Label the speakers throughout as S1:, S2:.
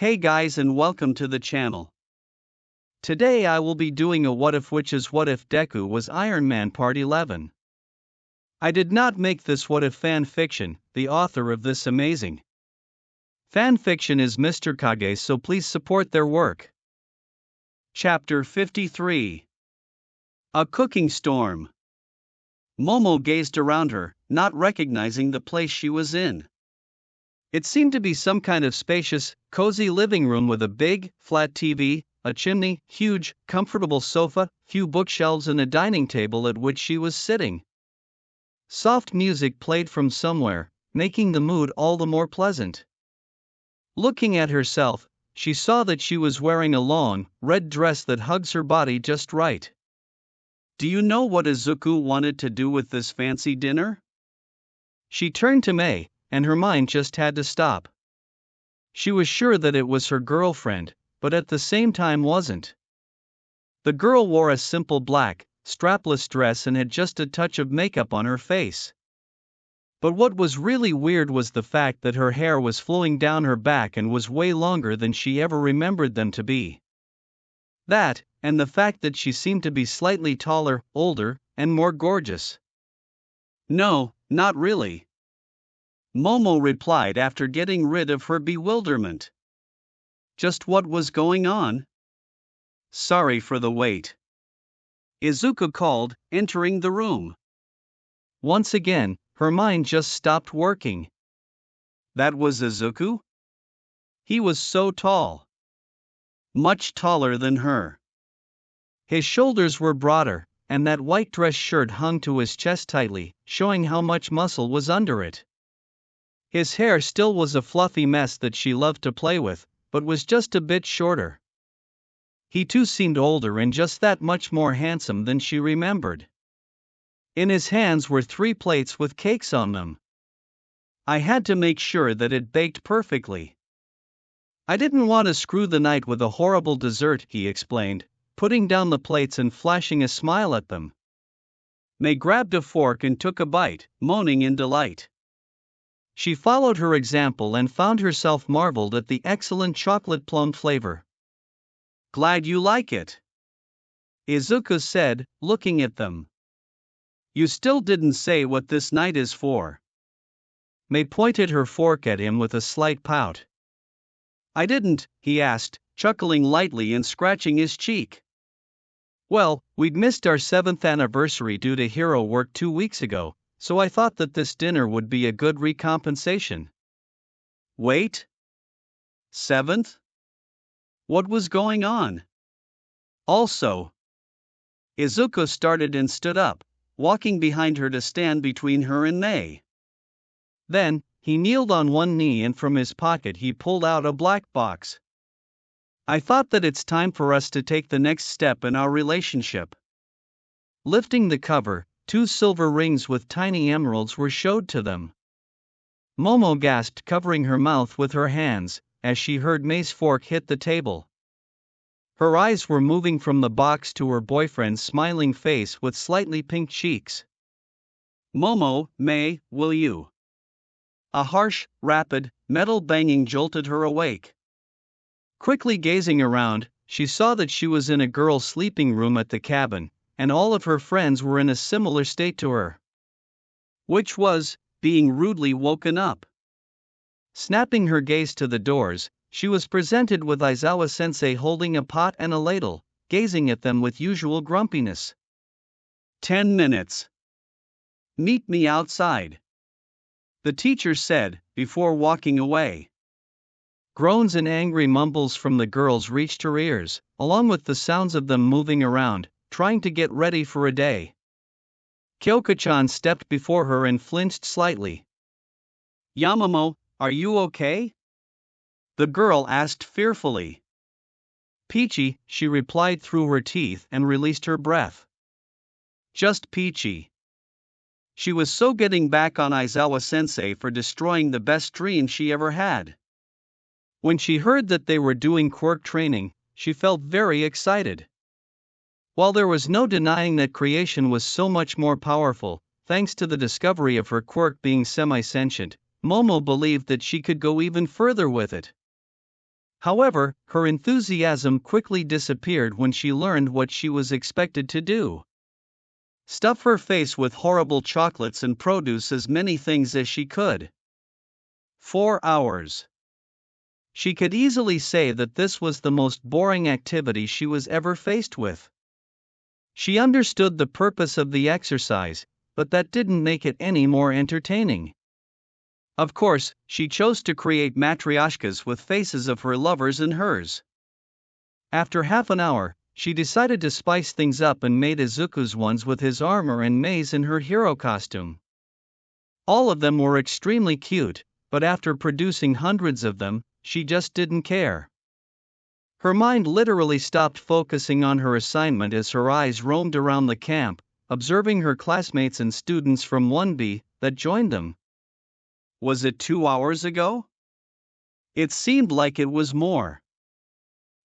S1: Hey guys and welcome to the channel. Today I will be doing a what if, which is what if Deku was Iron Man Part 11. I did not make this what if fan fiction. The author of this amazing fan fiction is Mr. Kage, so please support their work. Chapter 53. A Cooking Storm. Momo gazed around her, not recognizing the place she was in. It seemed to be some kind of spacious, cozy living room with a big, flat TV, a chimney, huge, comfortable sofa, few bookshelves and a dining table at which she was sitting. Soft music played from somewhere, making the mood all the more pleasant. Looking at herself, she saw that she was wearing a long, red dress that hugs her body just right. Do you know what Izuku wanted to do with this fancy dinner? She turned to Mei, and her mind just had to stop. She was sure that it was her girlfriend, but at the same time wasn't. The girl wore a simple black, strapless dress and had just a touch of makeup on her face. But what was really weird was the fact that her hair was flowing down her back and was way longer than she ever remembered them to be. That, and the fact that she seemed to be slightly taller, older, and more gorgeous. No, not really. Momo replied after getting rid of her bewilderment. Just what was going on? Sorry for the wait. Izuku called, entering the room. Once again, her mind just stopped working. That was Izuku? He was so tall. Much taller than her. His shoulders were broader, and that white dress shirt hung to his chest tightly, showing how much muscle was under it. His hair still was a fluffy mess that she loved to play with, but was just a bit shorter. He too seemed older and just that much more handsome than she remembered. In his hands were 3 plates with cakes on them. I had to make sure that it baked perfectly. I didn't want to screw the night with a horrible dessert, he explained, putting down the plates and flashing a smile at them. Mei grabbed a fork and took a bite, moaning in delight. She followed her example and found herself marveled at the excellent chocolate plum flavor. Glad you like it, Izuku said, looking at them. You still didn't say what this night is for. Mei pointed her fork at him with a slight pout. I didn't, he asked, chuckling lightly and scratching his cheek. Well, we'd missed our 7th anniversary due to hero work 2 weeks ago, so I thought that this dinner would be a good recompensation. Wait? 7th? What was going on? Also, Izuku started and stood up, walking behind her to stand between her and Mei. Then, he kneeled on one knee and from his pocket he pulled out a black box. I thought that it's time for us to take the next step in our relationship. Lifting the cover, 2 silver rings with tiny emeralds were showed to them. Momo gasped, covering her mouth with her hands, as she heard Mei's fork hit the table. Her eyes were moving from the box to her boyfriend's smiling face with slightly pink cheeks. Momo, Mei, will you? A harsh, rapid, metal banging jolted her awake. Quickly gazing around, she saw that she was in a girl's sleeping room at the cabin, and all of her friends were in a similar state to her. Which was, being rudely woken up. Snapping her gaze to the doors, she was presented with Aizawa-sensei holding a pot and a ladle, gazing at them with usual grumpiness. 10 minutes. Meet me outside, the teacher said, before walking away. Groans and angry mumbles from the girls reached her ears, along with the sounds of them moving around, trying to get ready for a day. Kyoka-chan stepped before her and flinched slightly. Yamamo, are you okay? The girl asked fearfully. Peachy, she replied through her teeth and released her breath. Just peachy. She was so getting back on Aizawa-sensei for destroying the best dream she ever had. When she heard that they were doing quirk training, she felt very excited. While there was no denying that creation was so much more powerful, thanks to the discovery of her quirk being semi-sentient, Momo believed that she could go even further with it. However, her enthusiasm quickly disappeared when she learned what she was expected to do. Stuff her face with horrible chocolates and produce as many things as she could. 4 hours. She could easily say that this was the most boring activity she was ever faced with. She understood the purpose of the exercise, but that didn't make it any more entertaining. Of course, she chose to create matryoshkas with faces of her lovers and hers. After half an hour, she decided to spice things up and made Izuku's ones with his armor and Mei's in her hero costume. All of them were extremely cute, but after producing hundreds of them, she just didn't care. Her mind literally stopped focusing on her assignment as her eyes roamed around the camp, observing her classmates and students from 1B that joined them. Was it 2 hours ago? It seemed like it was more.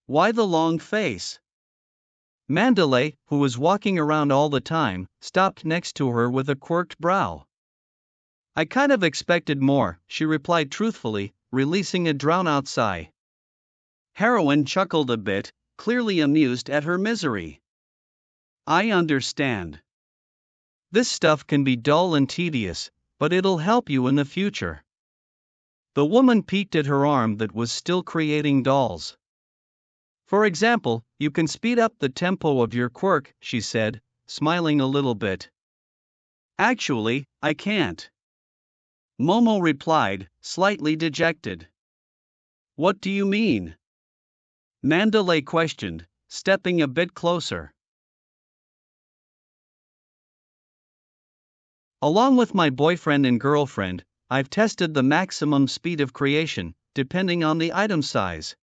S1: Why the long face? Mandalay, who was walking around all the time, stopped next to her with a quirked brow. I kind of expected more, she replied truthfully, releasing a drown-out sigh. Heroine chuckled a bit, clearly amused at her misery. I understand. This stuff can be dull and tedious, but it'll help you in the future. The woman peeked at her arm that was still creating dolls. For example, you can speed up the tempo of your quirk, she said, smiling a little bit. Actually, I can't. Momo replied, slightly dejected. What do you mean? Mandalay questioned, stepping a bit closer. Along with my boyfriend and girlfriend, I've tested the maximum speed of creation, depending on the item size.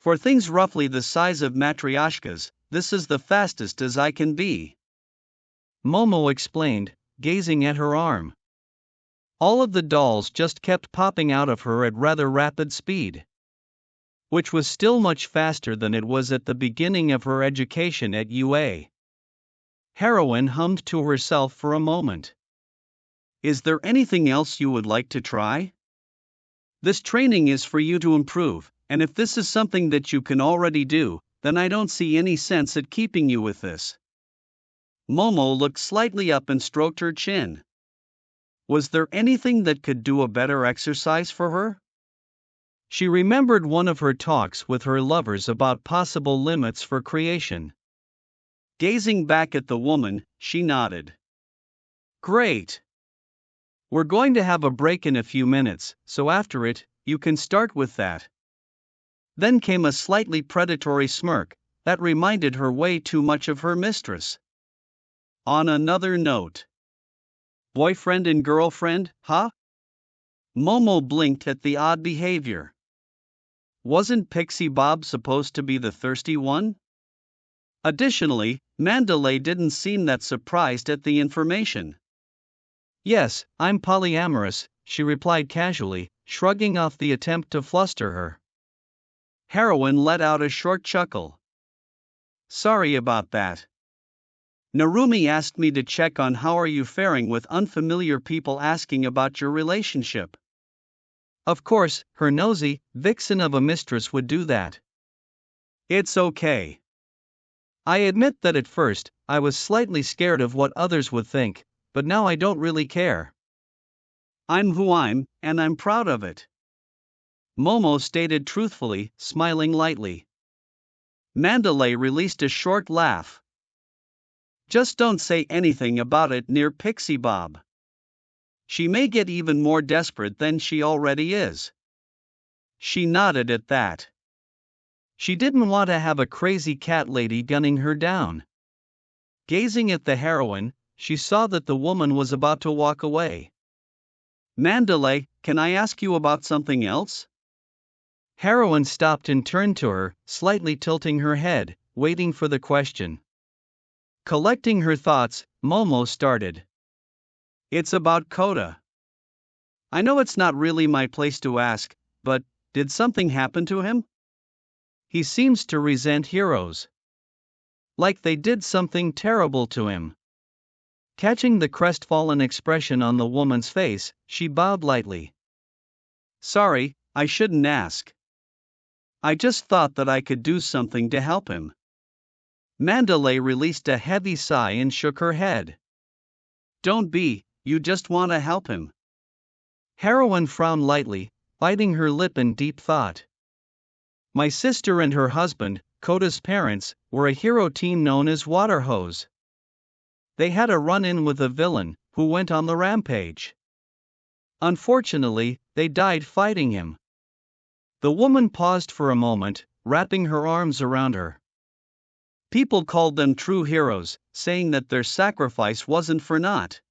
S1: For things roughly the size of matryoshkas, this is the fastest as I can be. Momo explained, gazing at her arm. All of the dolls just kept popping out of her at rather rapid speed. Which was still much faster than it was at the beginning of her education at UA. Heroine hummed to herself for a moment. Is there anything else you would like to try? This training is for you to improve, and if this is something that you can already do, then I don't see any sense at keeping you with this. Momo looked slightly up and stroked her chin. Was there anything that could do a better exercise for her? She remembered one of her talks with her lovers about possible limits for creation. Gazing back at the woman, she nodded. Great. We're going to have a break in a few minutes, so after it, you can start with that. Then came a slightly predatory smirk that reminded her way too much of her mistress. On another note. Boyfriend and girlfriend, huh? Momo blinked at the odd behavior. Wasn't Pixie Bob supposed to be the thirsty one? Additionally, Mandalay didn't seem that surprised at the information. Yes, I'm polyamorous, she replied casually, shrugging off the attempt to fluster her. Heroine let out a short chuckle. Sorry about that. Narumi asked me to check on how are you faring with unfamiliar people asking about your relationship. Of course, her nosy vixen of a mistress would do that. It's okay. I admit that at first, I was slightly scared of what others would think, but now I don't really care. I'm who I'm, and I'm proud of it. Momo stated truthfully, smiling lightly. Mandalay released a short laugh. Just don't say anything about it near Pixie Bob. She may get even more desperate than she already is. She nodded at that. She didn't want to have a crazy cat lady gunning her down. Gazing at the heroine, she saw that the woman was about to walk away. Mandalay, can I ask you about something else? Heroine stopped and turned to her, slightly tilting her head, waiting for the question. Collecting her thoughts, Momo started. It's about Kota. I know it's not really my place to ask, but did something happen to him? He seems to resent heroes. Like they did something terrible to him. Catching the crestfallen expression on the woman's face, she bowed lightly. Sorry, I shouldn't ask. I just thought that I could do something to help him. Mandalay released a heavy sigh and shook her head. Don't be, you just want to help him. Heroine frowned lightly, biting her lip in deep thought. My sister and her husband, Koda's parents, were a hero team known as Water Hose. They had a run-in with a villain, who went on the rampage. Unfortunately, they died fighting him. The woman paused for a moment, wrapping her arms around her. People called them true heroes, saying that their sacrifice wasn't for naught.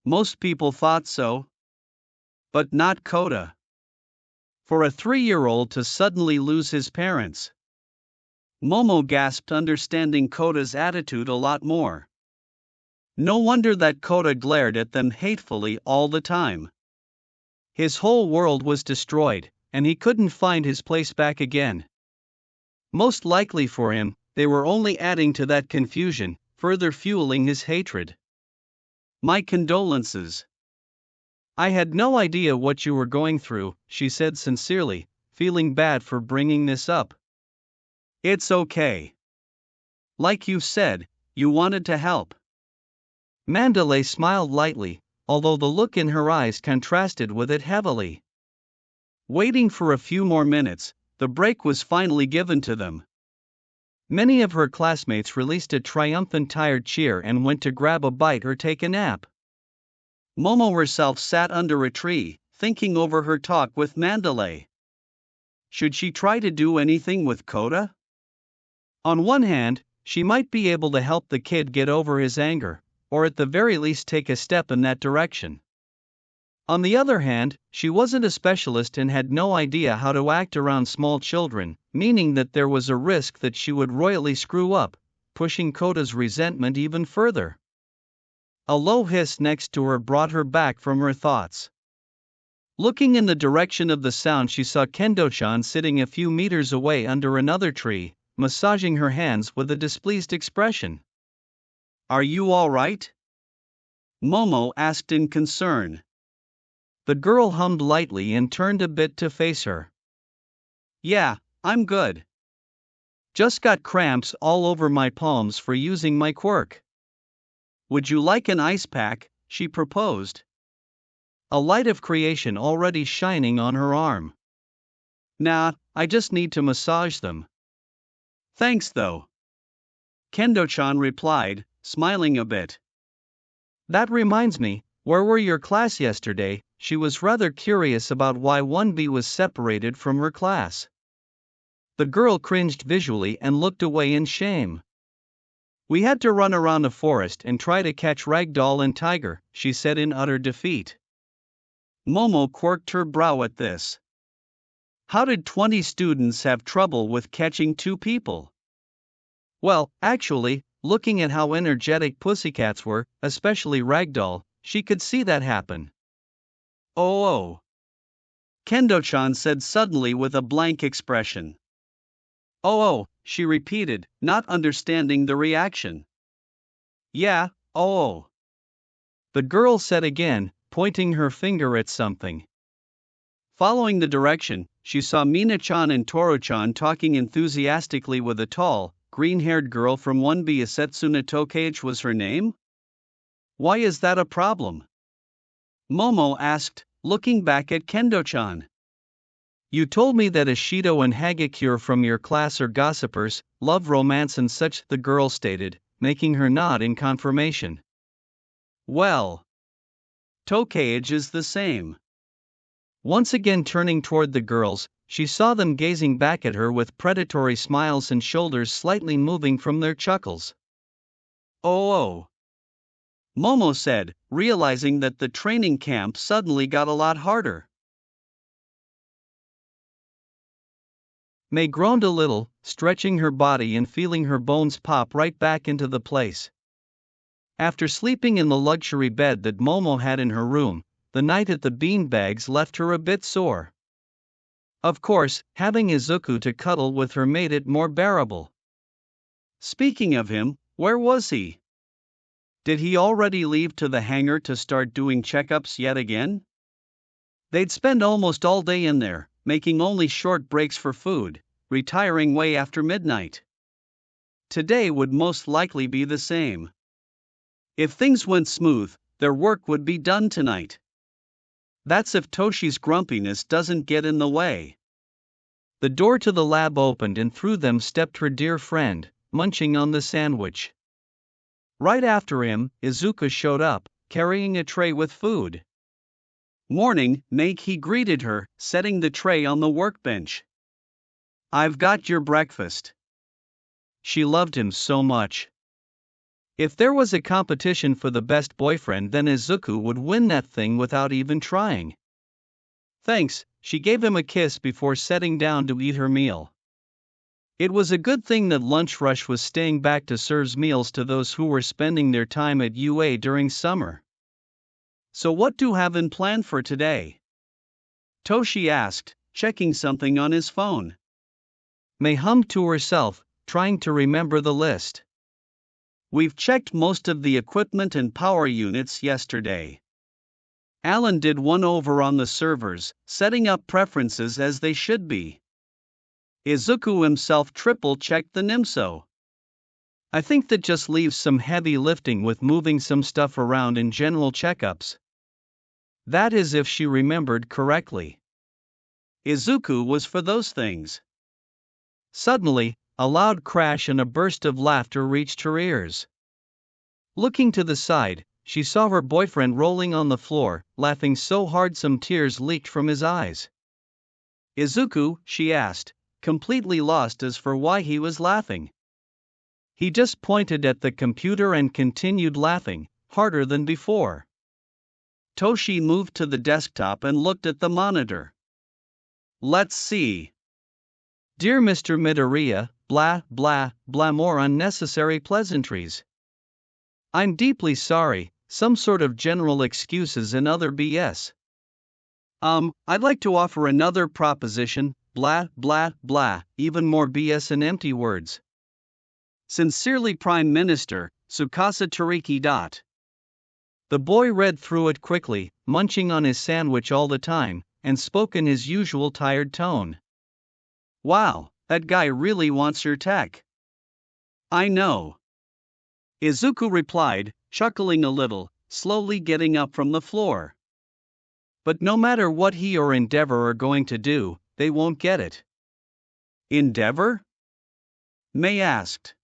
S1: Most people thought so. But not Koda. For a 3-year-old to suddenly lose his parents. Momo gasped, understanding Koda's attitude a lot more. No wonder that Koda glared at them hatefully all the time. His whole world was destroyed, and he couldn't find his place back again. Most likely for him, they were only adding to that confusion, further fueling his hatred. My condolences. I had no idea what you were going through, she said sincerely, feeling bad for bringing this up. It's okay. Like you said, you wanted to help. Mandalay smiled lightly, although the look in her eyes contrasted with it heavily. Waiting for a few more minutes, the break was finally given to them. Many of her classmates released a triumphant tired cheer and went to grab a bite or take a nap. Momo herself sat under a tree, thinking over her talk with Mandalay. Should she try to do anything with Koda? On one hand, she might be able to help the kid get over his anger, or at the very least take a step in that direction. On the other hand, she wasn't a specialist and had no idea how to act around small children, meaning that there was a risk that she would royally screw up, pushing Koda's resentment even further. A low hiss next to her brought her back from her thoughts. Looking in the direction of the sound, she saw Kendo-chan sitting a few meters away under another tree, massaging her hands with a displeased expression. Are you all right? Momo asked in concern. The girl hummed lightly and turned a bit to face her. Yeah, I'm good. Just got cramps all over my palms for using my quirk. Would you like an ice pack? She proposed. A light of creation already shining on her arm. Nah, I just need to massage them. Thanks though. Kendo-chan replied, smiling a bit. That reminds me, where were your class yesterday? She was rather curious about why 1B was separated from her class. The girl cringed visually and looked away in shame. We had to run around the forest and try to catch Ragdoll and Tiger, she said in utter defeat. Momo quirked her brow at this. How did 20 students have trouble with catching 2 people? Well, actually, looking at how energetic pussycats were, especially Ragdoll, she could see that happen. Oh. Kendo-chan said suddenly with a blank expression. Oh, she repeated, not understanding the reaction. Yeah, oh. The girl said again, pointing her finger at something. Following the direction, she saw Mina-chan and Toro-chan talking enthusiastically with a tall, green-haired girl from 1B. Setsuna Tokage was her name? Why is that a problem? Momo asked, looking back at Kendo-chan. You told me that Ashido and Hagakure from your class are gossipers, love romance and such, the girl stated, making her nod in confirmation. Well, Tokage is the same. Once again turning toward the girls, she saw them gazing back at her with predatory smiles and shoulders slightly moving from their chuckles. Oh. Momo said, realizing that the training camp suddenly got a lot harder. May groaned a little, stretching her body and feeling her bones pop right back into the place. After sleeping in the luxury bed that Momo had in her room, the night at the beanbags left her a bit sore. Of course, having Izuku to cuddle with her made it more bearable. Speaking of him, where was he? Did he already leave to the hangar to start doing checkups yet again? They'd spend almost all day in there, making only short breaks for food, retiring way after midnight. Today would most likely be the same. If things went smooth, their work would be done tonight. That's if Toshi's grumpiness doesn't get in the way. The door to the lab opened and through them stepped her dear friend, munching on the sandwich. Right after him, Izuku showed up, carrying a tray with food. "Morning, Make," he greeted her, setting the tray on the workbench. "I've got your breakfast." She loved him so much. If there was a competition for the best boyfriend, then Izuku would win that thing without even trying. "Thanks," she gave him a kiss before setting down to eat her meal. It was a good thing that Lunch Rush was staying back to serve meals to those who were spending their time at UA during summer. "So what do you have in plan for today?" Toshi asked, checking something on his phone. May hummed to herself, trying to remember the list. "We've checked most of the equipment and power units yesterday. Alan did one over on the servers, setting up preferences as they should be. Izuku himself triple-checked the NIMSO. I think that just leaves some heavy lifting with moving some stuff around in general checkups." That is if she remembered correctly. Izuku was for those things. Suddenly, a loud crash and a burst of laughter reached her ears. Looking to the side, she saw her boyfriend rolling on the floor, laughing so hard some tears leaked from his eyes. "Izuku," she asked, completely lost as for why he was laughing. He just pointed at the computer and continued laughing, harder than before. Toshi moved to the desktop and looked at the monitor. "Let's see. Dear Mr. Midoriya, blah blah blah, more unnecessary pleasantries. I'm deeply sorry, some sort of general excuses and other BS. I'd like to offer another proposition, blah blah blah, even more BS and empty words. Sincerely, Prime Minister, Tsukasa Tariki. The boy read through it quickly, munching on his sandwich all the time, and spoke in his usual tired tone. "Wow, that guy really wants your tech." "I know," Izuku replied, chuckling a little, slowly getting up from the floor. "But no matter what he or Endeavor are going to do, they won't get it." "Endeavor?" May asked.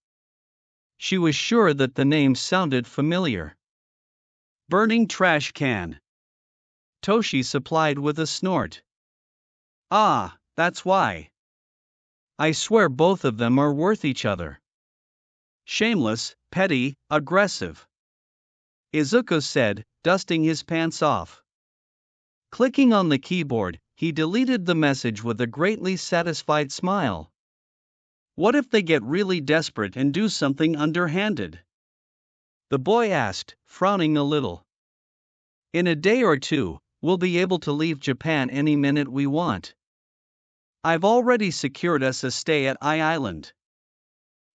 S1: She was sure that the name sounded familiar. "Burning trash can," Toshi supplied with a snort. "Ah, that's why. I swear both of them are worth each other. Shameless, petty, aggressive," Izuku said, dusting his pants off. Clicking on the keyboard, he deleted the message with a greatly satisfied smile. What if they get really desperate and do something underhanded? The boy asked, frowning a little. "In a day or two, we'll be able to leave Japan any minute we want. I've already secured us a stay at Island.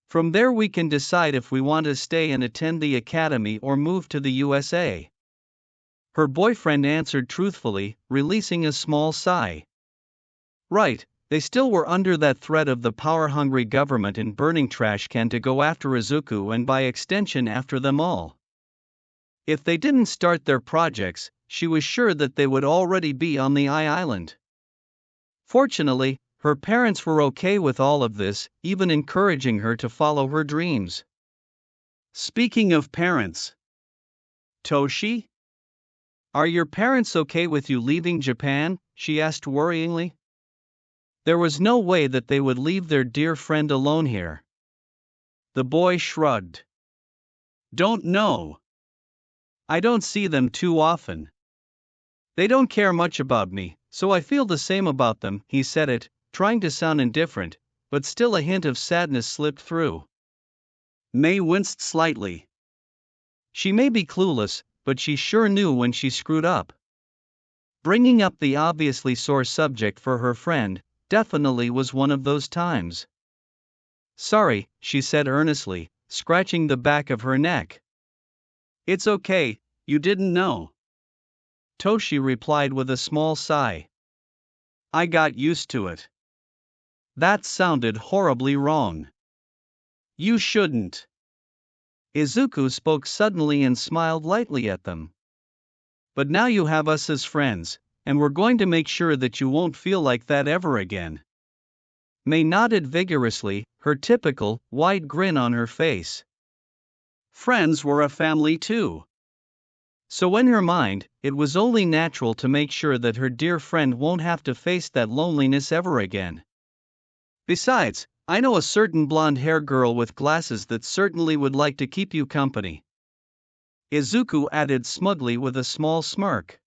S1: From there we can decide if we want to stay and attend the academy or move to the USA." Her boyfriend answered truthfully, releasing a small sigh. Right, they still were under that threat of the power-hungry government and burning trash can to go after Izuku and by extension after them all. If they didn't start their projects, she was sure that they would already be on the island. Fortunately, her parents were okay with all of this, even encouraging her to follow her dreams. Speaking of parents, Toshi? Are your parents okay with you leaving Japan? She asked worryingly. There was no way that they would leave their dear friend alone here. The boy shrugged. Don't know. I don't see them too often. They don't care much about me, so I feel the same about them, he said it, trying to sound indifferent, but still a hint of sadness slipped through. May winced slightly. She may be clueless, but she sure knew when she screwed up. Bringing up the obviously sore subject for her friend definitely was one of those times. Sorry, she said earnestly, scratching the back of her neck. It's okay, you didn't know, Toshi replied with a small sigh. I got used to it. That sounded horribly wrong. You shouldn't. Izuku spoke suddenly and smiled lightly at them. But now you have us as friends, and we're going to make sure that you won't feel like that ever again. Mei nodded vigorously, her typical, wide grin on her face. Friends were a family too. So in her mind, it was only natural to make sure that her dear friend won't have to face that loneliness ever again. Besides, I know a certain blonde-haired girl with glasses that certainly would like to keep you company. Izuku added smugly with a small smirk.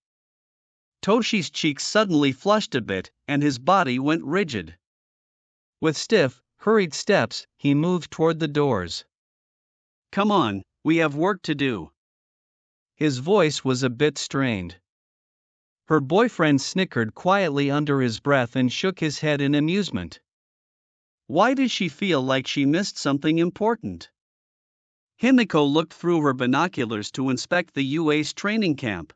S1: Toshi's cheeks suddenly flushed a bit, and his body went rigid. With stiff, hurried steps, he moved toward the doors. Come on, we have work to do. His voice was a bit strained. Her boyfriend snickered quietly under his breath and shook his head in amusement. Why did she feel like she missed something important? Himiko looked through her binoculars to inspect the UA's training camp.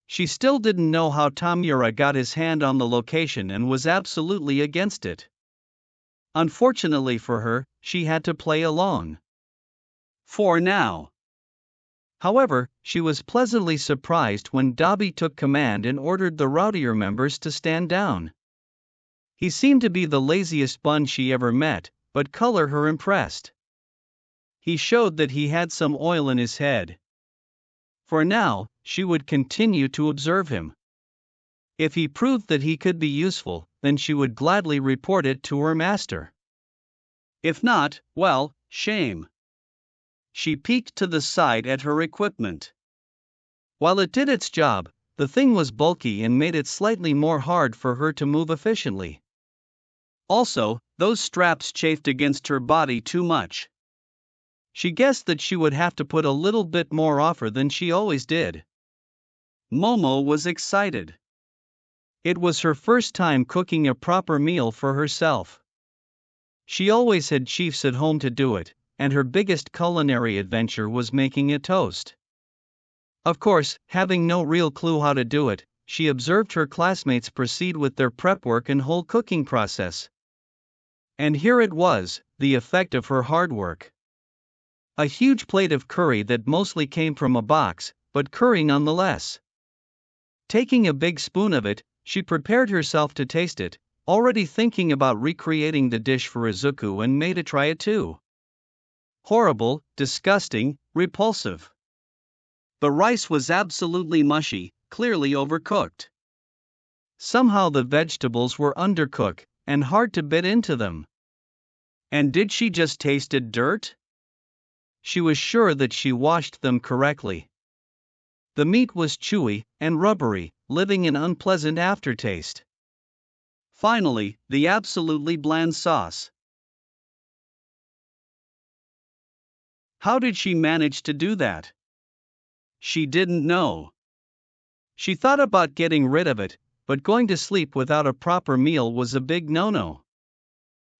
S1: She still didn't know how Tamura got his hand on the location and was absolutely against it. Unfortunately for her, she had to play along. For now. However, she was pleasantly surprised when Dabi took command and ordered the rowdier members to stand down. He seemed to be the laziest bun she ever met, but color her impressed. He showed that he had some oil in his head. For now, she would continue to observe him. If he proved that he could be useful, then she would gladly report it to her master. If not, well, shame. She peeked to the side at her equipment. While it did its job, the thing was bulky and made it slightly more hard for her to move efficiently. Also, those straps chafed against her body too much. She guessed that she would have to put a little bit more offer than she always did. Momo was excited. It was her first time cooking a proper meal for herself. She always had chiefs at home to do it, and her biggest culinary adventure was making a toast. Of course, having no real clue how to do it, she observed her classmates proceed with their prep work and whole cooking process. And here it was, the effect of her hard work. A huge plate of curry that mostly came from a box, but curry nonetheless. Taking a big spoon of it, she prepared herself to taste it, already thinking about recreating the dish for Izuku and Mei to try it too. Horrible, disgusting, repulsive. The rice was absolutely mushy, clearly overcooked. Somehow the vegetables were undercooked, and hard to bit into them. And did she just tasted dirt? She was sure that she washed them correctly. The meat was chewy and rubbery, leaving an unpleasant aftertaste. Finally, the absolutely bland sauce. How did she manage to do that? She didn't know. She thought about getting rid of it, but going to sleep without a proper meal was a big no-no.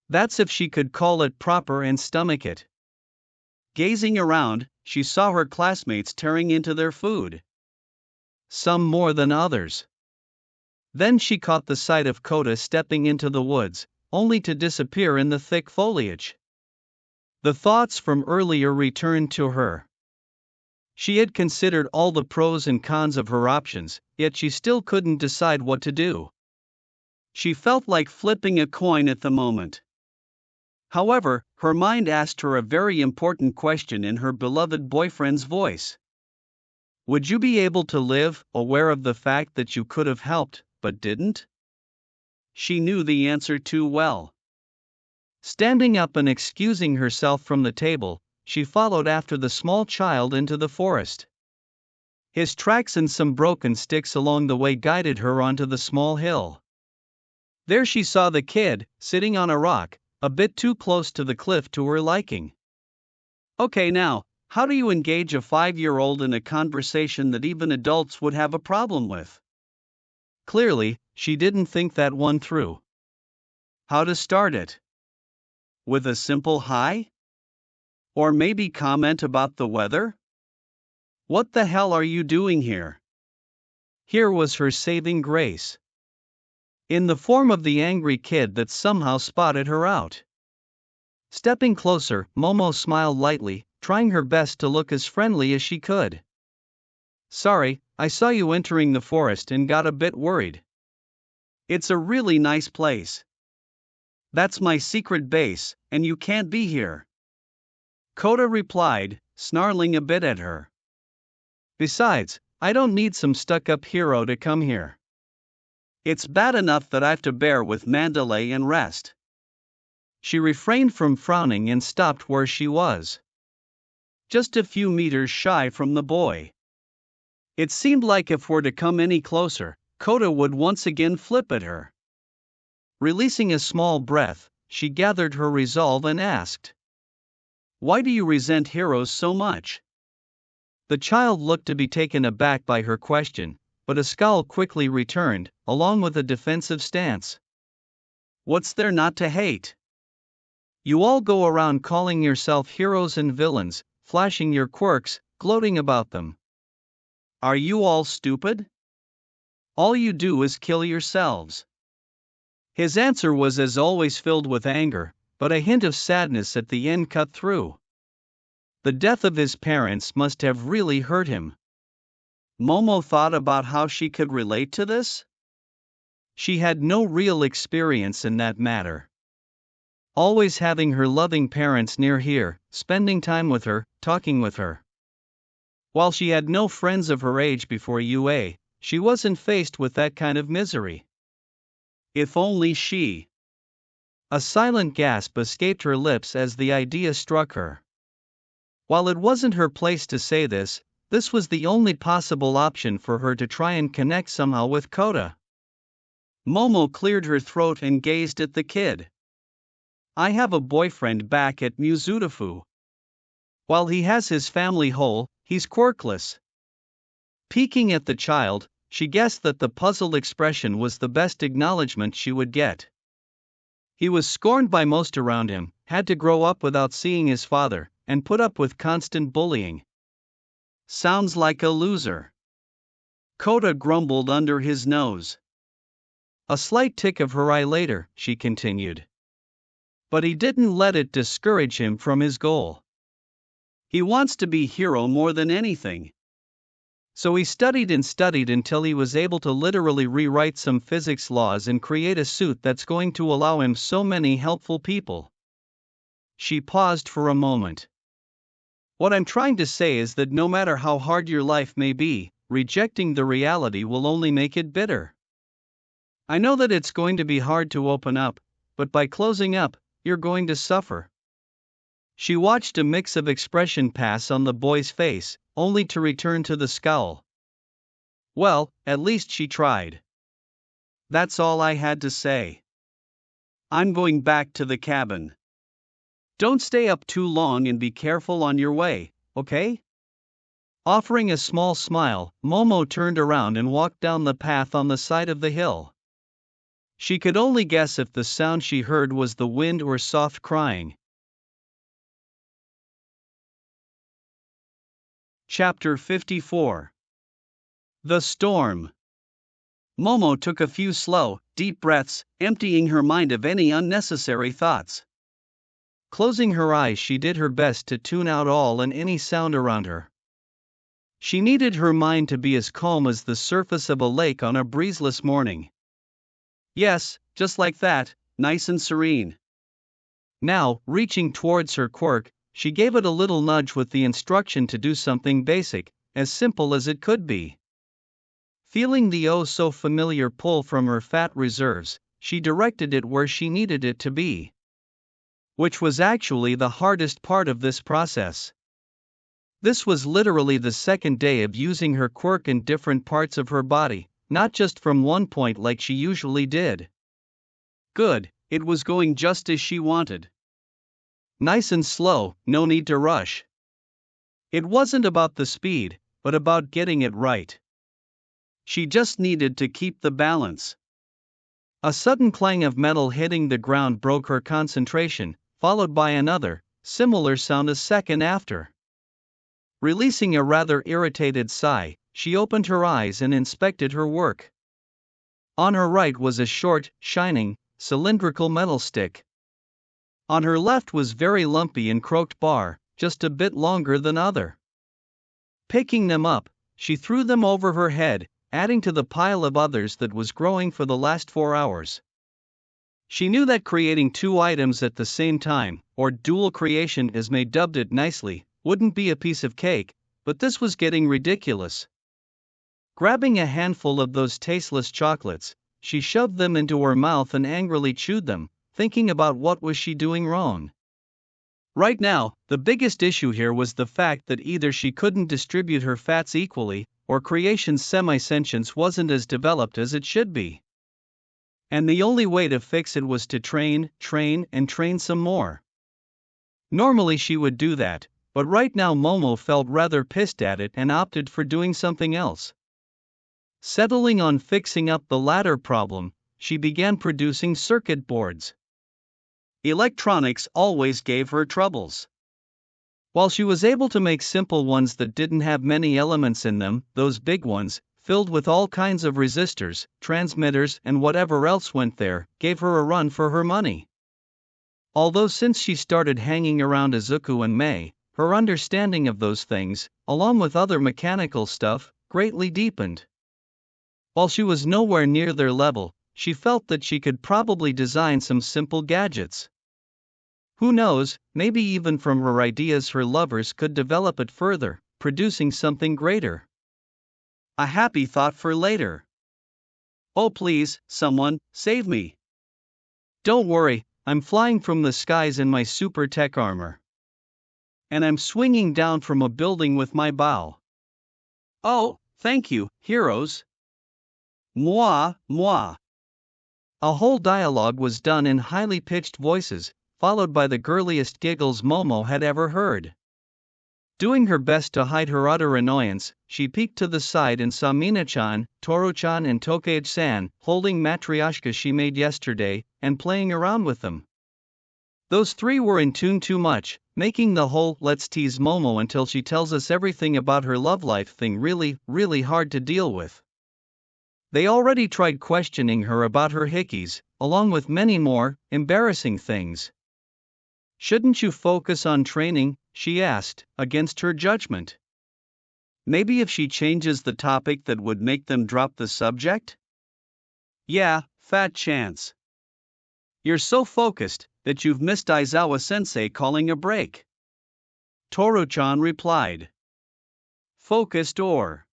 S1: That's if she could call it proper and stomach it. Gazing around, she saw her classmates tearing into their food. Some more than others. Then she caught the sight of Kota stepping into the woods, only to disappear in the thick foliage. The thoughts from earlier returned to her. She had considered all the pros and cons of her options, yet she still couldn't decide what to do. She felt like flipping a coin at the moment. However, her mind asked her a very important question in her beloved boyfriend's voice. Would you be able to live, aware of the fact that you could have helped, but didn't? She knew the answer too well. Standing up and excusing herself from the table, she followed after the small child into the forest. His tracks and some broken sticks along the way guided her onto the small hill. There she saw the kid, sitting on a rock, a bit too close to the cliff to her liking. Okay, now, how do you engage a 5-year-old in a conversation that even adults would have a problem with? Clearly, she didn't think that one through. How to start it? With a simple hi? Or maybe comment about the weather? What the hell are you doing here? Here was her saving grace. in the form of the angry kid that somehow spotted her out. Stepping closer, Momo smiled lightly, trying her best to look as friendly as she could. Sorry, I saw you entering the forest and got a bit worried. It's a really nice place. That's my secret base, and you can't be here. Kota replied, snarling a bit at her. Besides, I don't need some stuck-up hero to come here. It's bad enough that I've to bear with Mandalay and rest. She refrained from frowning and stopped where she was, just a few meters shy from the boy. It seemed like if were to come any closer, Kota would once again flip at her. Releasing a small breath, she gathered her resolve and asked, "Why do you resent heroes so much?" The child looked to be taken aback by her question, but a scowl quickly returned, along with a defensive stance. What's there not to hate? You all go around calling yourself heroes and villains, flashing your quirks, gloating about them. Are you all stupid? All you do is kill yourselves. His answer was as always filled with anger, but a hint of sadness at the end cut through. The death of his parents must have really hurt him. Momo thought about how she could relate to this. She had no real experience in that matter. Always having her loving parents near here, spending time with her, talking with her. While she had no friends of her age before UA, she wasn't faced with that kind of misery. If only she. A silent gasp escaped her lips as the idea struck her. While it wasn't her place to say this was the only possible option for her to try and connect somehow with Kota. Momo cleared her throat and gazed at the kid. I have a boyfriend back at Muzutafu. While he has his family whole, he's quirkless. Peeking at the child, she guessed that the puzzled expression was the best acknowledgement she would get. He was scorned by most around him, had to grow up without seeing his father, and put up with constant bullying. Sounds like a loser. Kota grumbled under his nose. A slight tick of her eye later, she continued. But he didn't let it discourage him from his goal. He wants to be hero more than anything. So he studied until he was able to literally rewrite some physics laws and create a suit that's going to allow him so many helpful people. She paused for a moment. What I'm trying to say is that no matter how hard your life may be, rejecting the reality will only make it bitter. I know that it's going to be hard to open up, but by closing up, you're going to suffer. She watched a mix of expression pass on the boy's face, only to return to the scowl. Well, at least she tried. That's all I had to say. I'm going back to the cabin. Don't stay up too long and be careful on your way, okay? Offering a small smile, Momo turned around and walked down the path on the side of the hill. She could only guess if the sound she heard was the wind or soft crying. Chapter 54. The Storm. Momo took a few slow, deep breaths, emptying her mind of any unnecessary thoughts. Closing her eyes, she did her best to tune out all and any sound around her. She needed her mind to be as calm as the surface of a lake on a breezeless morning. Yes, just like that, nice and serene. Now, reaching towards her quirk, she gave it a little nudge with the instruction to do something basic, as simple as it could be. Feeling the oh-so-familiar pull from her fat reserves, she directed it where she needed it to be. Which was actually the hardest part of this process. This was literally the second day of using her quirk in different parts of her body, not just from one point like she usually did. Good, it was going just as she wanted. Nice and slow, no need to rush. It wasn't about the speed, but about getting it right. She just needed to keep the balance. A sudden clang of metal hitting the ground broke her concentration, followed by another, similar sound a second after. Releasing a rather irritated sigh, she opened her eyes and inspected her work. On her right was a short, shining, cylindrical metal stick. On her left was very lumpy and crooked bar, just a bit longer than other. Picking them up, she threw them over her head, adding to the pile of others that was growing for the last 4 hours. She knew that creating 2 items at the same time, or dual creation as May dubbed it nicely, wouldn't be a piece of cake, but this was getting ridiculous. Grabbing a handful of those tasteless chocolates, she shoved them into her mouth and angrily chewed them, thinking about what was she doing wrong. Right now, the biggest issue here was the fact that either she couldn't distribute her fats equally, or creation's semi-sentience wasn't as developed as it should be. And the only way to fix it was to train some more. Normally she would do that, but right now Momo felt rather pissed at it and opted for doing something else. Settling on fixing up the latter problem, she began producing circuit boards. Electronics always gave her troubles. While she was able to make simple ones that didn't have many elements in them, those big ones, filled with all kinds of resistors, transmitters and whatever else went there, gave her a run for her money. Although since she started hanging around Izuku and May, her understanding of those things, along with other mechanical stuff, greatly deepened. While she was nowhere near their level, she felt that she could probably design some simple gadgets. Who knows, maybe even from her ideas her lovers could develop it further, producing something greater. A happy thought for later. Oh please, someone, save me. Don't worry, I'm flying from the skies in my super tech armor. And I'm swinging down from a building with my bow. Oh, thank you, heroes. Moi, moi. A whole dialogue was done in highly pitched voices, followed by the girliest giggles Momo had ever heard. Doing her best to hide her utter annoyance, she peeked to the side and saw Mina-chan, Toru-chan and Tokage-san holding matryoshkas she made yesterday, and playing around with them. Those 3 were in tune too much, making the whole "let's tease Momo until she tells us everything about her love life" thing really hard to deal with. They already tried questioning her about her hickeys, along with many more embarrassing things. Shouldn't you focus on training, she asked, against her judgment. Maybe if she changes the topic that would make them drop the subject? Yeah, fat chance. You're so focused that you've missed Aizawa-sensei calling a break. Toru-chan replied. Focused or?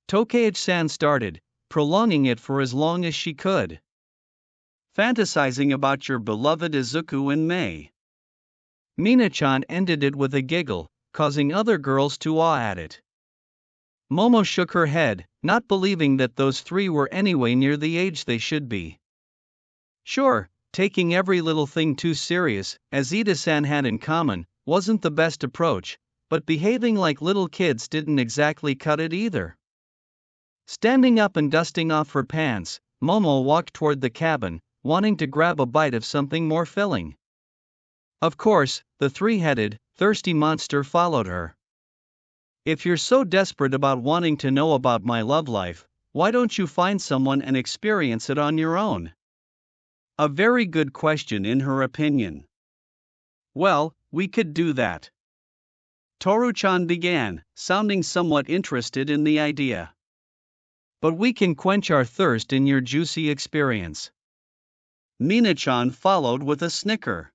S1: Tokage-san started, prolonging it for as long as she could. Fantasizing about your beloved Izuku and May. Mina-chan ended it with a giggle, causing other girls to awe at it. Momo shook her head, not believing that those 3 were anyway near the age they should be. Sure, taking every little thing too serious, as Ida-san had in common, wasn't the best approach, but behaving like little kids didn't exactly cut it either. Standing up and dusting off her pants, Momo walked toward the cabin, wanting to grab a bite of something more filling. Of course, the 3-headed, thirsty monster followed her. If you're so desperate about wanting to know about my love life, why don't you find someone and experience it on your own? A very good question in her opinion. Well, we could do that. Toru-chan began, sounding somewhat interested in the idea. But we can quench our thirst in your juicy experience. Mina-chan followed with a snicker.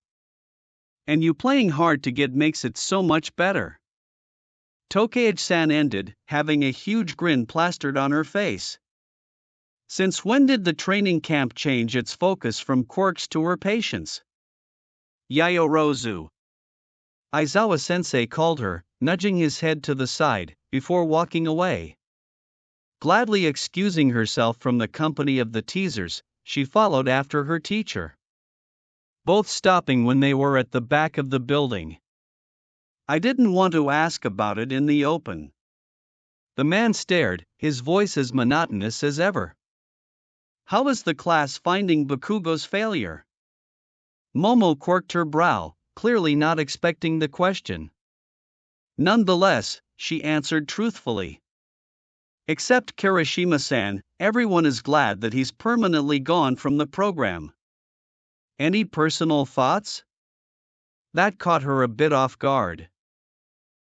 S1: And you playing hard to get makes it so much better. Tokage-san ended, having a huge grin plastered on her face. Since when did the training camp change its focus from quirks to her patience? Yayorozu. Aizawa-sensei called her, nudging his head to the side, before walking away. Gladly excusing herself from the company of the teasers, she followed after her teacher. Both stopping when they were at the back of the building. I didn't want to ask about it in the open. The man stared, his voice as monotonous as ever. How is the class finding Bakugo's failure? Momo quirked her brow, clearly not expecting the question. Nonetheless, she answered truthfully. Except Kirishima-san, everyone is glad that he's permanently gone from the program. Any personal thoughts? That caught her a bit off guard.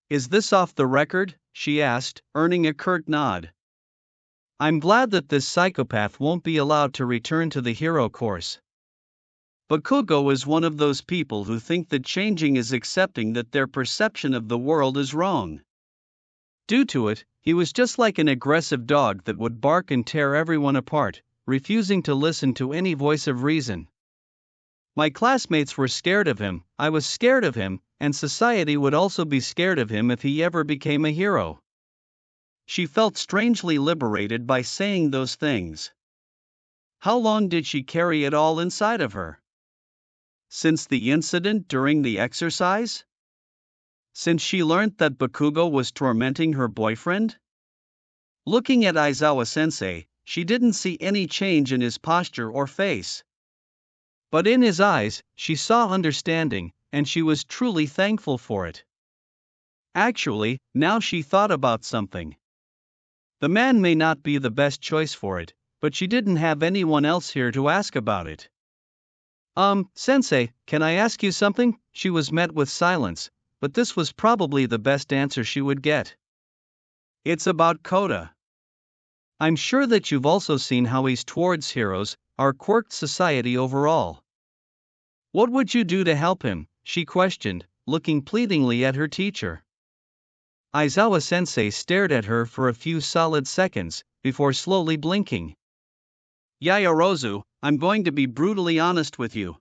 S1: Is this off the record? She asked, earning a curt nod. I'm glad that this psychopath won't be allowed to return to the hero course. Bakugo is one of those people who think that changing is accepting that their perception of the world is wrong. Due to it, he was just like an aggressive dog that would bark and tear everyone apart, refusing to listen to any voice of reason. My classmates were scared of him, I was scared of him, and society would also be scared of him if he ever became a hero. She felt strangely liberated by saying those things. How long did she carry it all inside of her? Since the incident during the exercise? Since she learned that Bakugo was tormenting her boyfriend? Looking at Aizawa-sensei, she didn't see any change in his posture or face. But in his eyes, she saw understanding, and she was truly thankful for it. Actually, now she thought about something. The man may not be the best choice for it, but she didn't have anyone else here to ask about it. Sensei, can I ask you something? She was met with silence, but this was probably the best answer she would get. It's about Kota. I'm sure that you've also seen how he's towards heroes, our quirked society overall. What would you do to help him? She questioned, looking pleadingly at her teacher. Aizawa-sensei stared at her for a few solid seconds, before slowly blinking. Yayarozu, I'm going to be brutally honest with you.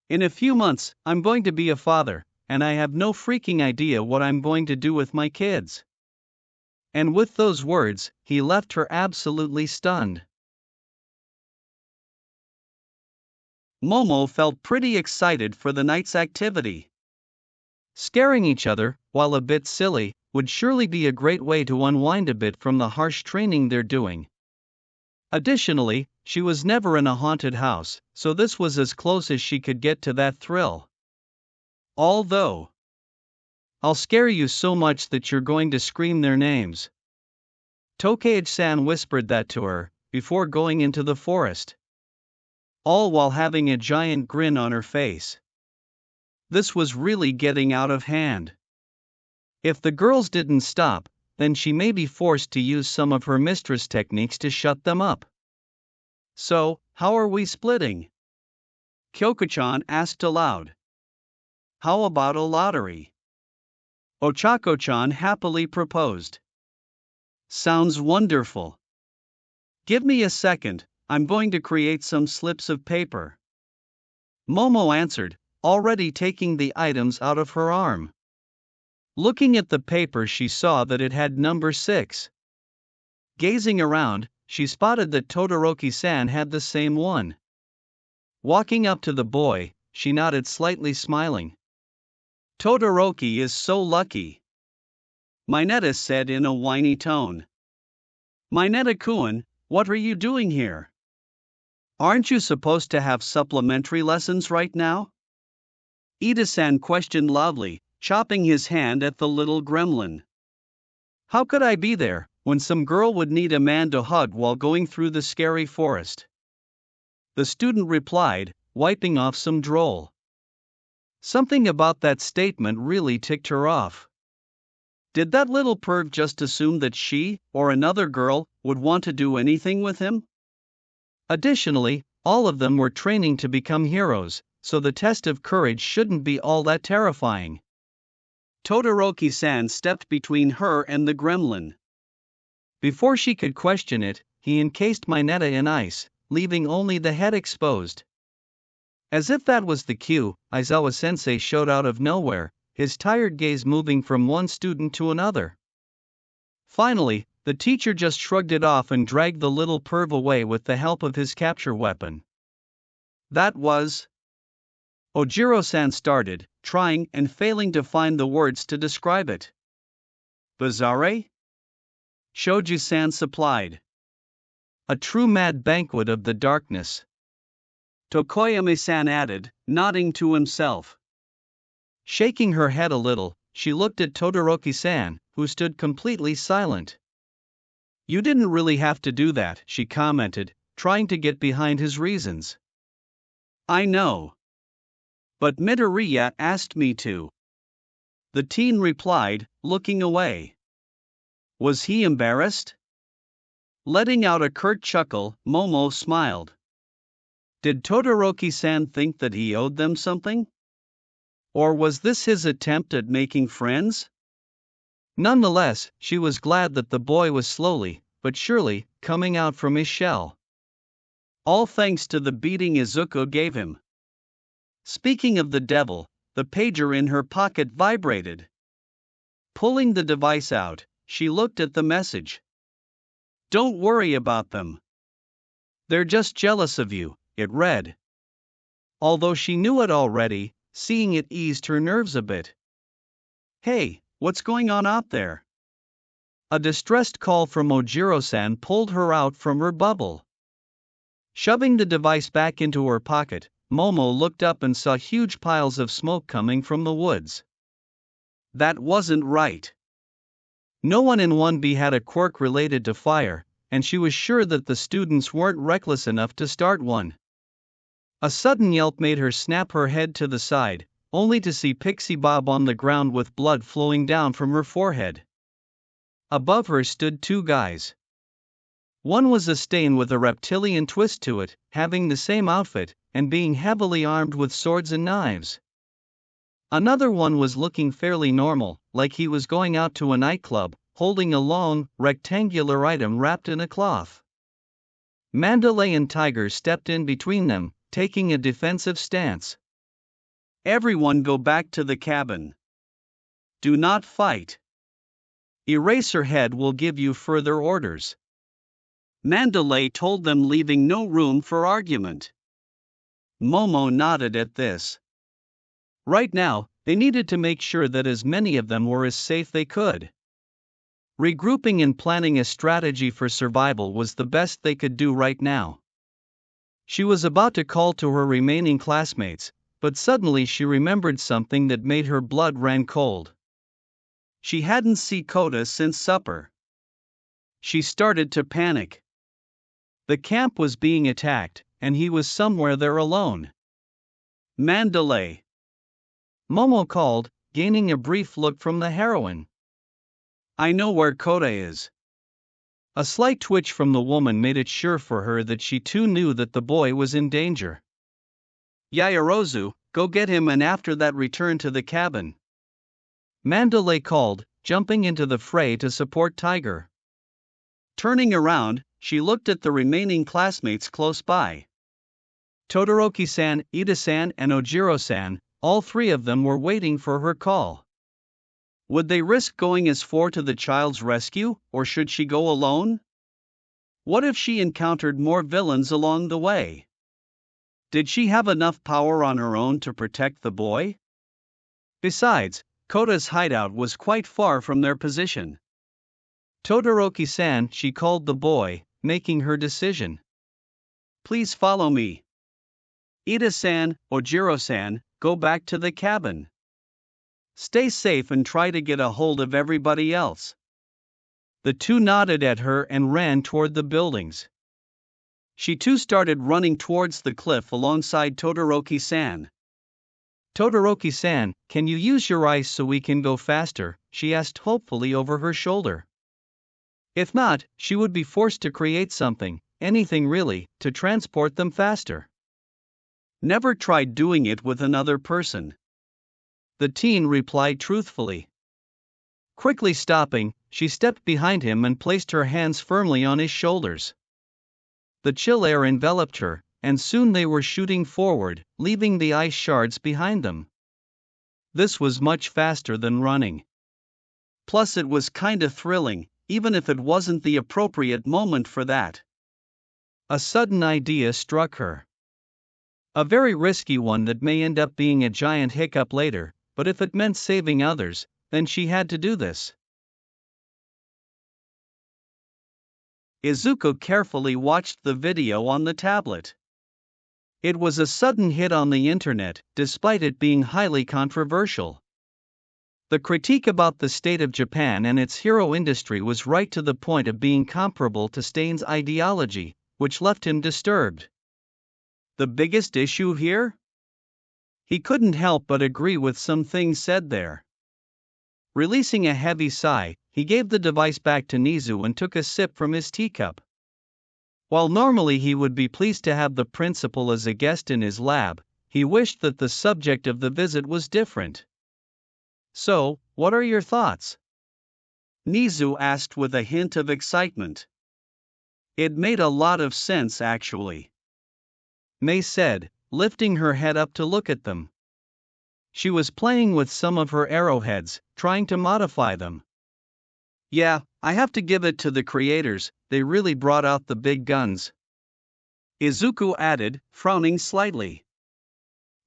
S1: In a few months, I'm going to be a father, and I have no freaking idea what I'm going to do with my kids. And with those words, he left her absolutely stunned. Momo felt pretty excited for the night's activity. Scaring each other, while a bit silly, would surely be a great way to unwind a bit from the harsh training they're doing. Additionally, she was never in a haunted house, so this was as close as she could get to that thrill. Although, I'll scare you so much that you're going to scream their names. Tokage-san whispered that to her, before going into the forest. All while having a giant grin on her face. This was really getting out of hand. If the girls didn't stop, then she may be forced to use some of her mistress techniques to shut them up. So, how are we splitting? Kyoko-chan asked aloud. How about a lottery? Ochako-chan happily proposed. Sounds wonderful. Give me a second, I'm going to create some slips of paper. Momo answered, already taking the items out of her arm. Looking at the paper, she saw that it had number 6. Gazing around, she spotted that Todoroki-san had the same one. Walking up to the boy, she nodded, slightly smiling. Todoroki is so lucky. Mineta said in a whiny tone. Mineta-kun, what are you doing here? Aren't you supposed to have supplementary lessons right now? Ida-san questioned loudly, chopping his hand at the little gremlin. How could I be there, when some girl would need a man to hug while going through the scary forest? The student replied, wiping off some drool. Something about that statement really ticked her off. Did that little perv just assume that she, or another girl, would want to do anything with him? Additionally, all of them were training to become heroes, so the test of courage shouldn't be all that terrifying. Todoroki-san stepped between her and the gremlin. Before she could question it, he encased Mineta in ice, leaving only the head exposed. As if that was the cue, Aizawa-sensei showed out of nowhere, his tired gaze moving from one student to another. Finally, the teacher just shrugged it off and dragged the little perv away with the help of his capture weapon. That was... Ojiro-san started, trying and failing to find the words to describe it. Bizarre? Shoju-san supplied. A true mad banquet of the darkness. Tokoyami-san added, nodding to himself. Shaking her head a little, she looked at Todoroki-san, who stood completely silent. You didn't really have to do that, she commented, trying to get behind his reasons. I know. But Midoriya asked me to. The teen replied, looking away. Was he embarrassed? Letting out a curt chuckle, Momo smiled. Did Todoroki-san think that he owed them something? Or was this his attempt at making friends? Nonetheless, she was glad that the boy was slowly, but surely, coming out from his shell. All thanks to the beating Izuku gave him. Speaking of the devil, the pager in her pocket vibrated. Pulling the device out, she looked at the message. Don't worry about them. They're just jealous of you, it read. Although she knew it already, seeing it eased her nerves a bit. Hey, what's going on out there? A distressed call from Ojiro-san pulled her out from her bubble. Shoving the device back into her pocket, Momo looked up and saw huge piles of smoke coming from the woods. That wasn't right. No one in 1B had a quirk related to fire, and she was sure that the students weren't reckless enough to start one. A sudden yelp made her snap her head to the side, only to see Pixie Bob on the ground with blood flowing down from her forehead. Above her stood two guys. One was a stain with a reptilian twist to it, having the same outfit, and being heavily armed with swords and knives. Another one was looking fairly normal, like he was going out to a nightclub, holding a long, rectangular item wrapped in a cloth. Mandalay and Tiger stepped in between them, taking a defensive stance. Everyone go back to the cabin. Do not fight. Eraserhead will give you further orders. Mandalay told them, leaving no room for argument. Momo nodded at this. Right now, they needed to make sure that as many of them were as safe they could. Regrouping and planning a strategy for survival was the best they could do right now. She was about to call to her remaining classmates, but suddenly she remembered something that made her blood run cold. She hadn't seen Kota since supper. She started to panic. The camp was being attacked, and he was somewhere there alone. Mandalay. Momo called, gaining a brief look from the heroine. I know where Kota is. A slight twitch from the woman made it sure for her that she too knew that the boy was in danger. Yaoyorozu, go get him and after that return to the cabin. Mandalay called, jumping into the fray to support Tiger. Turning around, she looked at the remaining classmates close by. Todoroki-san, Ida-san and Ojiro-san, all three of them were waiting for her call. Would they risk going as far to the child's rescue, or should she go alone? What if she encountered more villains along the way? Did she have enough power on her own to protect the boy? Besides, Kota's hideout was quite far from their position. Todoroki-san, she called the boy, making her decision. Please follow me. Ida-san, Ojiro-san, go back to the cabin. Stay safe and try to get a hold of everybody else. The two nodded at her and ran toward the buildings. She too started running towards the cliff alongside Todoroki-san. Todoroki-san, can you use your ice so we can go faster? She asked hopefully over her shoulder. If not, she would be forced to create something, anything really, to transport them faster. Never tried doing it with another person. The teen replied truthfully. Quickly stopping, she stepped behind him and placed her hands firmly on his shoulders. The chill air enveloped her, and soon they were shooting forward, leaving the ice shards behind them. This was much faster than running. Plus it was kinda thrilling, even if it wasn't the appropriate moment for that. A sudden idea struck her. A very risky one that may end up being a giant hiccup later, but if it meant saving others, then she had to do this. Izuku carefully watched the video on the tablet. It was a sudden hit on the internet, despite it being highly controversial. The critique about the state of Japan and its hero industry was right to the point of being comparable to Stein's ideology, which left him disturbed. The biggest issue here? He couldn't help but agree with some things said there. Releasing a heavy sigh, he gave the device back to Nizu and took a sip from his teacup. While normally he would be pleased to have the principal as a guest in his lab, he wished that the subject of the visit was different. So, what are your thoughts? Nizu asked with a hint of excitement. It made a lot of sense actually, May said, lifting her head up to look at them. She was playing with some of her arrowheads, trying to modify them. Yeah, I have to give it to the creators, they really brought out the big guns, Izuku added, frowning slightly.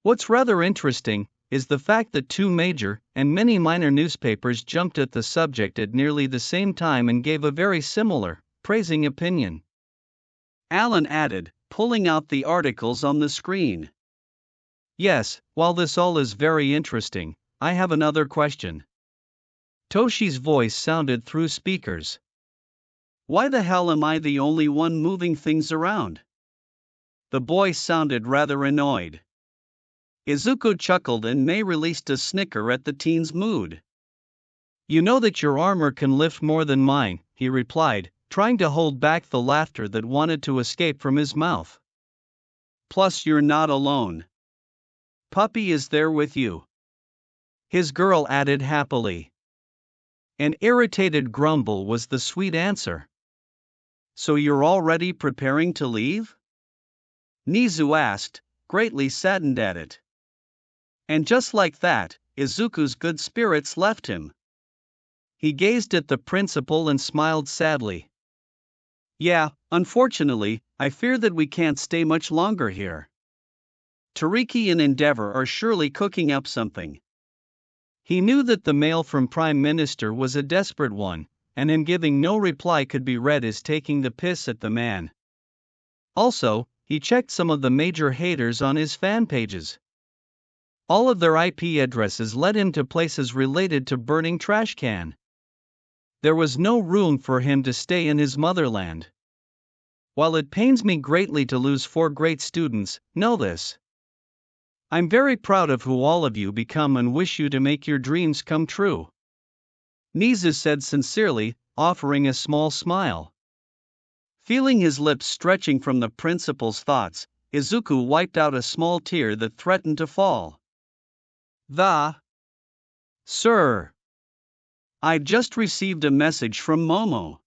S1: What's rather interesting is the fact that two major and many minor newspapers jumped at the subject at nearly the same time and gave a very similar, praising opinion. Alan added, pulling out the articles on the screen. Yes, while this all is very interesting, I have another question. Toshi's voice sounded through speakers. Why the hell am I the only one moving things around? The boy sounded rather annoyed. Izuku chuckled and May released a snicker at the teen's mood. You know that your armor can lift more than mine, he replied, trying to hold back the laughter that wanted to escape from his mouth. Plus you're not alone. Puppy is there with you, his girl added happily. An irritated grumble was the sweet answer. So you're already preparing to leave? Nizu asked, greatly saddened at it. And just like that, Izuku's good spirits left him. He gazed at the principal and smiled sadly. Yeah, unfortunately, I fear that we can't stay much longer here. Toriki and Endeavor are surely cooking up something. He knew that the mail from Prime Minister was a desperate one, and him giving no reply could be read as taking the piss at the man. Also, he checked some of the major haters on his fan pages. All of their IP addresses led him to places related to burning trash can. There was no room for him to stay in his motherland. While it pains me greatly to lose 4 great students, know this. I'm very proud of who all of you become and wish you to make your dreams come true. Nizu said sincerely, offering a small smile. Feeling his lips stretching from the principal's thoughts, Izuku wiped out a small tear that threatened to fall. Sir, I just received a message from Momo.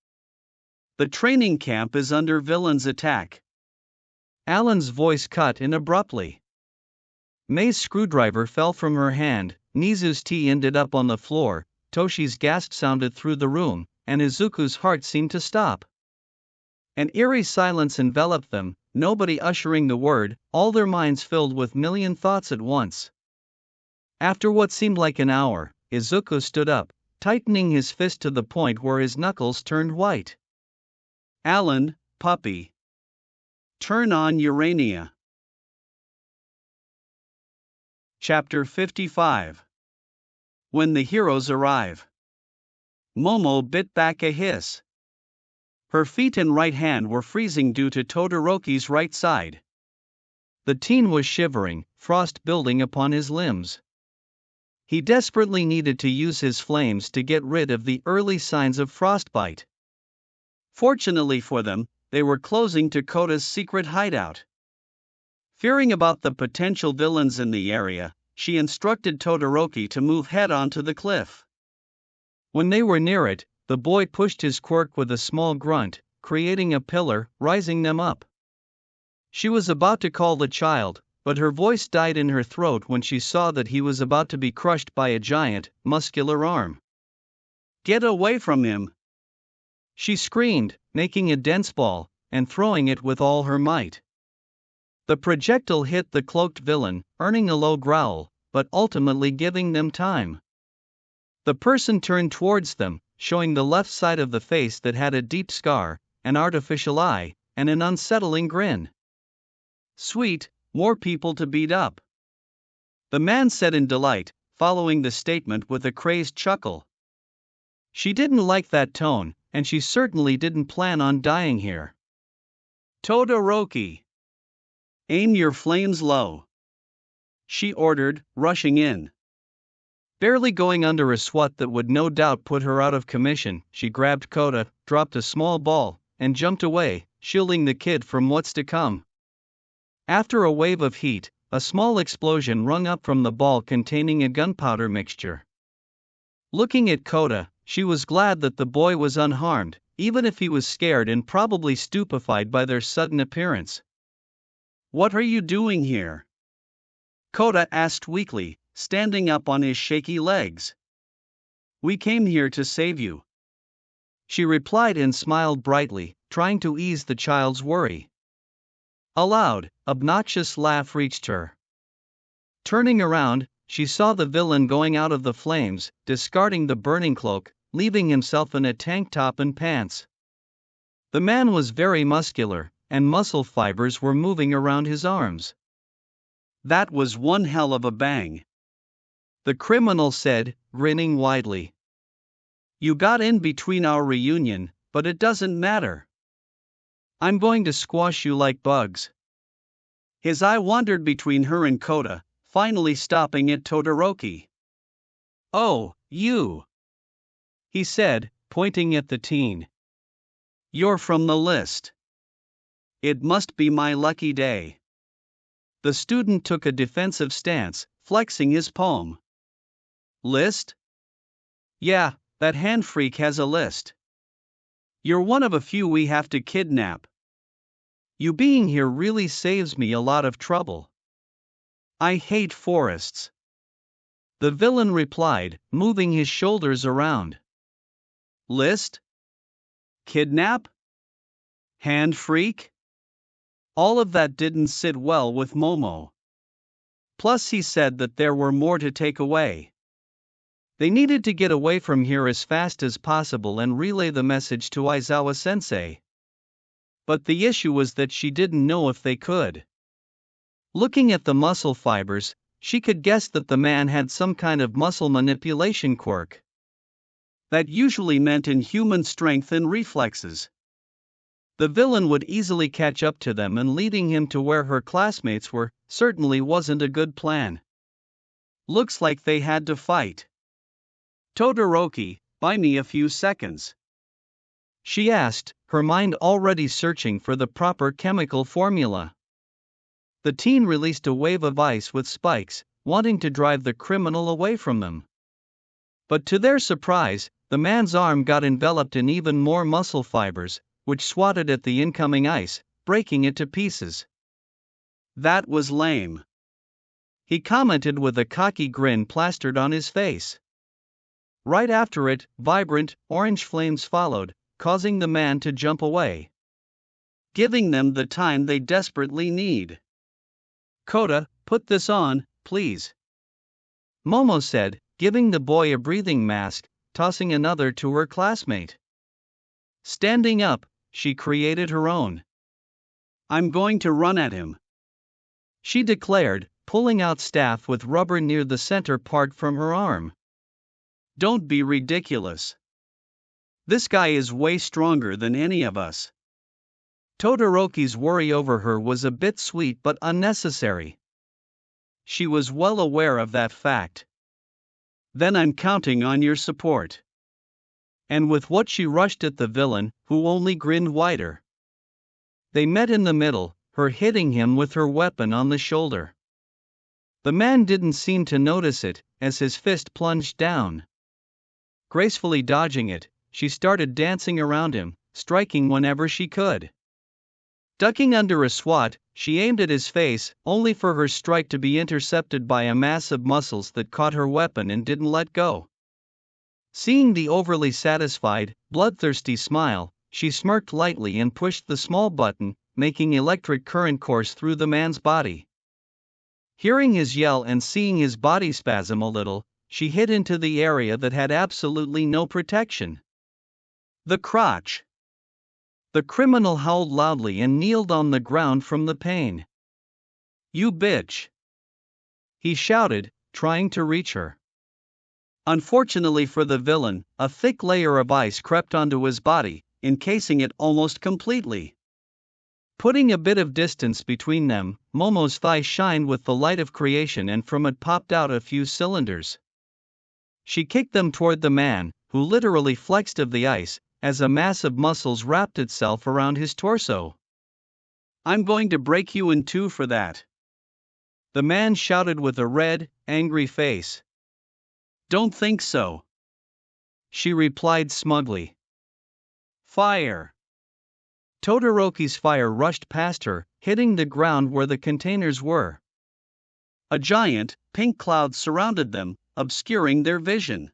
S1: The training camp is under villains' attack. Alan's voice cut in abruptly. May's screwdriver fell from her hand, Nizu's tea ended up on the floor, Toshi's gasp sounded through the room, and Izuku's heart seemed to stop. An eerie silence enveloped them, nobody uttering the word, all their minds filled with million thoughts at once. After what seemed like an hour, Izuku stood up, tightening his fist to the point where his knuckles turned white. Alan, puppy. Turn on Urania. Chapter 55. When the heroes arrive. Momo bit back a hiss. Her feet and right hand were freezing due to Todoroki's right side. The teen was shivering, frost building upon his limbs. He desperately needed to use his flames to get rid of the early signs of frostbite. Fortunately for them, they were closing to Kota's secret hideout. Fearing about the potential villains in the area, she instructed Todoroki to move head-on to the cliff. When they were near it, the boy pushed his quirk with a small grunt, creating a pillar, rising them up. She was about to call the child, but her voice died in her throat when she saw that he was about to be crushed by a giant, muscular arm. Get away from him! She screamed, making a dense ball, and throwing it with all her might. The projectile hit the cloaked villain, earning a low growl, but ultimately giving them time. The person turned towards them, showing the left side of the face that had a deep scar, an artificial eye, and an unsettling grin. Sweet, more people to beat up. The man said in delight, following the statement with a crazed chuckle. She didn't like that tone, and she certainly didn't plan on dying here. Todoroki, aim your flames low, she ordered, rushing in. Barely going under a swat that would no doubt put her out of commission, she grabbed Kota, dropped a small ball, and jumped away, shielding the kid from what's to come. After a wave of heat, a small explosion rung up from the ball containing a gunpowder mixture. Looking at Kota, she was glad that the boy was unharmed, even if he was scared and probably stupefied by their sudden appearance. "What are you doing here?" Kota asked weakly, standing up on his shaky legs. "We came here to save you," she replied and smiled brightly, trying to ease the child's worry. A loud, obnoxious laugh reached her. Turning around, she saw the villain going out of the flames, discarding the burning cloak, leaving himself in a tank top and pants. The man was very muscular, and muscle fibers were moving around his arms. "That was one hell of a bang," the criminal said, grinning widely. "You got in between our reunion, but it doesn't matter. I'm going to squash you like bugs." His eye wandered between her and Kota, finally stopping at Todoroki. "Oh, you," he said, pointing at the teen. "You're from the list. It must be my lucky day." The student took a defensive stance, flexing his palm. "List? Yeah, that hand freak has a list. You're one of a few we have to kidnap. You being here really saves me a lot of trouble. I hate forests," the villain replied, moving his shoulders around. "List? Kidnap? Hand freak?" All of that didn't sit well with Momo. Plus he said that there were more to take away. They needed to get away from here as fast as possible and relay the message to Aizawa-sensei. But the issue was that she didn't know if they could. Looking at the muscle fibers, she could guess that the man had some kind of muscle manipulation quirk. That usually meant inhuman strength and reflexes. The villain would easily catch up to them, and leading him to where her classmates were certainly wasn't a good plan. Looks like they had to fight. "Todoroki, buy me a few seconds," she asked, her mind already searching for the proper chemical formula. The teen released a wave of ice with spikes, wanting to drive the criminal away from them. But to their surprise, the man's arm got enveloped in even more muscle fibers, which swatted at the incoming ice, breaking it to pieces. "That was lame," he commented with a cocky grin plastered on his face. Right after it, vibrant, orange flames followed, causing the man to jump away, giving them the time they desperately need. "Kota, put this on, please," Momo said, giving the boy a breathing mask, tossing another to her classmate. Standing up, she created her own. "I'm going to run at him," she declared, pulling out staff with rubber near the center part from her arm. "Don't be ridiculous. This guy is way stronger than any of us." Todoroki's worry over her was a bit sweet but unnecessary. She was well aware of that fact. "Then I'm counting on your support." And with what she rushed at the villain, who only grinned wider. They met in the middle, her hitting him with her weapon on the shoulder. The man didn't seem to notice it, as his fist plunged down. Gracefully dodging it, she started dancing around him, striking whenever she could. Ducking under a swat, she aimed at his face, only for her strike to be intercepted by a mass of muscles that caught her weapon and didn't let go. Seeing the overly satisfied, bloodthirsty smile, she smirked lightly and pushed the small button, making electric current course through the man's body. Hearing his yell and seeing his body spasm a little, she hit into the area that had absolutely no protection. The crotch. The criminal howled loudly and kneeled on the ground from the pain. "You bitch!" he shouted, trying to reach her. Unfortunately for the villain, a thick layer of ice crept onto his body, encasing it almost completely. Putting a bit of distance between them, Momo's thigh shined with the light of creation, and from it popped out a few cylinders. She kicked them toward the man, who literally flexed of the ice, as a mass of muscles wrapped itself around his torso. "I'm going to break you in two for that," the man shouted with a red, angry face. "Don't think so," she replied smugly. "Fire!" Todoroki's fire rushed past her, hitting the ground where the containers were. A giant, pink cloud surrounded them, obscuring their vision.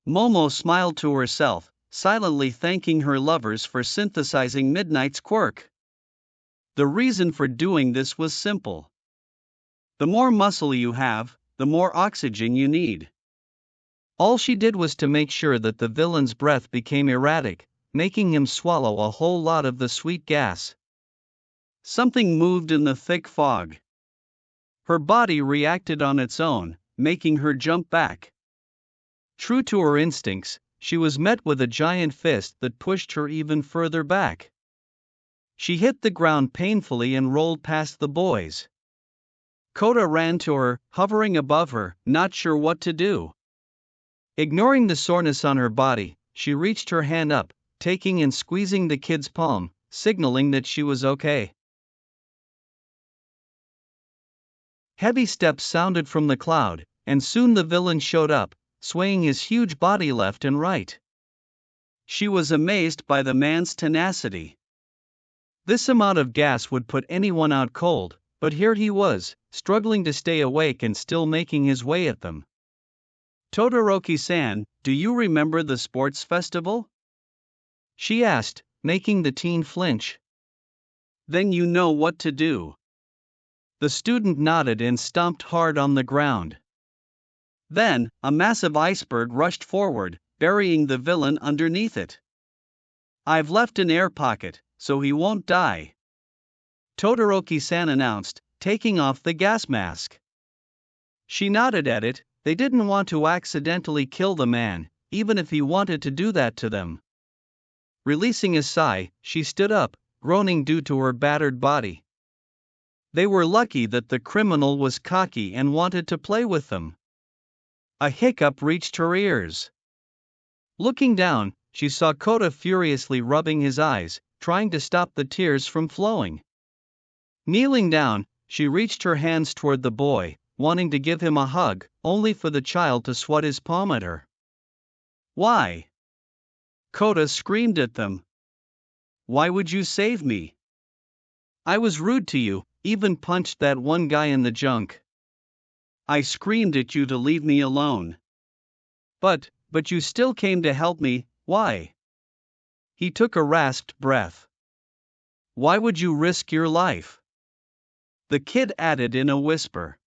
S1: Momo smiled to herself, silently thanking her lovers for synthesizing Midnight's quirk. The reason for doing this was simple. The more muscle you have, the more oxygen you need. All she did was to make sure that the villain's breath became erratic, making him swallow a whole lot of the sweet gas. Something moved in the thick fog. Her body reacted on its own, making her jump back. True to her instincts, she was met with a giant fist that pushed her even further back. She hit the ground painfully and rolled past the boys. Kota ran to her, hovering above her, not sure what to do. Ignoring the soreness on her body, she reached her hand up, taking and squeezing the kid's palm, signaling that she was okay. Heavy steps sounded from the cloud, and soon the villain showed up, swaying his huge body left and right. She was amazed by the man's tenacity. This amount of gas would put anyone out cold, but here he was, struggling to stay awake and still making his way at them. "Todoroki-san, do you remember the sports festival?" she asked, making the teen flinch. "Then you know what to do." The student nodded and stomped hard on the ground. Then, a massive iceberg rushed forward, burying the villain underneath it. "I've left an air pocket, so he won't die," Todoroki-san announced, taking off the gas mask. She nodded at it. They didn't want to accidentally kill the man, even if he wanted to do that to them. Releasing a sigh, she stood up, groaning due to her battered body. They were lucky that the criminal was cocky and wanted to play with them. A hiccup reached her ears. Looking down, she saw Kota furiously rubbing his eyes, trying to stop the tears from flowing. Kneeling down, she reached her hands toward the boy, wanting to give him a hug, only for the child to swat his palm at her. "Why?" Kota screamed at them. "Why would you save me? I was rude to you, even punched that one guy in the junk. I screamed at you to leave me alone. But you still came to help me, why?" He took a rasped breath. "Why would you risk your life?" the kid added in a whisper.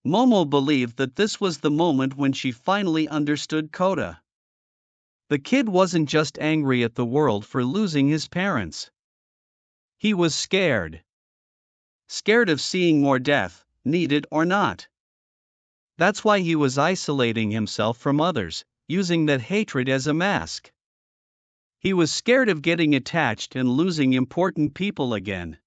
S1: Momo believed that this was the moment when she finally understood Kota. The kid wasn't just angry at the world for losing his parents. He was scared. Scared of seeing more death, needed or not. That's why he was isolating himself from others, using that hatred as a mask. He was scared of getting attached and losing important people again.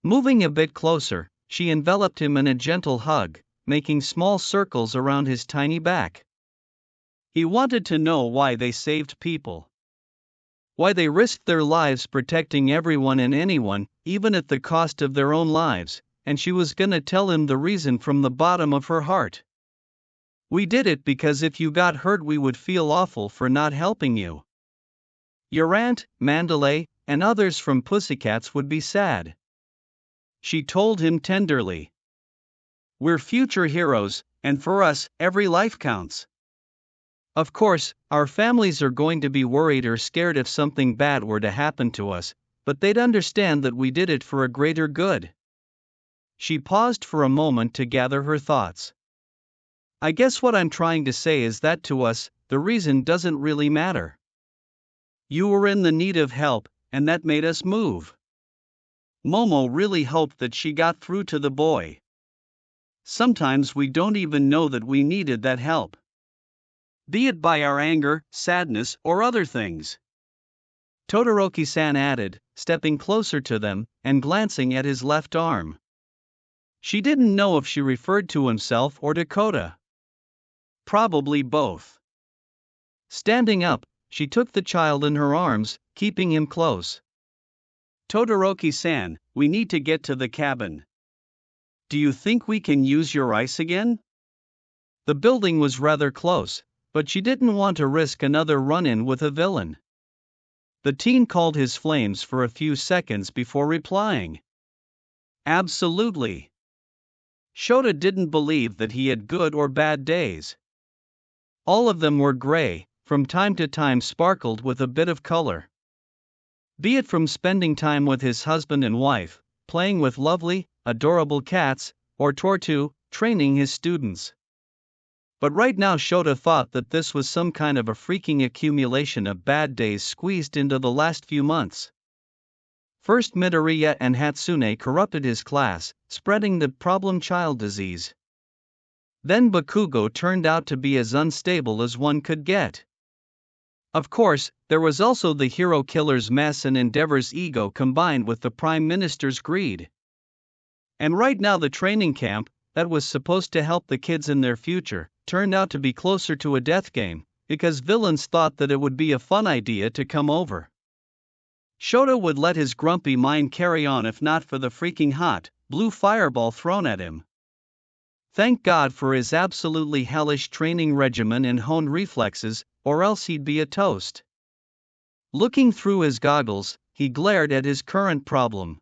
S1: Moving a bit closer, she enveloped him in a gentle hug, making small circles around his tiny back. He wanted to know why they saved people. Why they risked their lives protecting everyone and anyone, even at the cost of their own lives, and she was gonna tell him the reason from the bottom of her heart. "We did it because if you got hurt we would feel awful for not helping you. Your aunt, Mandalay, and others from Pussycats would be sad," she told him tenderly. "We're future heroes, and for us, every life counts. Of course, our families are going to be worried or scared if something bad were to happen to us, but they'd understand that we did it for a greater good." She paused for a moment to gather her thoughts. "I guess what I'm trying to say is that to us, the reason doesn't really matter. You were in the need of help, and that made us move." Momo really hoped that she got through to the boy. sometimes we don't even know that we needed that help. Be it by our anger, sadness, or other things. Todoroki-san added, stepping closer to them and glancing at his left arm. She didn't know if she referred to himself or Dakota. Probably both. Standing up, she took the child in her arms, keeping him close. Todoroki-san, we need to get to the cabin. Do you think we can use your ice again? The building was rather close, but she didn't want to risk another run-in with a villain. The teen called his flames for a few seconds before replying. Absolutely. Shota didn't believe that he had good or bad days. All of them were gray, from time to time sparkled with a bit of color. Be it from spending time with his husband and wife, playing with lovely, adorable cats, or Tortu, training his students. But right now Shota thought that this was some kind of a freaking accumulation of bad days squeezed into the last few months. First Midoriya and Hatsune corrupted his class, spreading the problem child disease. Then Bakugo turned out to be as unstable as one could get. Of course, there was also the hero killer's mess and Endeavor's ego combined with the Prime Minister's greed. And right now the training camp, that was supposed to help the kids in their future, turned out to be closer to a death game, because villains thought that it would be a fun idea to come over. Shota would let his grumpy mind carry on if not for the freaking hot, blue fireball thrown at him. Thank God for his absolutely hellish training regimen and honed reflexes, or else he'd be a toast. Looking through his goggles, he glared at his current problem.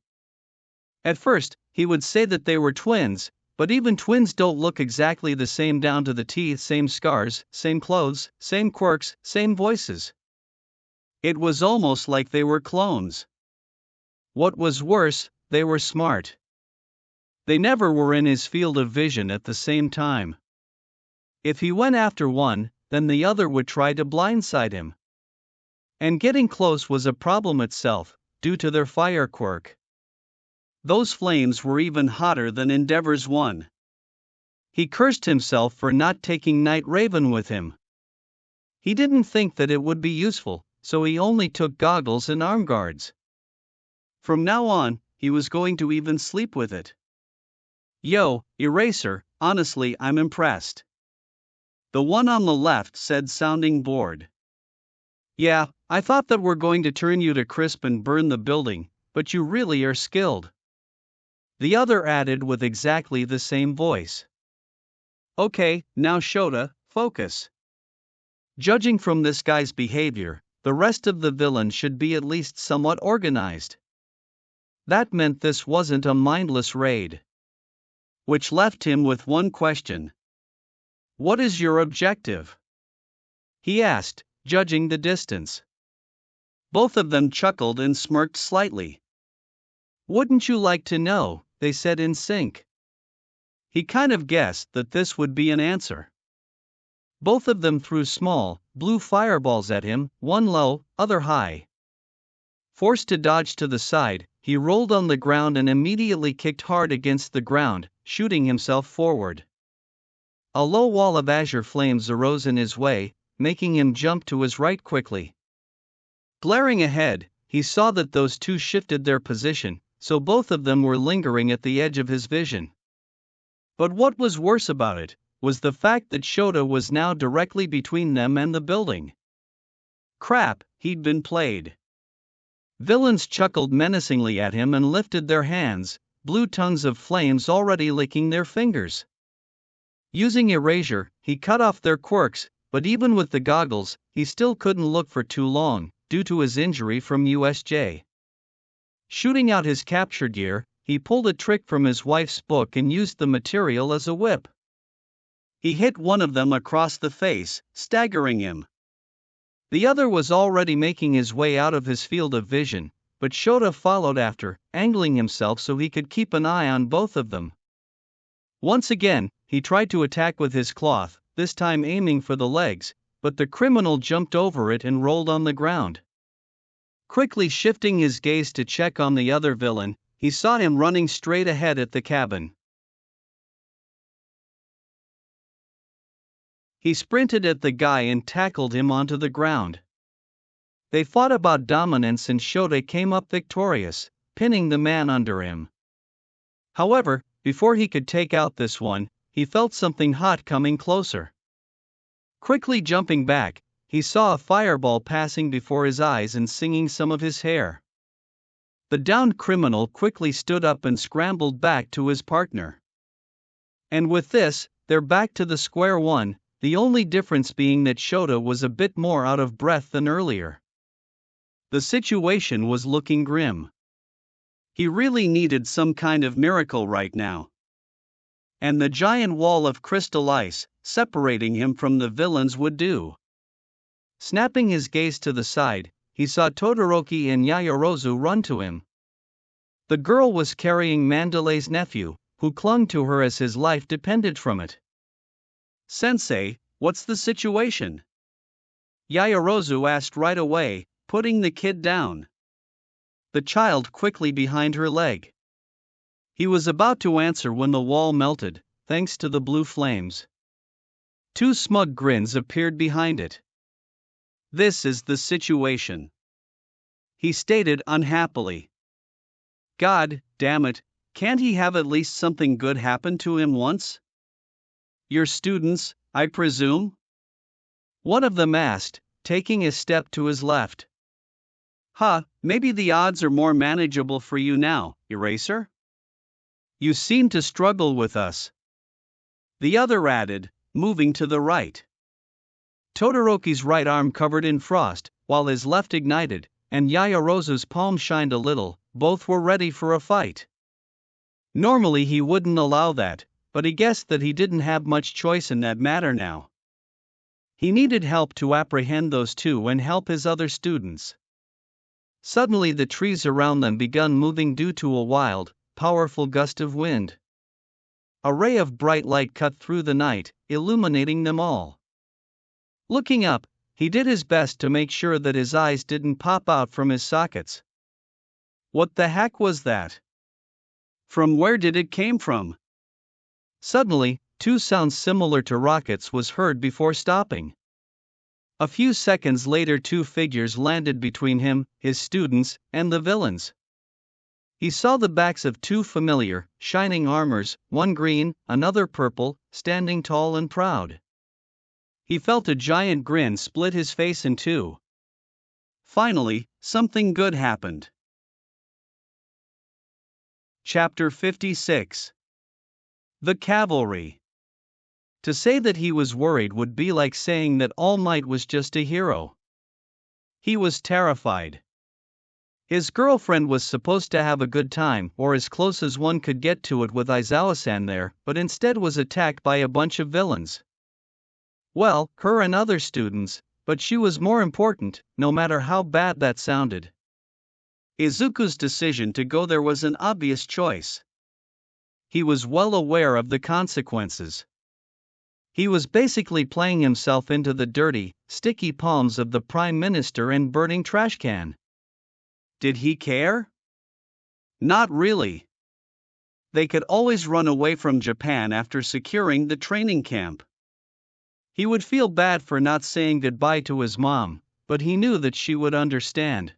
S1: At first, he would say that they were twins, but even twins don't look exactly the same down to the teeth, same scars, same clothes, same quirks, same voices. It was almost like they were clones. What was worse, they were smart. They never were in his field of vision at the same time. If he went after one, then the other would try to blindside him. And getting close was a problem itself, due to their fire quirk. Those flames were even hotter than Endeavor's one. He cursed himself for not taking Night Raven with him. He didn't think that it would be useful, so he only took goggles and arm guards. From now on, he was going to even sleep with it. Yo, Eraser, honestly I'm impressed. The one on the left said, sounding bored. Yeah, I thought that we're going to turn you to crisp and burn the building, but you really are skilled. The other added with exactly the same voice. Okay, now Shota, focus. Judging from this guy's behavior, the rest of the villains should be at least somewhat organized. That meant this wasn't a mindless raid. Which left him with one question. What is your objective? He asked, judging the distance. Both of them chuckled and smirked slightly. Wouldn't you like to know, they said in sync. He kind of guessed that this would be an answer. Both of them threw small, blue fireballs at him, one low, other high. Forced to dodge to the side, he rolled on the ground and immediately kicked hard against the ground, shooting himself forward. A low wall of azure flames arose in his way, making him jump to his right quickly. Glaring ahead, he saw that those two shifted their position, so both of them were lingering at the edge of his vision. But what was worse about it was the fact that Shota was now directly between them and the building. Crap, he'd been played. Villains chuckled menacingly at him and lifted their hands, blue tongues of flames already licking their fingers. Using erasure, he cut off their quirks, but even with the goggles, he still couldn't look for too long, due to his injury from USJ. Shooting out his capture gear, he pulled a trick from his wife's book and used the material as a whip. He hit one of them across the face, staggering him. The other was already making his way out of his field of vision, but Shota followed after, angling himself so he could keep an eye on both of them. Once again, he tried to attack with his cloth, this time aiming for the legs, but the criminal jumped over it and rolled on the ground. Quickly shifting his gaze to check on the other villain, he saw him running straight ahead at the cabin. He sprinted at the guy and tackled him onto the ground. They fought about dominance and Shota came up victorious, pinning the man under him. However, before he could take out this one, he felt something hot coming closer. Quickly jumping back, he saw a fireball passing before his eyes and singing some of his hair. The downed criminal quickly stood up and scrambled back to his partner. And with this, they're back to the square one, the only difference being that Shota was a bit more out of breath than earlier. The situation was looking grim. He really needed some kind of miracle right now. And the giant wall of crystal ice, separating him from the villains, would do. Snapping his gaze to the side, he saw Todoroki and Yaoyorozu run to him. The girl was carrying Mandalay's nephew, who clung to her as his life depended from it. "Sensei, what's the situation?" Yaoyorozu asked right away, putting the kid down. The child quickly behind her leg. He was about to answer when the wall melted, thanks to the blue flames. Two smug grins appeared behind it. "This is the situation," he stated unhappily. "God damn it, can't he have at least something good happen to him once?" "Your students, I presume?" one of them asked, taking a step to his left. Maybe the odds are more manageable for you now, Eraser? You seem to struggle with us," the other added, moving to the right. Todoroki's right arm covered in frost, while his left ignited, and Yaoyorozu's palm shined a little. Both were ready for a fight. Normally he wouldn't allow that, but he guessed that he didn't have much choice in that matter now. He needed help to apprehend those two and help his other students. Suddenly the trees around them began moving due to a wild, powerful gust of wind. A ray of bright light cut through the night, illuminating them all. Looking up, he did his best to make sure that his eyes didn't pop out from his sockets. What the heck was that? From where did it came from? Suddenly, two sounds similar to rockets was heard before stopping. A few seconds later two figures landed between him, his students, and the villains. He saw the backs of two familiar, shining armors, one green, another purple, standing tall and proud. He felt a giant grin split his face in two. Finally, something good happened. Chapter 56. The Cavalry. To say that he was worried would be like saying that All Might was just a hero. He was terrified. His girlfriend was supposed to have a good time, or as close as one could get to it with Aizawa-san there, but instead was attacked by a bunch of villains. Well, her and other students, but she was more important, no matter how bad that sounded. Izuku's decision to go there was an obvious choice. He was well aware of the consequences. He was basically playing himself into the dirty, sticky palms of the Prime Minister and burning trash can. Did he care? Not really. They could always run away from Japan after securing the training camp. He would feel bad for not saying goodbye to his mom, but he knew that she would understand.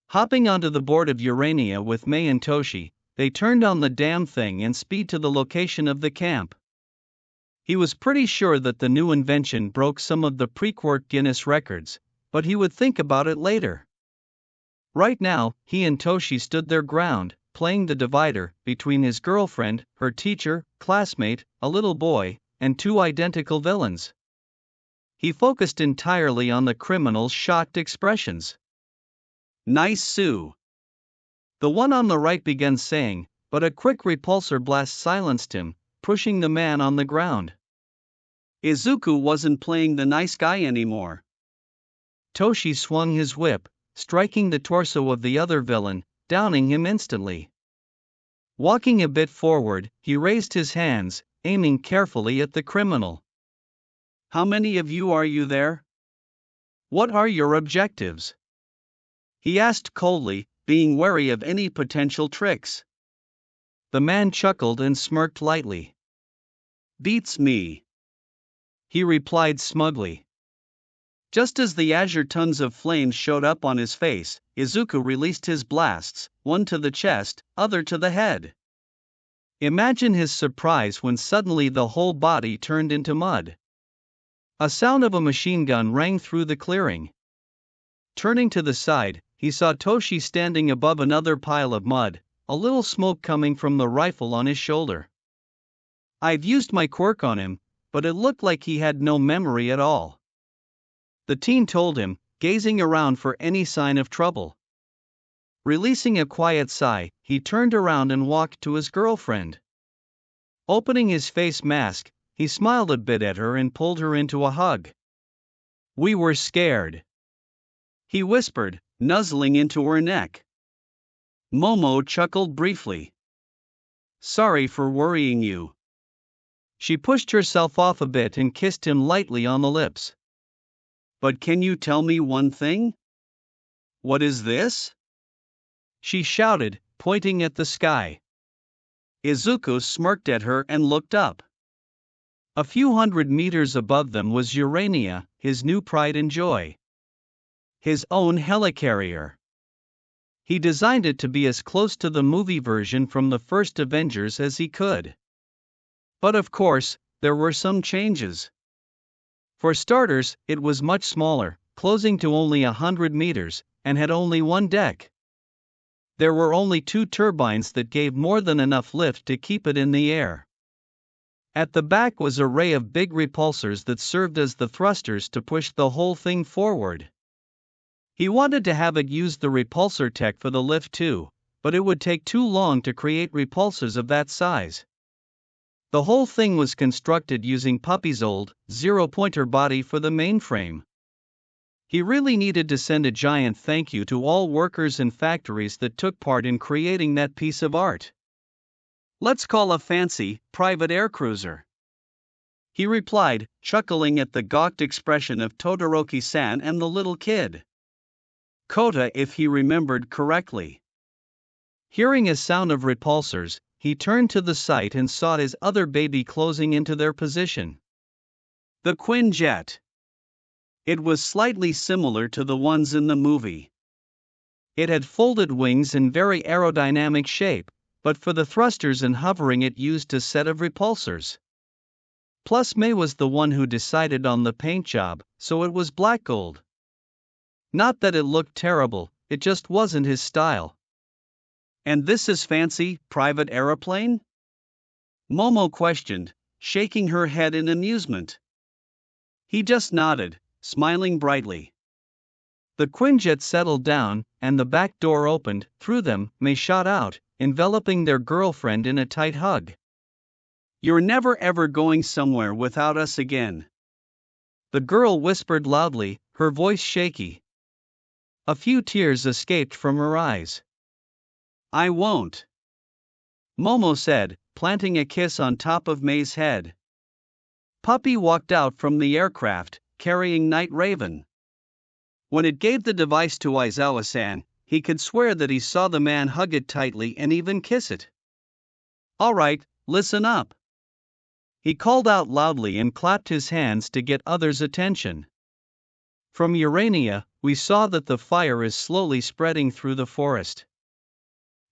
S1: Hopping onto the board of Urania with Mei and Toshi, they turned on the damn thing and speed to the location of the camp. He was pretty sure that the new invention broke some of the pre-court Guinness records, but he would think about it later. Right now, he and Toshi stood their ground, playing the divider between his girlfriend, her teacher, classmate, a little boy, and two identical villains. He focused entirely on the criminal's shocked expressions. "Nice Sue," the one on the right began saying, but a quick repulsor blast silenced him, pushing the man on the ground. Izuku wasn't playing the nice guy anymore. Toshi swung his whip, striking the torso of the other villain, downing him instantly. Walking a bit forward, he raised his hands, aiming carefully at the criminal. "How many of you are you there? What are your objectives?" he asked coldly, being wary of any potential tricks. The man chuckled and smirked lightly. "Beats me. he replied smugly. Just as the azure tongues of flames showed up on his face, Izuku released his blasts, one to the chest, other to the head. Imagine his surprise when suddenly the whole body turned into mud. A sound of a machine gun rang through the clearing. Turning to the side, he saw Toshi standing above another pile of mud, a little smoke coming from the rifle on his shoulder. "I've used my quirk on him, but it looked like he had no memory at all," the teen told him, gazing around for any sign of trouble. Releasing a quiet sigh, he turned around and walked to his girlfriend. Opening his face mask, he smiled a bit at her and pulled her into a hug. "We were scared," he whispered, nuzzling into her neck. Momo chuckled briefly. "Sorry for worrying you." She pushed herself off a bit and kissed him lightly on the lips. "But can you tell me one thing?" "What is this?" she shouted, pointing at the sky. Izuku smirked at her and looked up. A few hundred meters above them was Urania, his new pride and joy. His own helicarrier. He designed it to be as close to the movie version from the first Avengers as he could. But of course, there were some changes. For starters, it was much smaller, closing to only 100 meters, and had only one deck. There were only 2 turbines that gave more than enough lift to keep it in the air. At the back was an array of big repulsors that served as the thrusters to push the whole thing forward. He wanted to have it use the repulsor tech for the lift too, but it would take too long to create repulsors of that size. The whole thing was constructed using Puppy's old, zero-pointer body for the mainframe. He really needed to send a giant thank you to all workers and factories that took part in creating that piece of art. "Let's call a fancy, private aircruiser," he replied, chuckling at the gawked expression of Todoroki-san and the little kid. Kota, if he remembered correctly. Hearing a sound of repulsors, he turned to the site and saw his other baby closing into their position. The Quinjet. It was slightly similar to the ones in the movie. It had folded wings and very aerodynamic shape, but for the thrusters and hovering it used a set of repulsors. Plus May was the one who decided on the paint job, so it was black gold. Not that it looked terrible, it just wasn't his style. "And this is fancy, private aeroplane?" Momo questioned, shaking her head in amusement. He just nodded, smiling brightly. The Quinjet settled down, and the back door opened. Through them, May shot out, enveloping their girlfriend in a tight hug. "You're never ever going somewhere without us again," the girl whispered loudly, her voice shaky. A few tears escaped from her eyes. "I won't," Momo said, planting a kiss on top of May's head. Puppy walked out from the aircraft, carrying Night Raven. When it gave the device to Aizawa-san, he could swear that he saw the man hug it tightly and even kiss it. "All right, listen up," he called out loudly and clapped his hands to get others' attention. "From Urania, we saw that the fire is slowly spreading through the forest.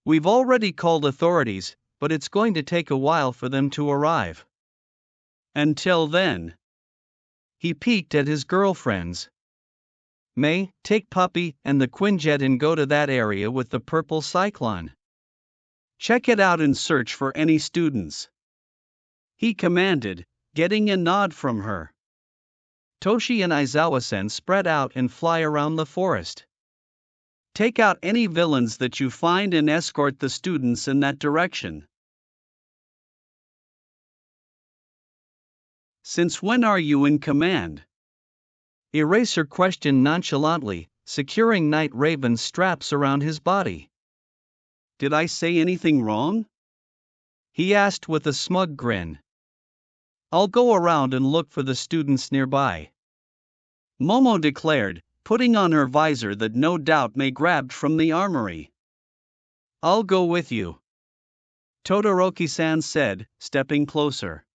S1: We've already called authorities, but it's going to take a while for them to arrive. Until then," he peeked at his girlfriends. "May, take Puppy and the Quinjet and go to that area with the purple cyclone. Check it out and search for any students," he commanded, getting a nod from her. Toshi and Aizawa-sen spread out and fly around the forest. "Take out any villains that you find and escort the students in that direction." "Since when are you in command?" Eraser questioned nonchalantly, securing Night Raven's straps around his body. "Did I say anything wrong?" he asked with a smug grin. "I'll go around and look for the students nearby," Momo declared, putting on her visor that no doubt May grabbed from the armory. "I'll go with you," Todoroki-san said, stepping closer.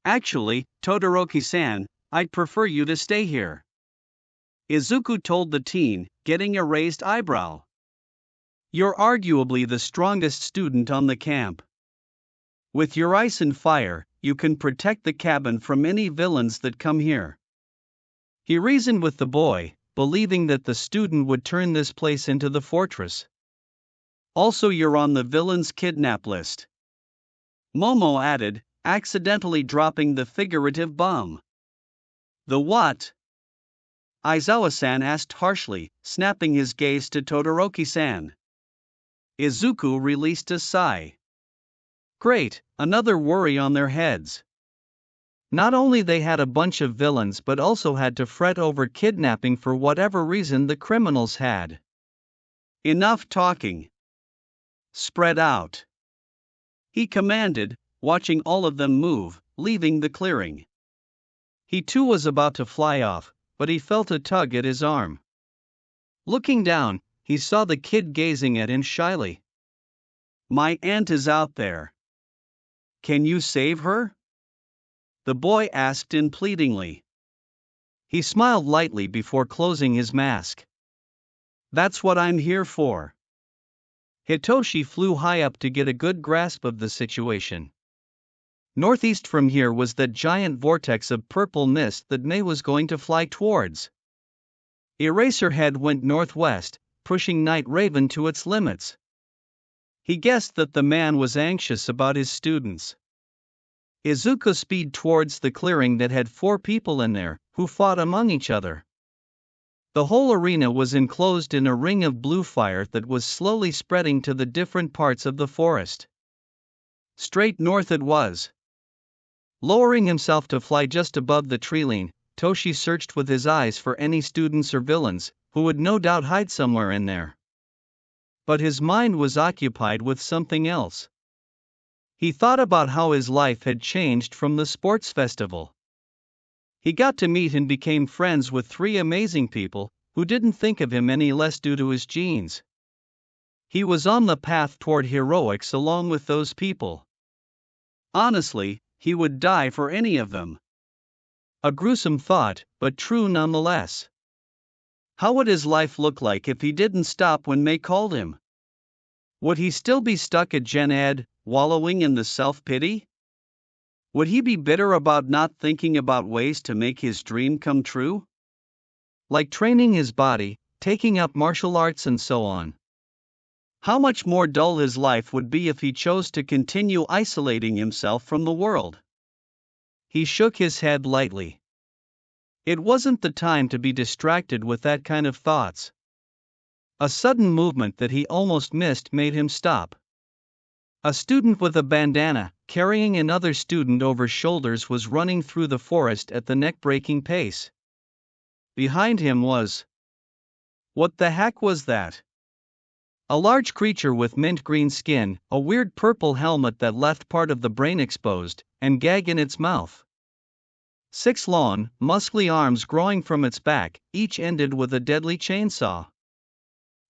S1: Actually, Todoroki-san, I'd prefer you to stay here, Izuku told the teen, getting a raised eyebrow. You're arguably the strongest student on the camp. With your ice and fire, you can protect the cabin from any villains that come here. He reasoned with the boy, believing that the student would turn this place into the fortress. Also, you're on the villains' kidnap list, Momo added, accidentally dropping the figurative bomb. The what? Aizawa-san asked harshly, snapping his gaze to Todoroki-san. Izuku released a sigh. Great, another worry on their heads. Not only they had a bunch of villains but also had to fret over kidnapping for whatever reason the criminals had. Enough talking. Spread out, he commanded, watching all of them move, leaving the clearing. He too was about to fly off, but he felt a tug at his arm. Looking down, he saw the kid gazing at him shyly. My aunt is out there. Can you save her? The boy asked in pleadingly. He smiled lightly before closing his mask. That's what I'm here for. Hitoshi flew high up to get a good grasp of the situation. Northeast from here was that giant vortex of purple mist that May was going to fly towards. Eraserhead went northwest, pushing Night Raven to its limits. He guessed that the man was anxious about his students. Izuku speeded towards the clearing that had 4 people in there, who fought among each other. The whole arena was enclosed in a ring of blue fire that was slowly spreading to the different parts of the forest. Straight north it was. Lowering himself to fly just above the treeline, Toshi searched with his eyes for any students or villains, who would no doubt hide somewhere in there. But his mind was occupied with something else. He thought about how his life had changed from the sports festival. He got to meet and became friends with 3 amazing people, who didn't think of him any less due to his genes. He was on the path toward heroics along with those people. Honestly, he would die for any of them. A gruesome thought, but true nonetheless. How would his life look like if he didn't stop when May called him? Would he still be stuck at Gen Ed, wallowing in the self-pity? Would he be bitter about not thinking about ways to make his dream come true? Like training his body, taking up martial arts and so on. How much more dull his life would be if he chose to continue isolating himself from the world? He shook his head lightly. It wasn't the time to be distracted with that kind of thoughts. A sudden movement that he almost missed made him stop. A student with a bandana, carrying another student over shoulders, was running through the forest at the neck-breaking pace. Behind him was... What the heck was that? A large creature with mint green skin, a weird purple helmet that left part of the brain exposed, and gag in its mouth. 6 long, muscly arms growing from its back, each ended with a deadly chainsaw.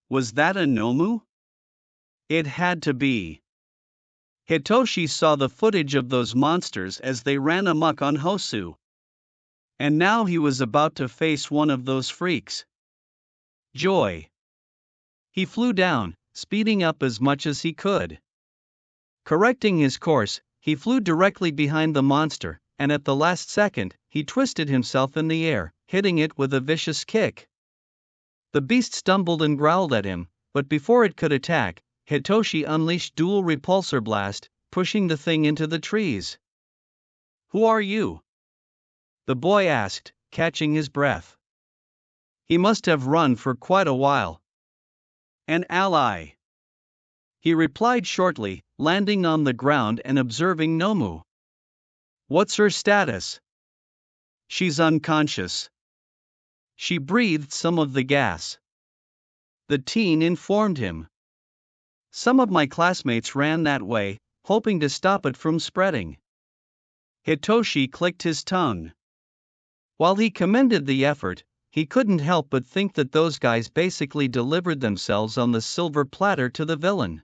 S1: Was that a Nomu? It had to be. Hitoshi saw the footage of those monsters as they ran amok on Hosu. And now he was about to face one of those freaks. Joy. He flew down, speeding up as much as he could. Correcting his course, he flew directly behind the monster, and at the last second, he twisted himself in the air, hitting it with a vicious kick. The beast stumbled and growled at him, but before it could attack, Hitoshi unleashed dual repulsor blast, pushing the thing into the trees. Who are you? The boy asked, catching his breath. He must have run for quite a while. An ally. He replied shortly, landing on the ground and observing Nomu. What's her status? She's unconscious. She breathed some of the gas. The teen informed him. Some of my classmates ran that way, hoping to stop it from spreading. Hitoshi clicked his tongue. While he commended the effort, he couldn't help but think that those guys basically delivered themselves on the silver platter to the villain.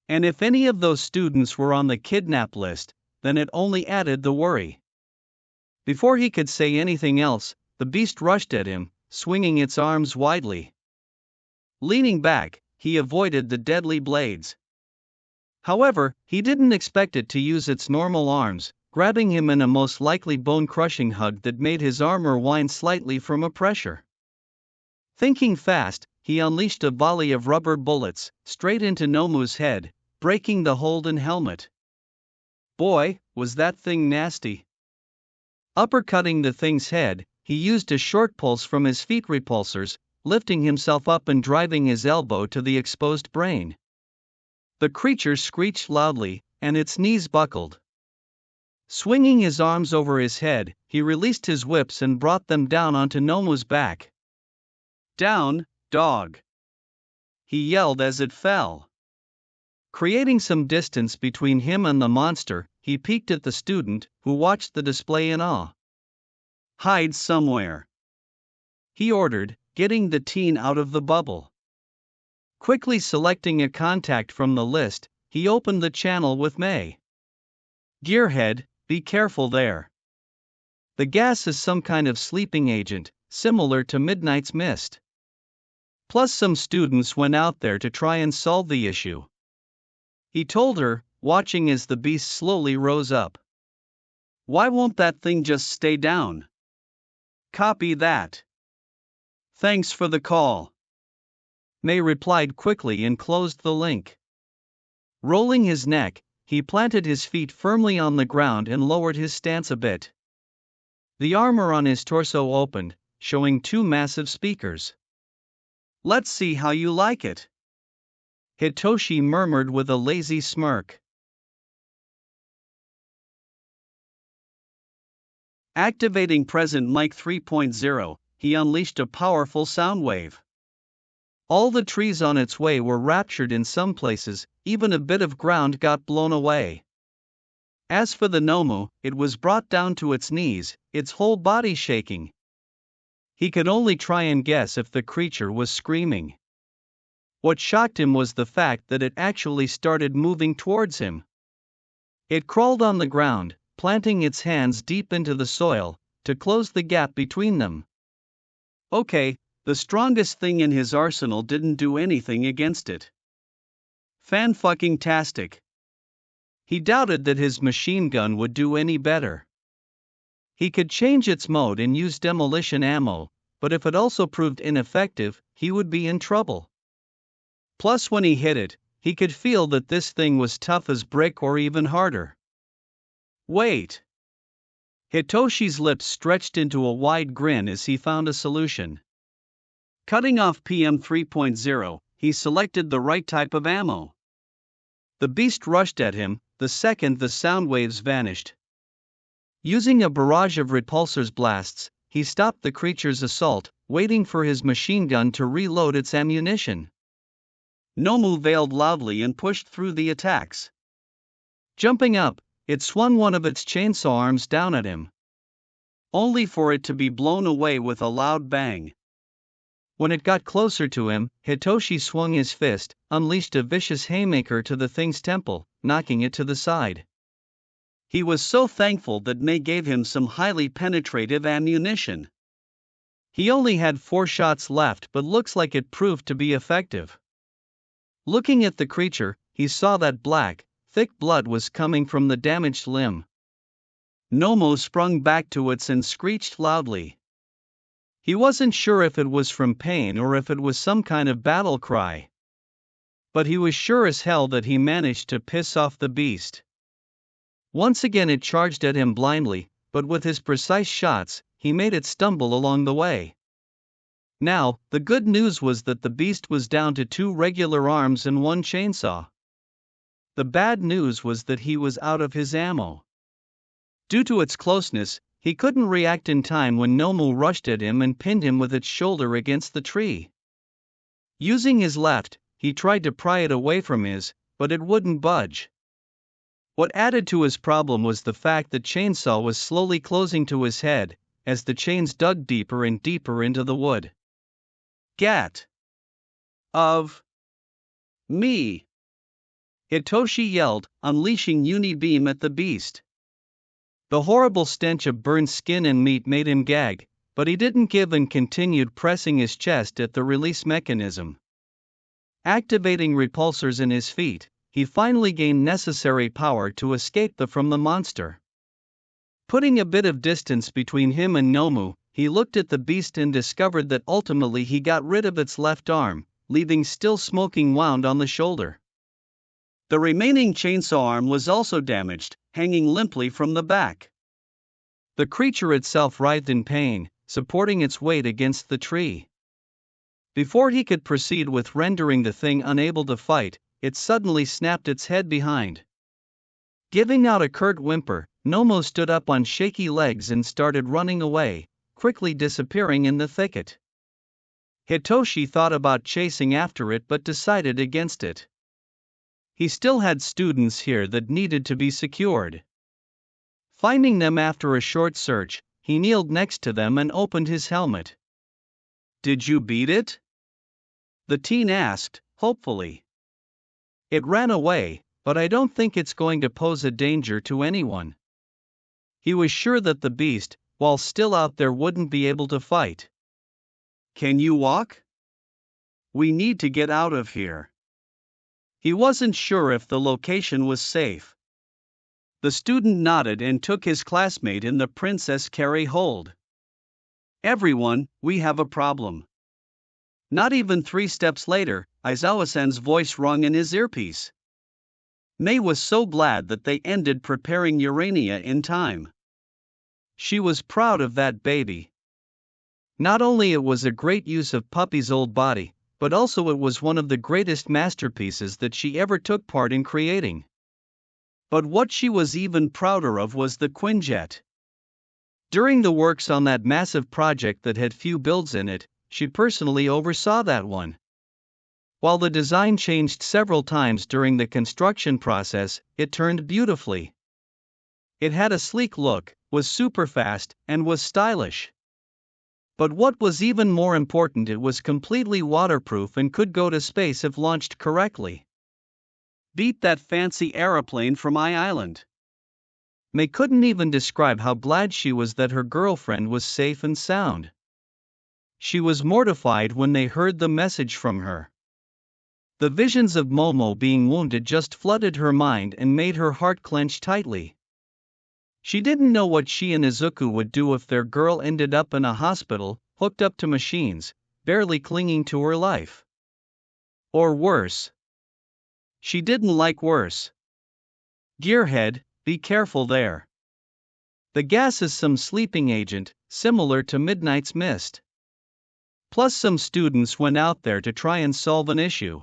S1: And if any of those students were on the kidnap list, then it only added the worry. Before he could say anything else, the beast rushed at him, swinging its arms widely. Leaning back, he avoided the deadly blades. However, he didn't expect it to use its normal arms, grabbing him in a most likely bone-crushing hug that made his armor whine slightly from a pressure. Thinking fast, he unleashed a volley of rubber bullets, straight into Nomu's head, breaking the hold and helmet. Boy, was that thing nasty. Uppercutting the thing's head, he used a short pulse from his feet repulsors, lifting himself up and driving his elbow to the exposed brain. The creature screeched loudly, and its knees buckled. Swinging his arms over his head, he released his whips and brought them down onto Nomu's back. "Down, dog!" he yelled as it fell. Creating some distance between him and the monster, he peeked at the student, who watched the display in awe. "Hide somewhere," he ordered, getting the teen out of the bubble. Quickly selecting a contact from the list, he opened the channel with May. "Gearhead, be careful there. The gas is some kind of sleeping agent, similar to Midnight's Mist. Plus some students went out there to try and solve the issue," he told her, watching as the beast slowly rose up. "Why won't that thing just stay down?" "Copy that. Thanks for the call," May replied quickly and closed the link. Rolling his neck, he planted his feet firmly on the ground and lowered his stance a bit. The armor on his torso opened, showing 2 massive speakers. "Let's see how you like it," Hitoshi murmured with a lazy smirk. Activating present mic 3.0, he unleashed a powerful sound wave. All the trees on its way were raptured in some places, even a bit of ground got blown away. As for the Nomu, it was brought down to its knees, its whole body shaking. He could only try and guess if the creature was screaming. What shocked him was the fact that it actually started moving towards him. It crawled on the ground, planting its hands deep into the soil, to close the gap between them. Okay, the strongest thing in his arsenal didn't do anything against it. Fan-fucking-tastic. He doubted that his machine gun would do any better. He could change its mode and use demolition ammo, but if it also proved ineffective, he would be in trouble. Plus, when he hit it, he could feel that this thing was tough as brick or even harder. Wait. Hitoshi's lips stretched into a wide grin as he found a solution. Cutting off PM 3.0, he selected the right type of ammo. The beast rushed at him, the second the sound waves vanished. Using a barrage of repulsors blasts, he stopped the creature's assault, waiting for his machine gun to reload its ammunition. Nomu wailed loudly and pushed through the attacks. Jumping up, it swung one of its chainsaw arms down at him, only for it to be blown away with a loud bang. When it got closer to him, Hitoshi swung his fist, unleashed a vicious haymaker to the thing's temple, knocking it to the side. He was so thankful that May gave him some highly penetrative ammunition. He only had 4 shots left, but looks like it proved to be effective. Looking at the creature, he saw that black, thick blood was coming from the damaged limb. Nomu sprung back to it and screeched loudly. He wasn't sure if it was from pain or if it was some kind of battle cry. But he was sure as hell that he managed to piss off the beast. Once again it charged at him blindly, but with his precise shots, he made it stumble along the way. Now, the good news was that the beast was down to 2 regular arms and 1 chainsaw. The bad news was that he was out of his ammo. Due to its closeness, he couldn't react in time when Nomu rushed at him and pinned him with its shoulder against the tree. Using his left, he tried to pry it away from his, but it wouldn't budge. What added to his problem was the fact that Chainsaw was slowly closing to his head, as the chains dug deeper and deeper into the wood. "Get of me!" Hitoshi yelled, unleashing Uni Beam at the beast. The horrible stench of burned skin and meat made him gag, but he didn't give and continued pressing his chest at the release mechanism. Activating repulsors in his feet, he finally gained necessary power to escape from the monster. Putting a bit of distance between him and Nomu, he looked at the beast and discovered that ultimately he got rid of its left arm, leaving still smoking wound on the shoulder. The remaining chainsaw arm was also damaged, hanging limply from the back. The creature itself writhed in pain, supporting its weight against the tree. Before he could proceed with rendering the thing unable to fight, it suddenly snapped its head behind. Giving out a curt whimper, Nomu stood up on shaky legs and started running away, quickly disappearing in the thicket. Hitoshi thought about chasing after it but decided against it. He still had students here that needed to be secured. Finding them after a short search, he kneeled next to them and opened his helmet. "Did you beat it?" the teen asked, hopefully. "It ran away, but I don't think it's going to pose a danger to anyone." He was sure that the beast, while still out there, wouldn't be able to fight. "Can you walk? We need to get out of here." He wasn't sure if the location was safe. The student nodded and took his classmate in the Princess Carrie hold. "Everyone, we have a problem." Not even 3 steps later, Aizawa-san's voice rung in his earpiece. Mei was so glad that they ended preparing Urania in time. She was proud of that baby. Not only it was a great use of Puppy's old body, but also it was one of the greatest masterpieces that she ever took part in creating. But what she was even prouder of was the Quinjet. During the works on that massive project that had few builds in it, she personally oversaw that one. While the design changed several times during the construction process, it turned beautifully. It had a sleek look, was super fast, and was stylish. But what was even more important, it was completely waterproof and could go to space if launched correctly. Beat that fancy aeroplane from my island. Mei couldn't even describe how glad she was that her girlfriend was safe and sound. She was mortified when they heard the message from her. The visions of Momo being wounded just flooded her mind and made her heart clench tightly. She didn't know what she and Izuku would do if their girl ended up in a hospital, hooked up to machines, barely clinging to her life. Or worse. She didn't like worse. "Gearhead, be careful there. The gas is some sleeping agent, similar to Midnight's Mist. Plus some students went out there to try and solve an issue."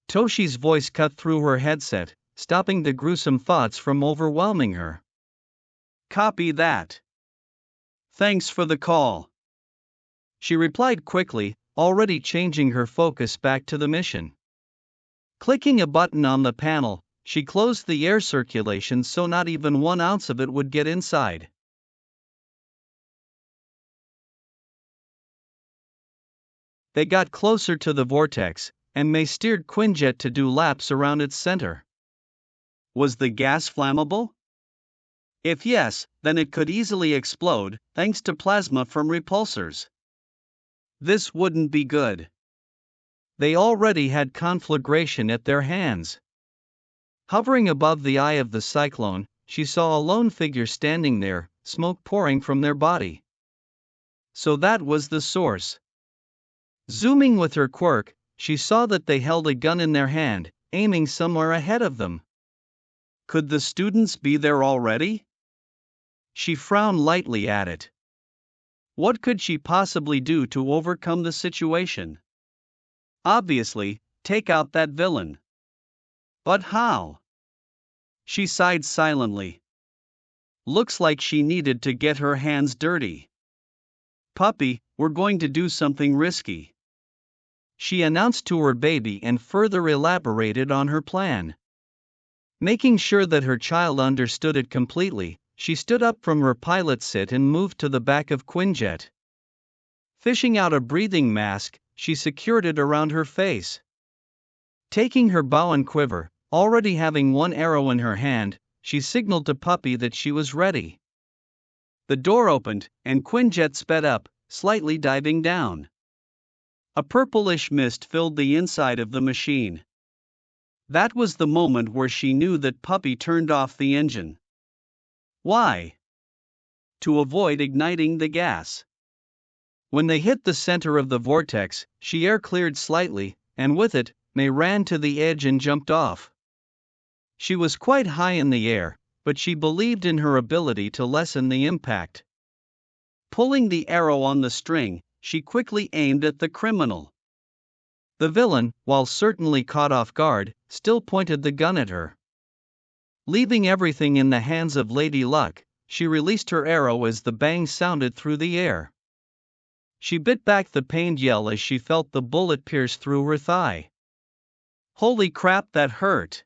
S1: Toshi's voice cut through her headset, stopping the gruesome thoughts from overwhelming her. "Copy that. Thanks for the call." She replied quickly, already changing her focus back to the mission. Clicking a button on the panel, she closed the air circulation so not even 1 ounce of it would get inside. They got closer to the vortex, and Mei steered Quinjet to do laps around its center. Was the gas flammable? If yes, then it could easily explode, thanks to plasma from repulsors. This wouldn't be good. They already had conflagration at their hands. Hovering above the eye of the cyclone, she saw a lone figure standing there, smoke pouring from their body. So that was the source. Zooming with her quirk, she saw that they held a gun in their hand, aiming somewhere ahead of them. Could the students be there already? She frowned lightly at it. What could she possibly do to overcome the situation? Obviously, take out that villain. But how? She sighed silently. Looks like she needed to get her hands dirty. "Puppy, we're going to do something risky," she announced to her baby and further elaborated on her plan. Making sure that her child understood it completely, she stood up from her pilot seat and moved to the back of Quinjet. Fishing out a breathing mask, she secured it around her face. Taking her bow and quiver, already having 1 arrow in her hand, she signaled to Puppy that she was ready. The door opened, and Quinjet sped up, slightly diving down. A purplish mist filled the inside of the machine. That was the moment where she knew that Puppy turned off the engine. Why? To avoid igniting the gas. When they hit the center of the vortex, she air cleared slightly, and with it, May ran to the edge and jumped off. She was quite high in the air, but she believed in her ability to lessen the impact. Pulling the arrow on the string, she quickly aimed at the criminal. The villain, while certainly caught off guard, still pointed the gun at her. Leaving everything in the hands of Lady Luck, she released her arrow as the bang sounded through the air. She bit back the pained yell as she felt the bullet pierce through her thigh. Holy crap, that hurt!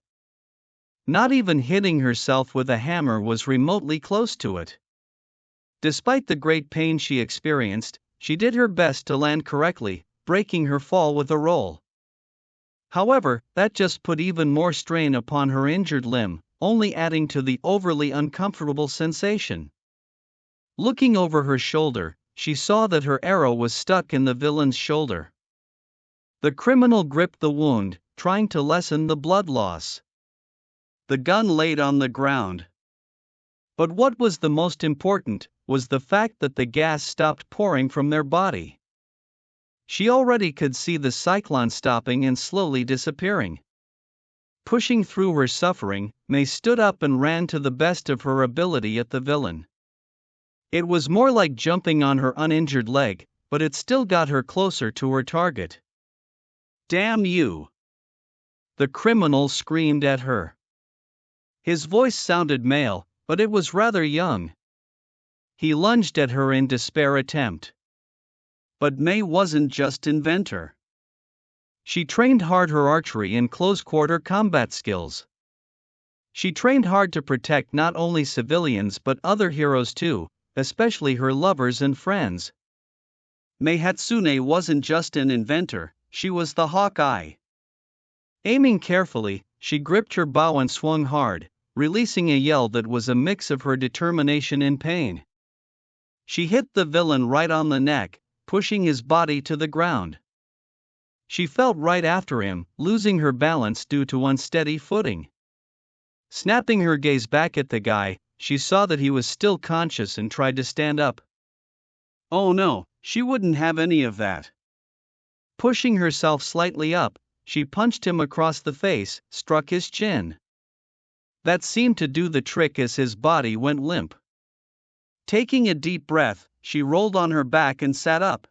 S1: Not even hitting herself with a hammer was remotely close to it. Despite the great pain she experienced, she did her best to land correctly, breaking her fall with a roll. However, that just put even more strain upon her injured limb, only adding to the overly uncomfortable sensation. Looking over her shoulder, she saw that her arrow was stuck in the villain's shoulder. The criminal gripped the wound, trying to lessen the blood loss. The gun laid on the ground. But what was the most important was the fact that the gas stopped pouring from their body. She already could see the cyclone stopping and slowly disappearing. Pushing through her suffering, May stood up and ran to the best of her ability at the villain. It was more like jumping on her uninjured leg, but it still got her closer to her target. Damn you! The criminal screamed at her. His voice sounded male, but it was rather young. He lunged at her in despair attempt. But May wasn't just inventor. She trained hard her archery and close-quarter combat skills. She trained hard to protect not only civilians but other heroes too, especially her lovers and friends. Mai Hatsune wasn't just an inventor, she was the Hawkeye. Aiming carefully, she gripped her bow and swung hard, releasing a yell that was a mix of her determination and pain. She hit the villain right on the neck, pushing his body to the ground. She fell right after him, losing her balance due to unsteady footing. Snapping her gaze back at the guy, she saw that he was still conscious and tried to stand up. Oh no, she wouldn't have any of that. Pushing herself slightly up, she punched him across the face, struck his chin. That seemed to do the trick as his body went limp. Taking a deep breath, she rolled on her back and sat up.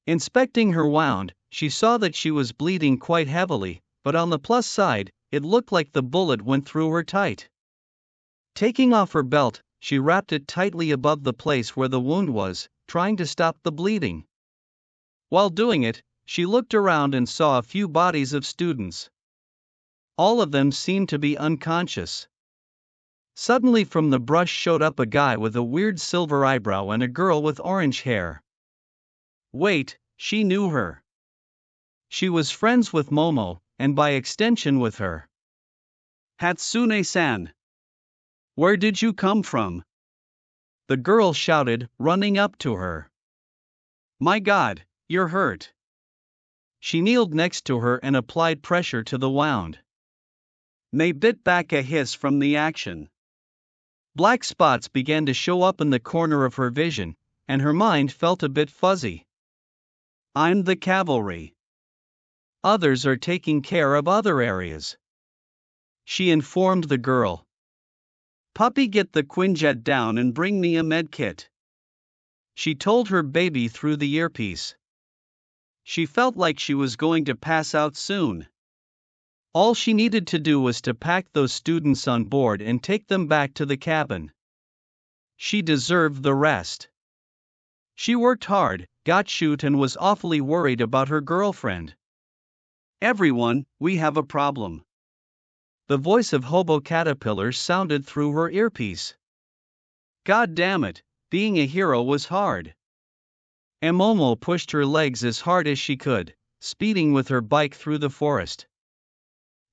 S1: Inspecting her wound, she saw that she was bleeding quite heavily, but on the plus side, it looked like the bullet went through her tight. Taking off her belt, she wrapped it tightly above the place where the wound was, trying to stop the bleeding. While doing it, she looked around and saw a few bodies of students. All of them seemed to be unconscious. Suddenly from the brush showed up a guy with a weird silver eyebrow and a girl with orange hair. Wait, she knew her. She was friends with Momo, and by extension with her. Hatsune-san! Where did you come from? The girl shouted, running up to her. My God, you're hurt. She kneeled next to her and applied pressure to the wound. May bit back a hiss from the action. Black spots began to show up in the corner of her vision, and her mind felt a bit fuzzy. I'm the cavalry. Others are taking care of other areas. She informed the girl. Puppy, get the Quinjet down and bring me a medkit. She told her baby through the earpiece. She felt like she was going to pass out soon. All she needed to do was to pack those students on board and take them back to the cabin. She deserved the rest. She worked hard, got shoot, and was awfully worried about her girlfriend. Everyone, we have a problem. The voice of Hobo Caterpillar sounded through her earpiece. God damn it, being a hero was hard. Momo pushed her legs as hard as she could, speeding with her bike through the forest.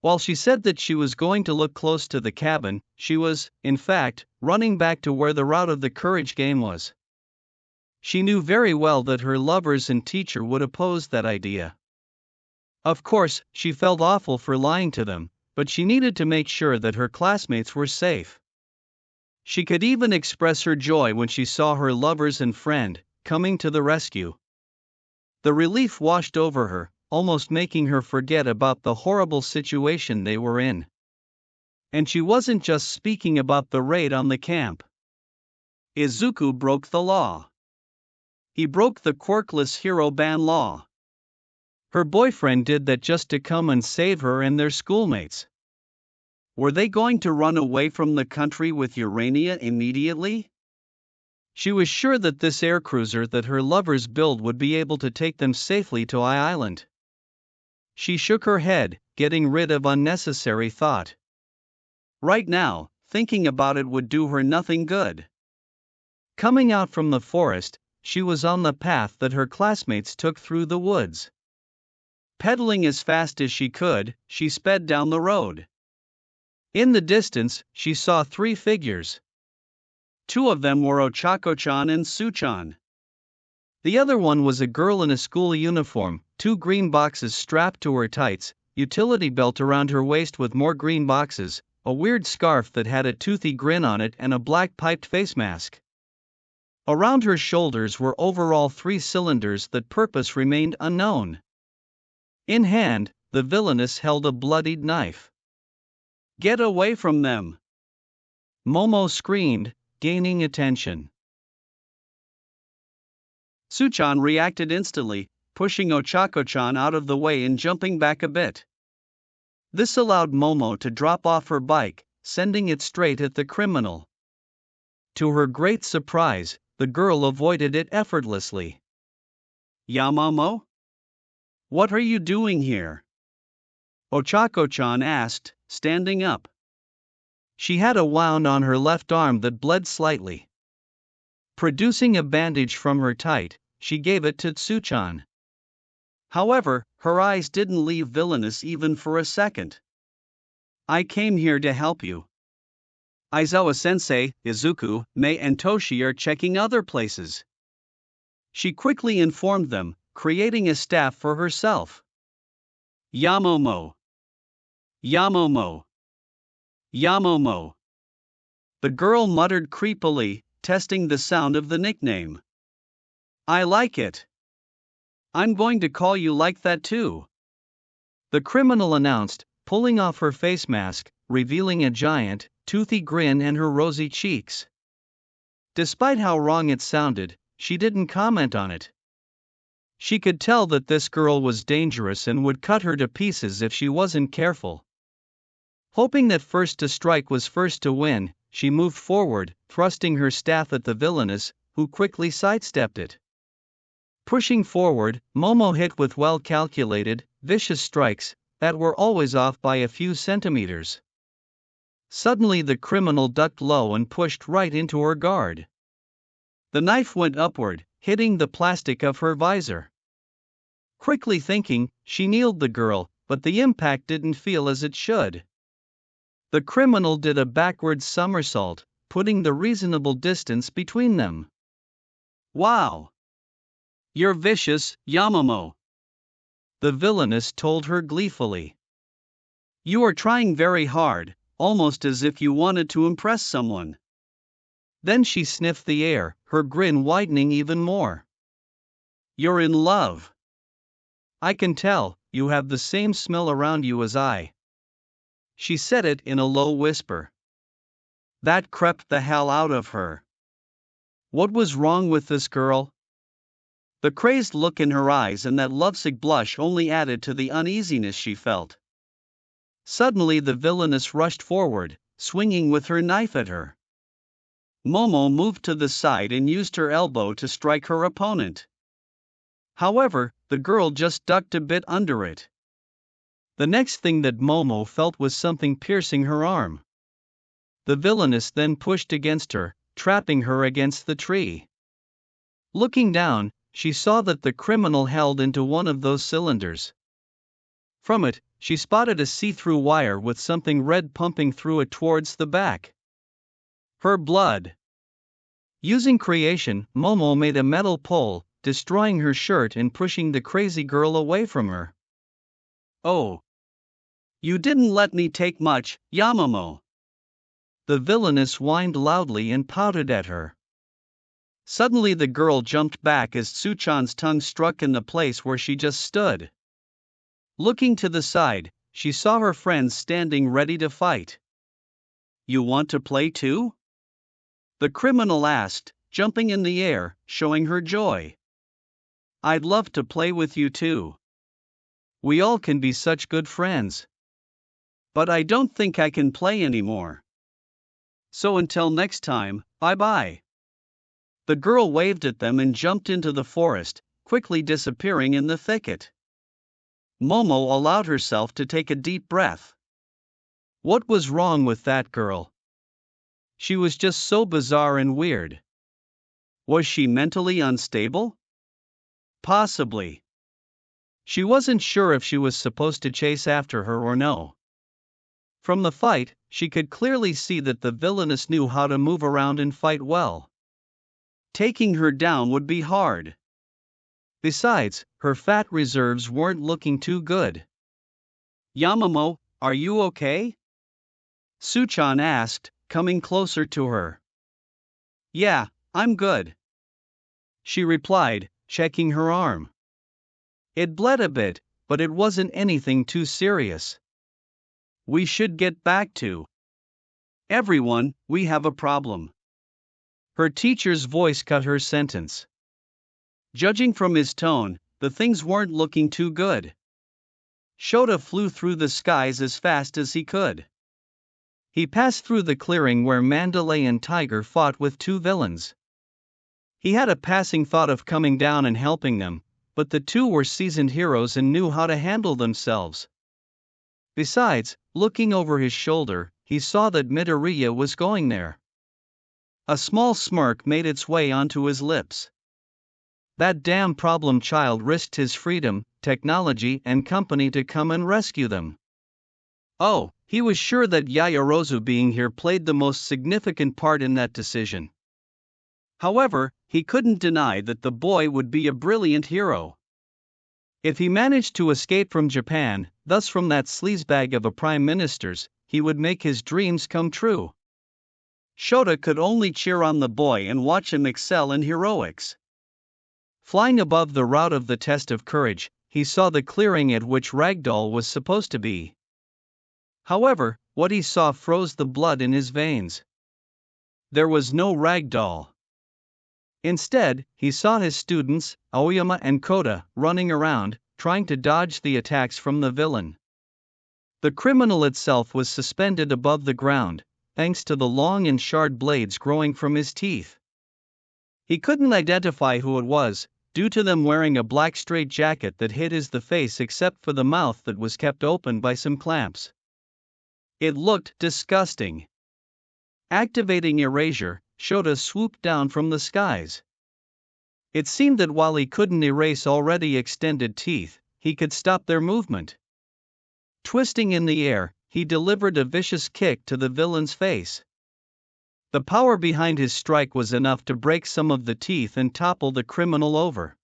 S1: While she said that she was going to look close to the cabin, she was, in fact, running back to where the route of the courage game was. She knew very well that her lovers and teacher would oppose that idea. Of course, she felt awful for lying to them, but she needed to make sure that her classmates were safe. She could even express her joy when she saw her lovers and friend coming to the rescue. The relief washed over her, almost making her forget about the horrible situation they were in. And she wasn't just speaking about the raid on the camp. Izuku broke the law. He broke the quirkless hero ban law. Her boyfriend did that just to come and save her and their schoolmates. Were they going to run away from the country with Urania immediately? She was sure that this aircruiser that her lovers build would be able to take them safely to Island. She shook her head, getting rid of unnecessary thought. Right now, thinking about it would do her nothing good. Coming out from the forest, she was on the path that her classmates took through the woods. Pedaling as fast as she could, she sped down the road. In the distance, she saw 3 figures. 2 of them were Ochako-chan and Su-chan. The other one was a girl in a school uniform, 2 green boxes strapped to her tights, utility belt around her waist with more green boxes, a weird scarf that had a toothy grin on it and a black piped face mask. Around her shoulders were overall 3 cylinders that purpose remained unknown. In hand, the villainess held a bloodied knife. "Get away from them!" Momo screamed, gaining attention. Su-chan reacted instantly, pushing Ochako-chan out of the way and jumping back a bit. This allowed Momo to drop off her bike, sending it straight at the criminal. To her great surprise, the girl avoided it effortlessly. "Yamamoto? What are you doing here?" Ochako-chan asked, standing up. She had a wound on her left arm that bled slightly. Producing a bandage from her tight, she gave it to Su-chan. However, her eyes didn't leave villainous even for a second. "I came here to help you. Aizawa-sensei, Izuku, Mei and Toshi are checking other places." She quickly informed them, creating a staff for herself. "Yamamoto. Yamamoto. Yamamoto." The girl muttered creepily, testing the sound of the nickname. "I like it. I'm going to call you like that too," the criminal announced, pulling off her face mask, revealing a giant, toothy grin and her rosy cheeks. Despite how wrong it sounded, she didn't comment on it. She could tell that this girl was dangerous and would cut her to pieces if she wasn't careful. Hoping that first to strike was first to win, she moved forward, thrusting her staff at the villainess, who quickly sidestepped it. Pushing forward, Momo hit with well-calculated, vicious strikes that were always off by a few centimeters. Suddenly the criminal ducked low and pushed right into her guard. The knife went upward, hitting the plastic of her visor. Quickly thinking, she kneeled the girl, but the impact didn't feel as it should. The criminal did a backward somersault, putting the reasonable distance between them. "Wow! You're vicious, Yamamoto," the villainess told her gleefully. "You are trying very hard, almost as if you wanted to impress someone." Then she sniffed the air, her grin widening even more. "You're in love. I can tell, you have the same smell around you as I." She said it in a low whisper. That crept the hell out of her. What was wrong with this girl? The crazed look in her eyes and that lovesick blush only added to the uneasiness she felt. Suddenly the villainess rushed forward, swinging with her knife at her. Momo moved to the side and used her elbow to strike her opponent. However, the girl just ducked a bit under it. The next thing that Momo felt was something piercing her arm. The villainess then pushed against her, trapping her against the tree. Looking down, she saw that the criminal held into one of those cylinders. From it, she spotted a see-through wire with something red pumping through it towards the back. Her blood. Using creation, Momo made a metal pole, destroying her shirt and pushing the crazy girl away from her. Oh! You didn't let me take much, Yamamoe. The villainess whined loudly and pouted at her. Suddenly the girl jumped back as Tsuchan's tongue struck in the place where she just stood. Looking to the side, she saw her friends standing ready to fight. You want to play too? The criminal asked, jumping in the air, showing her joy. I'd love to play with you too. We all can be such good friends. But I don't think I can play anymore. So until next time, bye-bye. The girl waved at them and jumped into the forest, quickly disappearing in the thicket. Momo allowed herself to take a deep breath. What was wrong with that girl? She was just so bizarre and weird. Was she mentally unstable? Possibly. She wasn't sure if she was supposed to chase after her or no. From the fight, she could clearly see that the villainess knew how to move around and fight well. Taking her down would be hard. Besides, her fat reserves weren't looking too good. Yamamoe, are you okay? Tsuchan asked, coming closer to her. Yeah, I'm good. She replied, checking her arm. It bled a bit, but it wasn't anything too serious. We should get back to. Everyone, we have a problem. Her teacher's voice cut her sentence. Judging from his tone, the things weren't looking too good. Shota flew through the skies as fast as he could. He passed through the clearing where Mandalay and Tiger fought with two villains. He had a passing thought of coming down and helping them, but the two were seasoned heroes and knew how to handle themselves. Besides, looking over his shoulder, he saw that Midoriya was going there. A small smirk made its way onto his lips. That damn problem child risked his freedom, technology and company to come and rescue them. Oh, he was sure that Yaoyorozu being here played the most significant part in that decision. However, he couldn't deny that the boy would be a brilliant hero. If he managed to escape from Japan, thus from that sleazebag of a prime minister's, he would make his dreams come true. Shota could only cheer on the boy and watch him excel in heroics. Flying above the route of the test of courage, he saw the clearing at which Ragdoll was supposed to be. However, what he saw froze the blood in his veins. There was no Ragdoll. Instead, he saw his students, Aoyama and Kota, running around, trying to dodge the attacks from the villain. The criminal itself was suspended above the ground, thanks to the long and sharp blades growing from his teeth. He couldn't identify who it was, due to them wearing a black straitjacket that hid the face except for the mouth that was kept open by some clamps. It looked disgusting. Activating erasure, Shota swooped down from the skies. It seemed that while he couldn't erase already extended teeth, he could stop their movement. Twisting in the air, he delivered a vicious kick to the villain's face. The power behind his strike was enough to break some of the teeth and topple the criminal over.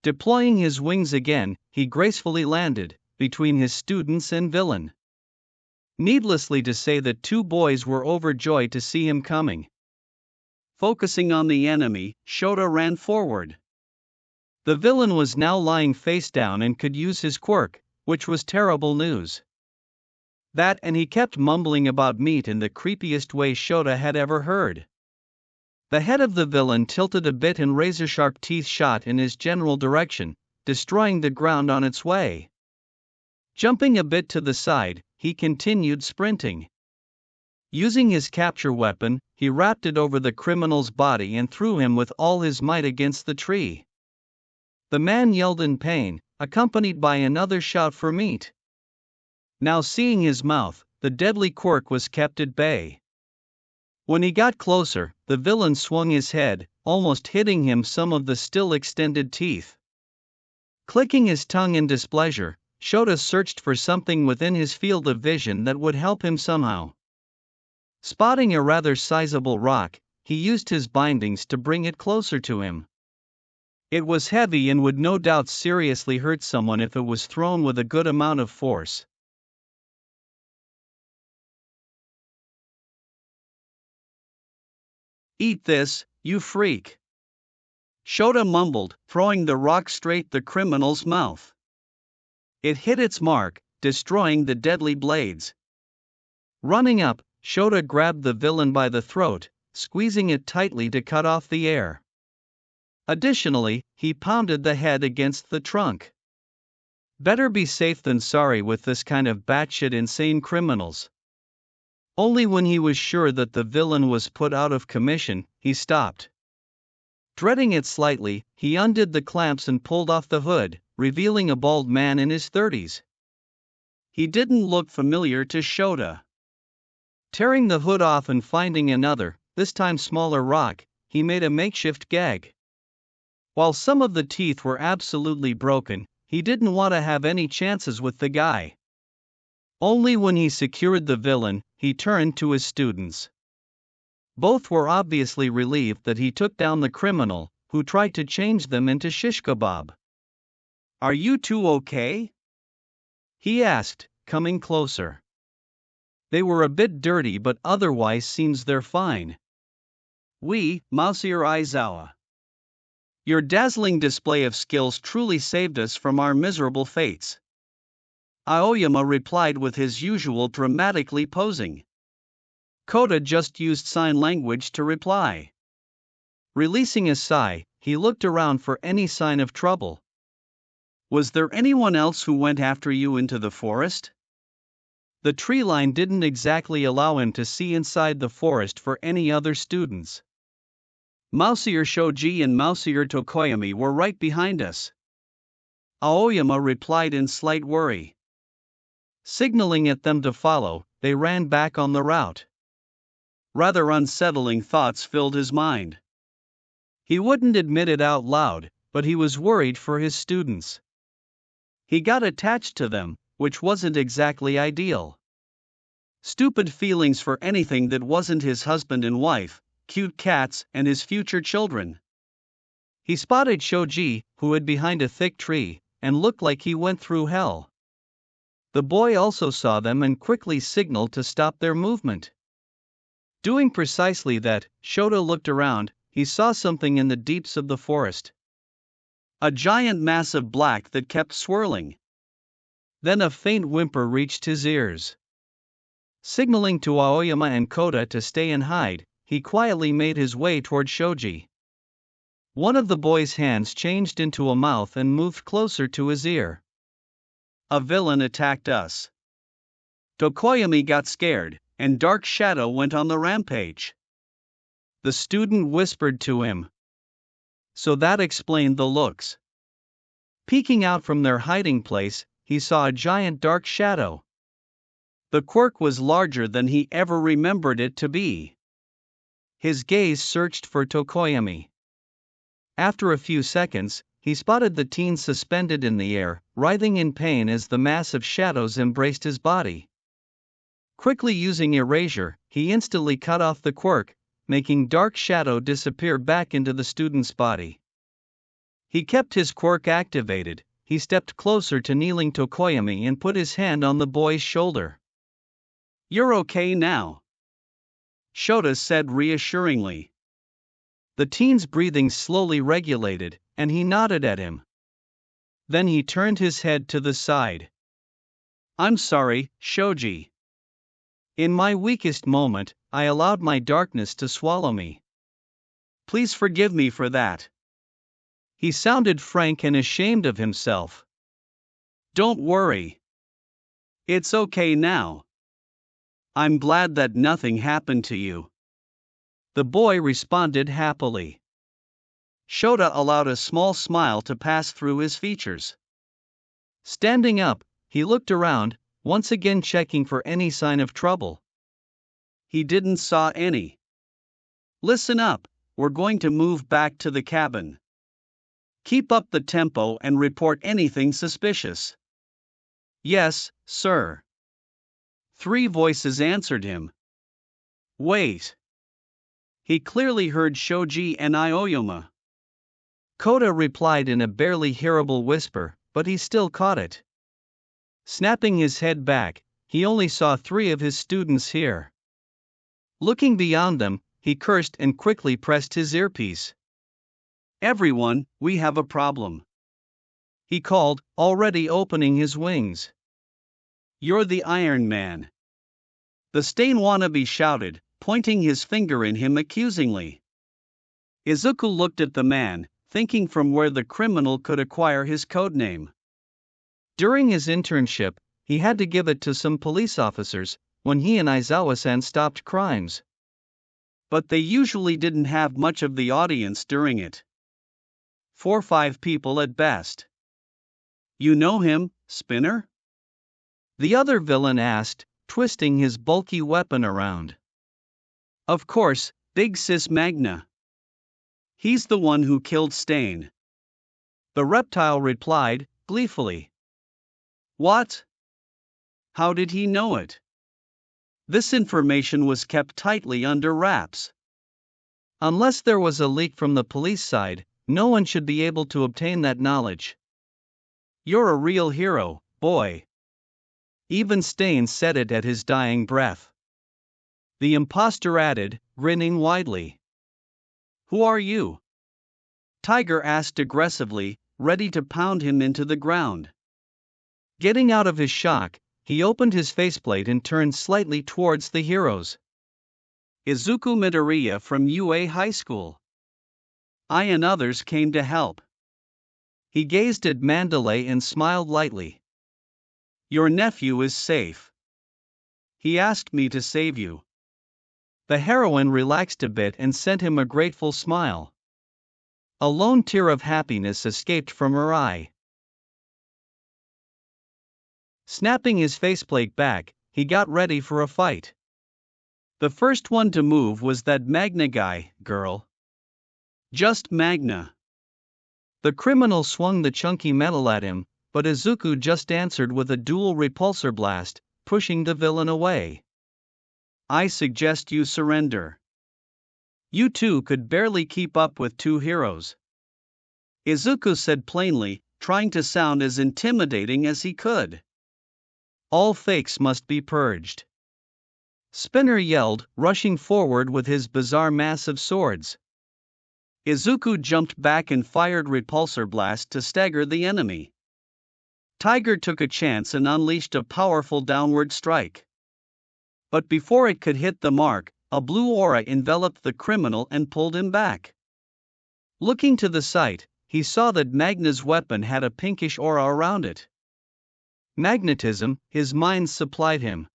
S1: Deploying his wings again, he gracefully landed between his students and villain. Needlessly to say, the two boys were overjoyed to see him coming. Focusing on the enemy, Shota ran forward. The villain was now lying face down and could use his quirk, which was terrible news. That, and he kept mumbling about meat in the creepiest way Shota had ever heard. The head of the villain tilted a bit and razor-sharp teeth shot in his general direction, destroying the ground on its way. Jumping a bit to the side, he continued sprinting. Using his capture weapon, he wrapped it over the criminal's body and threw him with all his might against the tree. The man yelled in pain, accompanied by another shout for meat. Now seeing his mouth, the deadly quirk was kept at bay. When he got closer, the villain swung his head, almost hitting him some of the still extended teeth. Clicking his tongue in displeasure, Shota searched for something within his field of vision that would help him somehow. Spotting a rather sizable rock, he used his bindings to bring it closer to him. It was heavy and would no doubt seriously hurt someone if it was thrown with a good amount of force. "Eat this, you freak," Shota mumbled, throwing the rock straight the criminal's mouth. It hit its mark, destroying the deadly blades. Running up, Shota grabbed the villain by the throat, squeezing it tightly to cut off the air. Additionally, he pounded the head against the trunk. Better be safe than sorry with this kind of batshit insane criminals. Only when he was sure that the villain was put out of commission, he stopped. Dreading it slightly, he undid the clamps and pulled off the hood, revealing a bald man in his 30s. He didn't look familiar to Shota. Tearing the hood off and finding another, this time smaller rock, he made a makeshift gag. While some of the teeth were absolutely broken, he didn't want to have any chances with the guy. Only when he secured the villain, he turned to his students. Both were obviously relieved that he took down the criminal, who tried to change them into shish kebab. "Are you two okay?" he asked, coming closer. They were a bit dirty but otherwise seems they're fine. "We, Monsieur Aizawa. Your dazzling display of skills truly saved us from our miserable fates," Aoyama replied with his usual dramatically posing. Kota just used sign language to reply. Releasing a sigh, he looked around for any sign of trouble. "Was there anyone else who went after you into the forest?" The tree line didn't exactly allow him to see inside the forest for any other students. "Monsieur Shoji and Monsieur Tokoyami were right behind us," Aoyama replied in slight worry. Signaling at them to follow, they ran back on the route. Rather unsettling thoughts filled his mind. He wouldn't admit it out loud, but he was worried for his students. He got attached to them, which wasn't exactly ideal. Stupid feelings for anything that wasn't his husband and wife, cute cats, and his future children. He spotted Shoji, who hid behind a thick tree, and looked like he went through hell. The boy also saw them and quickly signaled to stop their movement. Doing precisely that, Shota looked around. He saw something in the deeps of the forest. A giant mass of black that kept swirling. Then a faint whimper reached his ears. Signaling to Aoyama and Kota to stay and hide, he quietly made his way toward Shoji. One of the boy's hands changed into a mouth and moved closer to his ear. "A villain attacked us. Tokoyami got scared, and Dark Shadow went on the rampage," the student whispered to him. So that explained the looks. Peeking out from their hiding place, he saw a giant dark shadow. The quirk was larger than he ever remembered it to be. His gaze searched for Tokoyami. After a few seconds, he spotted the teen suspended in the air, writhing in pain as the mass of shadows embraced his body. Quickly using erasure, he instantly cut off the quirk, making Dark Shadow disappear back into the student's body. He kept his quirk activated. He stepped closer to kneeling Tokoyami and put his hand on the boy's shoulder. "You're okay now," Shota said reassuringly. The teen's breathing slowly regulated, and he nodded at him. Then he turned his head to the side. "I'm sorry, Shoji. In my weakest moment, I allowed my darkness to swallow me. Please forgive me for that." He sounded frank and ashamed of himself. "Don't worry. It's okay now. I'm glad that nothing happened to you," the boy responded happily. Shota allowed a small smile to pass through his features. Standing up, he looked around, once again checking for any sign of trouble. He didn't saw any. "Listen up, we're going to move back to the cabin. Keep up the tempo and report anything suspicious." Yes, sir. 3 voices answered him. Wait. He clearly heard Shoji and Aoyama. Koda replied in a barely hearable whisper, but he still caught it. Snapping his head back, he only saw 3 of his students here. Looking beyond them, he cursed and quickly pressed his earpiece. Everyone, we have a problem, he called, already opening his wings. You're the Iron Man, the Stain wannabe shouted, pointing his finger in him accusingly. Izuku looked at the man, thinking from where the criminal could acquire his codename. During his internship, he had to give it to some police officers when he and Aizawa-san stopped crimes. But they usually didn't have much of the audience during it. 4 or 5 people at best. You know him, Spinner? The other villain asked, twisting his bulky weapon around. Of course, Big Sis Magna. He's the one who killed Stain. The reptile replied, gleefully. What? How did he know it? This information was kept tightly under wraps. Unless there was a leak from the police side, no one should be able to obtain that knowledge. You're a real hero, boy. Even Stain said it at his dying breath. The imposter added, grinning widely. Who are you? Tiger asked aggressively, ready to pound him into the ground. Getting out of his shock, he opened his faceplate and turned slightly towards the heroes. Izuku Midoriya from UA High School. I and others came to help. He gazed at Mandalay and smiled lightly. Your nephew is safe. He asked me to save you. The heroine relaxed a bit and sent him a grateful smile. A lone tear of happiness escaped from her eye. Snapping his faceplate back, he got ready for a fight. The first one to move was that Magna guy, girl. Just Magna. The criminal swung the chunky metal at him, but Izuku just answered with a dual repulsor blast, pushing the villain away. I suggest you surrender. You two could barely keep up with 2 heroes. Izuku said plainly, trying to sound as intimidating as he could. All fakes must be purged. Spinner yelled, rushing forward with his bizarre mass of swords. Izuku jumped back and fired repulsor blast to stagger the enemy. Tiger took a chance and unleashed a powerful downward strike. But before it could hit the mark, a blue aura enveloped the criminal and pulled him back. Looking to the side, he saw that Magna's weapon had a pinkish aura around it. Magnetism, his mind supplied him.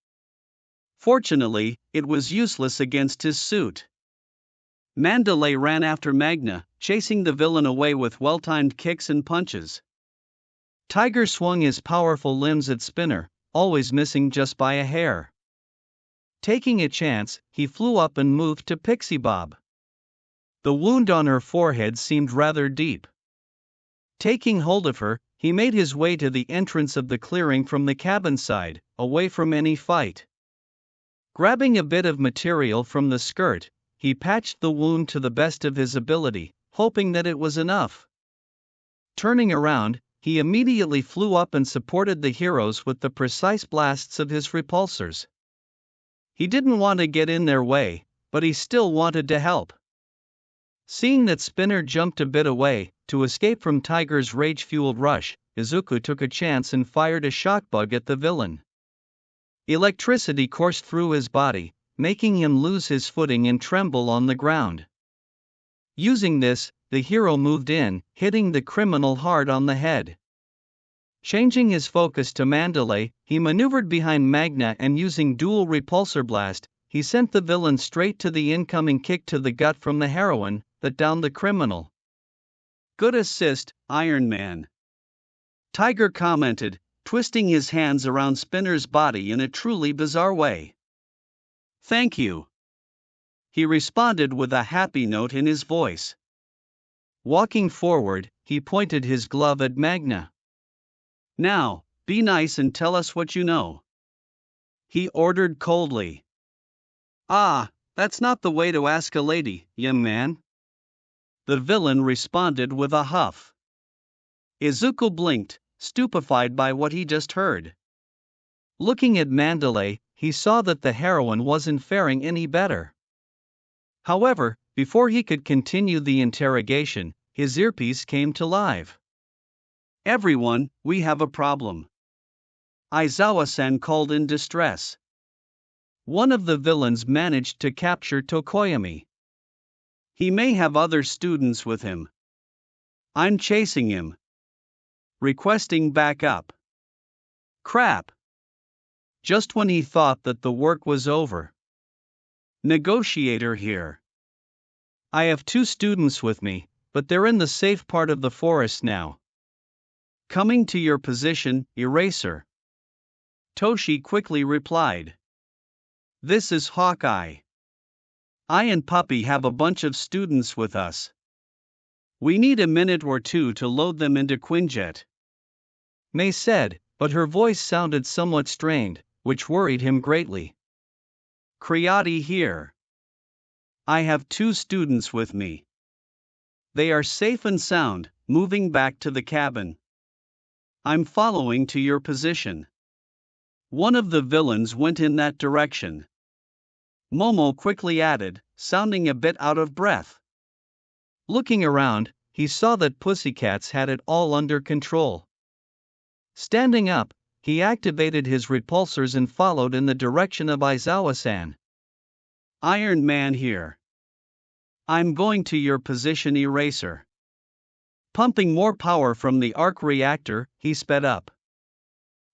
S1: Fortunately, it was useless against his suit. Mandalay ran after Magna, chasing the villain away with well-timed kicks and punches. Tiger swung his powerful limbs at Spinner, always missing just by a hair. Taking a chance, he flew up and moved to Pixie Bob. The wound on her forehead seemed rather deep. Taking hold of her, he made his way to the entrance of the clearing from the cabin side, away from any fight. Grabbing a bit of material from the skirt, he patched the wound to the best of his ability, hoping that it was enough. Turning around, he immediately flew up and supported the heroes with the precise blasts of his repulsors. He didn't want to get in their way, but he still wanted to help. Seeing that Spinner jumped a bit away, to escape from Tiger's rage-fueled rush, Izuku took a chance and fired a shock bug at the villain. Electricity coursed through his body, making him lose his footing and tremble on the ground. Using this, the hero moved in, hitting the criminal hard on the head. Changing his focus to Mandalay, he maneuvered behind Magna and using dual repulsor blast, he sent the villain straight to the incoming kick to the gut from the heroine, that downed the criminal. Good assist, Iron Man. Tiger commented, twisting his hands around Spinner's body in a truly bizarre way. Thank you. He responded with a happy note in his voice. Walking forward, he pointed his glove at Magna. Now, Be nice and tell us what you know," he ordered coldly. "Ah, that's not the way to ask a lady, young man," the villain responded with a huff. Izuku blinked, stupefied by what he just heard. Looking at Mandalay, he saw that the heroine wasn't faring any better. However, before he could continue the interrogation, his earpiece came to life. "Everyone, we have a problem," Aizawa-san called in distress. One of the villains managed to capture Tokoyami. He may have other students with him. I'm chasing him. Requesting backup. Crap. Just when he thought that the work was over. Negotiator here. I have 2 students with me, but they're in the safe part of the forest now. Coming to your position, Eraser. Toshi quickly replied. This is Hawkeye. I and Puppy have a bunch of students with us. We need a minute or 2 to load them into Quinjet, May said, but her voice sounded somewhat strained, which worried him greatly. Creati here. I have 2 students with me. They are safe and sound, moving back to the cabin. I'm following to your position. One of the villains went in that direction. Momo quickly added, sounding a bit out of breath. Looking around, he saw that Pussycats had it all under control. Standing up, he activated his repulsors and followed in the direction of Aizawa-san. Iron Man here. I'm going to your position, Eraser. Pumping more power from the arc reactor, he sped up.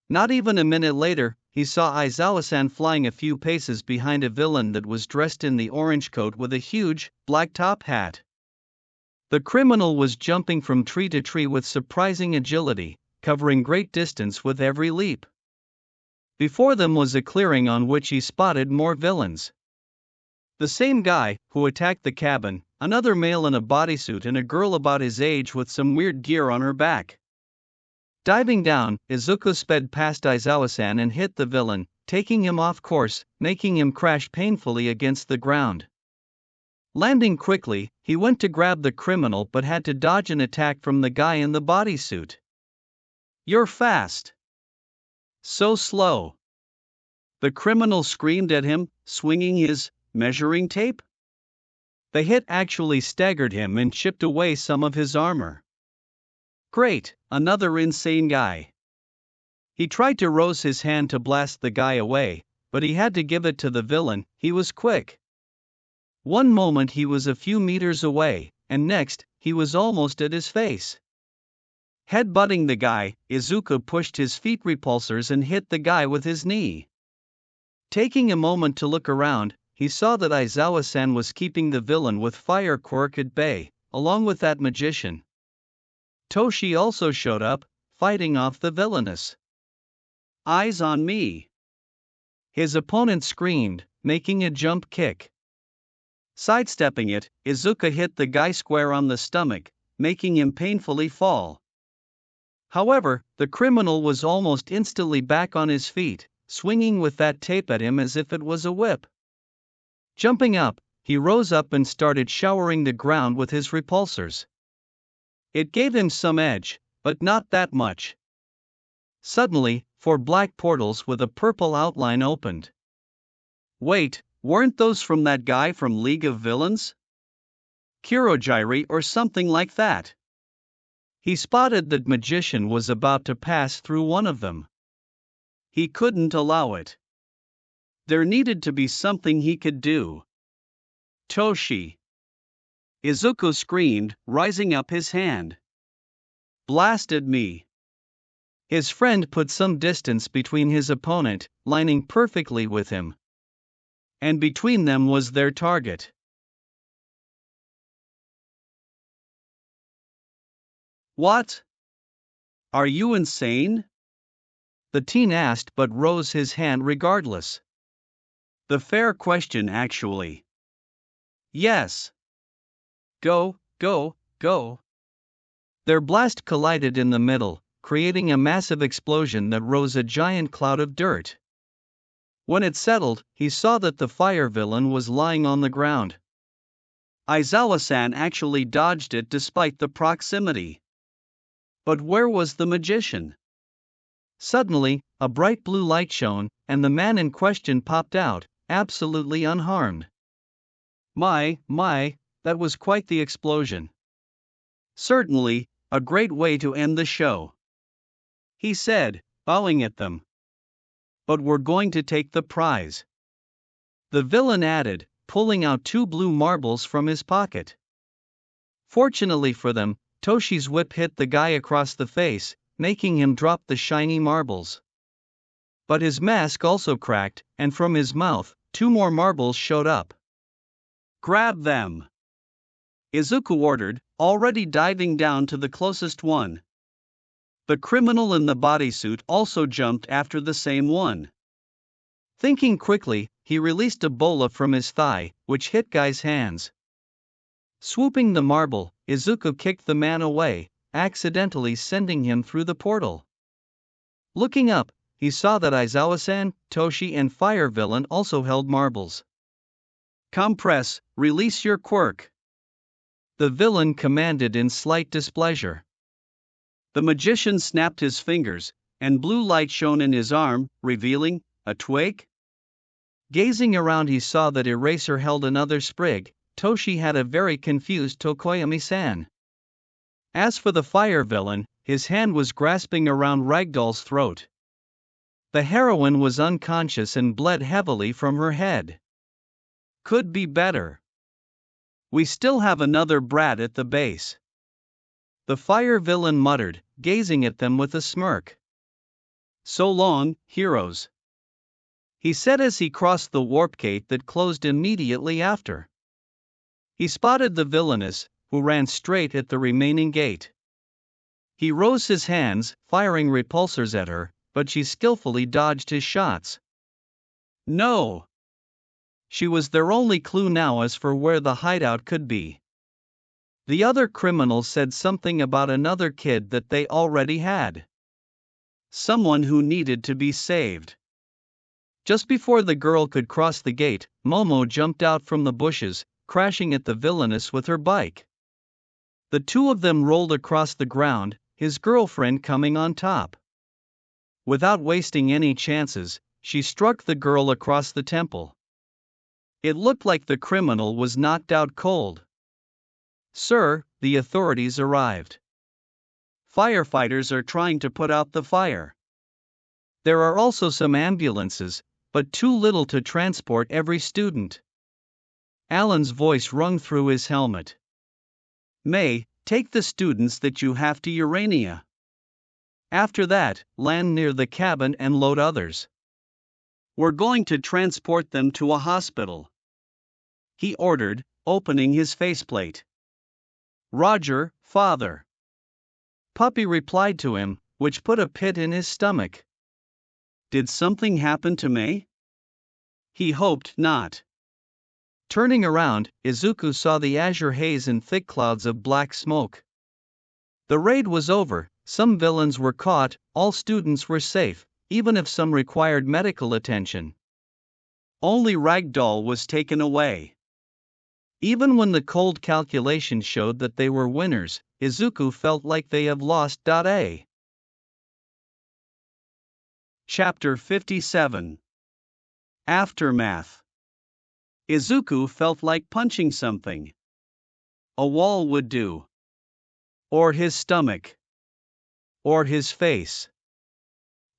S1: Not even a minute later, he saw Aizawa-san flying a few paces behind a villain that was dressed in the orange coat with a huge, black top hat. The criminal was jumping from tree to tree with surprising agility, covering great distance with every leap. Before them was a clearing on which he spotted more villains. The same guy who attacked the cabin, another male in a bodysuit and a girl about his age with some weird gear on her back. Diving down, Izuku sped past Aizawa-san and hit the villain, taking him off course, making him crash painfully against the ground. Landing quickly, he went to grab the criminal but had to dodge an attack from the guy in the bodysuit. You're fast. So slow. The criminal screamed at him, swinging his measuring tape. The hit actually staggered him and chipped away some of his armor. Great, another insane guy. He tried to raise his hand to blast the guy away, but he had to give it to the villain. He was quick. One moment he was a few meters away, and next, he was almost at his face. Headbutting the guy, Izuku pushed his feet repulsors and hit the guy with his knee. Taking a moment to look around, he saw that Aizawa-san was keeping the villain with fire quirk at bay, along with that magician. Toshi also showed up, fighting off the villainous. Eyes on me. His opponent screamed, making a jump kick. Sidestepping it, Izuku hit the guy square on the stomach, making him painfully fall. However, the criminal was almost instantly back on his feet, swinging with that tape at him as if it was a whip. Jumping up, he rose up and started showering the ground with his repulsors. It gave him some edge, but not that much. Suddenly, 4 black portals with a purple outline opened. Wait, weren't those from that guy from League of Villains? Kurogiri or something like that. He spotted that magician was about to pass through one of them. He couldn't allow it. There needed to be something he could do. Toshi. Izuku screamed, rising up his hand. Blasted me. His friend put some distance between his opponent, lining perfectly with him. And between them was their target. What? Are you insane? The teen asked but rose his hand regardless. The fair question actually. Yes. Go, go, go. Their blast collided in the middle, creating a massive explosion that rose a giant cloud of dirt. When it settled, he saw that the fire villain was lying on the ground. Aizawa-san actually dodged it despite the proximity. But where was the magician? Suddenly, a bright blue light shone, and the man in question popped out, absolutely unharmed. My, that was quite the explosion. Certainly, a great way to end the show, he said, bowing at them. But we're going to take the prize, the villain added, pulling out 2 blue marbles from his pocket. Fortunately for them, Toshi's whip hit the guy across the face, making him drop the shiny marbles. But his mask also cracked, and from his mouth, 2 more marbles showed up. Grab them, Izuku ordered, already diving down to the closest one. The criminal in the bodysuit also jumped after the same one. Thinking quickly, he released a bola from his thigh, which hit Guy's hands. Swooping the marble, Izuku kicked the man away, accidentally sending him through the portal. Looking up, he saw that Aizawa-san, Toshi and Fire Villain also held marbles. Compress, release your quirk, the villain commanded in slight displeasure. The magician snapped his fingers, and blue light shone in his arm, revealing a twig. Gazing around, he saw that Eraser held another sprig. Toshi had a very confused Tokoyami-san. As for the fire villain, his hand was grasping around Ragdoll's throat. The heroine was unconscious and bled heavily from her head. Could be better. We still have another brat at the base, the fire villain muttered, gazing at them with a smirk. So long, heroes, he said as he crossed the warp gate that closed immediately after. He spotted the villainess, who ran straight at the remaining gate. He rose his hands, firing repulsors at her, but she skillfully dodged his shots. No! She was their only clue now as for where the hideout could be. The other criminals said something about another kid that they already had. Someone who needed to be saved. Just before the girl could cross the gate, Momo jumped out from the bushes, crashing at the villainess with her bike. The 2 of them rolled across the ground, his girlfriend coming on top. Without wasting any chances, she struck the girl across the temple. It looked like the criminal was knocked out cold. Sir, the authorities arrived. Firefighters are trying to put out the fire. There are also some ambulances, but too little to transport every student. Alan's voice rung through his helmet. May, take the students that you have to Urania. After that, land near the cabin and load others. We're going to transport them to a hospital, he ordered, opening his faceplate. Roger, father. Puppy replied to him, which put a pit in his stomach. Did something happen to May? He hoped not. Turning around, Izuku saw the azure haze and thick clouds of black smoke. The raid was over, some villains were caught, all students were safe, even if some required medical attention. Only Ragdoll was taken away. Even when the cold calculation showed that they were winners, Izuku felt like they have lost. A. Chapter 57. Aftermath. Izuku felt like punching something. A wall would do. Or his stomach. Or his face.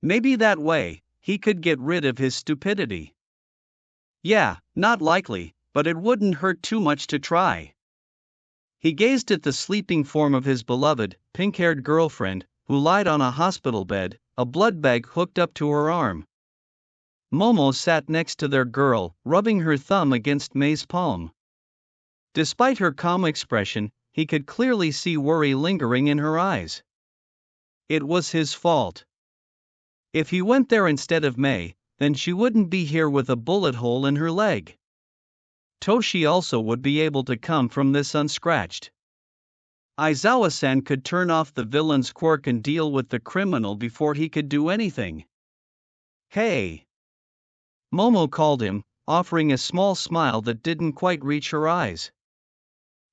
S1: Maybe that way, he could get rid of his stupidity. Yeah, not likely, but it wouldn't hurt too much to try. He gazed at the sleeping form of his beloved, pink-haired girlfriend, who lied on a hospital bed, a blood bag hooked up to her arm. Momo sat next to their girl, rubbing her thumb against May's palm. Despite her calm expression, he could clearly see worry lingering in her eyes. It was his fault. If he went there instead of May, then she wouldn't be here with a bullet hole in her leg. Toshi also would be able to come from this unscratched. Aizawa-san could turn off the villain's quirk and deal with the criminal before he could do anything. Hey! Momo called him, offering a small smile that didn't quite reach her eyes.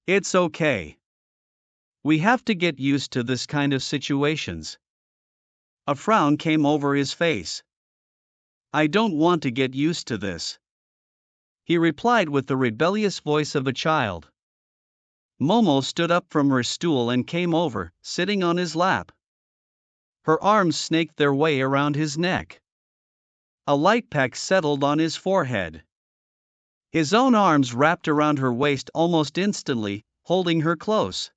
S1: It's okay. We have to get used to this kind of situations. A frown came over his face. I don't want to get used to this, he replied with the rebellious voice of a child. Momo stood up from her stool and came over, sitting on his lap. Her arms snaked their way around his neck. A light peck settled on his forehead. His own arms wrapped around her waist almost instantly, holding her close.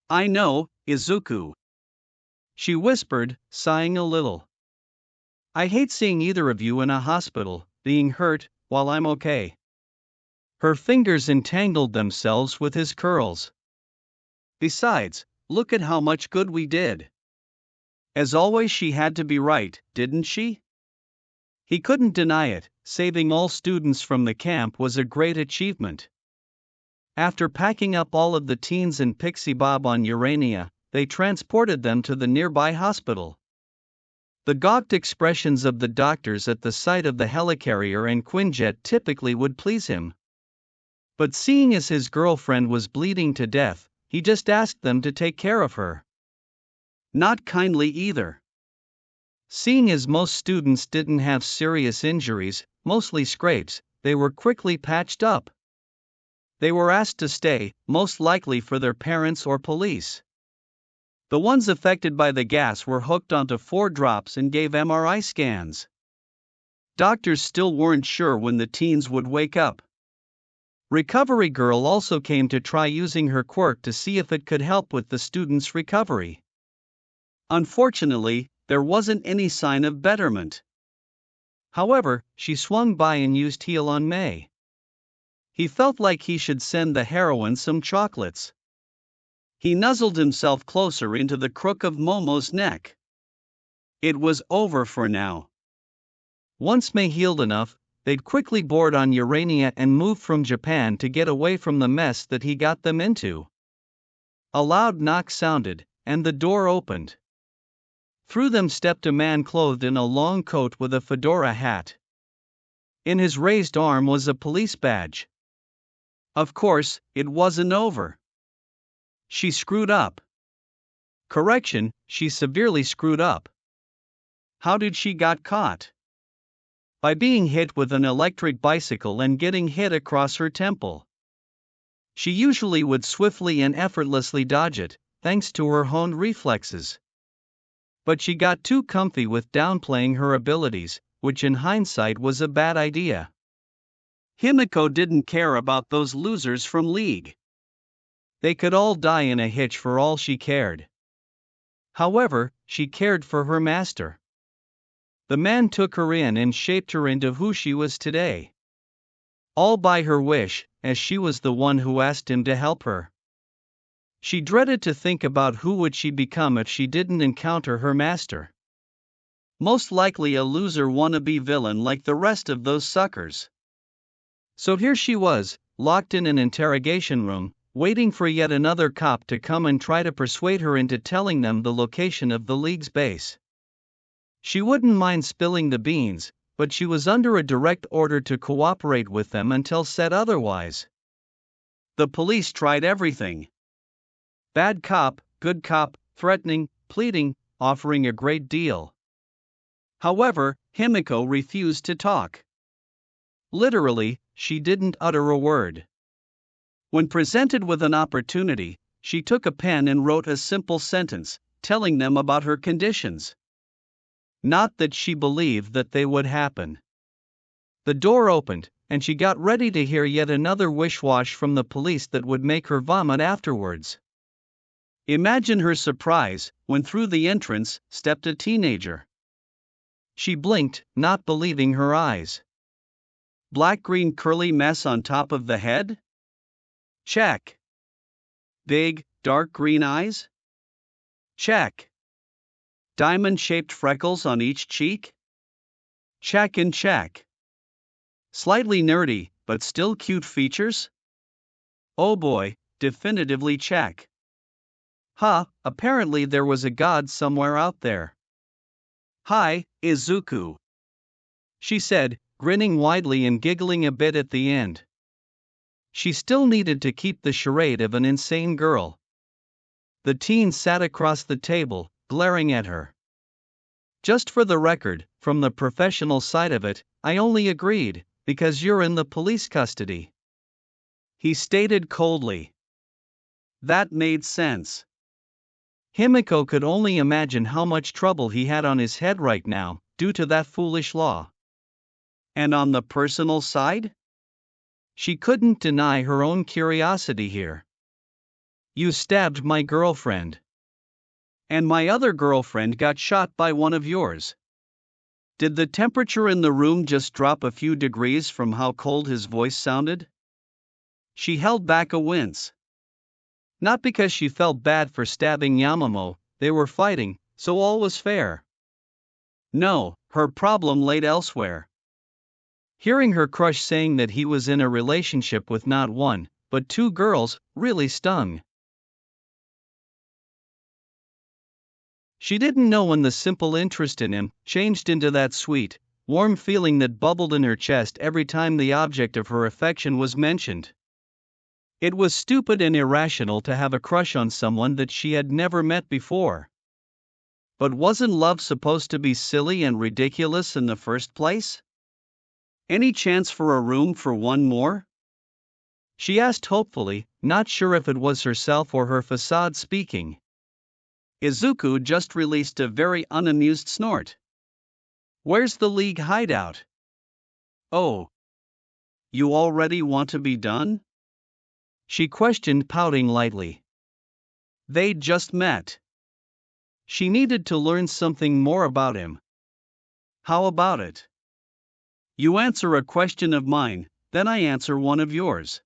S1: I know, Izuku, she whispered, sighing a little. I hate seeing either of you in a hospital, being hurt, while I'm okay. Her fingers entangled themselves with his curls. Besides, look at how much good we did. As always, she had to be right, didn't she? He couldn't deny it, saving all students from the camp was a great achievement. After packing up all of the teens and Pixie Bob on Urania, they transported them to the nearby hospital. The gawked expressions of the doctors at the sight of the helicarrier and Quinjet typically would please him. But seeing as his girlfriend was bleeding to death, he just asked them to take care of her. Not kindly either. Seeing as most students didn't have serious injuries, mostly scrapes, they were quickly patched up. They were asked to stay, most likely for their parents or police. The ones affected by the gas were hooked onto 4 drops and gave MRI scans. Doctors still weren't sure when the teens would wake up. Recovery Girl also came to try using her quirk to see if it could help with the students' recovery. Unfortunately, there wasn't any sign of betterment. However, she swung by and used Heal on May. He felt like he should send the heroine some chocolates. He nuzzled himself closer into the crook of Momo's neck. It was over for now. Once May healed enough, they'd quickly board on Urania and move from Japan to get away from the mess that he got them into. A loud knock sounded, and the door opened. Through them stepped a man clothed in a long coat with a fedora hat. In his raised arm was a police badge. Of course, it wasn't over. She screwed up. Correction, she severely screwed up. How did she got caught? By being hit with an electric bicycle and getting hit across her temple. She usually would swiftly and effortlessly dodge it, thanks to her honed reflexes. But she got too comfy with downplaying her abilities, which in hindsight was a bad idea. Himiko didn't care about those losers from League. They could all die in a hitch for all she cared. However, she cared for her master. The man took her in and shaped her into who she was today. All by her wish, as she was the one who asked him to help her. She dreaded to think about who would she become if she didn't encounter her master. Most likely a loser wannabe villain like the rest of those suckers. So here she was, locked in an interrogation room, waiting for yet another cop to come and try to persuade her into telling them the location of the League's base. She wouldn't mind spilling the beans, but she was under a direct order to cooperate with them until said otherwise. The police tried everything. Bad cop, good cop, threatening, pleading, offering a great deal. However, Himiko refused to talk. Literally, she didn't utter a word. When presented with an opportunity, she took a pen and wrote a simple sentence, telling them about her conditions. Not that she believed that they would happen. The door opened, and she got ready to hear yet another wish-wash from the police that would make her vomit afterwards. Imagine her surprise, when through the entrance stepped a teenager. She blinked, not believing her eyes. Black-green curly mess on top of the head? Check. Big, dark green eyes? Check. Diamond-shaped freckles on each cheek? Check and check. Slightly nerdy, but still cute features? Oh boy, definitively check. Apparently there was a god somewhere out there. Hi, Izuku, she said, grinning widely and giggling a bit at the end. She still needed to keep the charade of an insane girl. The teen sat across the table, glaring at her. Just for the record, from the professional side of it, I only agreed because you're in the police custody, he stated coldly. That made sense. Himiko could only imagine how much trouble he had on his head right now, due to that foolish law. And on the personal side? She couldn't deny her own curiosity here. You stabbed my girlfriend. And my other girlfriend got shot by one of yours. Did the temperature in the room just drop a few degrees from how cold his voice sounded? She held back a wince. Not because she felt bad for stabbing Yamamo, they were fighting, so all was fair. No, her problem laid elsewhere. Hearing her crush saying that he was in a relationship with not one, but two girls, really stung. She didn't know when the simple interest in him changed into that sweet, warm feeling that bubbled in her chest every time the object of her affection was mentioned. It was stupid and irrational to have a crush on someone that she had never met before. But wasn't love supposed to be silly and ridiculous in the first place? Any chance for a room for one more? She asked hopefully, not sure if it was herself or her facade speaking. Izuku just released a very unamused snort. Where's the League hideout? Oh. You already want to be done? She questioned, pouting lightly. They'd just met. She needed to learn something more about him. How about it? You answer a question of mine, then I answer one of yours.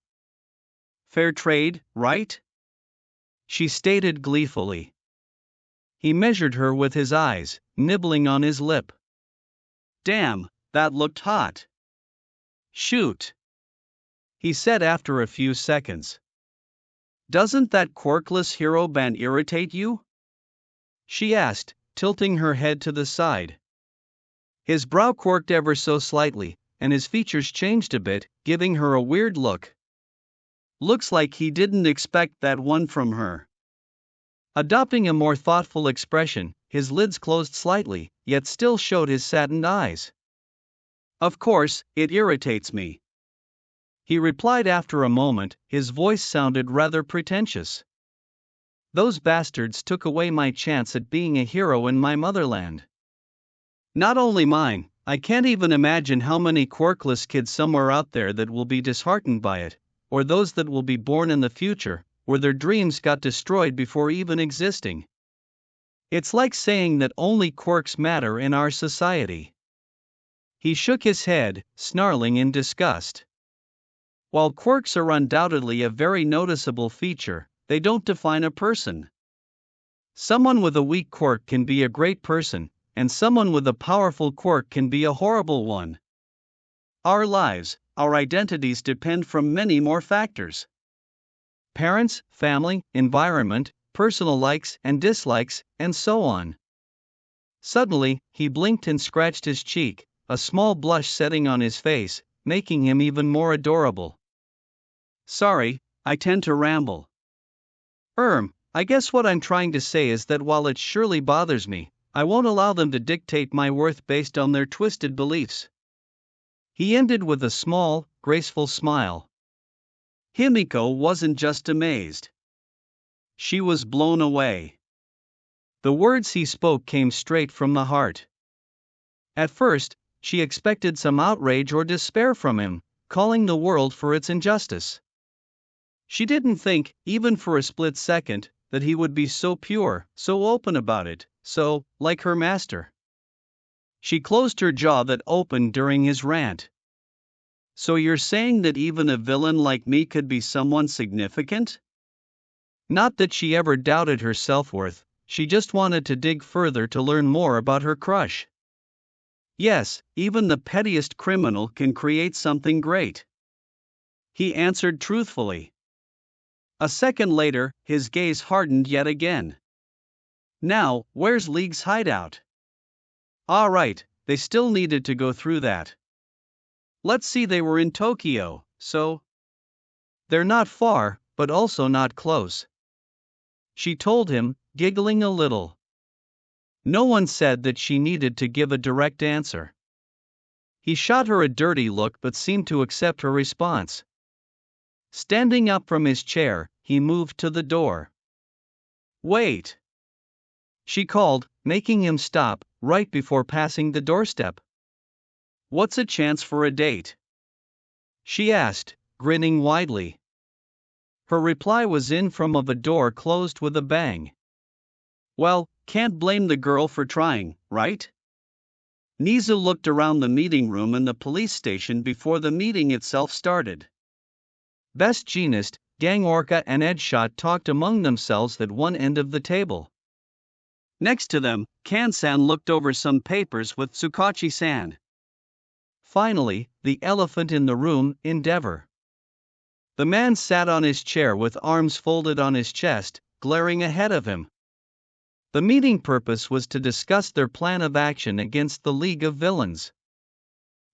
S1: Fair trade, right? She stated gleefully. He measured her with his eyes, nibbling on his lip. Damn, that looked hot. Shoot, he said after a few seconds. Doesn't that quirkless hero band irritate you? She asked, tilting her head to the side. His brow quirked ever so slightly, and his features changed a bit, giving her a weird look. Looks like he didn't expect that one from her. Adopting a more thoughtful expression, his lids closed slightly, yet still showed his saddened eyes. Of course, it irritates me, he replied after a moment. His voice sounded rather pretentious. Those bastards took away my chance at being a hero in my motherland. Not only mine, I can't even imagine how many quirkless kids somewhere out there that will be disheartened by it, or those that will be born in the future, where their dreams got destroyed before even existing. It's like saying that only quirks matter in our society. He shook his head, snarling in disgust. While quirks are undoubtedly a very noticeable feature, they don't define a person. Someone with a weak quirk can be a great person, and someone with a powerful quirk can be a horrible one. Our lives, our identities depend from many more factors. Parents, family, environment, personal likes and dislikes, and so on. Suddenly, he blinked and scratched his cheek, a small blush setting on his face, making him even more adorable. Sorry, I tend to ramble. I guess what I'm trying to say is that while it surely bothers me, I won't allow them to dictate my worth based on their twisted beliefs. He ended with a small, graceful smile. Himiko wasn't just amazed. She was blown away. The words he spoke came straight from the heart. At first, she expected some outrage or despair from him, calling the world for its injustice. She didn't think, even for a split second, that he would be so pure, so open about it, so, like her master. She closed her jaw that opened during his rant. So you're saying that even a villain like me could be someone significant? Not that she ever doubted her self-worth, she just wanted to dig further to learn more about her crush. Yes, even the pettiest criminal can create something great, he answered truthfully. A second later, his gaze hardened yet again. Now, where's League's hideout? Ah, right, they still needed to go through that. Let's see, they were in Tokyo, so. They're not far, but also not close. She told him, giggling a little. No one said that she needed to give a direct answer. He shot her a dirty look but seemed to accept her response. Standing up from his chair, he moved to the door. Wait! She called, making him stop, right before passing the doorstep. What's a chance for a date? She asked, grinning widely. Her reply was in from of a door closed with a bang. Well, can't blame the girl for trying, right? Nizu looked around the meeting room and the police station before the meeting itself started. Best Jeanist, Gang Orca and Edshot talked among themselves at one end of the table. Next to them, Kan-san looked over some papers with Tsukachi-san. Finally, the elephant in the room, Endeavor. The man sat on his chair with arms folded on his chest, glaring ahead of him. The meeting purpose was to discuss their plan of action against the League of Villains.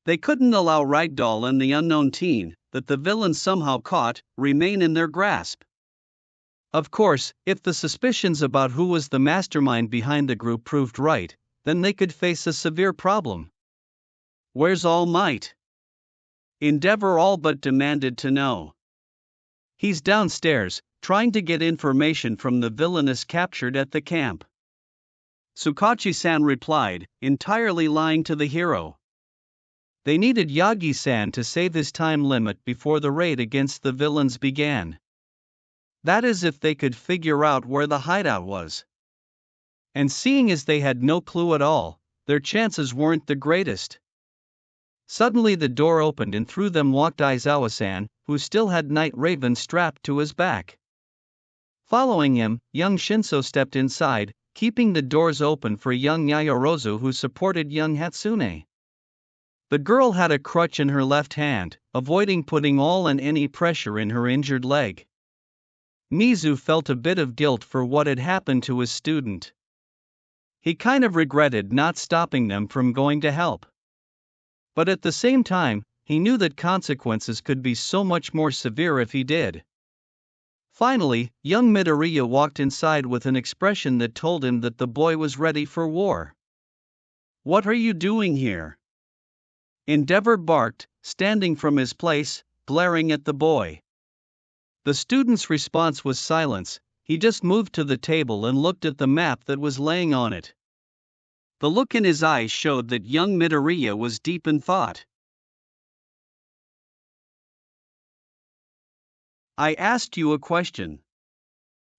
S1: They couldn't allow Ragdoll and the unknown teen, that the villains somehow caught, remain in their grasp. Of course, if the suspicions about who was the mastermind behind the group proved right, then they could face a severe problem. Where's All Might? Endeavor all but demanded to know. He's downstairs, trying to get information from the villainess captured at the camp. Tsukachi-san replied, entirely lying to the hero. They needed Yagi-san to save his time limit before the raid against the villains began. That is, if they could figure out where the hideout was. And seeing as they had no clue at all, their chances weren't the greatest. Suddenly the door opened and through them walked Aizawa-san, who still had Night Raven strapped to his back. Following him, young Shinso stepped inside, keeping the doors open for young Yayorozu, who supported young Hatsune. The girl had a crutch in her left hand, avoiding putting all and any pressure in her injured leg. Nizu felt a bit of guilt for what had happened to his student. He kind of regretted not stopping them from going to help. But at the same time, he knew that consequences could be so much more severe if he did. Finally, young Midoriya walked inside with an expression that told him that the boy was ready for war. What are you doing here? Endeavor barked, standing from his place, glaring at the boy. The student's response was silence. He just moved to the table and looked at the map that was laying on it. The look in his eyes showed that young Midoriya was deep in thought. I asked you a question.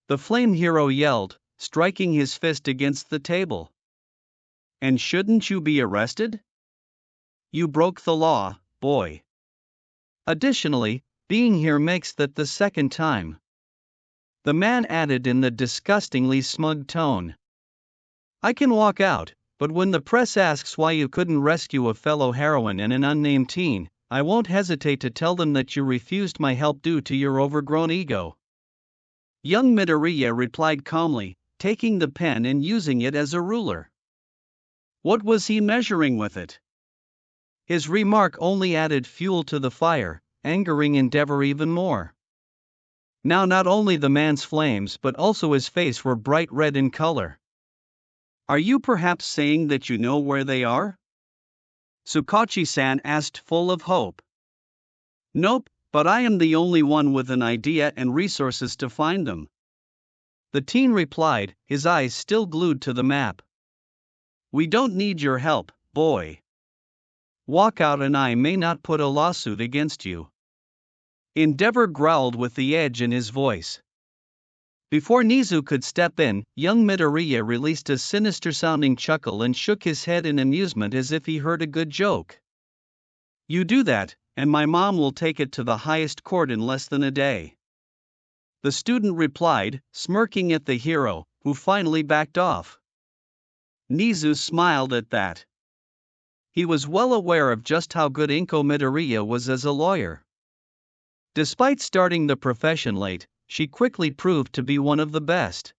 S1: The flame hero yelled, striking his fist against the table. And shouldn't you be arrested? You broke the law, boy. Additionally, being here makes that the second time. The man added in the disgustingly smug tone. I can walk out, but when the press asks why you couldn't rescue a fellow heroine and an unnamed teen, I won't hesitate to tell them that you refused my help due to your overgrown ego. Young Midoriya replied calmly, taking the pen and using it as a ruler. What was he measuring with it? His remark only added fuel to the fire, angering Endeavor even more. Now not only the man's flames but also his face were bright red in color. Are you perhaps saying that you know where they are? Tsukachi-san asked, full of hope. Nope, but I am the only one with an idea and resources to find them. The teen replied, his eyes still glued to the map. We don't need your help, boy. Walk out and I may not put a lawsuit against you. Endeavor growled with the edge in his voice. Before Nizu could step in, young Midoriya released a sinister-sounding chuckle and shook his head in amusement as if he heard a good joke. You do that, and my mom will take it to the highest court in less than a day. The student replied, smirking at the hero, who finally backed off. Nizu smiled at that. He was well aware of just how good Inko Midoriya was as a lawyer. Despite starting the profession late, she quickly proved to be one of the best.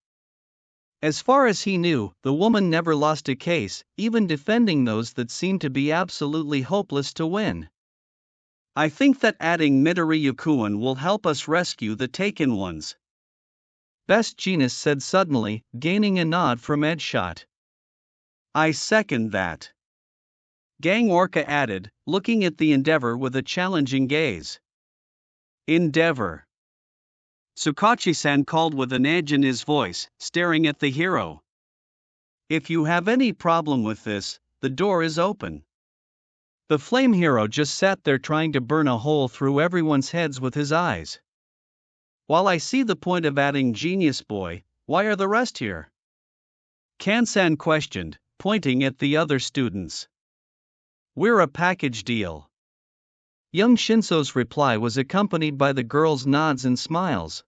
S1: As far as he knew, the woman never lost a case, even defending those that seemed to be absolutely hopeless to win. I think that adding Midoriya-kun will help us rescue the taken ones, Best Jeanist said suddenly, gaining a nod from Edshot. I second that, Gang Orca added, looking at the Endeavor with a challenging gaze. Endeavor, Tsukachi-san called with an edge in his voice, staring at the hero. If you have any problem with this, the door is open. The flame hero just sat there trying to burn a hole through everyone's heads with his eyes. While I see the point of adding Genius Boy, why are the rest here? Kansan questioned, pointing at the other students. We're a package deal. Young Shinso's reply was accompanied by the girls' nods and smiles.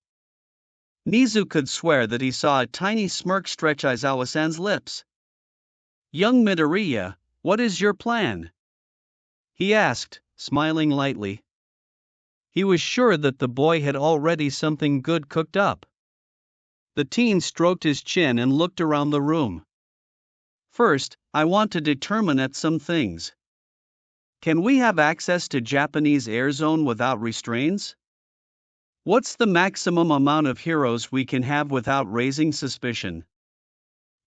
S1: Nizu could swear that he saw a tiny smirk stretch Aizawa-san's lips. Young Midoriya, what is your plan? He asked, smiling lightly. He was sure that the boy had already something good cooked up. The teen stroked his chin and looked around the room. First, I want to determine at some things. Can we have access to Japanese air zone without restraints? What's the maximum amount of heroes we can have without raising suspicion?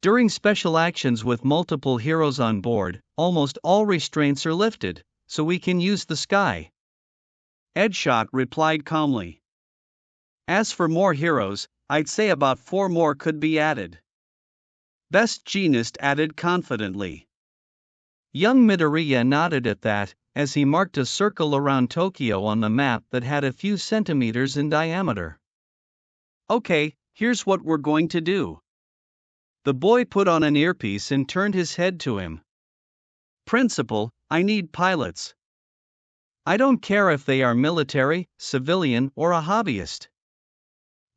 S1: During special actions with multiple heroes on board, almost all restraints are lifted, so we can use the sky. Edshot replied calmly. As for more heroes, I'd say about 4 more could be added. Best Jeanist added confidently. Young Midoriya nodded at that, as he marked a circle around Tokyo on the map that had a few centimeters in diameter. Okay, here's what we're going to do. The boy put on an earpiece and turned his head to him. Principal, I need pilots. I don't care if they are military, civilian, or a hobbyist.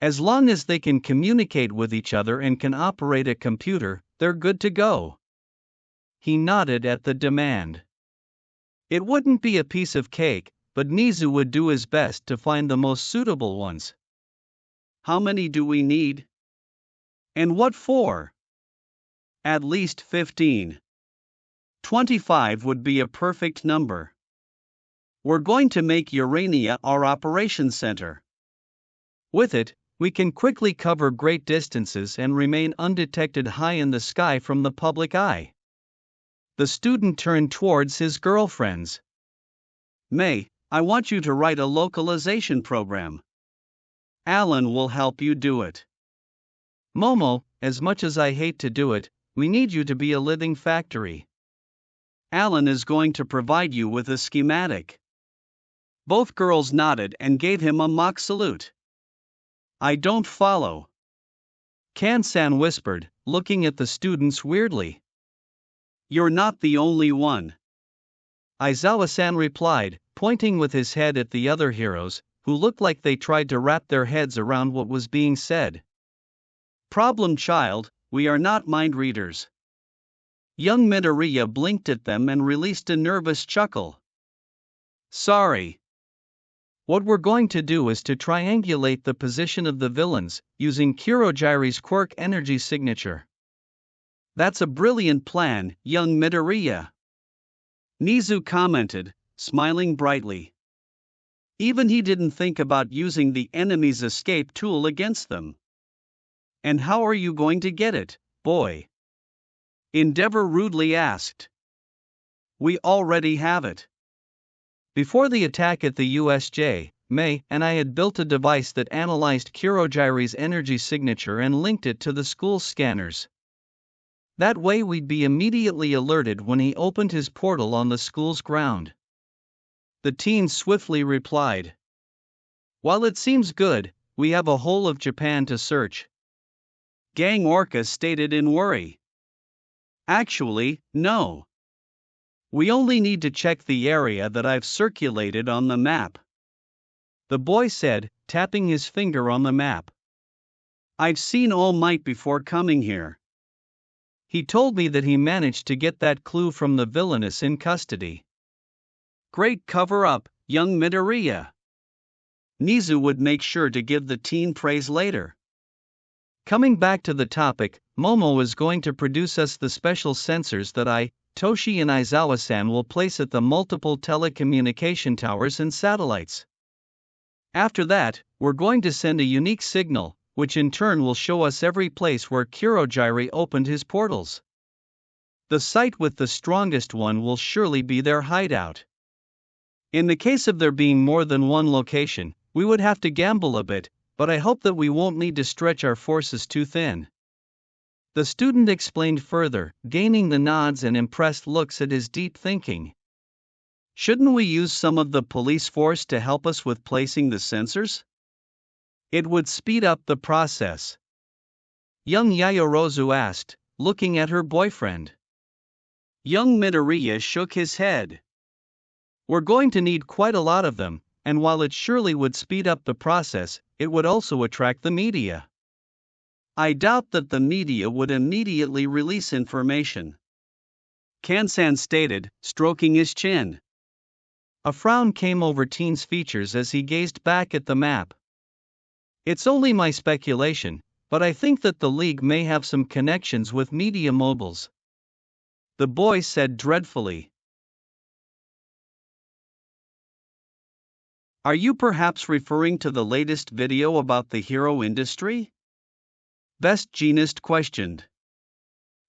S1: As long as they can communicate with each other and can operate a computer, they're good to go. He nodded at the demand. It wouldn't be a piece of cake, but Nizu would do his best to find the most suitable ones. How many do we need? And what for? At least 15. 25 would be a perfect number. We're going to make Urania our operations center. With it, we can quickly cover great distances and remain undetected high in the sky from the public eye. The student turned towards his girlfriends. May, I want you to write a localization program. Alan will help you do it. Momo, as much as I hate to do it, we need you to be a living factory. Alan is going to provide you with a schematic. Both girls nodded and gave him a mock salute. I don't follow, Kansan whispered, looking at the students weirdly. You're not the only one, Aizawa-san replied, pointing with his head at the other heroes, who looked like they tried to wrap their heads around what was being said. Problem child, we are not mind readers. Young Midoriya blinked at them and released a nervous chuckle. Sorry. What we're going to do is to triangulate the position of the villains, using Kurogiri's quirk energy signature. That's a brilliant plan, young Midoriya, Nizu commented, smiling brightly. Even he didn't think about using the enemy's escape tool against them. And how are you going to get it, boy? Endeavor rudely asked. We already have it. Before the attack at the USJ, May and I had built a device that analyzed Kurogiri's energy signature and linked it to the school's scanners. That way we'd be immediately alerted when he opened his portal on the school's ground. The teen swiftly replied. While it seems good, we have a whole of Japan to search. Gang Orca stated in worry. Actually, no. We only need to check the area that I've circulated on the map, the boy said, tapping his finger on the map. I've seen All Might before coming here. He told me that he managed to get that clue from the villainess in custody. Great cover-up, young Midoriya, Nizu would make sure to give the teen praise later. Coming back to the topic, Momo is going to produce us the special sensors that Toshi and Aizawa-san will place at the multiple telecommunication towers and satellites. After that, we're going to send a unique signal, which in turn will show us every place where Kurogiri opened his portals. The site with the strongest one will surely be their hideout. In the case of there being more than one location, we would have to gamble a bit, but I hope that we won't need to stretch our forces too thin. The student explained further, gaining the nods and impressed looks at his deep thinking. Shouldn't we use some of the police force to help us with placing the sensors? It would speed up the process. Young Yayorozu asked, looking at her boyfriend. Young Midoriya shook his head. We're going to need quite a lot of them, and while it surely would speed up the process, it would also attract the media. I doubt that the media would immediately release information. Kansan stated, stroking his chin. A frown came over Teen's features as he gazed back at the map. It's only my speculation, but I think that the League may have some connections with media moguls. The boy said dreadfully. Are you perhaps referring to the latest video about the hero industry? Best Jeanist questioned.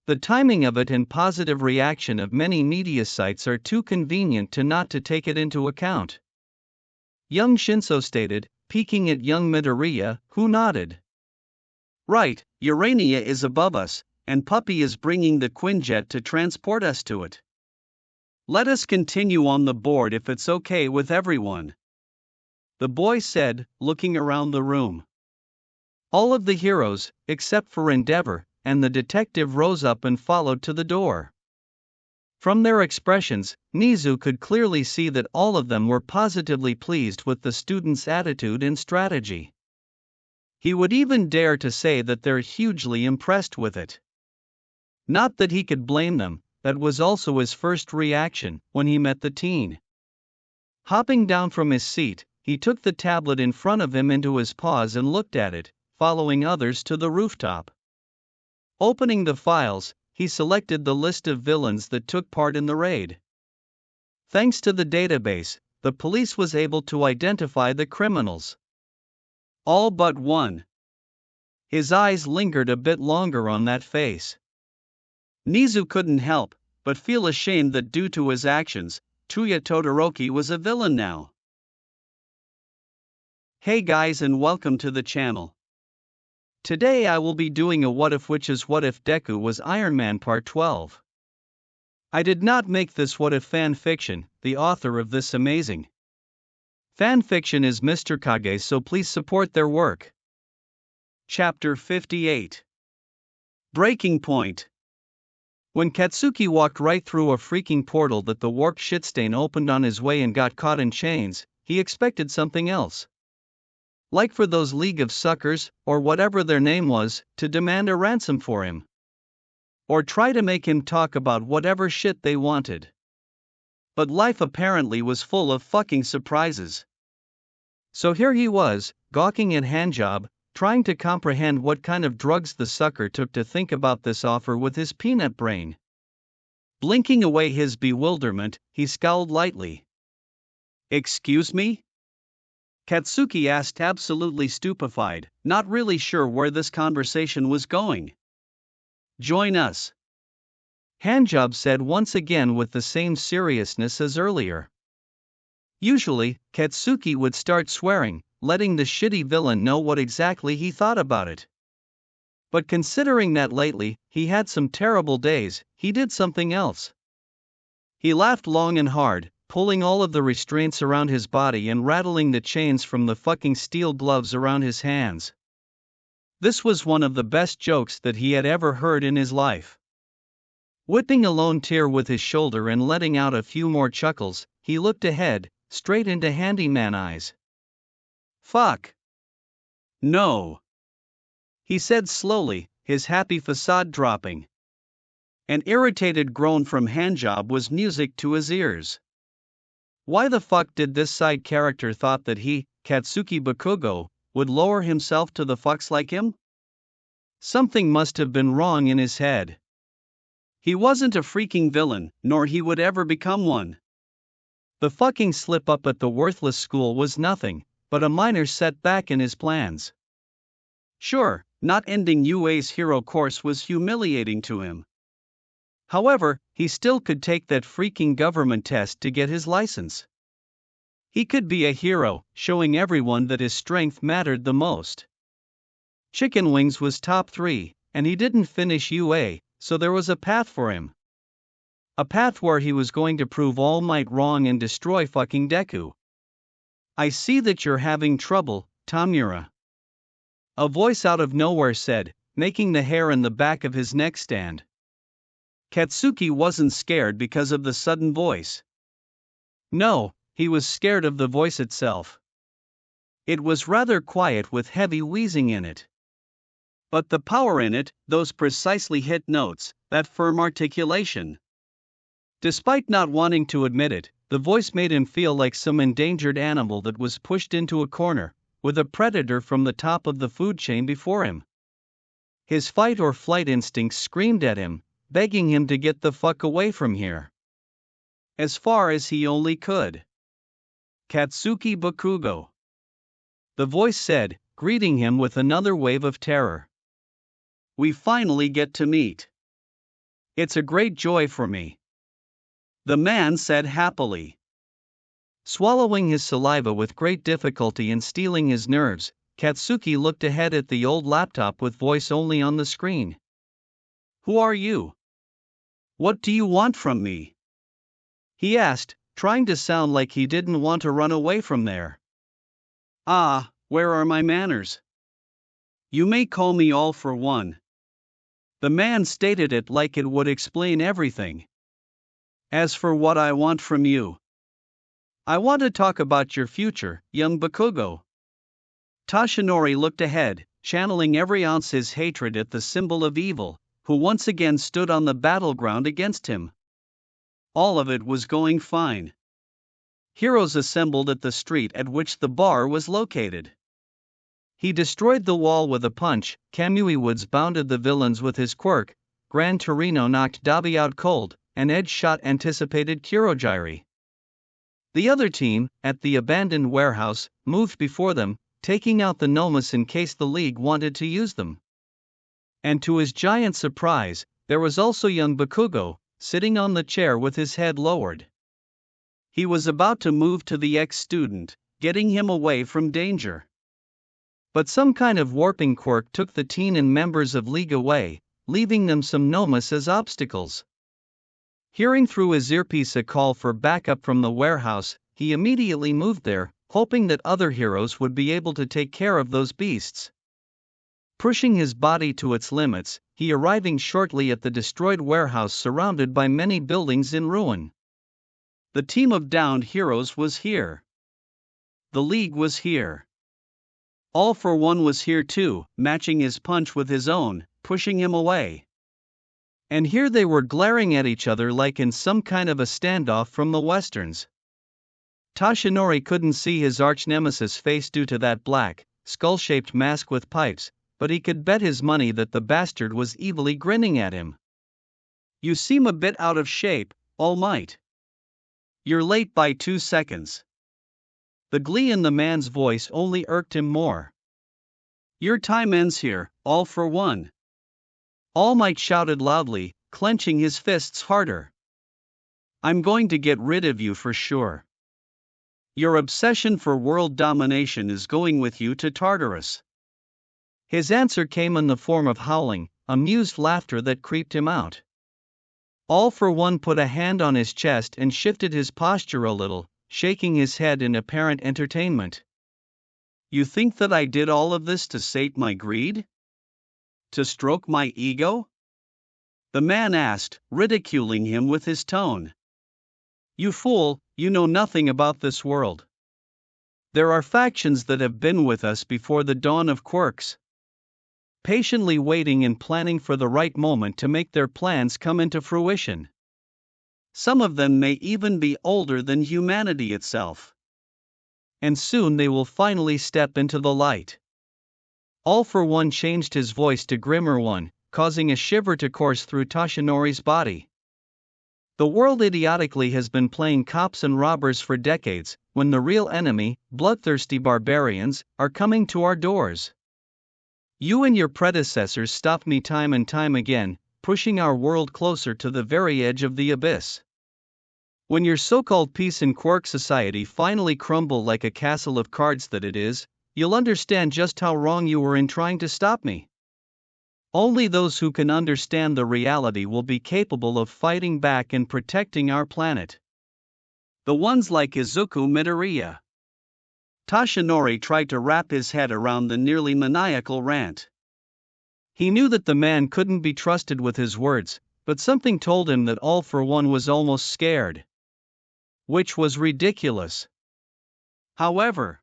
S1: The timing of it and positive reaction of many media sites are too convenient to not to take it into account. Young Shinso stated, peeking at young Midoriya, who nodded. Right, Urania is above us, and Puppy is bringing the Quinjet to transport us to it. Let us continue on the board if it's okay with everyone. The boy said, looking around the room. All of the heroes, except for Endeavor, and the detective rose up and followed to the door. From their expressions, Nizu could clearly see that all of them were positively pleased with the student's attitude and strategy. He would even dare to say that they're hugely impressed with it. Not that he could blame them, that was also his first reaction when he met the teen. Hopping down from his seat, he took the tablet in front of him into his paws and looked at it, following others to the rooftop. Opening the files, he selected the list of villains that took part in the raid. Thanks to the database, the police was able to identify the criminals. All but one. His eyes lingered a bit longer on that face. Nizu couldn't help but feel ashamed that due to his actions, Tuya Todoroki was a villain now. Hey guys, and welcome to the channel. Today I will be doing a what if, which is what if Deku was Iron Man Part 12. I did not make this what if fan fiction. The author of this amazing fan fiction is Mr. Kage, so please support their work. Chapter 58. Breaking Point. When Katsuki walked right through a freaking portal that the warped shitstain opened on his way and got caught in chains, he expected something else. Like for those League of Suckers, or whatever their name was, to demand a ransom for him. Or try to make him talk about whatever shit they wanted. But life apparently was full of fucking surprises. So here he was, gawking at handjob, trying to comprehend what kind of drugs the sucker took to think about this offer with his peanut brain. Blinking away his bewilderment, he scowled lightly. Excuse me? Katsuki asked, absolutely stupefied, not really sure where this conversation was going. Join us. Handjob said once again with the same seriousness as earlier. Usually, Katsuki would start swearing, letting the shitty villain know what exactly he thought about it. But considering that lately, he had some terrible days, he did something else. He laughed long and hard, pulling all of the restraints around his body and rattling the chains from the fucking steel gloves around his hands. This was one of the best jokes that he had ever heard in his life. Whipping a lone tear with his shoulder and letting out a few more chuckles, he looked ahead, straight into Handyman eyes. Fuck. No. He said slowly, his happy facade dropping. An irritated groan from Handjob was music to his ears. Why the fuck did this side character thought that he, Katsuki Bakugo, would lower himself to the fucks like him? Something must have been wrong in his head. He wasn't a freaking villain, nor he would ever become one. The fucking slip up at the worthless school was nothing but a minor setback in his plans. Sure, not ending UA's hero course was humiliating to him. However, he still could take that freaking government test to get his license. He could be a hero, showing everyone that his strength mattered the most. Chicken Wings was top 3, and he didn't finish UA, so there was a path for him. A path where he was going to prove All Might wrong and destroy fucking Deku. I see that you're having trouble, Tamura. A voice out of nowhere said, making the hair in the back of his neck stand. Katsuki wasn't scared because of the sudden voice. No, he was scared of the voice itself. It was rather quiet with heavy wheezing in it. But the power in it, those precisely hit notes, that firm articulation. Despite not wanting to admit it, the voice made him feel like some endangered animal that was pushed into a corner, with a predator from the top of the food chain before him. His fight or flight instincts screamed at him, begging him to get the fuck away from here. As far as he only could. Katsuki Bakugo. The voice said, greeting him with another wave of terror. We finally get to meet. It's a great joy for me. The man said happily. Swallowing his saliva with great difficulty and steeling his nerves, Katsuki looked ahead at the old laptop with voice only on the screen. Who are you? What do you want from me? He asked, trying to sound like he didn't want to run away from there. Ah, where are my manners? You may call me All for One. The man stated it like it would explain everything. As for what I want from you, I want to talk about your future, young Bakugo. Tashinori looked ahead, channeling every ounce his hatred at the symbol of evil, who once again stood on the battleground against him. All of it was going fine. Heroes assembled at the street at which the bar was located. He destroyed the wall with a punch, Kamui Woods bounded the villains with his quirk, Gran Torino knocked Dabi out cold, and Edge shot anticipated Kurogiri. The other team, at the abandoned warehouse, moved before them, taking out the Nomas in case the League wanted to use them. And to his giant surprise, there was also young Bakugo, sitting on the chair with his head lowered. He was about to move to the ex-student, getting him away from danger. But some kind of warping quirk took the teen and members of League away, leaving them some Nomas as obstacles. Hearing through his earpiece a call for backup from the warehouse, he immediately moved there, hoping that other heroes would be able to take care of those beasts. Pushing his body to its limits, he arriving shortly at the destroyed warehouse surrounded by many buildings in ruin. The team of downed heroes was here. The League was here. All for One was here too, matching his punch with his own, pushing him away. And here they were glaring at each other like in some kind of a standoff from the westerns. Tashinori couldn't see his arch-nemesis' face due to that black, skull-shaped mask with pipes, but he could bet his money that the bastard was evilly grinning at him. You seem a bit out of shape, All Might. You're late by 2 seconds. The glee in the man's voice only irked him more. Your time ends here, All for One. All Might shouted loudly, clenching his fists harder. I'm going to get rid of you for sure. Your obsession for world domination is going with you to Tartarus. His answer came in the form of howling, amused laughter that creeped him out. All for One put a hand on his chest and shifted his posture a little, shaking his head in apparent entertainment. You think that I did all of this to sate my greed? To stroke my ego? The man asked, ridiculing him with his tone. You fool, you know nothing about this world. There are factions that have been with us before the dawn of quirks, patiently waiting and planning for the right moment to make their plans come into fruition. Some of them may even be older than humanity itself. and soon they will finally step into the light. All for One changed his voice to grimmer one, causing a shiver to course through Toshinori's body. The world idiotically has been playing cops and robbers for decades, when the real enemy, bloodthirsty barbarians, are coming to our doors. You and your predecessors stopped me time and time again, pushing our world closer to the very edge of the abyss. When your so-called peace and quirk society finally crumble like a castle of cards that it is, you'll understand just how wrong you were in trying to stop me. Only those who can understand the reality will be capable of fighting back and protecting our planet. The ones like Izuku Midoriya. Toshinori tried to wrap his head around the nearly maniacal rant. He knew that the man couldn't be trusted with his words, but something told him that All for One was almost scared. Which was ridiculous. However,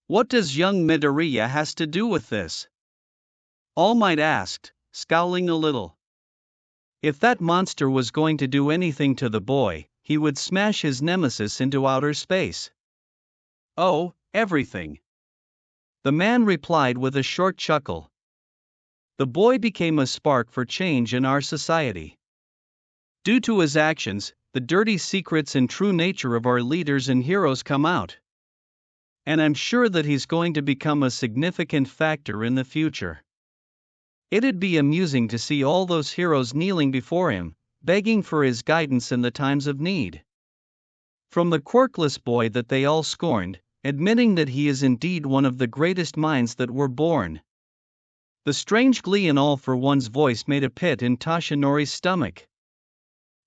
S1: what does young Midoriya has to do with this? All Might asked, scowling a little. If that monster was going to do anything to the boy, he would smash his nemesis into outer space. Oh, everything. The man replied with a short chuckle. The boy became a spark for change in our society. Due to his actions, the dirty secrets and true nature of our leaders and heroes come out. And I'm sure that he's going to become a significant factor in the future. It'd be amusing to see all those heroes kneeling before him, begging for his guidance in the times of need. From the quirkless boy that they all scorned, admitting that he is indeed one of the greatest minds that were born. The strange glee in All for One's voice made a pit in Toshinori's stomach.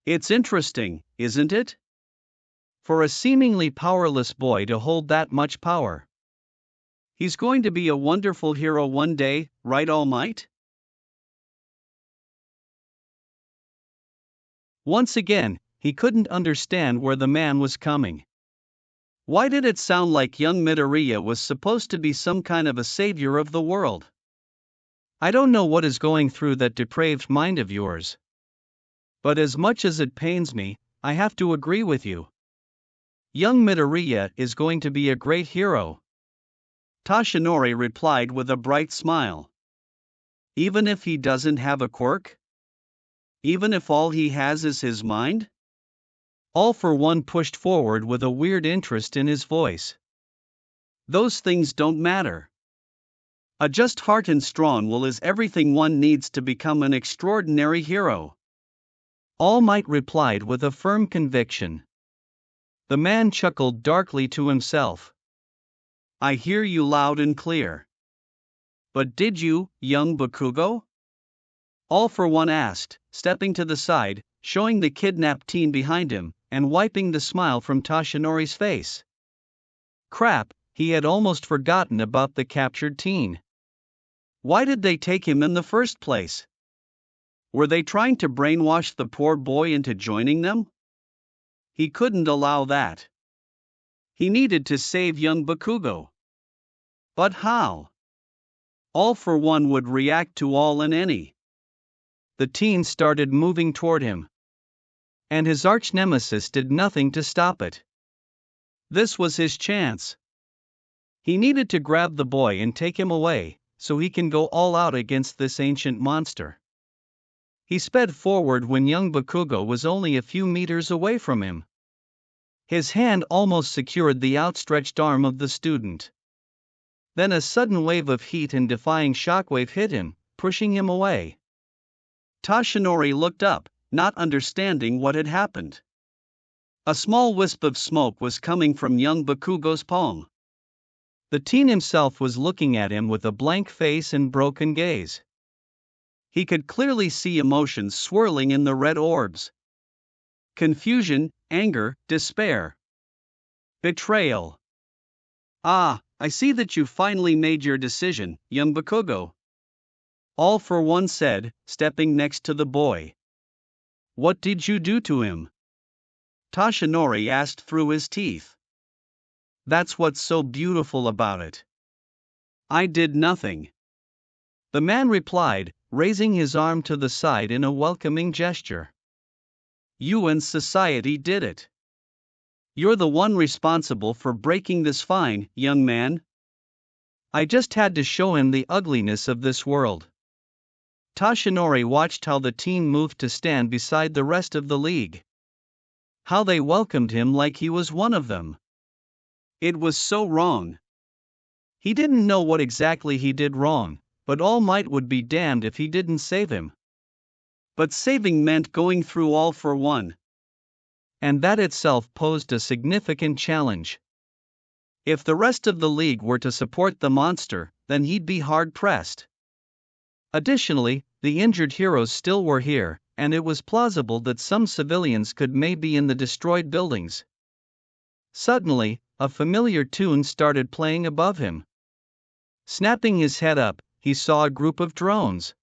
S1: It's interesting, isn't it? For a seemingly powerless boy to hold that much power. He's going to be a wonderful hero one day, right, All Might? Once again, he couldn't understand where the man was coming. Why did it sound like young Midoriya was supposed to be some kind of a savior of the world? I don't know what is going through that depraved mind of yours. But as much as it pains me, I have to agree with you. Young Midoriya is going to be a great hero. Toshinori replied with a bright smile. Even if he doesn't have a quirk? Even if all he has is his mind? All for One pushed forward with a weird interest in his voice. Those things don't matter. A just heart and strong will is everything one needs to become an extraordinary hero. All Might replied with a firm conviction. The man chuckled darkly to himself. I hear you loud and clear. But did you, young Bakugo? All for One asked, stepping to the side, showing the kidnapped teen behind him, and wiping the smile from Toshinori's face. Crap, he had almost forgotten about the captured teen. Why did they take him in the first place? Were they trying to brainwash the poor boy into joining them? He couldn't allow that. He needed to save young Bakugo. But how? All for One would react to all and any. The teen started moving toward him. And his arch-nemesis did nothing to stop it. This was his chance. He needed to grab the boy and take him away, so he can go all out against this ancient monster. He sped forward when young Bakugo was only a few meters away from him. His hand almost secured the outstretched arm of the student. Then a sudden wave of heat and defying shockwave hit him, pushing him away. Toshinori looked up, not understanding what had happened. A small wisp of smoke was coming from young Bakugo's palm. The teen himself was looking at him with a blank face and broken gaze. He could clearly see emotions swirling in the red orbs. Confusion, anger, despair. Betrayal. Ah, I see that you finally made your decision, young Bakugo. All for One said, stepping next to the boy. What did you do to him? Toshinori asked through his teeth. That's what's so beautiful about it. I did nothing. The man replied, raising his arm to the side in a welcoming gesture. You and society did it. You're the one responsible for breaking this fine, young man. I just had to show him the ugliness of this world. Toshinori watched how the teen moved to stand beside the rest of the league. How they welcomed him like he was one of them. It was so wrong. He didn't know what exactly he did wrong, but All Might would be damned if he didn't save him. But saving meant going through All for One. And that itself posed a significant challenge. If the rest of the league were to support the monster, then he'd be hard-pressed. Additionally, the injured heroes still were here, and it was plausible that some civilians could may be in the destroyed buildings. Suddenly, a familiar tune started playing above him. Snapping his head up, he saw a group of drones.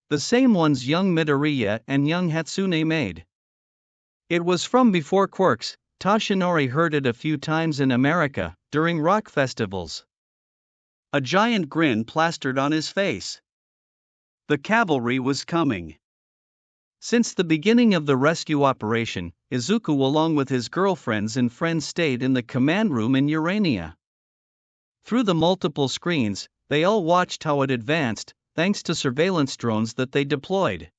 S1: The same ones young Midoriya and young Hatsune made. It was from before Quirks. Toshinori heard it a few times in America, during rock festivals. A giant grin plastered on his face. The cavalry was coming. Since the beginning of the rescue operation, Izuku along with his girlfriends and friends stayed in the command room in Urania. Through the multiple screens, they all watched how it advanced, thanks to surveillance drones that they deployed.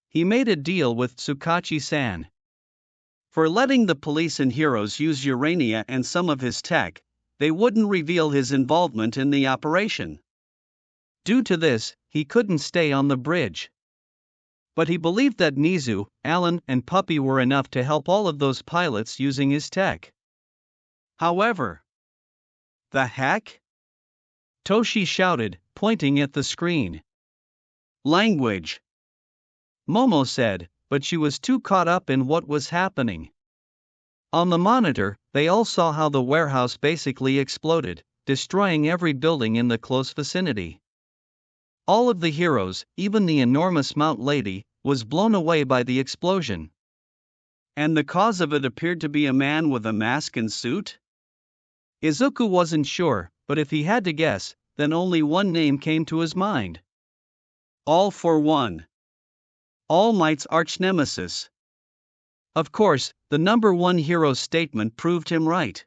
S1: He made a deal with Tsukachi-san. For letting the police and heroes use Urania and some of his tech, they wouldn't reveal his involvement in the operation. Due to this, he couldn't stay on the bridge. But he believed that Nizu, Alan, and Puppy were enough to help all of those pilots using his tech. However, the heck? Toshi shouted, pointing at the screen. Language, Momo said, but she was too caught up in what was happening. On the monitor, they all saw how the warehouse basically exploded, destroying every building in the close vicinity. All of the heroes, even the enormous Mount Lady, was blown away by the explosion. And the cause of it appeared to be a man with a mask and suit? Izuku wasn't sure, but if he had to guess, then only one name came to his mind. All for One. All Might's arch-nemesis. Of course, the number one hero's statement proved him right.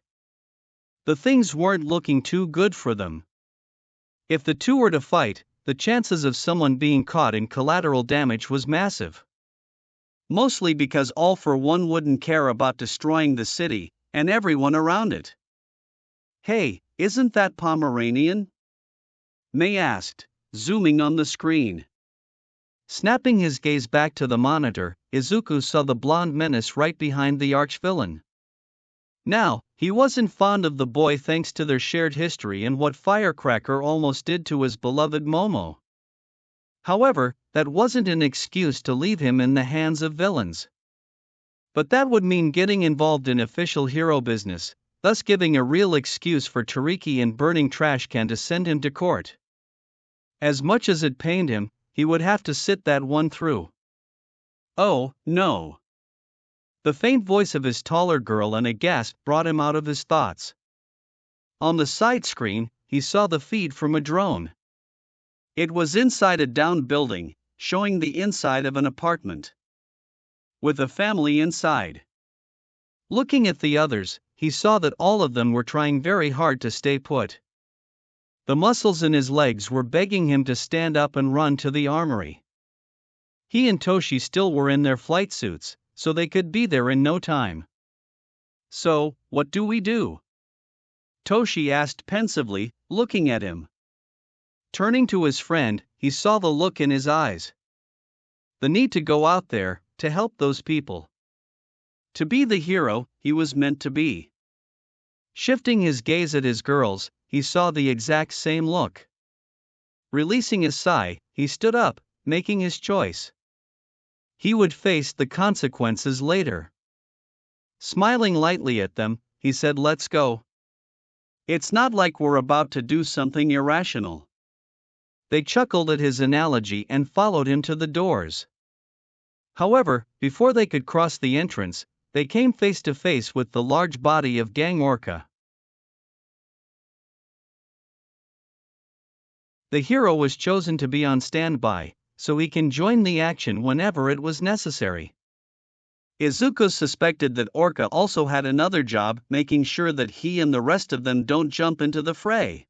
S1: The things weren't looking too good for them. If the two were to fight, the chances of someone being caught in collateral damage was massive. Mostly because All for One wouldn't care about destroying the city, and everyone around it. Hey, isn't that Pomeranian? May asked, zooming on the screen. Snapping his gaze back to the monitor, Izuku saw the blonde menace right behind the arch-villain. Now, he wasn't fond of the boy thanks to their shared history and what Firecracker almost did to his beloved Momo. However, that wasn't an excuse to leave him in the hands of villains. But that would mean getting involved in official hero business, thus giving a real excuse for Tariki and burning trash can to send him to court. As much as it pained him, he would have to sit that one through. Oh, no. The faint voice of his taller girl and a gasp brought him out of his thoughts. On the side screen, he saw the feed from a drone. It was inside a downed building, showing the inside of an apartment. With a family inside. Looking at the others, he saw that all of them were trying very hard to stay put. The muscles in his legs were begging him to stand up and run to the armory. He and Toshi still were in their flight suits, so they could be there in no time. So, what do we do? Toshi asked pensively, looking at him. Turning to his friend, he saw the look in his eyes. The need to go out there, to help those people. To be the hero he was meant to be. Shifting his gaze at his girls, he saw the exact same look. Releasing a sigh, he stood up, making his choice. He would face the consequences later. Smiling lightly at them, he said, "Let's go. It's not like we're about to do something irrational." They chuckled at his analogy and followed him to the doors. However, before they could cross the entrance, they came face to face with the large body of Gang Orca. The hero was chosen to be on standby, so he can join the action whenever it was necessary. Izuku suspected that Orca also had another job, making sure that he and the rest of them don't jump into the fray.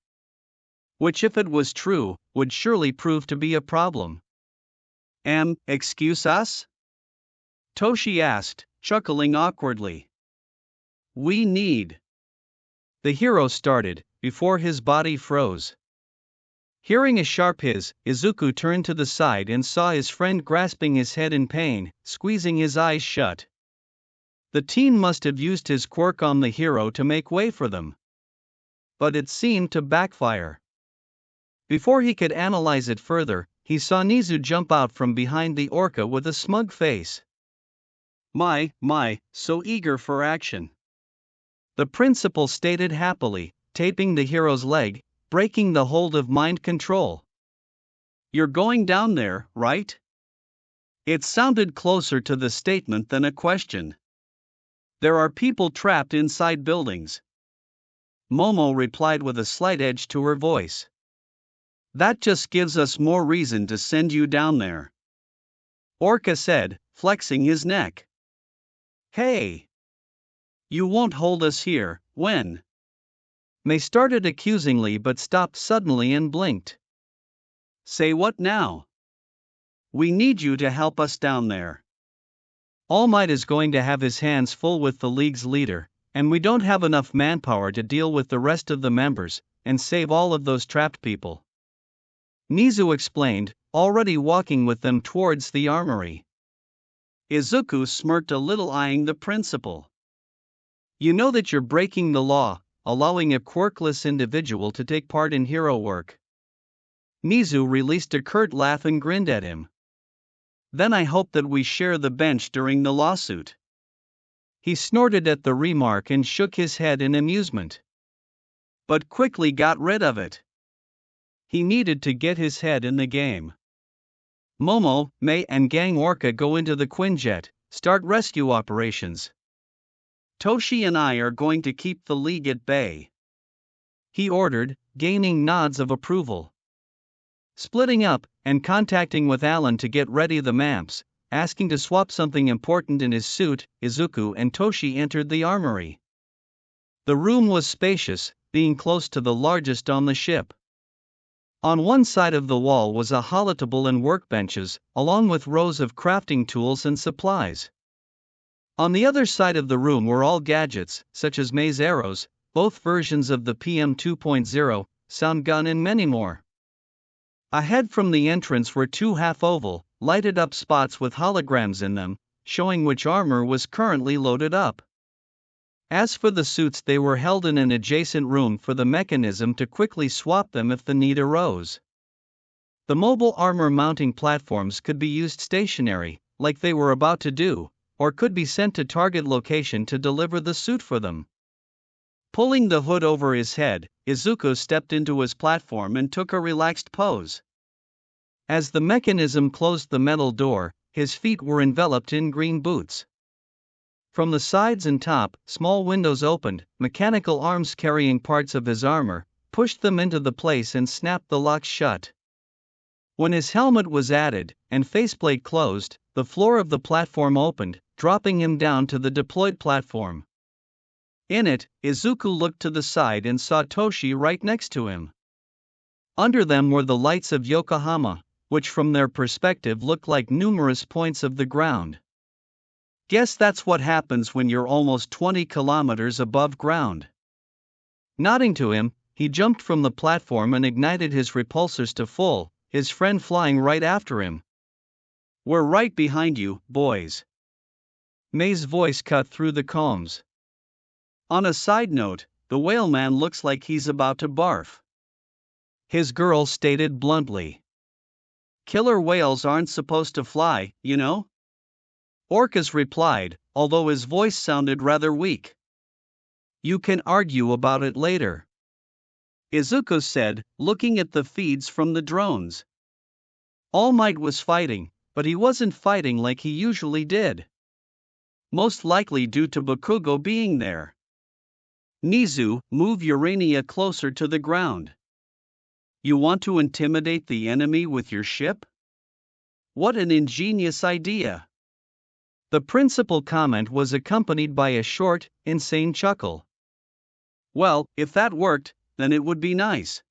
S1: Which, if it was true, would surely prove to be a problem. Excuse us? Toshi asked, chuckling awkwardly. We need. The hero started, before his body froze. Hearing a sharp hiss, Izuku turned to the side and saw his friend grasping his head in pain, squeezing his eyes shut. The teen must have used his quirk on the hero to make way for them. But it seemed to backfire. Before he could analyze it further, he saw Nizu jump out from behind the orca with a smug face. My, so eager for action. The principal stated happily, taping the hero's leg, breaking the hold of mind control. You're going down there, right? It sounded closer to the statement than a question. There are people trapped inside buildings. Momo replied with a slight edge to her voice. That just gives us more reason to send you down there. Orca said, flexing his neck. Hey! You won't hold us here, when? May started accusingly but stopped suddenly and blinked. Say what now? We need you to help us down there. All Might is going to have his hands full with the league's leader, and we don't have enough manpower to deal with the rest of the members, and save all of those trapped people. Nizu explained, already walking with them towards the armory. Izuku smirked a little, eyeing the principal. You know that you're breaking the law, allowing a quirkless individual to take part in hero work. Nizu released a curt laugh and grinned at him. Then I hope that we share the bench during the lawsuit. He snorted at the remark and shook his head in amusement. But quickly got rid of it. He needed to get his head in the game. Momo, May and Gang Orca go into the Quinjet, start rescue operations. Toshi and I are going to keep the league at bay. He ordered, gaining nods of approval. Splitting up, and contacting with Alan to get ready the maps, asking to swap something important in his suit, Izuku and Toshi entered the armory. The room was spacious, being close to the largest on the ship. On one side of the wall was a holotable and workbenches, along with rows of crafting tools and supplies. On the other side of the room were all gadgets, such as maze arrows, both versions of the PM 2.0, sound gun and many more. Ahead from the entrance were two half-oval, lighted-up spots with holograms in them, showing which armor was currently loaded up. As for the suits, they were held in an adjacent room for the mechanism to quickly swap them if the need arose. The mobile armor mounting platforms could be used stationary, like they were about to do, or could be sent to target location to deliver the suit for them. Pulling the hood over his head, Izuku stepped into his platform and took a relaxed pose. As the mechanism closed the metal door, his feet were enveloped in green boots. From the sides and top, small windows opened, mechanical arms carrying parts of his armor, pushed them into the place and snapped the locks shut. When his helmet was added, and faceplate closed, the floor of the platform opened, dropping him down to the deployed platform. In it, Izuku looked to the side and saw Toshi right next to him. Under them were the lights of Yokohama, which from their perspective looked like numerous points of the ground. Guess that's what happens when you're almost 20 kilometers above ground. Nodding to him, he jumped from the platform and ignited his repulsors to full, his friend flying right after him. We're right behind you, boys. May's voice cut through the combs. On a side note, the whale man looks like he's about to barf. His girl stated bluntly. Killer whales aren't supposed to fly, you know? Orcas replied, although his voice sounded rather weak. You can argue about it later. Izuku said, looking at the feeds from the drones. All Might was fighting, but he wasn't fighting like he usually did. Most likely due to Bakugo being there. Nizu, move Urania closer to the ground. You want to intimidate the enemy with your ship? What an ingenious idea! The principal comment was accompanied by a short, insane chuckle. Well, if that worked, then it would be nice.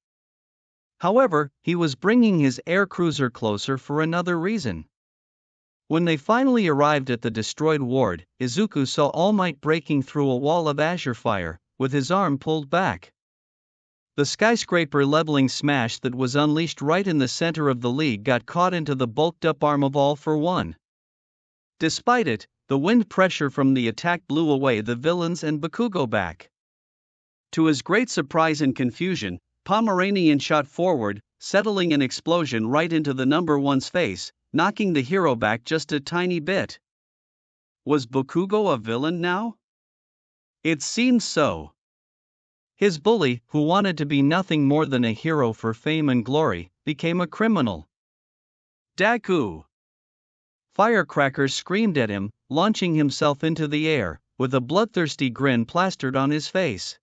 S1: However, he was bringing his air cruiser closer for another reason. When they finally arrived at the destroyed ward, Izuku saw All Might breaking through a wall of azure fire, with his arm pulled back. The skyscraper leveling smash that was unleashed right in the center of the league got caught into the bulked-up arm of All for One. Despite it, the wind pressure from the attack blew away the villains and Bakugo back. To his great surprise and confusion, Pomeranian shot forward, settling an explosion right into the number one's face, knocking the hero back just a tiny bit. Was Bakugo a villain now? It seemed so. His bully, who wanted to be nothing more than a hero for fame and glory, became a criminal. Deku! Firecracker screamed at him, launching himself into the air, with a bloodthirsty grin plastered on his face.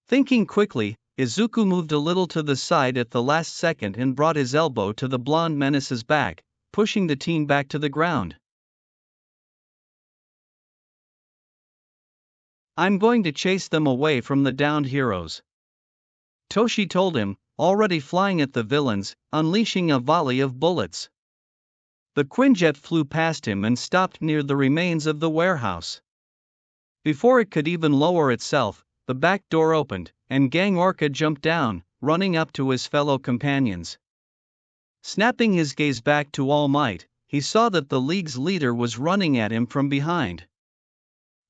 S1: Thinking quickly, Izuku moved a little to the side at the last second and brought his elbow to the blonde menace's back, pushing the teen back to the ground. I'm going to chase them away from the downed heroes, Toshi told him, already flying at the villains, unleashing a volley of bullets. The Quinjet flew past him and stopped near the remains of the warehouse. Before it could even lower itself, the back door opened, and Gang Orca jumped down, running up to his fellow companions. Snapping his gaze back to All Might, he saw that the League's leader was running at him from behind.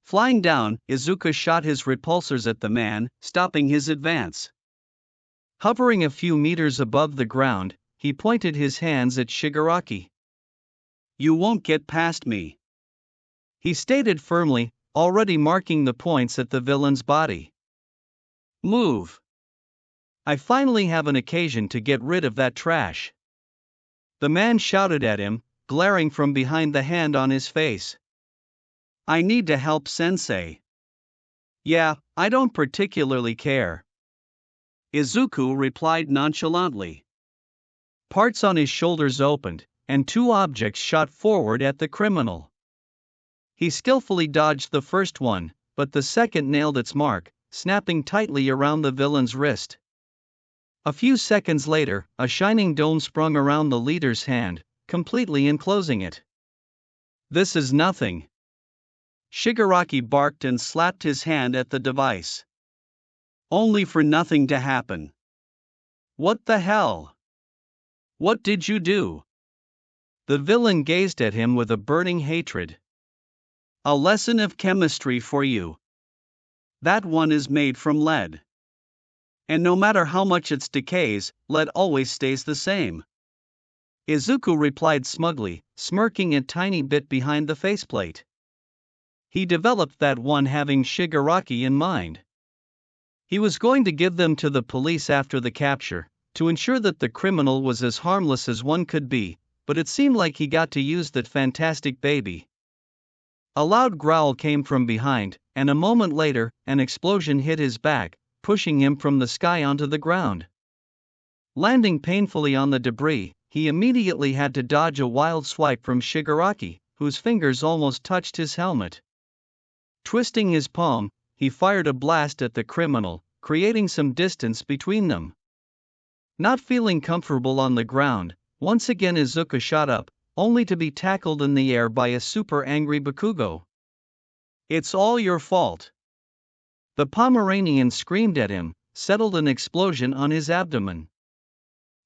S1: Flying down, Izuku shot his repulsors at the man, stopping his advance. Hovering a few meters above the ground, he pointed his hands at Shigaraki. "You won't get past me," he stated firmly, already marking the points at the villain's body. "Move. I finally have an occasion to get rid of that trash." The man shouted at him, glaring from behind the hand on his face. "I need to help Sensei." "Yeah, I don't particularly care," Izuku replied nonchalantly. Parts on his shoulders opened, and two objects shot forward at the criminal. He skillfully dodged the first one, but the second nailed its mark, snapping tightly around the villain's wrist. A few seconds later, a shining dome sprung around the leader's hand, completely enclosing it. "This is nothing," Shigaraki barked and slapped his hand at the device. "Only for nothing to happen." "What the hell? What did you do?" The villain gazed at him with a burning hatred. "A lesson of chemistry for you. That one is made from lead. And no matter how much it decays, lead always stays the same," Izuku replied smugly, smirking a tiny bit behind the faceplate. He developed that one having Shigaraki in mind. He was going to give them to the police after the capture, to ensure that the criminal was as harmless as one could be, but it seemed like he got to use that fantastic baby. A loud growl came from behind, and a moment later, an explosion hit his back, pushing him from the sky onto the ground. Landing painfully on the debris, he immediately had to dodge a wild swipe from Shigaraki, whose fingers almost touched his helmet. Twisting his palm, he fired a blast at the criminal, creating some distance between them. Not feeling comfortable on the ground, once again Izuku shot up, only to be tackled in the air by a super angry Bakugo. "It's all your fault." The Pomeranian screamed at him, settled an explosion on his abdomen.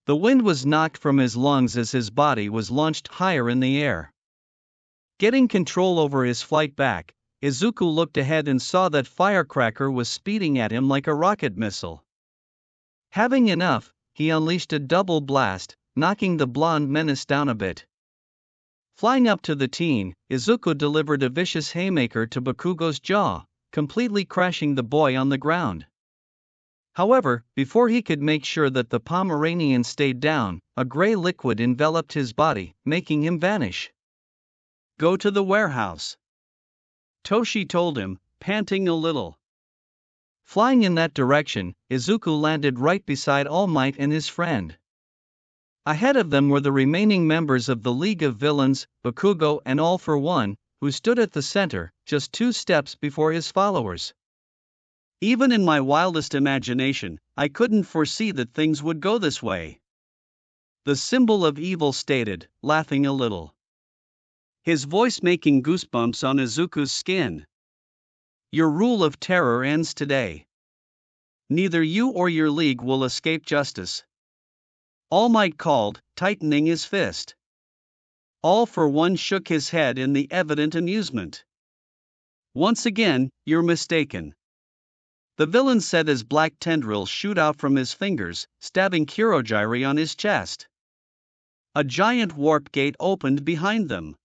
S1: The wind was knocked from his lungs as his body was launched higher in the air. Getting control over his flight back, Izuku looked ahead and saw that Firecracker was speeding at him like a rocket missile. Having enough, he unleashed a double blast, knocking the blonde menace down a bit. Flying up to the teen, Izuku delivered a vicious haymaker to Bakugo's jaw, completely crashing the boy on the ground. However, before he could make sure that the Pomeranian stayed down, a gray liquid enveloped his body, making him vanish. "Go to the warehouse," Toshi told him, panting a little. Flying in that direction, Izuku landed right beside All Might and his friend. Ahead of them were the remaining members of the League of Villains, Bakugo and All for One, who stood at the center, just 2 steps before his followers. Even in my wildest imagination, I couldn't foresee that things would go this way. The symbol of evil stated, laughing a little. His voice making goosebumps on Izuku's skin. Your rule of terror ends today. Neither you or your league will escape justice. All Might called, tightening his fist. All for One shook his head in the evident amusement. Once again, you're mistaken. The villain said as black tendrils shoot out from his fingers, stabbing Kurogiri on his chest. A giant warp gate opened behind them.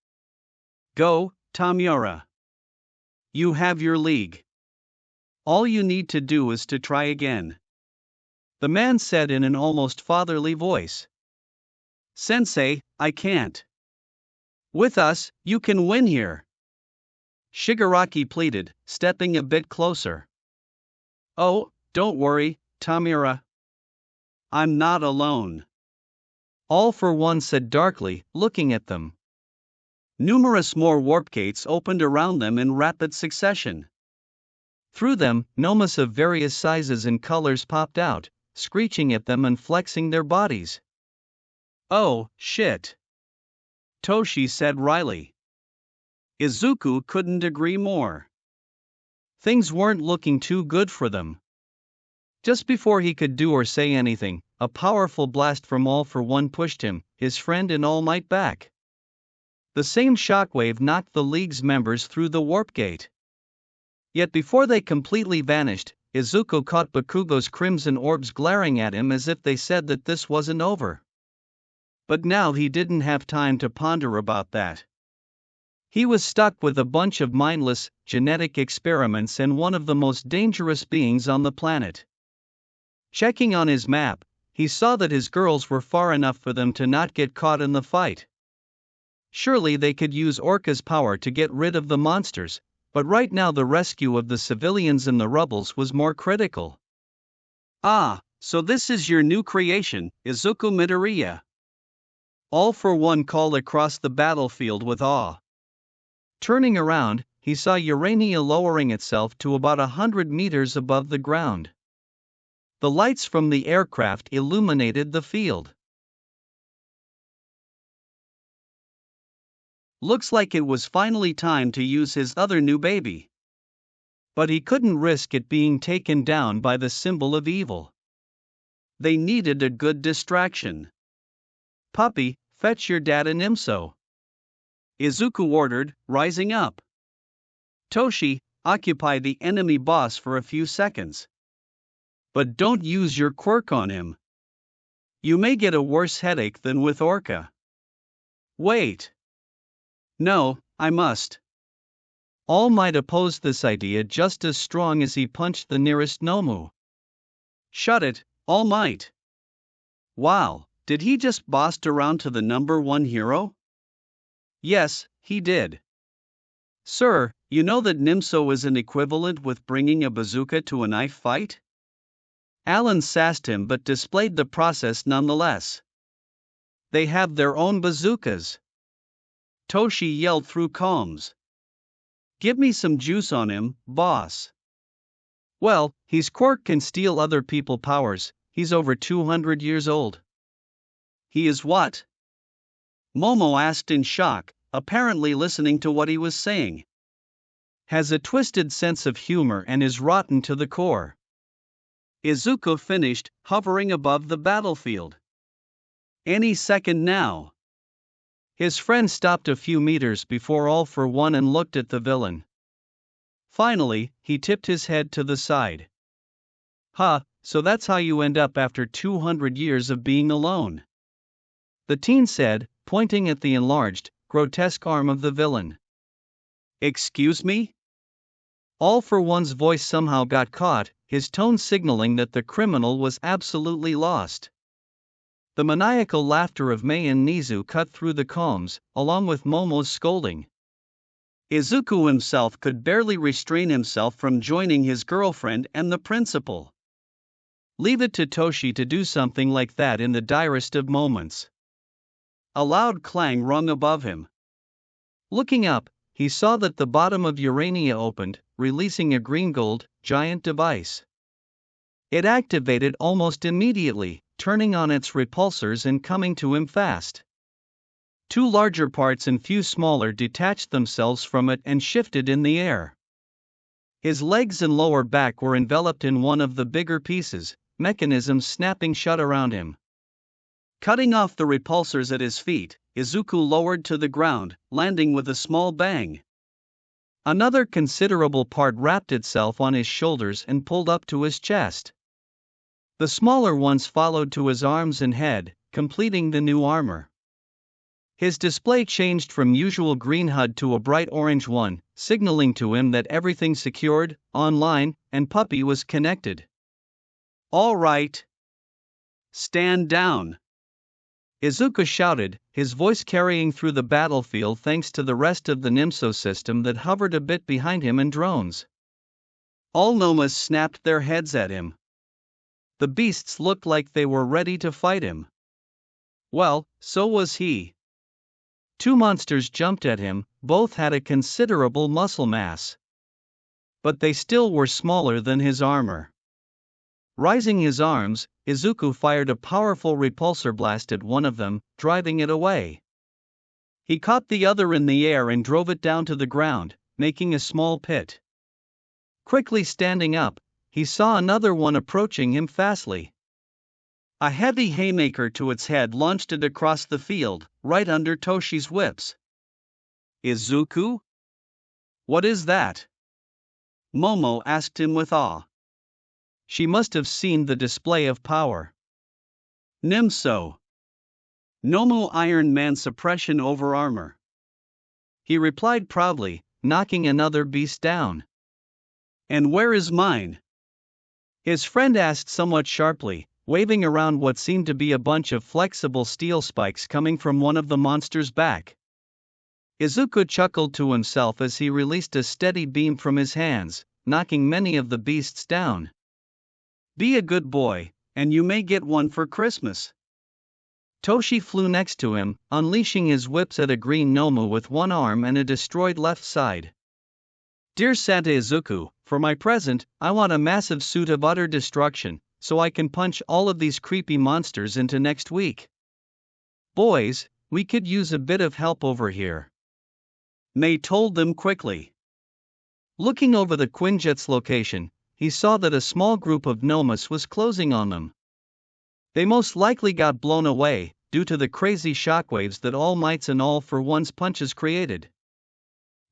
S1: Go, Tamura. You have your league. All you need to do is to try again. The man said in an almost fatherly voice. Sensei, I can't. With us, you can win here. Shigaraki pleaded, stepping a bit closer. Oh, don't worry, Tamura. I'm not alone. All for One said darkly, looking at them. Numerous more warp gates opened around them in rapid succession. Through them, Nomas of various sizes and colors popped out, screeching at them and flexing their bodies. Oh, shit. Toshi said wryly. Izuku couldn't agree more. Things weren't looking too good for them. Just before he could do or say anything, a powerful blast from All for One pushed him, his friend in All Might back. The same shockwave knocked the League's members through the warp gate. Yet before they completely vanished, Izuku caught Bakugo's crimson orbs glaring at him as if they said that this wasn't over. But now he didn't have time to ponder about that. He was stuck with a bunch of mindless, genetic experiments and one of the most dangerous beings on the planet. Checking on his map, he saw that his girls were far enough for them to not get caught in the fight. Surely they could use Orca's power to get rid of the monsters, but right now the rescue of the civilians in the rubbles was more critical. Ah, so this is your new creation, Izuku Midoriya. All for One called across the battlefield with awe. Turning around, he saw Urania lowering itself to about 100 meters above the ground. The lights from the aircraft illuminated the field. Looks like it was finally time to use his other new baby. But he couldn't risk it being taken down by the symbol of evil. They needed a good distraction. Puppy, fetch your dad and Nimso. Izuku ordered, rising up. Toshi, occupy the enemy boss for a few seconds. But don't use your quirk on him. You may get a worse headache than with Orca. Wait. No, I must. All Might opposed this idea just as strong as he punched the nearest Nomu. Shut it, All Might. Wow, did he just bossed around to the #1 hero? Yes, he did. Sir, you know that Nimso is an equivalent with bringing a bazooka to a knife fight? Alan sassed him but displayed the process nonetheless. They have their own bazookas. Toshi yelled through comms. Give me some juice on him, boss. Well, his quirk can steal other people's powers, he's over 200 years old. He is what? Momo asked in shock, apparently listening to what he was saying. Has a twisted sense of humor and is rotten to the core. Izuku finished, hovering above the battlefield. Any second now. His friend stopped a few meters before All for One and looked at the villain. Finally, he tipped his head to the side. So that's how you end up after 200 years of being alone. The teen said, pointing at the enlarged, grotesque arm of the villain. Excuse me? All for One's voice somehow got caught, his tone signaling that the criminal was absolutely lost. The maniacal laughter of Mei and Nizu cut through the calms, along with Momo's scolding. Izuku himself could barely restrain himself from joining his girlfriend and the principal. Leave it to Toshi to do something like that in the direst of moments. A loud clang rung above him. Looking up, he saw that the bottom of Urania opened, releasing a green-gold, giant device. It activated almost immediately, turning on its repulsors and coming to him fast. 2 larger parts and few smaller detached themselves from it and shifted in the air. His legs and lower back were enveloped in one of the bigger pieces, mechanisms snapping shut around him. Cutting off the repulsors at his feet, Izuku lowered to the ground, landing with a small bang. Another considerable part wrapped itself on his shoulders and pulled up to his chest. The smaller ones followed to his arms and head, completing the new armor. His display changed from usual green HUD to a bright orange one, signaling to him that everything secured, online, and puppy was connected. "All right. Stand down," Izuku shouted, his voice carrying through the battlefield thanks to the rest of the Nimso system that hovered a bit behind him and drones. All Nomas snapped their heads at him. The beasts looked like they were ready to fight him. Well, so was he. 2 monsters jumped at him, both had a considerable muscle mass. But they still were smaller than his armor. Raising his arms, Izuku fired a powerful repulsor blast at one of them, driving it away. He caught the other in the air and drove it down to the ground, making a small pit. Quickly standing up, he saw another one approaching him fastly. A heavy haymaker to its head launched it across the field, right under Toshi's whips. "Izuku? What is that?" Momo asked him with awe. She must have seen the display of power. "Nimso. Nomu Iron Man suppression over armor," he replied proudly, knocking another beast down. "And where is mine?" his friend asked somewhat sharply, waving around what seemed to be a bunch of flexible steel spikes coming from one of the monster's back. Izuku chuckled to himself as he released a steady beam from his hands, knocking many of the beasts down. "Be a good boy, and you may get one for Christmas." Toshi flew next to him, unleashing his whips at a green Nomu with one arm and a destroyed left side. "Dear Santa Izuku, for my present, I want a massive suit of utter destruction, so I can punch all of these creepy monsters into next week. Boys, we could use a bit of help over here," May told them quickly. Looking over the Quinjet's location, he saw that a small group of Nomas was closing on them. They most likely got blown away, due to the crazy shockwaves that All Mights and All for One's punches created.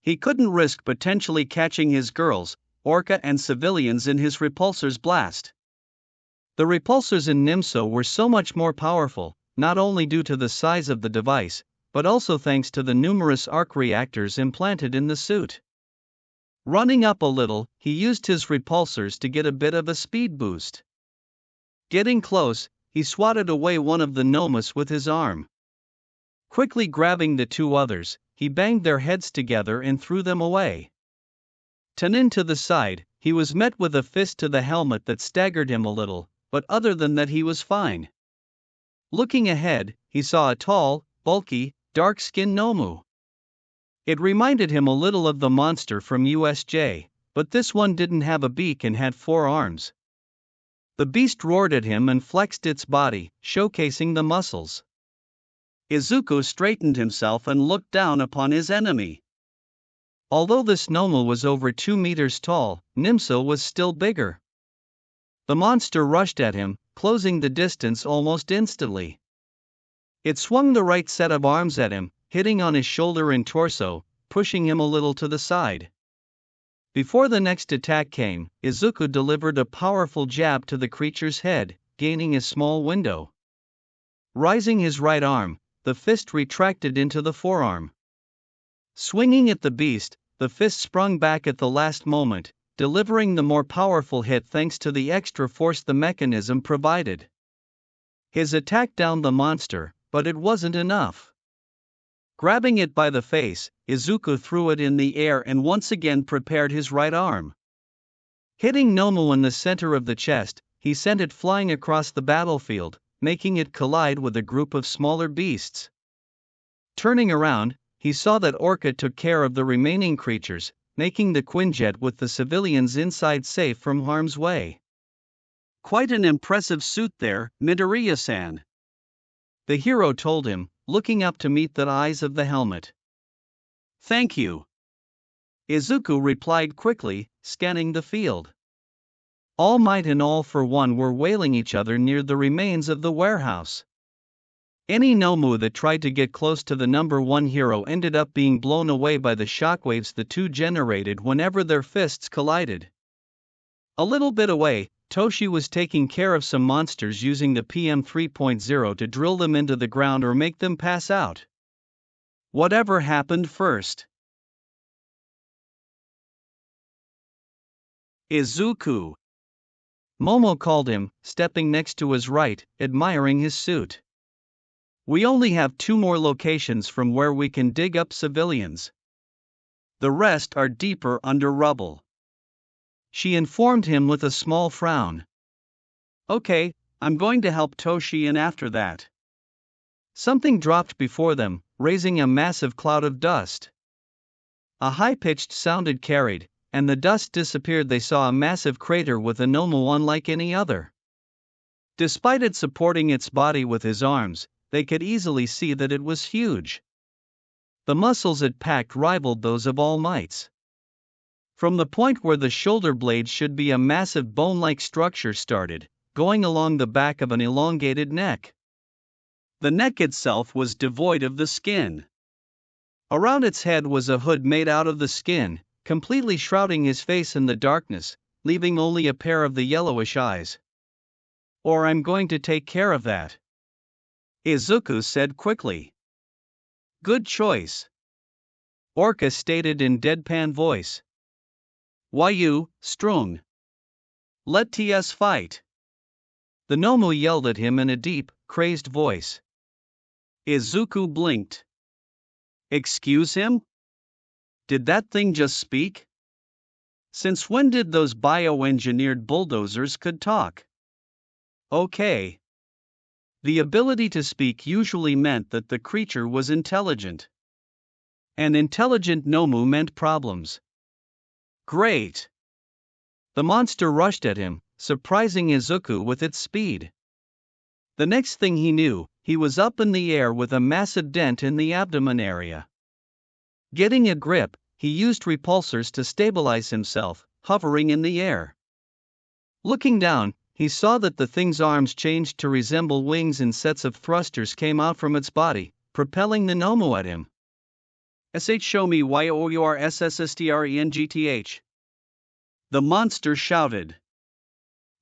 S1: He couldn't risk potentially catching his girls, Orca and civilians in his repulsor's blast. The repulsors in Nimso were so much more powerful, not only due to the size of the device, but also thanks to the numerous arc reactors implanted in the suit. Running up a little, he used his repulsors to get a bit of a speed boost. Getting close, he swatted away one of the Nomas with his arm. Quickly grabbing the 2 others, he banged their heads together and threw them away. Turning to the side, he was met with a fist to the helmet that staggered him a little, but other than that he was fine. Looking ahead, he saw a tall, bulky, dark-skinned Nomu. It reminded him a little of the monster from USJ, but this one didn't have a beak and had 4 arms. The beast roared at him and flexed its body, showcasing the muscles. Izuku straightened himself and looked down upon his enemy. Although this Nomu was over 2 meters tall, Nimso was still bigger. The monster rushed at him, closing the distance almost instantly. It swung the right set of arms at him, hitting on his shoulder and torso, pushing him a little to the side. Before the next attack came, Izuku delivered a powerful jab to the creature's head, gaining a small window. Raising his right arm, the fist retracted into the forearm. Swinging at the beast, the fist sprung back at the last moment, delivering the more powerful hit thanks to the extra force the mechanism provided. His attack downed the monster, but it wasn't enough. Grabbing it by the face, Izuku threw it in the air and once again prepared his right arm. Hitting Nomu in the center of the chest, he sent it flying across the battlefield, making it collide with a group of smaller beasts. Turning around, he saw that Orca took care of the remaining creatures, making the Quinjet with the civilians inside safe from harm's way.
S2: Quite an impressive suit there, Midoriya-san,
S1: the hero told him, looking up to meet the eyes of the helmet.
S2: Thank you,
S1: Izuku replied quickly, scanning the field. All Might and All for One were wailing each other near the remains of the warehouse. Any Nomu that tried to get close to the number one hero ended up being blown away by the shockwaves the two generated whenever their fists collided. A little bit away, Toshi was taking care of some monsters using the PM 3.0 to drill them into the ground or make them pass out. Whatever happened first?
S2: Izuku,
S1: Momo called him, stepping next to his right, admiring his suit. We only have 2 more locations from where we can dig up civilians.
S2: The rest are deeper under rubble,
S1: she informed him with a small frown.
S2: Okay, I'm going to help Toshi in after that.
S1: Something dropped before them, raising a massive cloud of dust. A high-pitched sound it carried, and the dust disappeared. They saw a massive crater with a Nomu unlike any other. Despite it supporting its body with his arms, they could easily see that it was huge. The muscles it packed rivaled those of All Might's. From the point where the shoulder blades should be a massive bone-like structure started, going along the back of an elongated neck.
S2: The neck itself was devoid of the skin.
S1: Around its head was a hood made out of the skin, completely shrouding his face in the darkness, leaving only a pair of the yellowish eyes. Or I'm going to take care of that, Izuku said quickly.
S2: Good choice,
S1: Orca stated in deadpan voice.
S2: Why you, Strung? Let TS fight.
S1: The Nomu yelled at him in a deep, crazed voice.
S2: Izuku blinked. Excuse him? Did that thing just speak? Since when did those bioengineered bulldozers could talk? Okay. The ability to speak usually meant that the creature was intelligent.
S1: An intelligent Nomu meant problems.
S2: Great.
S1: The monster rushed at him, surprising Izuku with its speed. The next thing he knew, he was up in the air with a massive dent in the abdomen area. Getting a grip, he used repulsors to stabilize himself, hovering in the air. Looking down, he saw that the thing's arms changed to resemble wings and sets of thrusters came out from its body, propelling the Nomu at him.
S2: Show me YOURSSSTRENGTH. The monster shouted.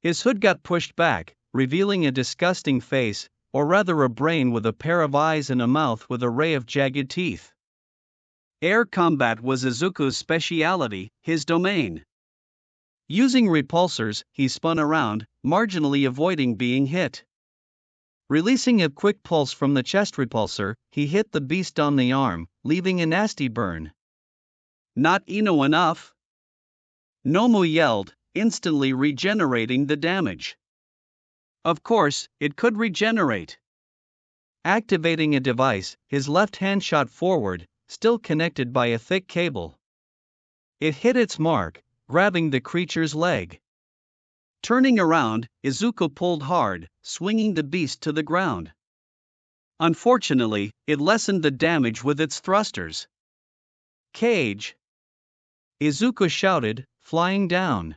S1: His hood got pushed back, revealing a disgusting face, or rather a brain with a pair of eyes and a mouth with a ray of jagged teeth.
S2: Air combat was Izuku's speciality, his domain.
S1: Using repulsors, he spun around, marginally avoiding being hit. Releasing a quick pulse from the chest repulsor, he hit the beast on the arm, leaving a nasty burn.
S2: Not enough. Nomu yelled, instantly regenerating the damage. Of course, it could regenerate.
S1: Activating a device, his left hand shot forward, still connected by a thick cable. It hit its mark, grabbing the creature's leg.
S2: Turning around, Izuku pulled hard, swinging the beast to the ground. Unfortunately, it lessened the damage with its thrusters.
S1: Cage! Izuku shouted, flying down.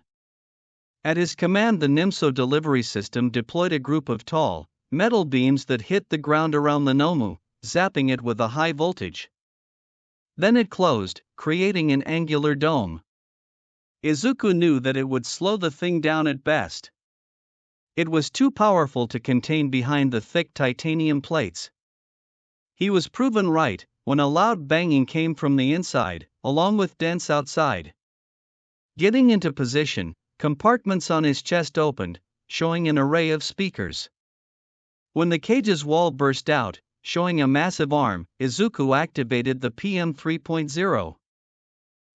S1: At his command, the Nimso delivery system deployed a group of tall, metal beams that hit the ground around the Nomu, zapping it with a high voltage. Then it closed, creating an angular dome.
S2: Izuku knew that it would slow the thing down at best.
S1: It was too powerful to contain behind the thick titanium plates. He was proven right, when a loud banging came from the inside, along with dents outside. Getting into position, compartments on his chest opened, showing an array of speakers. When the cage's wall burst out, showing a massive arm, Izuku activated the PM 3.0.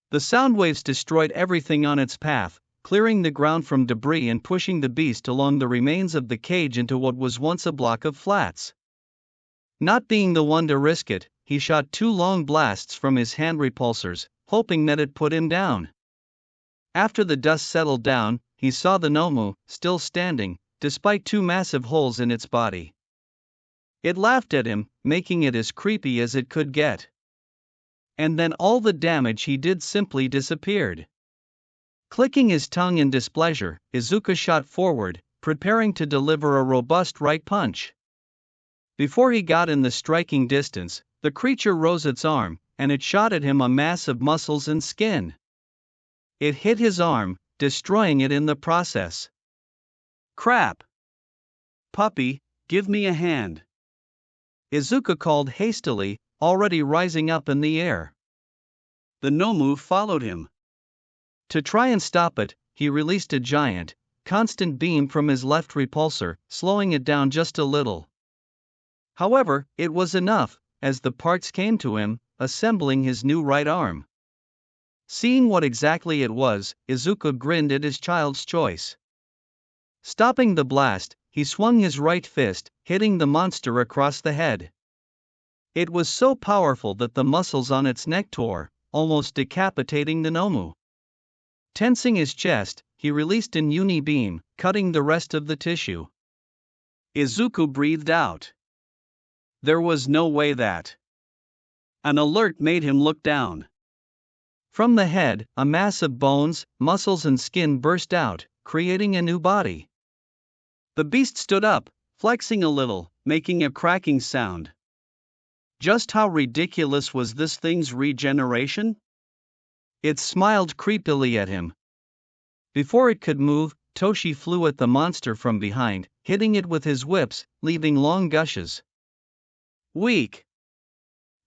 S1: The sound waves destroyed everything on its path, clearing the ground from debris and pushing the beast along the remains of the cage into what was once a block of flats. Not being the one to risk it, he shot 2 long blasts from his hand repulsors, hoping that it put him down. After the dust settled down, he saw the Nomu, still standing, despite 2 massive holes in its body. It laughed at him, making it as creepy as it could get. And then all the damage he did simply disappeared. Clicking his tongue in displeasure, Izuku shot forward, preparing to deliver a robust right punch. Before he got in the striking distance, the creature rose its arm, and it shot at him a mass of muscles and skin. It hit his arm, destroying it in the process.
S2: Crap! Puppy, give me a hand.
S1: Izuku called hastily, already rising up in the air.
S2: The Nomu followed him.
S1: To try and stop it, he released a giant, constant beam from his left repulsor, slowing it down just a little. However, it was enough, as the parts came to him, assembling his new right arm. Seeing what exactly it was, Izuku grinned at his child's choice. Stopping the blast, he swung his right fist, hitting the monster across the head. It was so powerful that the muscles on its neck tore, almost decapitating the Nomu. Tensing his chest, he released an uni beam, cutting the rest of the tissue.
S2: Izuku breathed out. There was no way that. An alert made him look down.
S1: From the head, a mass of bones, muscles and skin burst out, creating a new body.
S2: The beast stood up, flexing a little, making a cracking sound. Just how ridiculous was this thing's regeneration?
S1: It smiled creepily at him. Before it could move, Toshi flew at the monster from behind, hitting it with his whips, leaving long gushes.
S2: Weak!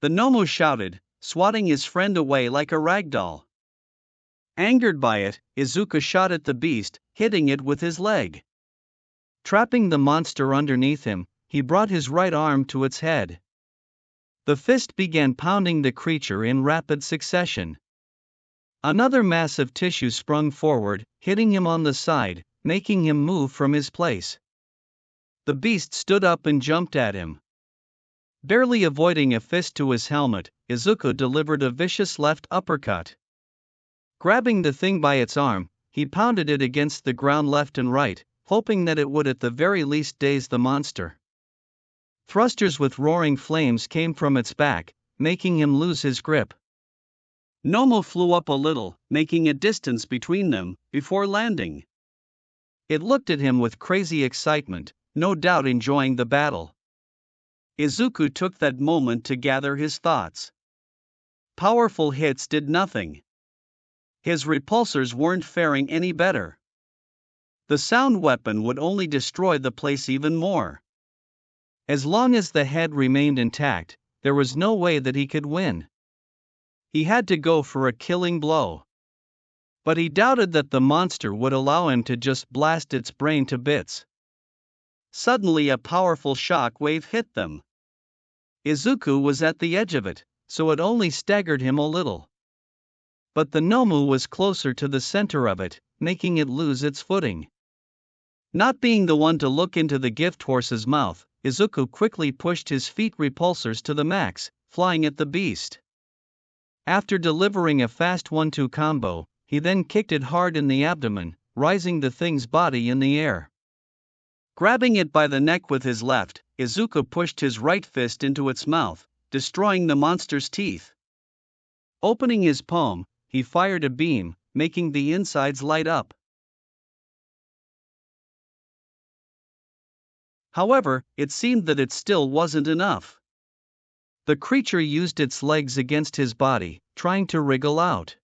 S2: The Nomu shouted, swatting his friend away like a ragdoll. Angered by it, Izuku shot at the beast, hitting it with his leg.
S1: Trapping the monster underneath him, he brought his right arm to its head. The fist began pounding the creature in rapid succession. Another mass of tissue sprung forward, hitting him on the side, making him move from his place. The beast stood up and jumped at him. Barely avoiding a fist to his helmet, Izuku delivered a vicious left uppercut. Grabbing the thing by its arm, he pounded it against the ground left and right, hoping that it would at the very least daze the monster. Thrusters with roaring flames came from its back, making him lose his grip.
S2: Nomu flew up a little, making a distance between them, before landing.
S1: It looked at him with crazy excitement, no doubt enjoying the battle.
S2: Izuku took that moment to gather his thoughts. Powerful hits did nothing. His repulsors weren't faring any better. The sound weapon would only destroy the place even more.
S1: As long as the head remained intact, there was no way that he could win. He had to go for a killing blow. But he doubted that the monster would allow him to just blast its brain to bits.
S2: Suddenly a powerful shock wave hit them.
S1: Izuku was at the edge of it, so it only staggered him a little. But the Nomu was closer to the center of it, making it lose its footing. Not being the one to look into the gift horse's mouth, Izuku quickly pushed his feet repulsors to the max, flying at the beast. After delivering a fast 1-2 combo, he then kicked it hard in the abdomen, rising the thing's body in the air.
S2: Grabbing it by the neck with his left, Izuku pushed his right fist into its mouth, destroying the monster's teeth. Opening his palm, he fired a beam, making the insides light up. However, it seemed that it still wasn't enough. The creature used its legs against his body, trying to wriggle out.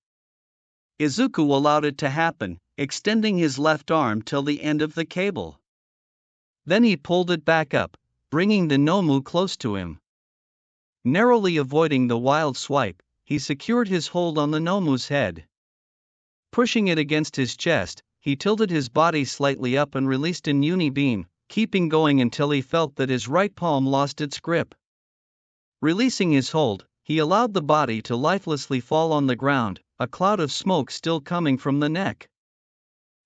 S2: Izuku allowed it to happen, extending his left arm till the end of the cable. Then he pulled it back up, bringing the Nomu close to him. Narrowly avoiding the wild swipe, he secured his hold on the Nomu's head. Pushing it against his chest, he tilted his body slightly up and released an uni beam, keeping going until he felt that his right palm lost its grip. Releasing his hold, he allowed the body to lifelessly fall on the ground, a cloud of smoke still coming from the neck.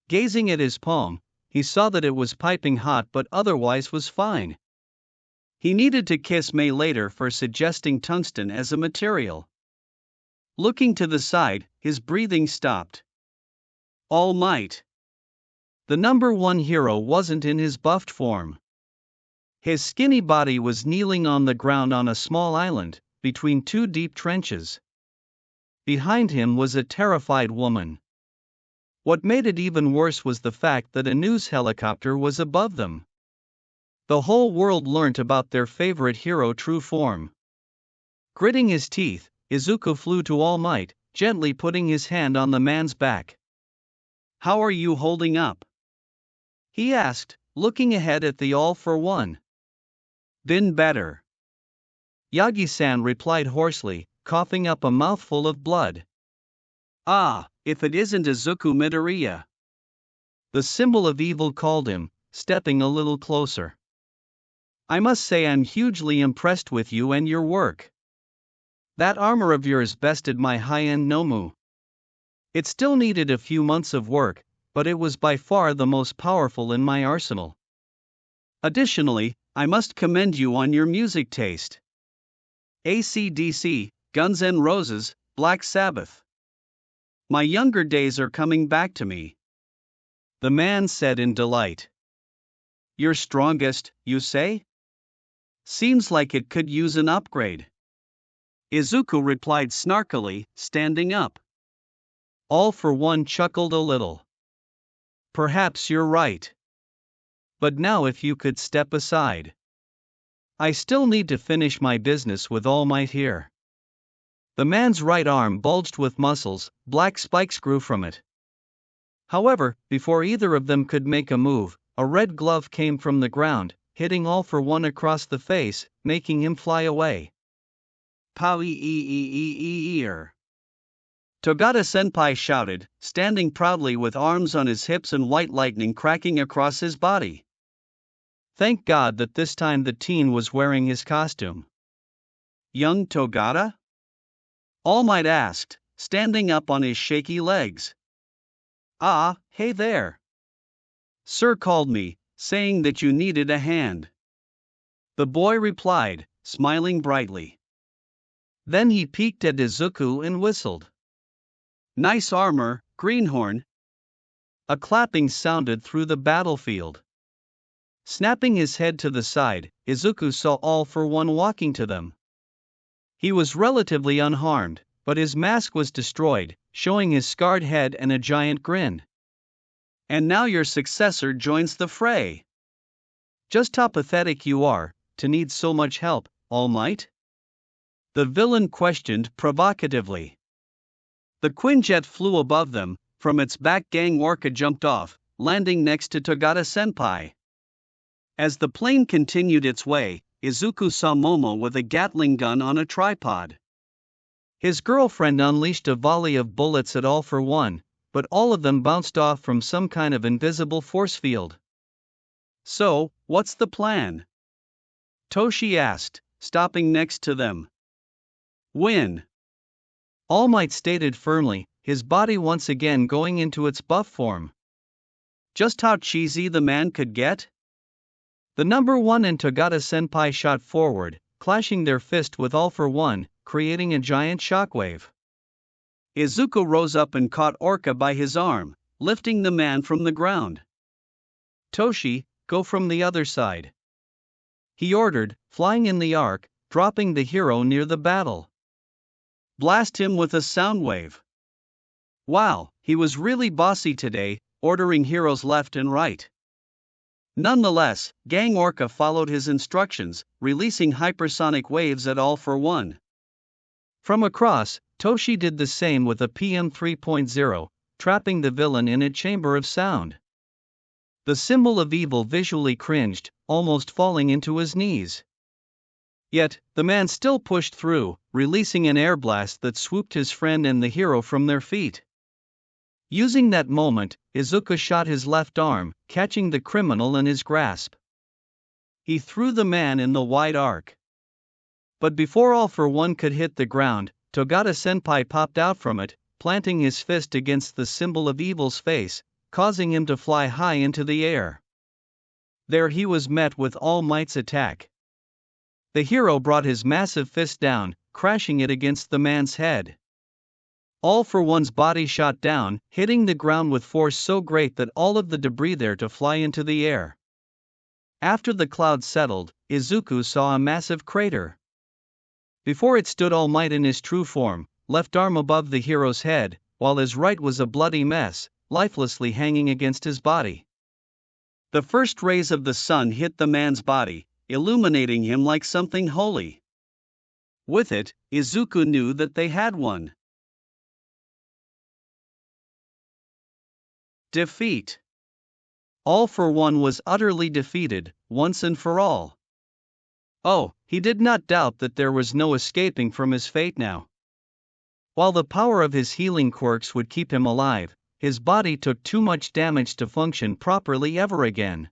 S2: Gazing at his palm, he saw that it was piping hot but otherwise was fine. He needed to kiss May later for suggesting tungsten as a material. Looking to the side, his breathing stopped. All Might.
S1: The number one hero wasn't in his buffed form. His skinny body was kneeling on the ground on a small island, between two deep trenches. Behind him was a terrified woman. What made it even worse was the fact that a news helicopter was above them. The whole world learnt about their favorite hero true form. Gritting his teeth, Izuku flew to All Might, gently putting his hand on the man's back.
S2: "How are you holding up?"
S1: he asked, looking ahead at the All for One.
S2: "Been better,"
S1: Yagi-san replied hoarsely, coughing up a mouthful of blood.
S2: "Ah, if it isn't Izuku Midoriya,"
S1: the symbol of evil called him, stepping a little closer. "I must say I'm hugely impressed with you and your work. That armor of yours bested my high-end Nomu. It still needed a few months of work, but it was by far the most powerful in my arsenal.
S2: Additionally, I must commend you on your music taste. AC/DC, Guns N' Roses, Black Sabbath. My younger days are coming back to me,"
S1: the man said in delight.
S2: "Your strongest, you say? Seems like it could use an upgrade." Izuku replied snarkily, standing up.
S1: All for One chuckled a little. "Perhaps you're right. But now if you could step aside. I still need to finish my business with All Might here." The man's right arm bulged with muscles, black spikes grew from it. However, before either of them could make a move, a red glove came from the ground, hitting All for One across the face, making him fly away.
S2: "Pow-ee-ee-ee-ee-ee-er," Togata-senpai shouted, standing proudly with arms on his hips and white lightning cracking across his body.
S1: Thank God that this time the teen was wearing his costume.
S2: "Young Togata?" All Might asked, standing up on his shaky legs.
S1: "Ah, hey there.
S2: "Sir called me, saying that you needed a hand," the boy replied, smiling brightly.
S1: Then he peeked at Izuku and whistled.
S2: "Nice armor, Greenhorn."
S1: A clapping sounded through the battlefield. Snapping his head to the side, Izuku saw All for One walking to them. He was relatively unharmed, but his mask was destroyed, showing his scarred head and a giant grin.
S2: "And now your successor joins the fray.
S1: Just how pathetic you are, to need so much help, All Might?" the villain questioned provocatively.
S2: The Quinjet flew above them. From its back, Gang Orca jumped off, landing next to Togata-senpai. As the plane continued its way, Izuku saw Momo with a Gatling gun on a tripod.
S1: His girlfriend unleashed a volley of bullets at All for One, but all of them bounced off from some kind of invisible force field.
S2: "So, what's the plan?" Toshi asked, stopping next to them. "Win,"
S1: All Might stated firmly, his body once again going into its buff form.
S2: Just how cheesy the man could get?
S1: The number one and Togata-senpai shot forward, clashing their fist with All for One, creating a giant shockwave.
S2: Izuku rose up and caught Orca by his arm, lifting the man from the ground.
S1: "Toshi, go from the other side," he ordered, flying in the arc, dropping the hero near the battle.
S2: "Blast him with a sound wave." Wow, he was really bossy today, ordering heroes left and right. Nonetheless, Gang Orca followed his instructions, releasing hypersonic waves at All for One.
S1: From across, Toshi did the same with a PM 3.0, trapping the villain in a chamber of sound. The symbol of evil visually cringed, almost falling into his knees. Yet, the man still pushed through, releasing an air blast that swooped his friend and the hero from their feet. Using that moment, Izuku shot his left arm, catching the criminal in his grasp. He threw the man in the wide arc. But before All for One could hit the ground, Togata-senpai popped out from it, planting his fist against the symbol of evil's face, causing him to fly high into the air. There he was met with All Might's attack. The hero brought his massive fist down, crashing it against the man's head. All for One's body shot down, hitting the ground with force so great that all of the debris there to fly into the air. After the clouds settled, Izuku saw a massive crater. Before it stood All Might in his true form, left arm above the hero's head, while his right was a bloody mess, lifelessly hanging against his body. The first rays of the sun hit the man's body, illuminating him like something holy. With it, Izuku knew that they had won. Defeat. All for One was utterly defeated, once and for all. Oh, he did not doubt that there was no escaping from his fate now. While the power of his healing quirks would keep him alive, his body took too much damage to function properly ever again.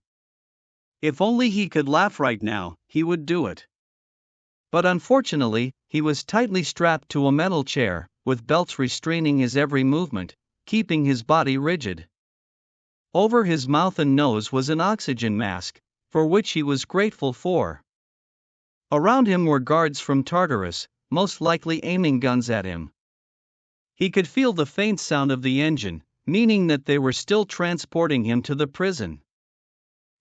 S1: If only he could laugh right now, he would do it. But unfortunately, he was tightly strapped to a metal chair, with belts restraining his every movement, keeping his body rigid. Over his mouth and nose was an oxygen mask, for which he was grateful for. Around him were guards from Tartarus, most likely aiming guns at him. He could feel the faint sound of the engine, meaning that they were still transporting him to the prison.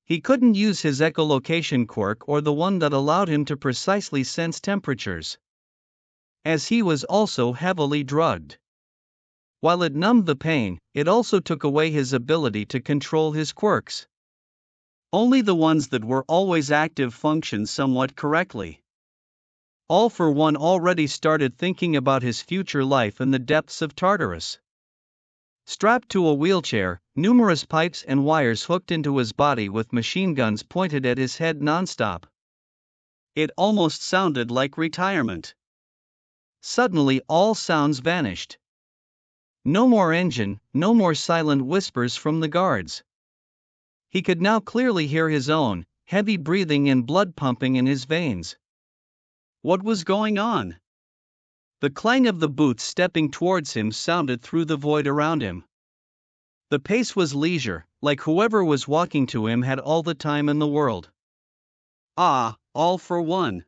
S1: He couldn't use his echolocation quirk or the one that allowed him to precisely sense temperatures, as he was also heavily drugged. While it numbed the pain, it also took away his ability to control his quirks. Only the ones that were always active functioned somewhat correctly. All for One already started thinking about his future life in the depths of Tartarus. Strapped to a wheelchair, numerous pipes and wires hooked into his body with machine guns pointed at his head nonstop. It almost sounded like retirement. Suddenly all sounds vanished. No more engine, no more silent whispers from the guards. He could now clearly hear his own, heavy breathing and blood pumping in his veins. What was going on? The clang of the boots stepping towards him sounded through the void around him. The pace was leisure, like whoever was walking to him had all the time in the world. Ah, All for One.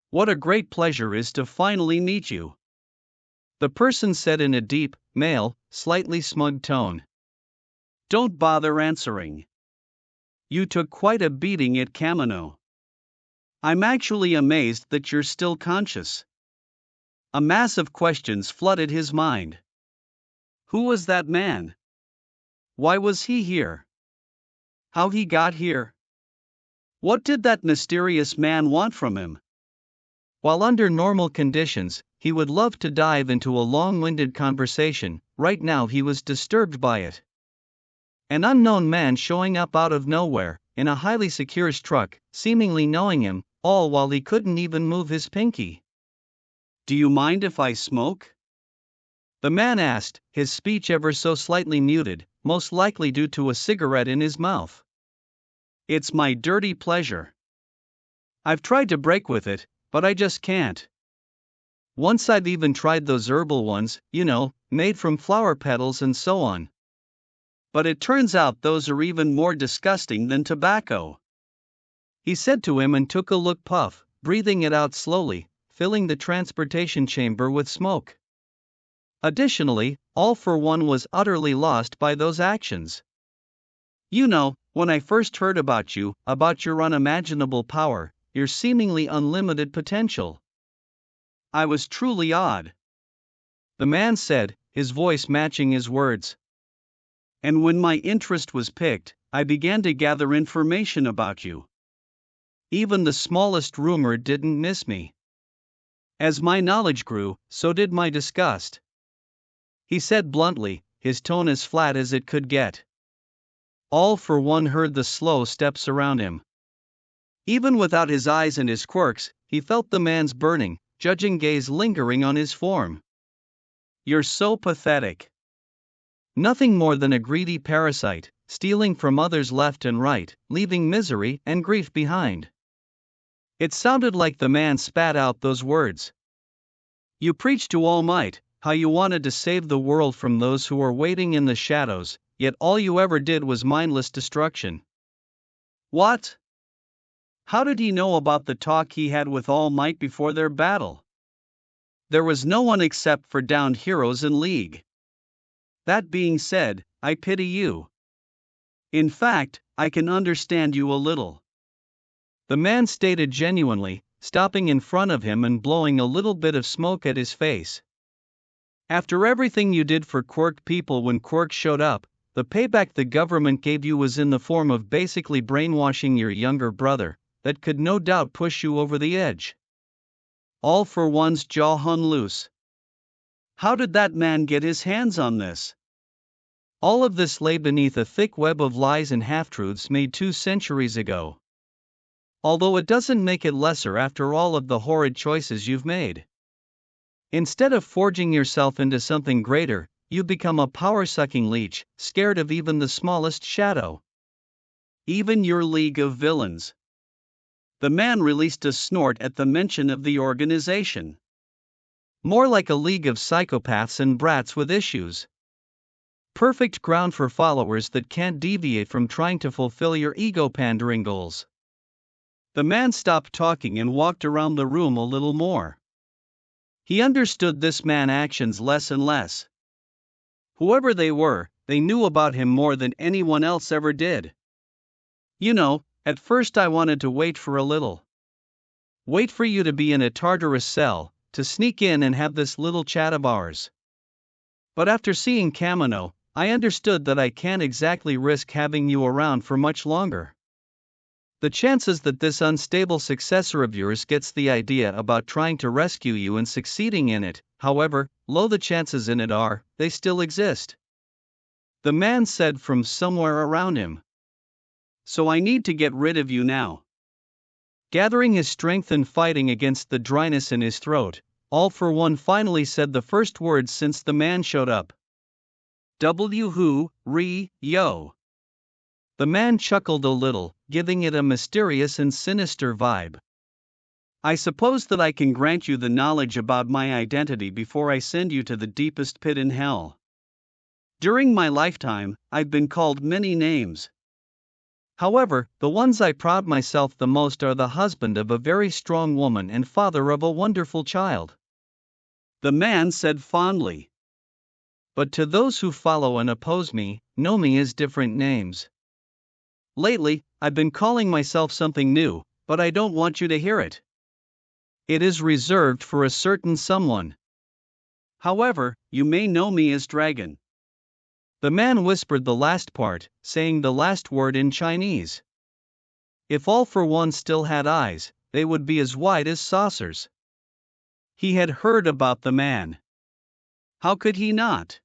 S1: What a great pleasure is to finally meet you. The person said in a deep, male, slightly smug tone. Don't bother answering. You took quite a beating at Kamino. I'm actually amazed that you're still conscious. A mass of questions flooded his mind. Who was that man? Why was he here? How he got here? What did that mysterious man want from him? While under normal conditions, he would love to dive into a long-winded conversation, right now he was disturbed by it. An unknown man showing up out of nowhere, in a highly secure truck, seemingly knowing him, all while he couldn't even move his pinky. Do you mind if I smoke? The man asked, his speech ever so slightly muted, most likely due to a cigarette in his mouth. It's my dirty pleasure. I've tried to break with it, but I just can't. Once I've even tried those herbal ones, made from flower petals and so on. But it turns out those are even more disgusting than tobacco. He said to him and took a look puff, breathing it out slowly, filling the transportation chamber with smoke. Additionally, All for One was utterly lost by those actions. When I first heard about your unimaginable power, your seemingly unlimited potential, I was truly awed. The man said, his voice matching his words. And when my interest was piqued, I began to gather information about you. Even the smallest rumor didn't miss me. As my knowledge grew, so did my disgust. He said bluntly, his tone as flat as it could get. All for One heard the slow steps around him. Even without his eyes and his quirks, he felt the man's burning, judging gaze lingering on his form. You're so pathetic. Nothing more than a greedy parasite, stealing from others left and right, leaving misery and grief behind. It sounded like the man spat out those words. You preached to All Might, how you wanted to save the world from those who are waiting in the shadows, yet all you ever did was mindless destruction. What?
S2: How did he know about the talk he had with All Might before their battle? There was no one except for downed heroes in League. That being said, I pity you. In fact, I can understand you a little.
S1: The man stated genuinely, stopping in front of him and blowing a little bit of smoke at his face. After everything you did for Quirk people when Quirk showed up, the payback the government gave you was in the form of basically brainwashing your younger brother. That could no doubt push you over the edge.
S2: All for One's jaw hung loose. How did that man get his hands on this?
S1: All of this lay beneath a thick web of lies and half-truths made 2 centuries ago. Although it doesn't make it lesser after all of the horrid choices you've made. Instead of forging yourself into something greater, you become a power-sucking leech, scared of even the smallest shadow.
S2: Even your League of Villains. The man released a snort at the mention of the organization.
S1: More like a league of psychopaths and brats with issues. Perfect ground for followers that can't deviate from trying to fulfill your ego-pandering goals.
S2: The man stopped talking and walked around the room a little more. He understood this man's actions less and less. Whoever they were, they knew about him more than anyone else ever did. You know, at first I wanted to wait for a little. Wait for you to be in a Tartarus cell, to sneak in and have this little chat of ours. But after seeing Kamino, I understood that I can't exactly risk having you around for much longer. The chances that this unstable successor of yours gets the idea about trying to rescue you and succeeding in it, however low the chances in it are, they still exist. The man said from somewhere around him. So I need to get rid of you now.
S1: Gathering his strength and fighting against the dryness in his throat, All for One finally said the first words since the man showed up.
S2: Who, yo.
S1: The man chuckled a little, giving it a mysterious and sinister vibe.
S2: I suppose that I can grant you the knowledge about my identity before I send you to the deepest pit in hell. During my lifetime, I've been called many names.
S1: However, the ones I pride myself the most are the husband of a very strong woman and father of a wonderful child.
S2: The man said fondly.
S1: But to those who follow and oppose me, know me as different names. Lately, I've been calling myself something new, but I don't want you to hear it. It is reserved for a certain someone.
S2: However, you may know me as Dragon.
S1: The man whispered the last part, saying the last word in Chinese. If All for One still had eyes, they would be as wide as saucers.
S2: He had heard about the man. How could he not?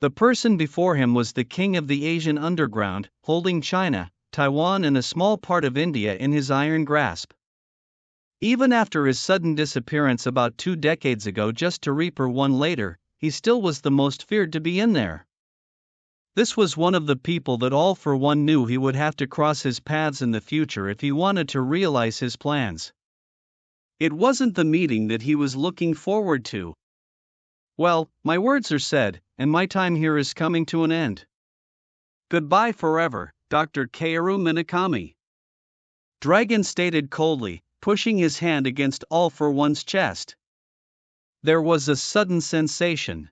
S1: The person before him was the king of the Asian underground, holding China, Taiwan and a small part of India in his iron grasp. Even after his sudden disappearance about 2 decades ago just to reaper one later, he still was the most feared to be in there. This was one of the people that All for One knew he would have to cross his paths in the future if he wanted to realize his plans.
S2: It wasn't the meeting that he was looking forward to.
S1: Well, my words are said, and my time here is coming to an end.
S2: Goodbye forever, Dr. Kaoru Minakami. Dragon stated coldly, pushing his hand against All for One's chest.
S1: There was a sudden sensation.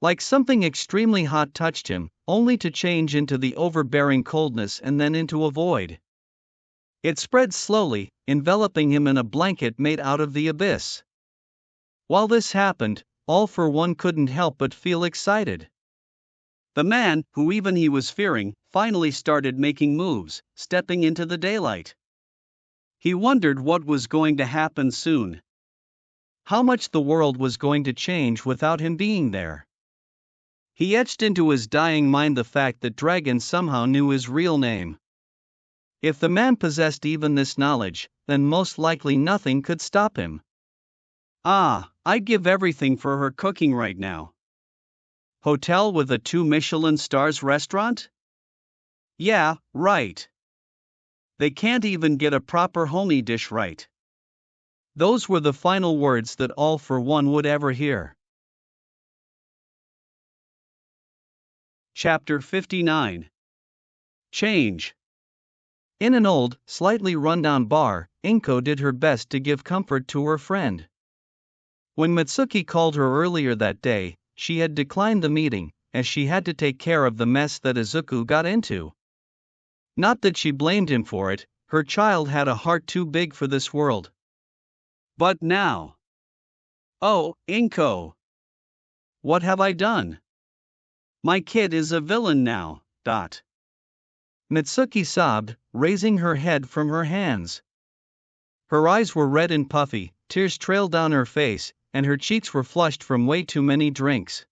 S1: Like something extremely hot touched him, only to change into the overbearing coldness and then into a void. It spread slowly, enveloping him in a blanket made out of the abyss. While this happened, All for One couldn't help but feel excited.
S2: The man, who even he was fearing, finally started making moves, stepping into the daylight. He wondered what was going to happen soon.
S1: How much the world was going to change without him being there. He etched into his dying mind the fact that Dragon somehow knew his real name. If the man possessed even this knowledge, then most likely nothing could stop him.
S2: I'd give everything for her cooking right now. Hotel with a 2 Michelin stars restaurant? Yeah, right. They can't even get a proper homey dish right.
S1: Those were the final words that All for One would ever hear.
S2: Chapter 59. Change.
S1: In an old, slightly rundown bar, Inko did her best to give comfort to her friend. When Mitsuki called her earlier that day, she had declined the meeting, as she had to take care of the mess that Izuku got into. Not that she blamed him for it, her child had a heart too big for this world.
S2: But now. Oh, Inko! What have I done? My kid is a villain now.
S1: Mitsuki sobbed, raising her head from her hands. Her eyes were red and puffy, tears trailed down her face, and her cheeks were flushed from way too many drinks.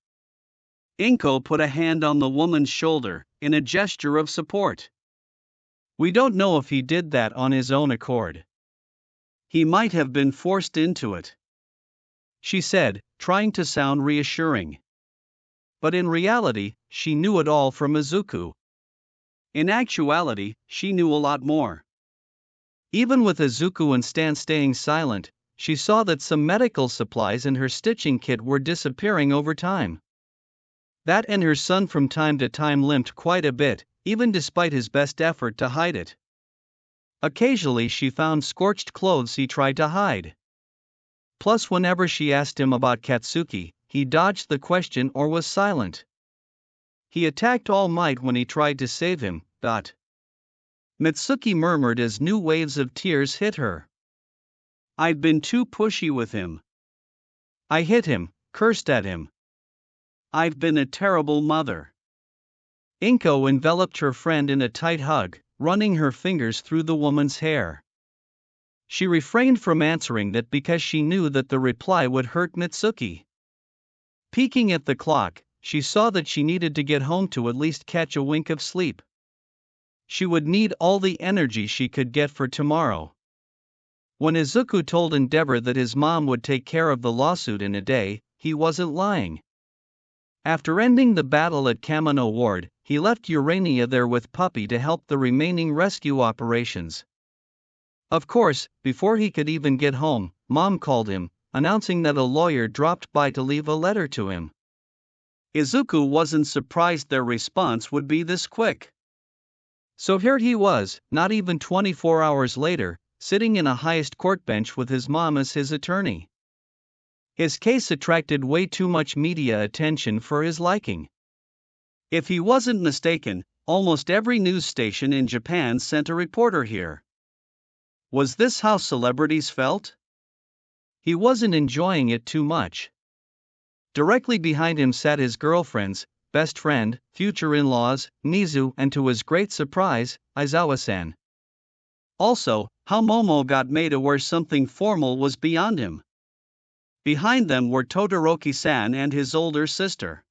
S2: Inko put a hand on the woman's shoulder, in a gesture of support.
S1: We don't know if he did that on his own accord.
S2: He might have been forced into it,
S1: she said, trying to sound reassuring. But in reality, she knew it all from Izuku.
S2: In actuality, she knew a lot more.
S1: Even with Izuku and Stan staying silent, she saw that some medical supplies and her stitching kit were disappearing over time. That and her son from time to time limped quite a bit, even despite his best effort to hide it. Occasionally she found scorched clothes he tried to hide. Plus, whenever she asked him about Katsuki, he dodged the question or was silent. He attacked All Might when he tried to save him. Mitsuki murmured as new waves of tears hit her.
S2: I'd been too pushy with him.
S1: I hit him, cursed at him.
S2: I've been a terrible mother.
S1: Inko enveloped her friend in a tight hug, running her fingers through the woman's hair. She refrained from answering that because she knew that the reply would hurt Mitsuki. Peeking at the clock, she saw that she needed to get home to at least catch a wink of sleep. She would need all the energy she could get for tomorrow. When Izuku told Endeavor that his mom would take care of the lawsuit in a day, he wasn't lying. After ending the battle at Kamino Ward, he left Urania there with Puppy to help the remaining rescue operations. Of course, before he could even get home, Mom called him, announcing that a lawyer dropped by to leave a letter to him.
S2: Izuku wasn't surprised their response would be this quick.
S1: So here he was, not even 24 hours later, sitting in a highest court bench with his mom as his attorney. His case attracted way too much media attention for his liking.
S2: If he wasn't mistaken, almost every news station in Japan sent a reporter here. Was this how celebrities felt?
S1: He wasn't enjoying it too much. Directly behind him sat his girlfriends, best friend, future in-laws, Nizu, and to his great surprise, Aizawa-san.
S2: Also, how Momo got made to wear something formal was beyond him. Behind them were Todoroki-san and his older sister.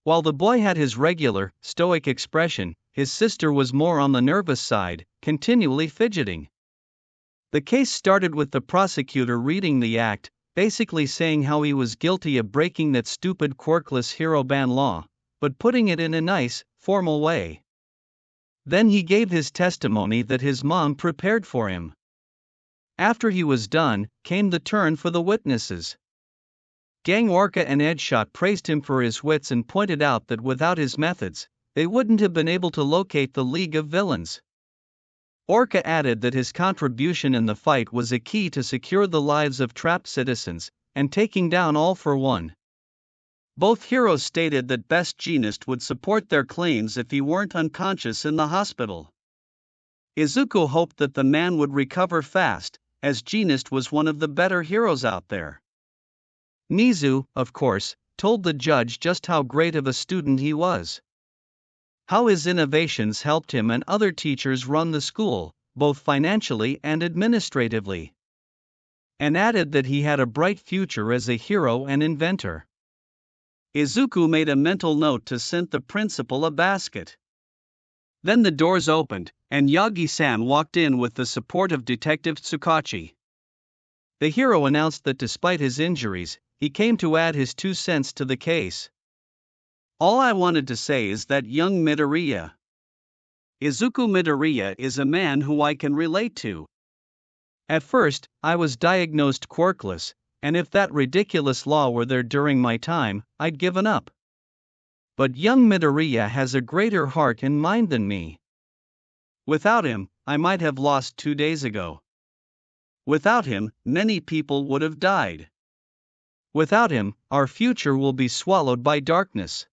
S1: While the boy had his regular, stoic expression, his sister was more on the nervous side, continually fidgeting. The case started with the prosecutor reading the act, basically saying how he was guilty of breaking that stupid quirkless hero ban law, but putting it in a nice, formal way. Then he gave his testimony that his mom prepared for him. After he was done, came the turn for the witnesses. Gang Orca and Edshot praised him for his wits and pointed out that without his methods, they wouldn't have been able to locate the League of Villains. Orca added that his contribution in the fight was a key to secure the lives of trapped citizens, and taking down All for One. Both heroes stated that Best Jeanist would support their claims if he weren't unconscious in the hospital. Izuku hoped that the man would recover fast, as Jeanist was one of the better heroes out there. Nizu, of course, told the judge just how great of a student he was. How his innovations helped him and other teachers run the school, both financially and administratively. And added that he had a bright future as a hero and inventor.
S2: Izuku made a mental note to send the principal a basket. Then the doors opened, and Yagi-san walked in with the support of Detective Tsukachi.
S1: The hero announced that despite his injuries, he came to add his 2 cents to the case.
S2: All I wanted to say is that young Midoriya. Izuku Midoriya is a man who I can relate to.
S1: At first, I was diagnosed quirkless, and if that ridiculous law were there during my time, I'd given up. But young Midoriya has a greater heart and mind than me. Without him, I might have lost 2 days ago. Without him, many people would have died. Without him, our future will be swallowed by darkness.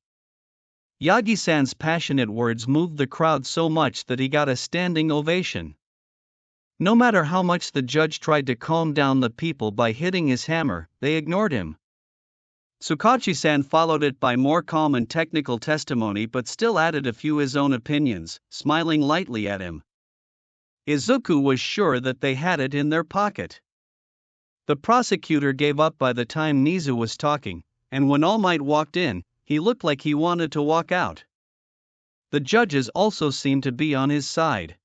S1: Yagi-san's passionate words moved the crowd so much that he got a standing ovation. No matter how much the judge tried to calm down the people by hitting his hammer, they ignored him. Tsukachi-san followed it by more calm and technical testimony but still added a few his own opinions, smiling lightly at him. Izuku was sure that they had it in their pocket. The prosecutor gave up by the time Nizu was talking, and when All Might walked in, he looked like he wanted to walk out. The judges also seemed to be on his side.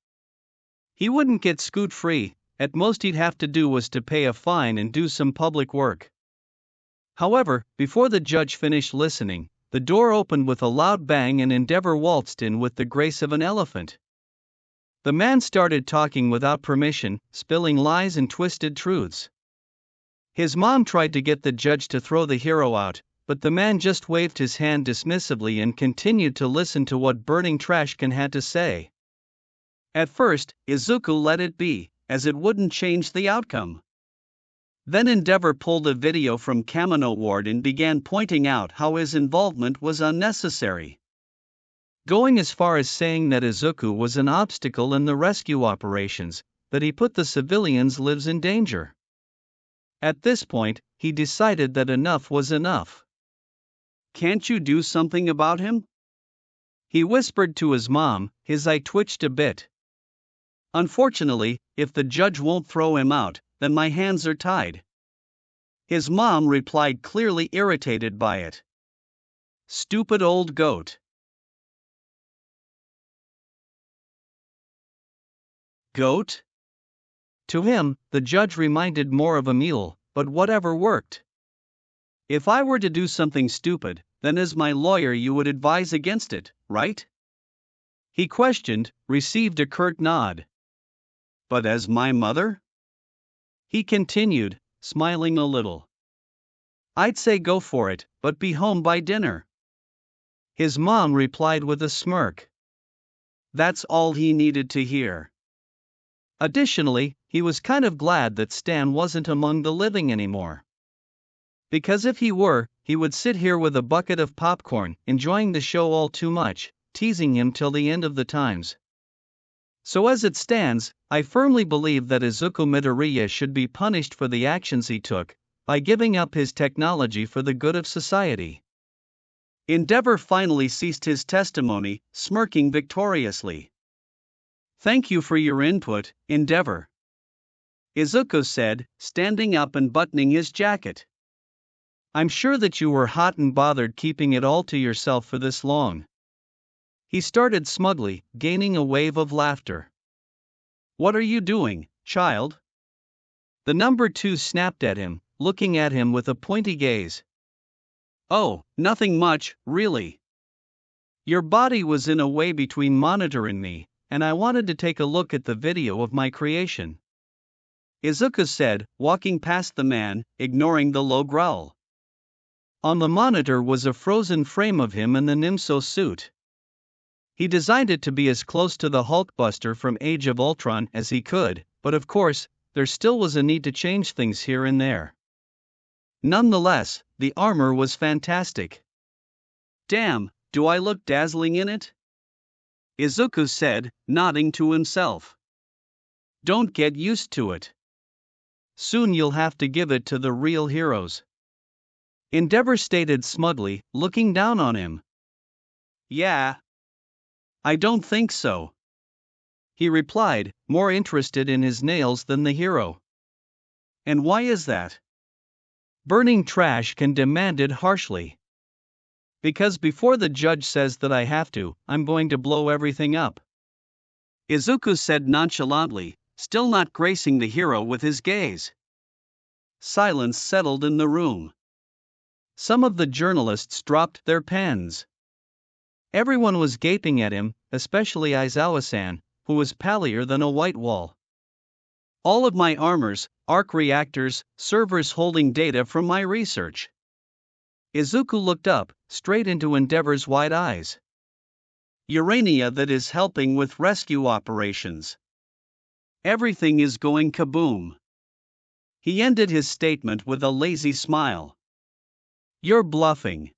S1: He wouldn't get scot-free, at most he'd have to do was to pay a fine and do some public work. However, before the judge finished listening, the door opened with a loud bang and Endeavor waltzed in with the grace of an elephant. The man started talking without permission, spilling lies and twisted truths. His mom tried to get the judge to throw the hero out, but the man just waved his hand dismissively and continued to listen to what burning trash can had to say. At first, Izuku let it be, as it wouldn't change the outcome. Then Endeavor pulled a video from Kamino Ward and began pointing out how his involvement was unnecessary, going as far as saying that Izuku was an obstacle in the rescue operations, that he put the civilians' lives in danger. At this point, he decided that enough was enough. "Can't you do something about him?" he whispered to his mom, his eye twitched a bit. "Unfortunately, if the judge won't throw him out, then my hands are tied." His mom replied, clearly irritated by it. "Stupid old goat." Goat? To him, the judge reminded more of a mule, but whatever worked. "If I were to do something stupid, then as my lawyer you would advise against it, right?" he questioned, received a curt nod. "But as my mother?" he continued, smiling a little. "I'd say go for it, but be home by dinner." His mom replied with a smirk. That's all he needed to hear. Additionally, he was kind of glad that Stan wasn't among the living anymore. Because if he were, he would sit here with a bucket of popcorn, enjoying the show all too much, teasing him till the end of the times. So as it stands, I firmly believe that Izuku Midoriya should be punished for the actions he took, by giving up his technology for the good of society. Endeavor finally ceased his testimony, smirking victoriously. "Thank you for your input, Endeavor," Izuku said, standing up and buttoning his jacket. "I'm sure that you were hot and bothered keeping it all to yourself for this long." He started smugly, gaining a wave of laughter. "What are you doing, child?" The number 2 snapped at him, looking at him with a pointy gaze. "Oh, nothing much, really. Your body was in a way between monitoring me, and I wanted to take a look at the video of my creation," Izuku said, walking past the man, ignoring the low growl. On the monitor was a frozen frame of him in the Nimso suit. He designed it to be as close to the Hulkbuster from Age of Ultron as he could, but of course, there still was a need to change things here and there. Nonetheless, the armor was fantastic. "Damn, do I look dazzling in it?" Izuku said, nodding to himself. "Don't get used to it. Soon you'll have to give it to the real heroes," Endeavor stated smugly, looking down on him. "Yeah. I don't think so," he replied, more interested in his nails than the hero. "And why is that?" Burning Trash can demanded harshly. "Because before the judge says that I have to, I'm going to blow everything up," Izuku said nonchalantly, still not gracing the hero with his gaze. Silence settled in the room. Some of the journalists dropped their pens. Everyone was gaping at him, especially Aizawa-san, who was pallier than a white wall. "All of my armors, arc reactors, servers holding data from my research." Izuku looked up, straight into Endeavor's wide eyes.
S2: Urania that is helping with rescue operations. Everything is going kaboom. He ended his statement with a lazy smile. You're bluffing.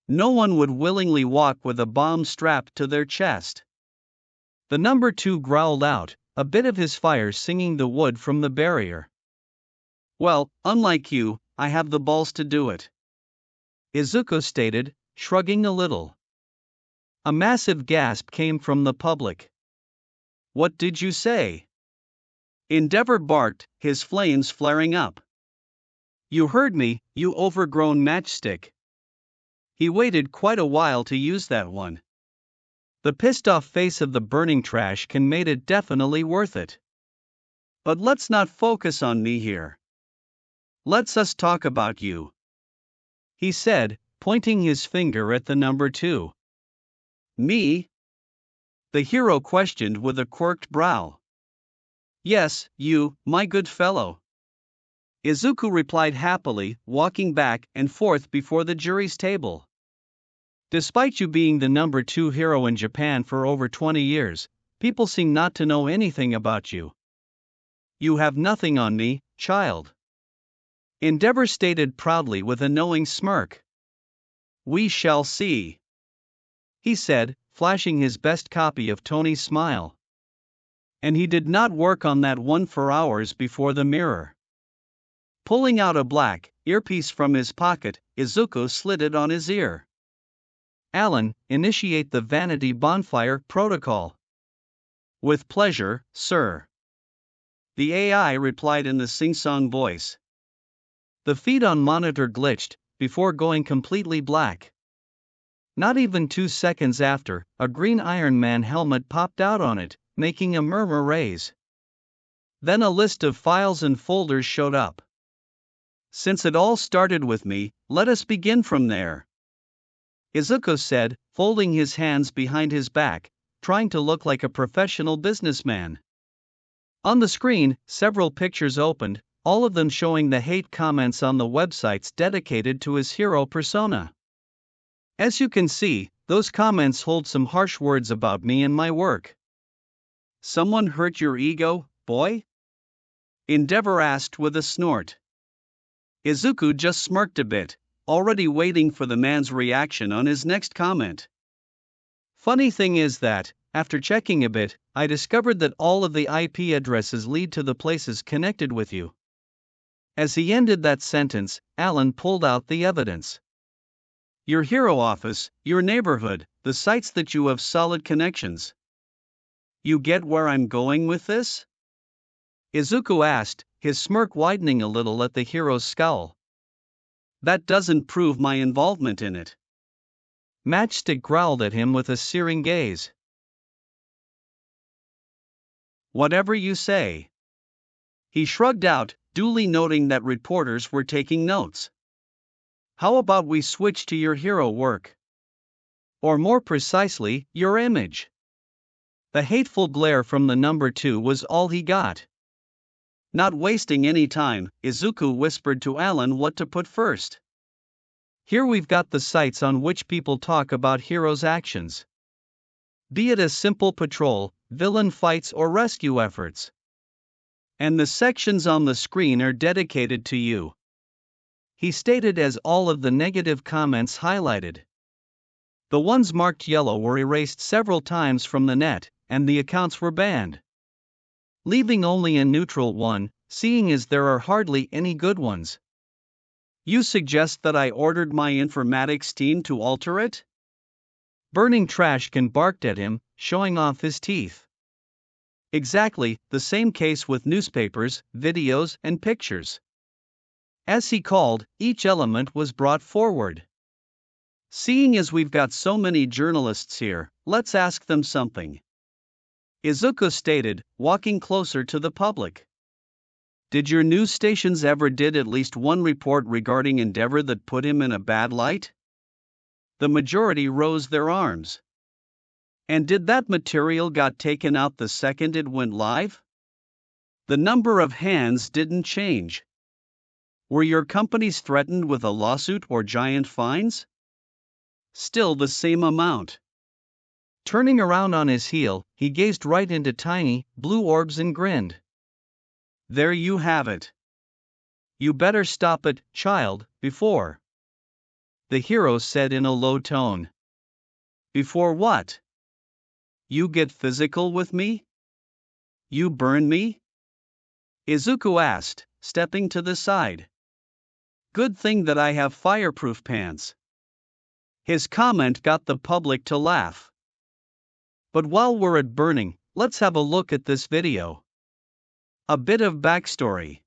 S2: No one would willingly walk with a bomb strapped to their chest.
S1: The number 2 growled out, a bit of his fire singing the wood from the barrier.
S2: Well, unlike you, I have the balls to do it,
S1: Izuku stated, shrugging a little. A massive gasp came from the public.
S2: What did you say? Endeavor barked, his flames flaring up. You heard me, you overgrown matchstick. He waited quite a while to use that one.
S1: The pissed-off face of the burning trash can made it definitely worth it.
S2: But let's not focus on me here. Let's us talk about you,
S1: he said, pointing his finger at the number 2.
S2: Me? The hero questioned with a quirked brow. Yes, you, my good fellow, Izuku replied happily, walking back and forth before the jury's table.
S1: Despite you being the number 2 hero in Japan for over 20 years, people seem not to know anything about you.
S2: You have nothing on me, child,
S1: Endeavor stated proudly with a knowing smirk.
S2: We shall see,
S1: he said, flashing his best copy of Tony's smile.
S2: And he did not work on that one for hours before the mirror. Pulling out a black earpiece from his pocket, Izuku slid it on his ear.
S1: Alan, initiate the vanity bonfire protocol.
S2: With pleasure, sir, the AI replied in the sing-song voice.
S1: The feed on monitor glitched, before going completely black. Not even 2 seconds after, a green Iron Man helmet popped out on it, making a murmur raise. Then a list of files and folders showed up.
S2: Since it all started with me, let us begin from there,
S1: Izuku said, folding his hands behind his back, trying to look like a professional businessman. On the screen, several pictures opened, all of them showing the hate comments on the websites dedicated to his hero persona. As you can see, those comments hold some harsh words about me and my work.
S2: Someone hurt your ego, boy? Endeavor asked with a snort. Izuku just smirked a bit, already waiting for the man's reaction on his next comment.
S1: Funny thing is that, after checking a bit, I discovered that all of the IP addresses lead to the places connected with you. As he ended that sentence, Alan pulled out the evidence.
S2: Your hero office, your neighborhood, the sites that you have solid connections. You get where I'm going with this?
S1: Izuku asked, his smirk widening a little at the hero's scowl.
S2: That doesn't prove my involvement in it.
S1: Matchstick growled at him with a searing gaze.
S2: Whatever you say. He shrugged out, duly noting that reporters were taking notes. How about we switch to your hero work?
S1: Or more precisely, your image. The hateful glare from the number 2 was all he got.
S2: Not wasting any time, Izuku whispered to Alan what to put first.
S1: Here we've got the sites on which people talk about heroes' actions. Be it a simple patrol, villain fights or rescue efforts.
S2: And the sections on the screen are dedicated to you,
S1: he stated as all of the negative comments highlighted. The ones marked yellow were erased several times from the net, and the accounts were banned, leaving only a neutral one, seeing as there are hardly any good ones.
S2: You suggest that I ordered my informatics team to alter it?
S1: Burning Trashcan barked at him, showing off his teeth. Exactly, the same case with newspapers, videos, and pictures. As he called, each element was brought forward.
S2: Seeing as we've got so many journalists here, let's ask them something, Izuku stated, walking closer to the public. Did your news stations ever did at least one report regarding Endeavor that put him in a bad light? The majority rose their arms. And did that material got taken out the second it went live? The number of hands didn't change. Were your companies threatened with a lawsuit or giant fines? Still the same amount.
S1: Turning around on his heel, he gazed right into tiny, blue orbs and grinned.
S2: There you have it.
S1: You better stop it, child, before. The hero said in a low tone.
S2: Before what? You get physical with me? You burn me? Izuku asked, stepping to the side. Good thing that I have fireproof pants. His comment got the public to laugh.
S1: But while we're at burning, let's have a look at this video.
S2: A bit of backstory.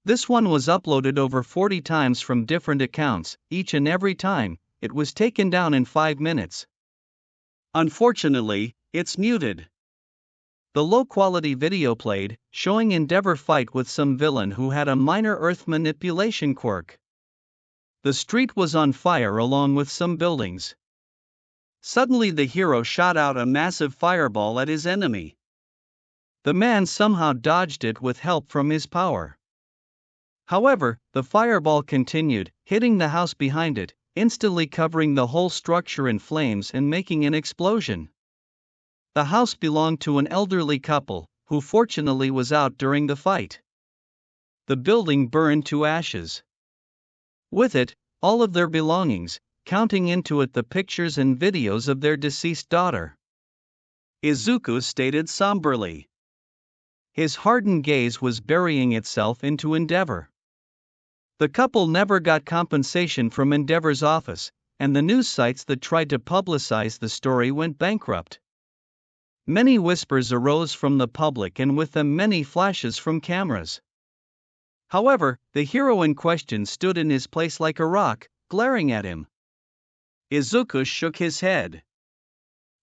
S1: This one was uploaded over 40 times from different accounts, each and every time, it was taken down in 5 minutes.
S2: Unfortunately, it's muted.
S1: The low-quality video played, showing Endeavor fight with some villain who had a minor earth manipulation quirk. The street was on fire along with some buildings.
S2: Suddenly the hero shot out a massive fireball at his enemy.
S1: The man somehow dodged it with help from his power. However, the fireball continued, hitting the house behind it, instantly covering the whole structure in flames and making an explosion. The house belonged to an elderly couple, who fortunately was out during the fight. The building burned to ashes. With it, all of their belongings, counting into it the pictures and videos of their deceased daughter.
S2: Izuku stated somberly.
S1: His hardened gaze was burying itself into Endeavor. The couple never got compensation from Endeavor's office, and the news sites that tried to publicize the story went bankrupt. Many whispers arose from the public and with them many flashes from cameras. However, the hero in question stood in his place like a rock, glaring at him.
S2: Izuku shook his head.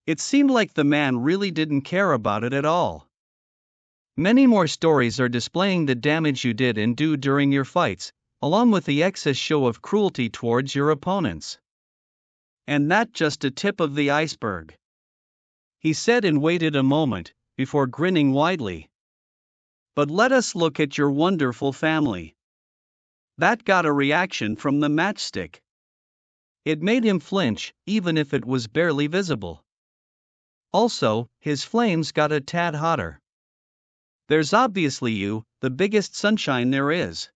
S1: It seemed like the man really didn't care about it at all. Many more stories are displaying the damage you did and do during your fights, along with the excess show of cruelty towards your opponents.
S2: And that's just a tip of the iceberg.
S1: He said and waited a moment, before grinning widely.
S2: But let us look at your wonderful family. That got a reaction from the matchstick.
S1: It made him flinch, even if it was barely visible. Also, his flames got a tad hotter.
S2: There's obviously you, the biggest sunshine there is.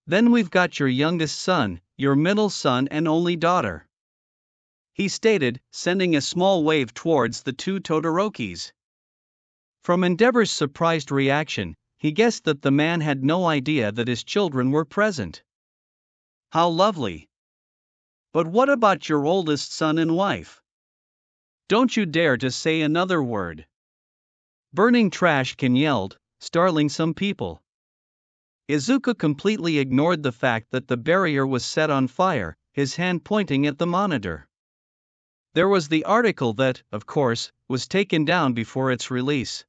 S1: Then we've got your youngest son, your middle son and only daughter.
S2: He stated, sending a small wave towards the two Todorokis.
S1: From Endeavor's surprised reaction, he guessed that the man had no idea that his children were present.
S2: How lovely. But what about your oldest son and wife? Don't you dare to say another word.
S1: Burning trash can yelled, startling some people. Izuku completely ignored the fact that the barrier was set on fire, his hand pointing at the monitor. There was the article that, of course, was taken down before its release.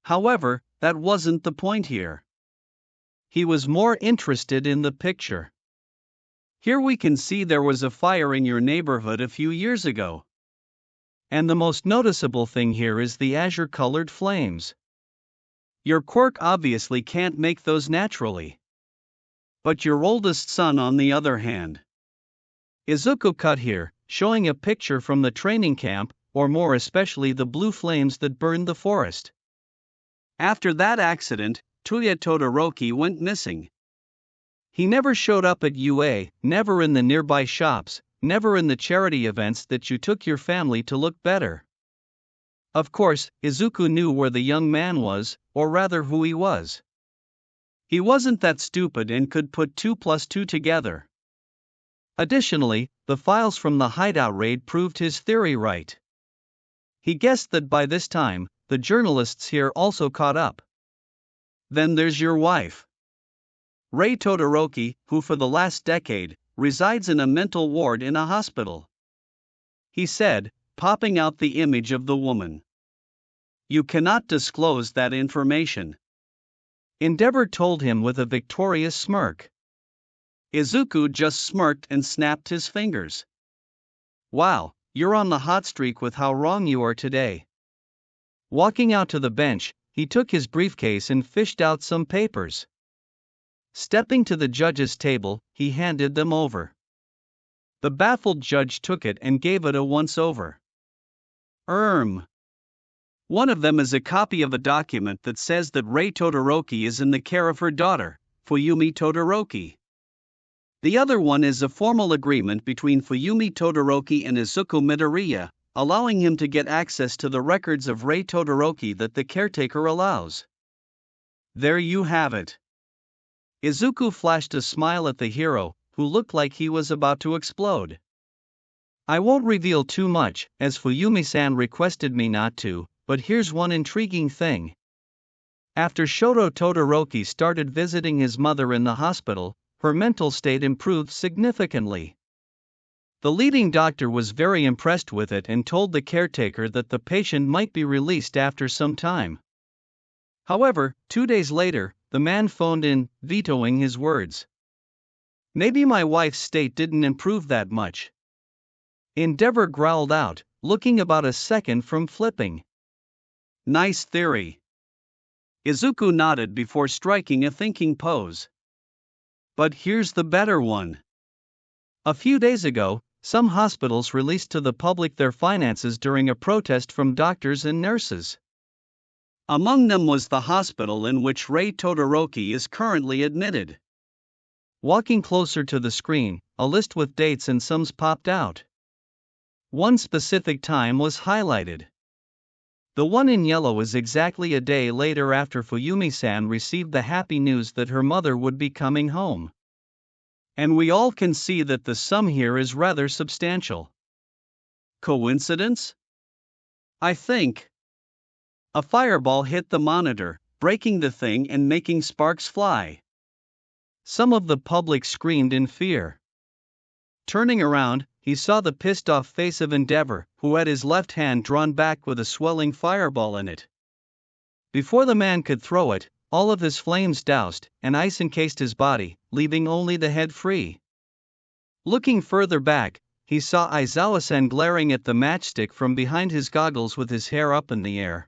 S2: However, that wasn't the point here.
S1: He was more interested in the picture.
S2: Here we can see there was a fire in your neighborhood a few years ago.
S1: And the most noticeable thing here is the azure-colored flames.
S2: Your quirk obviously can't make those naturally. But your oldest son on the other hand.
S1: Izuku cut here, showing a picture from the training camp, or more especially the blue flames that burned the forest.
S2: After that accident, Tuya Todoroki went missing.
S1: He never showed up at UA, never in the nearby shops, never in the charity events that you took your family to look better. Of course, Izuku knew where the young man was, or rather who he was.
S2: He wasn't that stupid and could put 2 plus 2 together.
S1: Additionally, the files from the hideout raid proved his theory right. He guessed that by this time, the journalists here also caught up.
S2: Then there's your wife, Rei Todoroki, who for the last decade, resides in a mental ward in a hospital. He said, popping out the image of the woman. You cannot disclose that information.
S1: Endeavor told him with a victorious smirk.
S2: Izuku just smirked and snapped his fingers.
S1: Wow, you're on the hot streak with how wrong you are today. Walking out to the bench, he took his briefcase and fished out some papers. Stepping to the judge's table, he handed them over. The baffled judge took it and gave it a once-over.
S2: One of them is a copy of a document that says that Rei Todoroki is in the care of her daughter, Fuyumi Todoroki. The other one is a formal agreement between Fuyumi Todoroki and Izuku Midoriya, allowing him to get access to the records of Rei Todoroki that the caretaker allows. There you have it. Izuku flashed a smile at the hero, who looked like he was about to explode. I won't reveal too much, as Fuyumi-san requested me not to, but here's one intriguing thing. After Shoto Todoroki started visiting his mother in the hospital, her mental state improved significantly. The leading doctor was very impressed with it and told the caretaker that the patient might be released after some time. However, 2 days later, the man phoned in, vetoing his words. Maybe my wife's state didn't improve that much. Endeavor growled out, looking about a second from flipping. Nice theory. Izuku nodded before striking a thinking pose. But here's the better one. A few days ago, some hospitals released to the public their finances during a protest from doctors and nurses. Among them was the hospital in which Rei Todoroki is currently admitted. Walking closer to the screen, a list with dates and sums popped out. One specific time was highlighted. The one in yellow is exactly a day later after Fuyumi-san received the happy news that her mother would be coming home. And we all can see that the sum here is rather substantial. Coincidence? I think. A fireball hit the monitor, breaking the thing and making sparks fly. Some of the public screamed in fear. Turning around, he saw the pissed-off face of Endeavor, who had his left hand drawn back with a swelling fireball in it. Before the man could throw it, all of his flames doused, and ice encased his body, leaving only the head free. Looking further back, he saw Aizawa-san glaring at the matchstick from behind his goggles with his hair up in the air.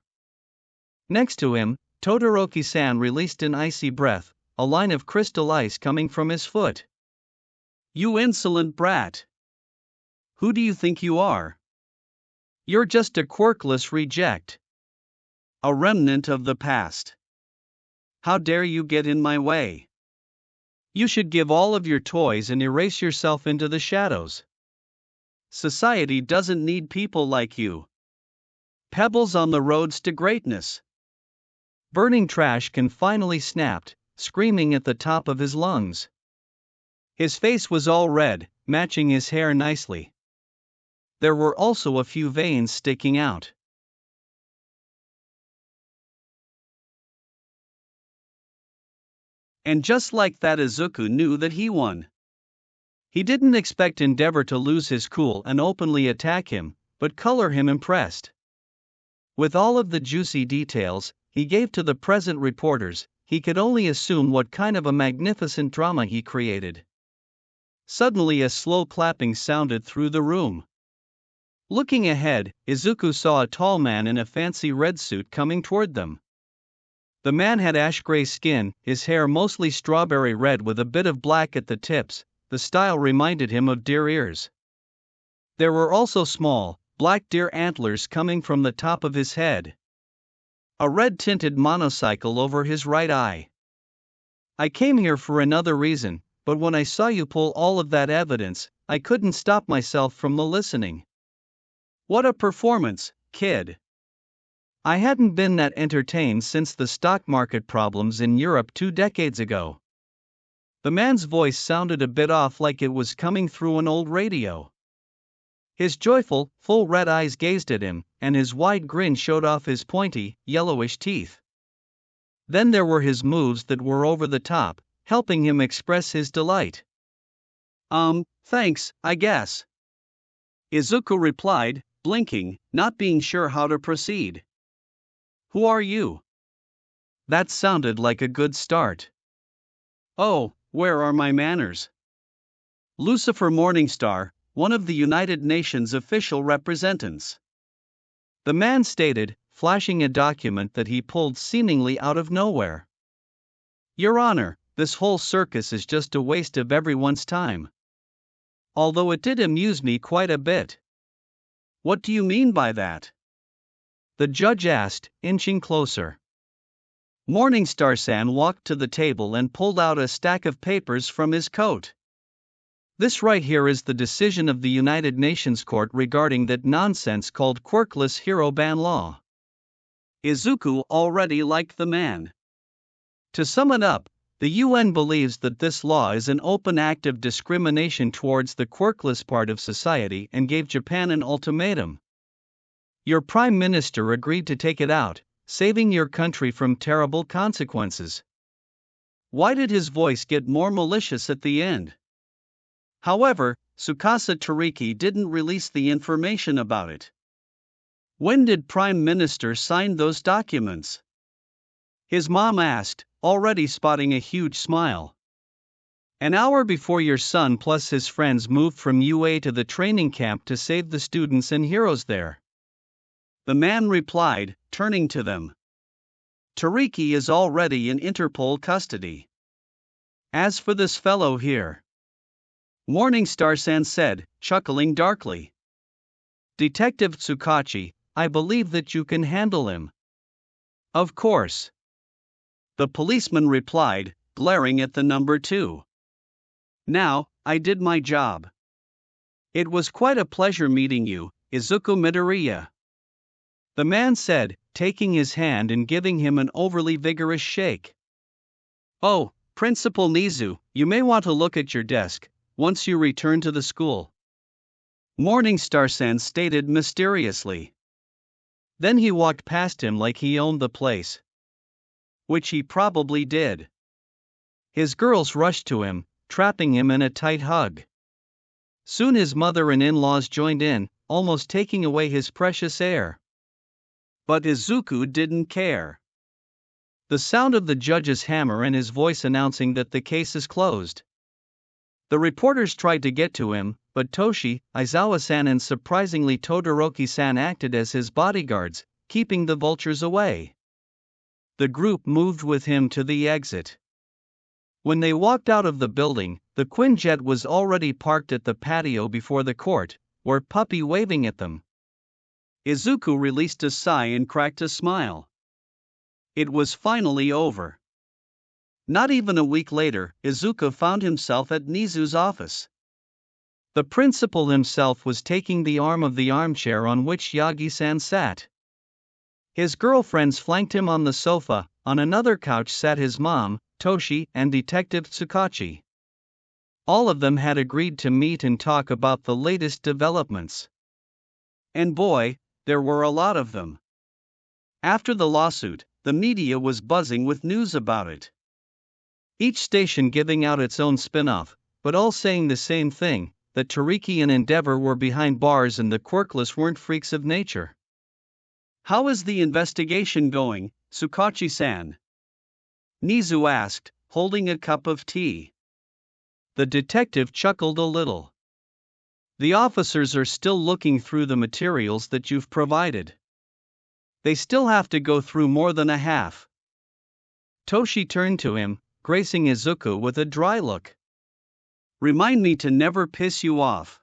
S2: Next to him, Todoroki-san released an icy breath, a line of crystal ice coming from his foot. You insolent brat! Who do you think you are? You're just a quirkless reject. A remnant of the past. How dare you get in my way? You should give all of your toys and erase yourself into the shadows. Society doesn't need people like you. Pebbles on the roads to greatness. Burning trash can finally snapped, screaming at the top of his lungs. His face was all red, matching his hair nicely. There were also a few veins sticking out. And just like that, Izuku knew that he won. He didn't expect Endeavor to lose his cool and openly attack him, but color him impressed. With all of the juicy details he gave to the present reporters, he could only assume what kind of a magnificent drama he created. Suddenly a slow clapping sounded through the room. Looking ahead, Izuku saw a tall man in a fancy red suit coming toward them. The man had ash-gray skin, his hair mostly strawberry red with a bit of black at the tips. The style reminded him of deer ears. There were also small, black deer antlers coming from the top of his head. A red-tinted monocycle over his right eye. I came here for another reason, but when I saw you pull all of that evidence, I couldn't stop myself from listening. What a performance, kid. I hadn't been that entertained since the stock market problems in Europe 2 decades ago. The man's voice sounded a bit off, like it was coming through an old radio. His joyful, full red eyes gazed at him, and his wide grin showed off his pointy, yellowish teeth. Then there were his moves that were over the top, helping him express his delight. Thanks, I guess. Izuku replied, blinking, not being sure how to proceed. Who are you? That sounded like a good start. Oh, where are my manners? Lucifer Morningstar, one of the United Nations official representatives. The man stated, flashing a document that he pulled seemingly out of nowhere. Your Honor, this whole circus is just a waste of everyone's time. Although it did amuse me quite a bit. What do you mean by that?
S1: The judge asked, inching closer. Morningstar-san walked to the table and pulled out a stack of papers from his coat. This right here is the decision of the United Nations Court regarding that nonsense called quirkless hero ban law. Izuku already liked the man. To sum it up, the UN believes that this law is an open act of discrimination towards the quirkless part of society and gave Japan an ultimatum. Your prime minister agreed to take it out, saving your country from terrible consequences. Why did his voice get more malicious at the end? However, Tsukasa Toriki didn't release the information about it. When did Prime Minister sign those documents? His mom asked, already spotting a huge smile. An hour before your son plus his friends moved from UA to the training camp to save the students and heroes there. The man replied, turning to them. Toriki is already in Interpol custody. As for this fellow here, Morningstar-san said, chuckling darkly. Detective Tsukachi, I believe that you can handle him. Of course. The policeman replied, glaring at the number 2. Now, I did my job. It was quite a pleasure meeting you, Izuku Midoriya. The man said, taking his hand and giving him an overly vigorous shake. Oh, Principal Nizu, you may want to look at your desk once you return to the school. Morningstar-san stated mysteriously. Then he walked past him like he owned the place. Which he probably did. His girls rushed to him, trapping him in a tight hug. Soon his mother and in-laws joined in, almost taking away his precious air. But Izuku didn't care. The sound of the judge's hammer and his voice announcing that the case is closed. The reporters tried to get to him, but Toshi, Aizawa-san and surprisingly Todoroki-san acted as his bodyguards, keeping the vultures away. The group moved with him to the exit. When they walked out of the building, the Quinjet was already parked at the patio before the court, where puppy waving at them. Izuku released a sigh and cracked a smile. It was finally over. Not even a week later, Izuku found himself at Nizu's office. The principal himself was taking the arm of the armchair on which Yagi-san sat. His girlfriends flanked him on the sofa, on another couch sat his mom, Toshi, and Detective Tsukachi. All of them had agreed to meet and talk about the latest developments. And boy, there were a lot of them. After the lawsuit, the media was buzzing with news about it. Each station giving out its own spin-off, but all saying the same thing, that Toriki and Endeavor were behind bars and the quirkless weren't freaks of nature. How is the investigation going, Tsukachi-san? Nizu asked, holding a cup of tea. The detective chuckled a little. The officers are still looking through the materials that you've provided. They still have to go through more than a half. Toshi turned to him, gracing Izuku with a dry look. Remind me to never piss you off.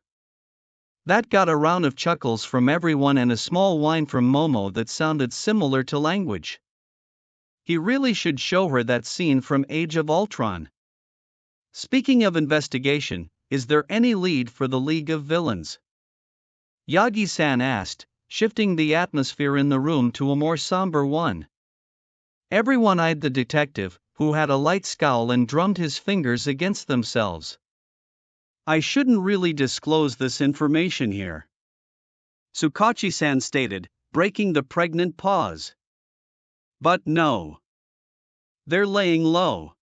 S1: That got a round of chuckles from everyone and a small whine from Momo that sounded similar to language. He really should show her that scene from Age of Ultron. Speaking of investigation, is there any lead for the League of Villains? Yagi-san asked, shifting the atmosphere in the room to a more somber one. Everyone eyed the detective, who had a light scowl and drummed his fingers against themselves. I shouldn't really disclose this information here, Tsukachi-san stated, breaking the pregnant pause. But no. They're laying low.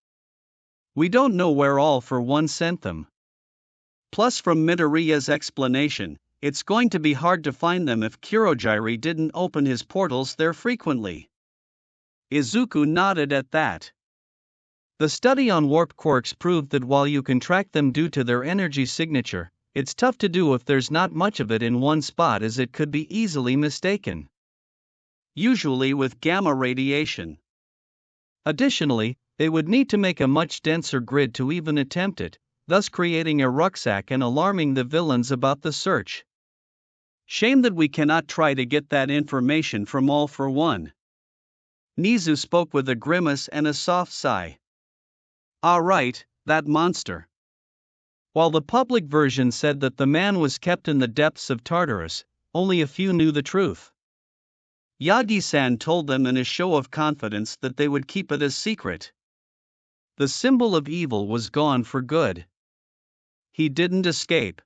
S1: We don't know where All for One sent them. Plus from Midoriya's explanation, it's going to be hard to find them if Kurogiri didn't open his portals there frequently. Izuku nodded at that. The study on warp quirks proved that while you can track them due to their energy signature, it's tough to do if there's not much of it in one spot, as it could be easily mistaken. Usually with gamma radiation. Additionally, they would need to make a much denser grid to even attempt it, thus creating a rucksack and alarming the villains about the search.
S2: Shame that we cannot try to get that information from All for One. Nizu spoke with a grimace and a soft sigh. Ah, right, that monster. While the public version said that the man was kept in the depths of Tartarus, only a few knew the truth. Yagi-san told them in a show of confidence that they would keep it a secret. The symbol of evil was gone for good. He didn't escape.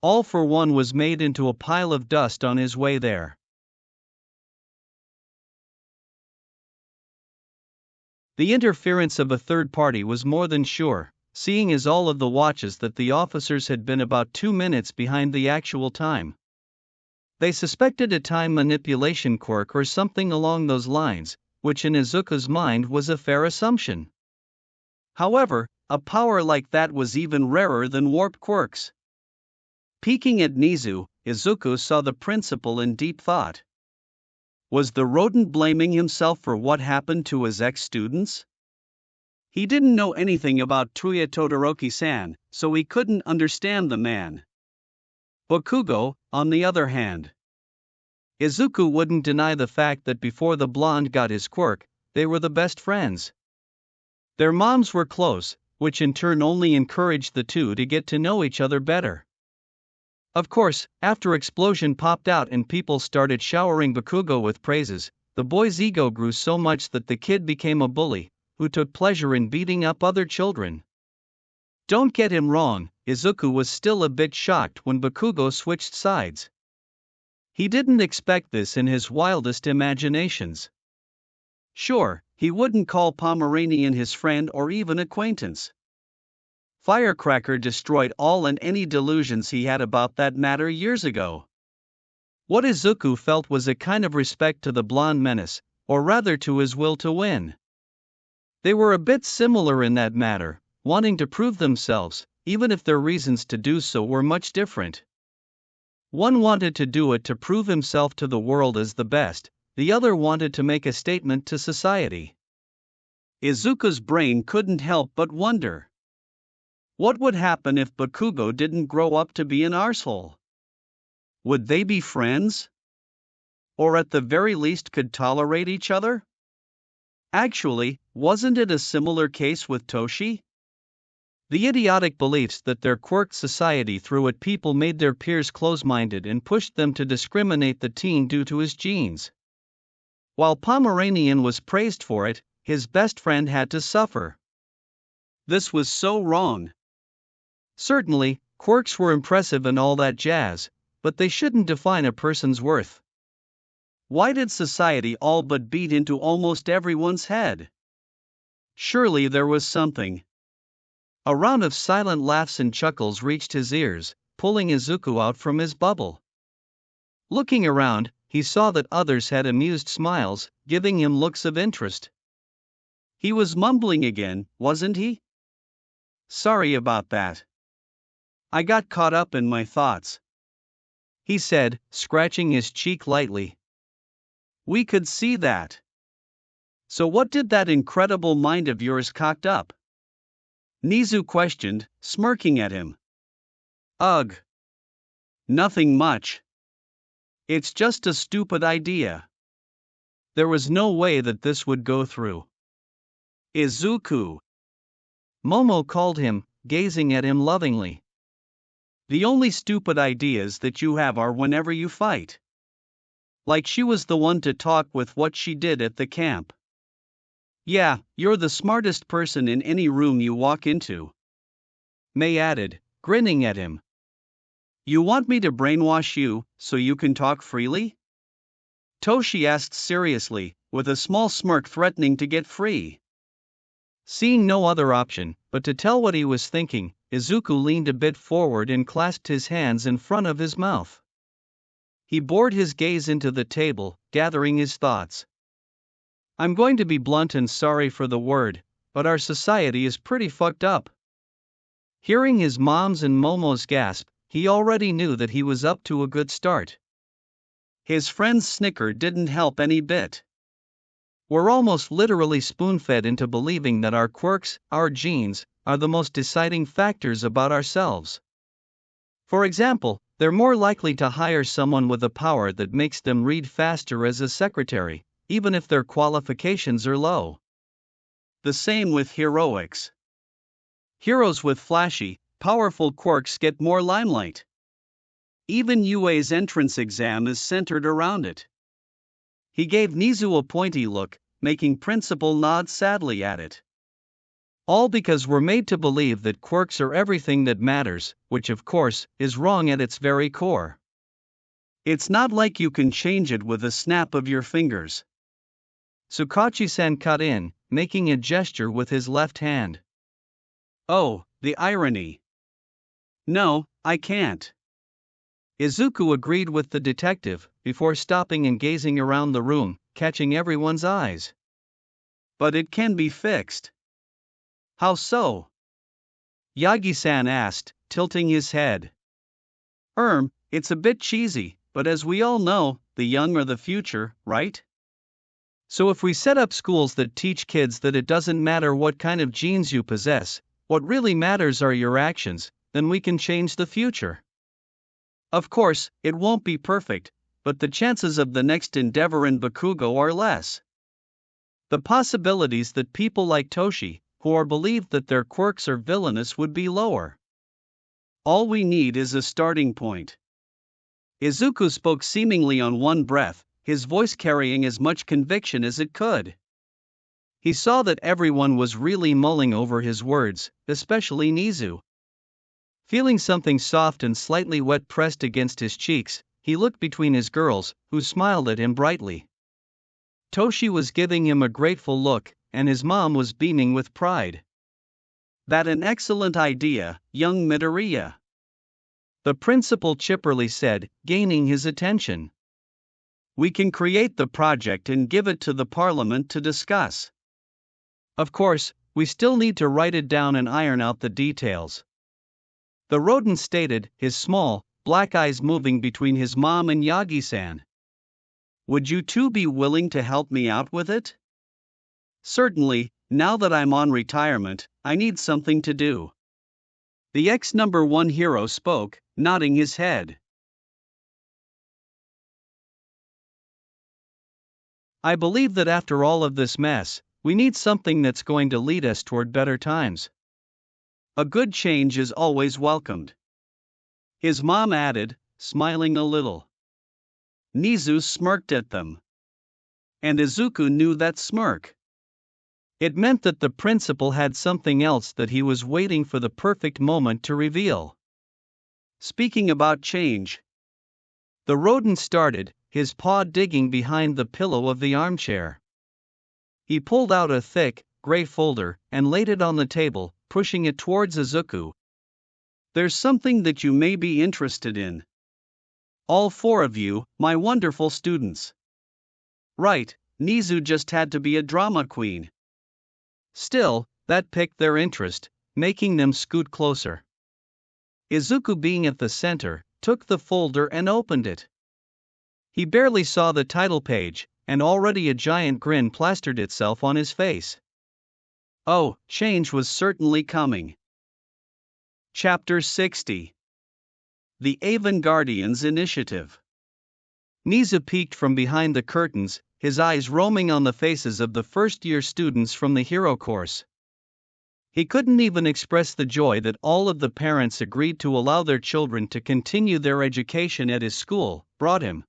S2: All for One was made into a pile of dust on his way there. The interference of a third party was more than sure, seeing as all of the watches that the officers had been about 2 minutes behind the actual time. They suspected a time manipulation quirk or something along those lines, which in Izuku's mind was a fair assumption. However, a power like that was even rarer than warp quirks. Peeking at Nizu, Izuku saw the principal in deep thought. Was the rodent blaming himself for what happened to his ex-students? He didn't know anything about Truya Todoroki-san, so he couldn't understand the man. Bakugo, on the other hand. Izuku wouldn't deny the fact that before the blonde got his quirk, they were the best friends. Their moms were close, which in turn only encouraged the two to get to know each other better. Of course, after Explosion popped out and people started showering Bakugo with praises, the boy's ego grew so much that the kid became a bully, who took pleasure in beating up other children. Don't get him wrong, Izuku was still a bit shocked when Bakugo switched sides. He didn't expect this in his wildest imaginations. Sure, he wouldn't call Pomeranian his friend or even acquaintance. Firecracker destroyed all and any delusions he had about that matter years ago. What Izuku felt was a kind of respect to the blonde menace, or rather to his will to win. They were a bit similar in that matter, wanting to prove themselves, even if their reasons to do so were much different. One wanted to do it to prove himself to the world as the best, the other wanted to make a statement to society. Izuku's brain couldn't help but wonder. What would happen if Bakugo didn't grow up to be an arsehole? Would they be friends? Or at the very least could tolerate each other? Actually, wasn't it a similar case with Toshi? The idiotic beliefs that their quirk society threw at people made their peers close-minded and pushed them to discriminate the teen due to his genes. While Pomeranian was praised for it, his best friend had to suffer. This was so wrong. Certainly, quirks were impressive and all that jazz, but they shouldn't define a person's worth. Why did society all but beat into almost everyone's head? Surely there was something. A round of silent laughs and chuckles reached his ears, pulling Izuku out from his bubble. Looking around, he saw that others had amused smiles, giving him looks of interest. He was mumbling again, wasn't he? Sorry about that. I got caught up in my thoughts, he said, scratching his cheek lightly. We could see that. So what did that incredible mind of yours cocked up? Nizu questioned, smirking at him. Ugh. Nothing much. It's just a stupid idea. There was no way that this would go through. Izuku. Momo called him, gazing at him lovingly. The only stupid ideas that you have are whenever you fight. Like she was the one to talk with what she did at the camp. Yeah, you're the smartest person in any room you walk into. May added, grinning at him. You want me to brainwash you, so you can talk freely? Toshi asked seriously, with a small smirk threatening to get free. Seeing no other option but to tell what he was thinking, Izuku leaned a bit forward and clasped his hands in front of his mouth. He bored his gaze into the table, gathering his thoughts. I'm going to be blunt and sorry for the word, but our society is pretty fucked up. Hearing his mom's and Momo's gasp, he already knew that he was up to a good start. His friend's snicker didn't help any bit. We're almost literally spoon-fed into believing that our quirks, our genes, are the most deciding factors about ourselves. For example,
S1: They're more likely to hire someone with a power that makes them read faster as a secretary, even if their qualifications are low.
S2: The same with heroics.
S1: Heroes with flashy, powerful quirks get more limelight.
S2: Even UA's entrance exam is centered around it.
S1: He gave Nizu a pointy look, making Principal nod sadly at it. All because we're made to believe that quirks are everything that matters, which of course, is wrong at its very core.
S2: It's not like you can change it with a snap of your fingers.
S1: Tsukachi-san cut in, making a gesture with his left hand.
S2: Oh, the irony. No, I can't.
S1: Izuku agreed with the detective, before stopping and gazing around the room, catching everyone's eyes.
S2: But it can be fixed.
S1: How so? Yagi-san asked, tilting his head.
S2: It's a bit cheesy, but as we all know, the young are the future, right?
S1: So if we set up schools that teach kids that it doesn't matter what kind of genes you possess, what really matters are your actions, then we can change the future. Of course, it won't be perfect, but the chances of the next endeavor in Bakugo are less. The possibilities that people like Toshi, who are believed that their quirks are villainous, would be lower.
S2: All we need is a starting point.
S1: Izuku spoke seemingly on one breath, his voice carrying as much conviction as it could. He saw that everyone was really mulling over his words, especially Nizu. Feeling something soft and slightly wet pressed against his cheeks, he looked between his girls, who smiled at him brightly. Toshi was giving him a grateful look, and his mom was beaming with pride.
S2: That's an excellent idea, young Midoriya.
S1: The principal chipperly said, gaining his attention.
S2: We can create the project and give it to the parliament to discuss.
S1: Of course, we still need to write it down and iron out the details. The rodent stated, his small, black eyes moving between his mom and Yagi-san.
S2: Would you two be willing to help me out with it?
S1: Certainly,
S2: now that I'm on retirement, I need something to do.
S1: The ex-number 1 hero spoke, nodding his head. I believe that after all of this mess, we need something that's going to lead us toward better times.
S2: A good change is always welcomed.
S1: His mom added, smiling a little.
S2: Nizu smirked at them.
S1: And Izuku knew that smirk. It meant that the principal had something else that he was waiting for the perfect moment to reveal.
S2: Speaking about change.
S1: The rodent started, his paw digging behind the pillow of the armchair. He pulled out a thick, gray folder and laid it on the table, pushing it towards Izuku.
S2: There's something that you may be interested in.
S1: All 4 of you, my wonderful students.
S2: Right, Nizu just had to be a drama queen.
S1: Still, that piqued their interest, making them scoot closer. Izuku, being at the center, took the folder and opened it. He barely saw the title page, and already a giant grin plastered itself on his face.
S2: Oh, change was certainly coming. Chapter 60. The Avon Guardians Initiative.
S1: Nizu peeked from behind the curtains, his eyes roaming on the faces of the first-year students from the hero course. He couldn't even express the joy that all of the parents agreed to allow their children to continue their education at his school brought him.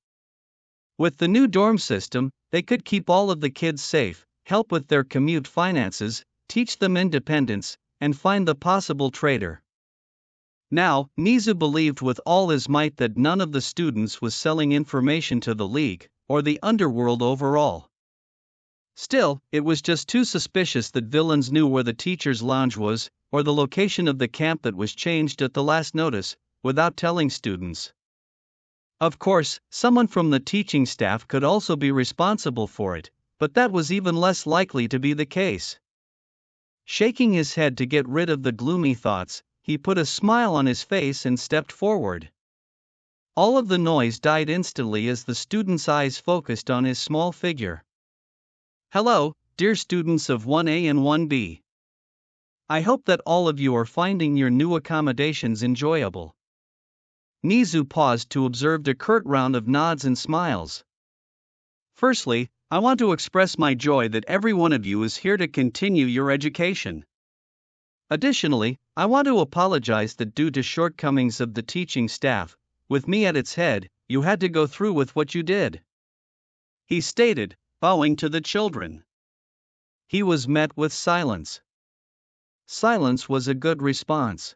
S1: With the new dorm system, they could keep all of the kids safe, help with their commute finances, teach them independence, and find the possible traitor. Now, Nizu believed with all his might that none of the students was selling information to the League, or the underworld overall. Still, it was just too suspicious that villains knew where the teacher's lounge was, or the location of the camp that was changed at the last notice, without telling students. Of course, someone from the teaching staff could also be responsible for it, but that was even less likely to be the case. Shaking his head to get rid of the gloomy thoughts, he put a smile on his face and stepped forward. All of the noise died instantly as the students' eyes focused on his small figure. Hello, dear students of 1A and 1B. I hope that all of you are finding your new accommodations enjoyable. Nizu paused to observe a curt round of nods and smiles.
S2: Firstly, I want to express my joy that every one of you is here to continue your education.
S1: Additionally, I want to apologize that due to shortcomings of the teaching staff, with me at its head, you had to go through with what you did,"
S2: he stated, bowing to the children.
S1: He was met with silence. Silence was a good response.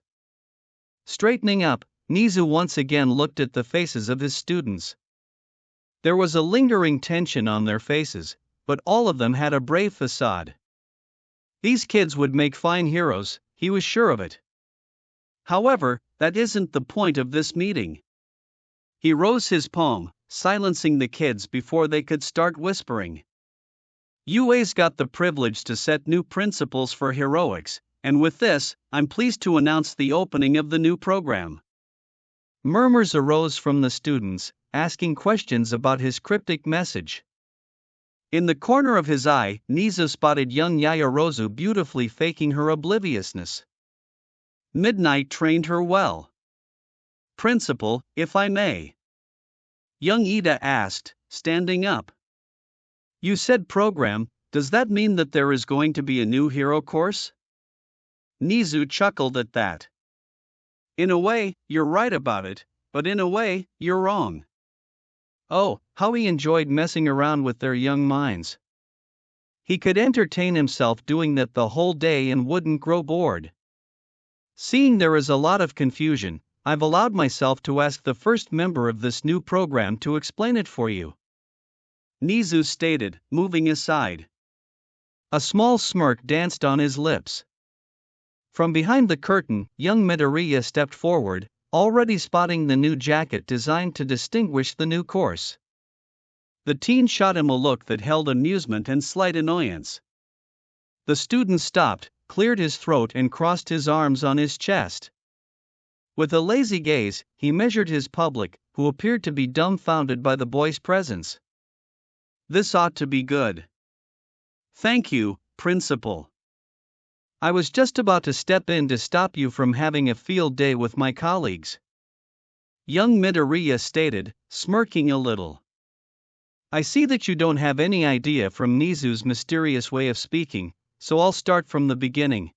S1: Straightening up, Nizu once again looked at the faces of his students. There was a lingering tension on their faces, but all of them had a brave facade. These kids would make fine heroes, he was sure of it.
S2: However, that isn't the point of this meeting. He rose his palm, silencing the kids before they could start whispering. UA's got the privilege to set new principles for heroics, and with this, I'm pleased to announce the opening of the new program.
S1: Murmurs arose from the students, asking questions about his cryptic message.
S2: In the corner of his eye, Nizu spotted young Yayarozu beautifully faking her obliviousness. Midnight trained her well. Principal, if I may. Young Ida asked, standing up.
S1: You said program, does that mean that there is going to be a new hero course?
S2: Nizu chuckled at that. In a way, you're right about it, but in a way, you're wrong.
S1: Oh, how he enjoyed messing around with their young minds. He could entertain himself doing that the whole day and wouldn't grow bored. Seeing there is a lot of confusion, I've allowed myself to ask the first member of this new program to explain it for you,"
S2: Nizu stated, moving aside.
S1: A small smirk danced on his lips. From behind the curtain, young Midoriya stepped forward, already spotting the new jacket designed to distinguish the new course.
S2: The teen shot him a look that held amusement and slight annoyance.
S1: The student stopped, cleared his throat and crossed his arms on his chest. With a lazy gaze, he measured his public, who appeared to be dumbfounded by the boy's presence.
S2: This ought to be good. Thank you, Principal.
S1: I was just about to step in to stop you from having a field day with my colleagues," young Midoriya stated, smirking a little. I see that you don't have any idea from Nizu's mysterious way of speaking, so I'll start from the beginning.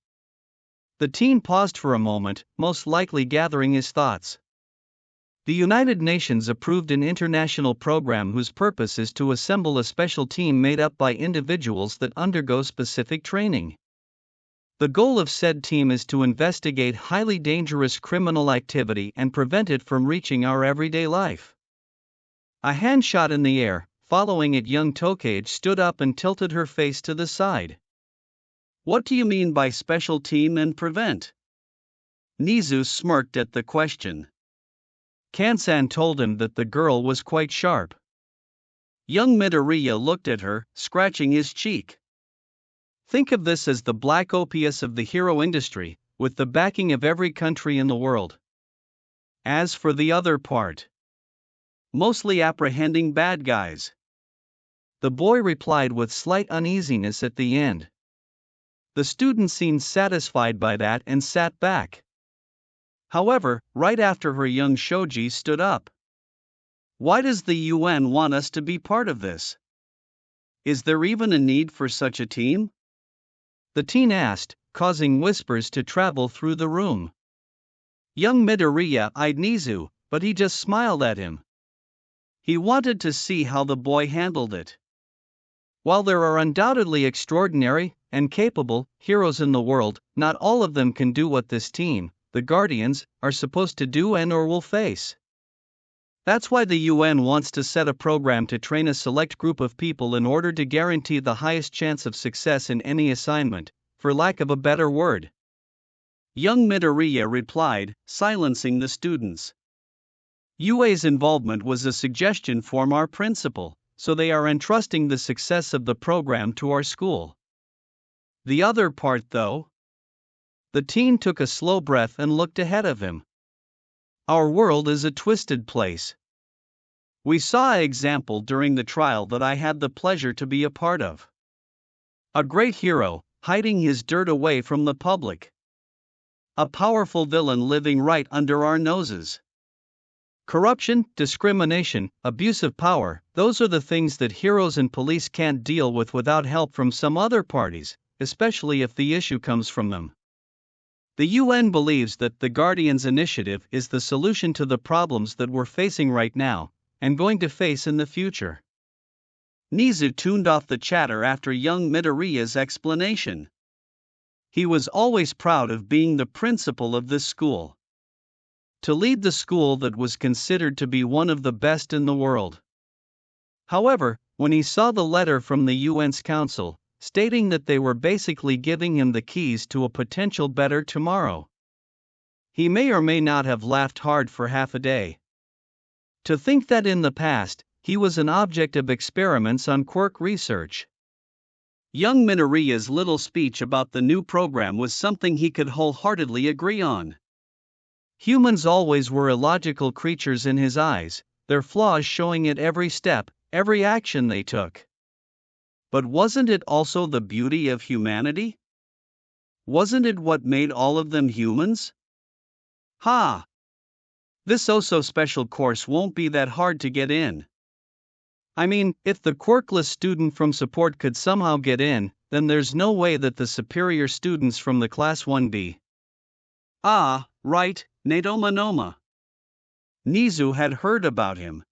S1: The teen paused for a moment, most likely gathering his thoughts. The United Nations approved an international program whose purpose is to assemble a special team made up by individuals that undergo specific training. The goal of said team is to investigate highly dangerous criminal activity and prevent it from reaching our everyday life. A hand shot in the air, following it young Tokage stood up and tilted her face to the side.
S2: What do you mean by special team and prevent? Nizu smirked at the question.
S1: Kansan told him that the girl was quite sharp.
S2: Young Midoriya looked at her, scratching his cheek.
S1: Think of this as the black opium of the hero industry, with the backing of every country in the world.
S2: As for the other part, mostly apprehending bad guys,
S1: the boy replied with slight uneasiness at the end. The student seemed satisfied by that and sat back.
S2: However, right after her young Shoji stood up. Why does the UN want us to be part of this? Is there even a need for such a team?
S1: The teen asked, causing whispers to travel through the room.
S2: Young Midoriya eyed Nizu, but he just smiled at him. He wanted to see how the boy handled it.
S1: While there are undoubtedly extraordinary and capable heroes in the world, not all of them can do what this team, the Guardians, are supposed to do and or will face. That's why the UN wants to set a program to train a select group of people in order to guarantee the highest chance of success in any assignment, for lack of a better word.
S2: Young Midoriya replied, silencing the students. UA's involvement was a suggestion from our principal, so they are entrusting the success of the program to our school. The other part though?
S1: The teen took a slow breath and looked ahead of him. Our world is a twisted place.
S2: We saw an example during the trial that I had the pleasure to be a part of. A great hero, hiding his dirt away from the public. A powerful villain living right under our noses.
S1: Corruption, discrimination, abuse of power, those are the things that heroes and police can't deal with without help from some other parties, especially if the issue comes from them. The UN believes that the Guardians Initiative is the solution to the problems that we're facing right now, and going to face in the future.
S2: Nizu tuned off the chatter after young Midoriya's explanation. He was always proud of being the principal of this school. To lead the school that was considered to be one of the best in the world. However, when he saw the letter from the UN's council, stating that they were basically giving him the keys to a potential better tomorrow, he may or may not have laughed hard for half a day. To think that in the past, he was an object of experiments on quirk research.
S1: Young Midoriya's little speech about the new program was something he could wholeheartedly agree on. Humans always were illogical creatures in his eyes, their flaws showing at every step, every action they took. But wasn't it also the beauty of humanity? Wasn't it what made all of them humans? Ha! This oh-so-special course won't be that hard to get in. I mean, if the quirkless student from support could somehow get in, then there's no way that the superior students from the Class 1B.
S2: Ah, right, Nadoma Noma.
S1: Nizu had heard about him.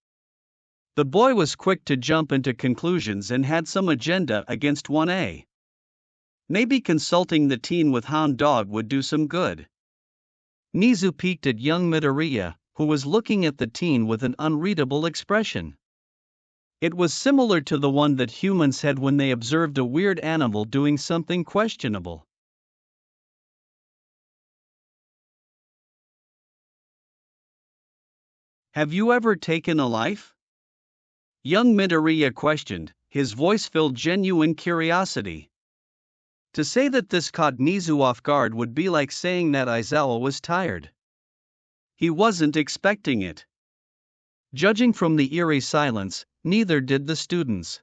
S1: The boy was quick to jump into conclusions and had some agenda against 1A. Maybe consulting the teen with Hound Dog would do some good. Nizu peeked at young Midoriya, who was looking at the teen with an unreadable expression. It was similar to the one that humans had when they observed a weird animal doing something questionable. Have you ever taken a life? Young Midoriya questioned, his voice filled genuine curiosity. To say that this caught Nizu off guard would be like saying that Aizawa was tired. He wasn't expecting it. Judging from the eerie silence, neither did the students.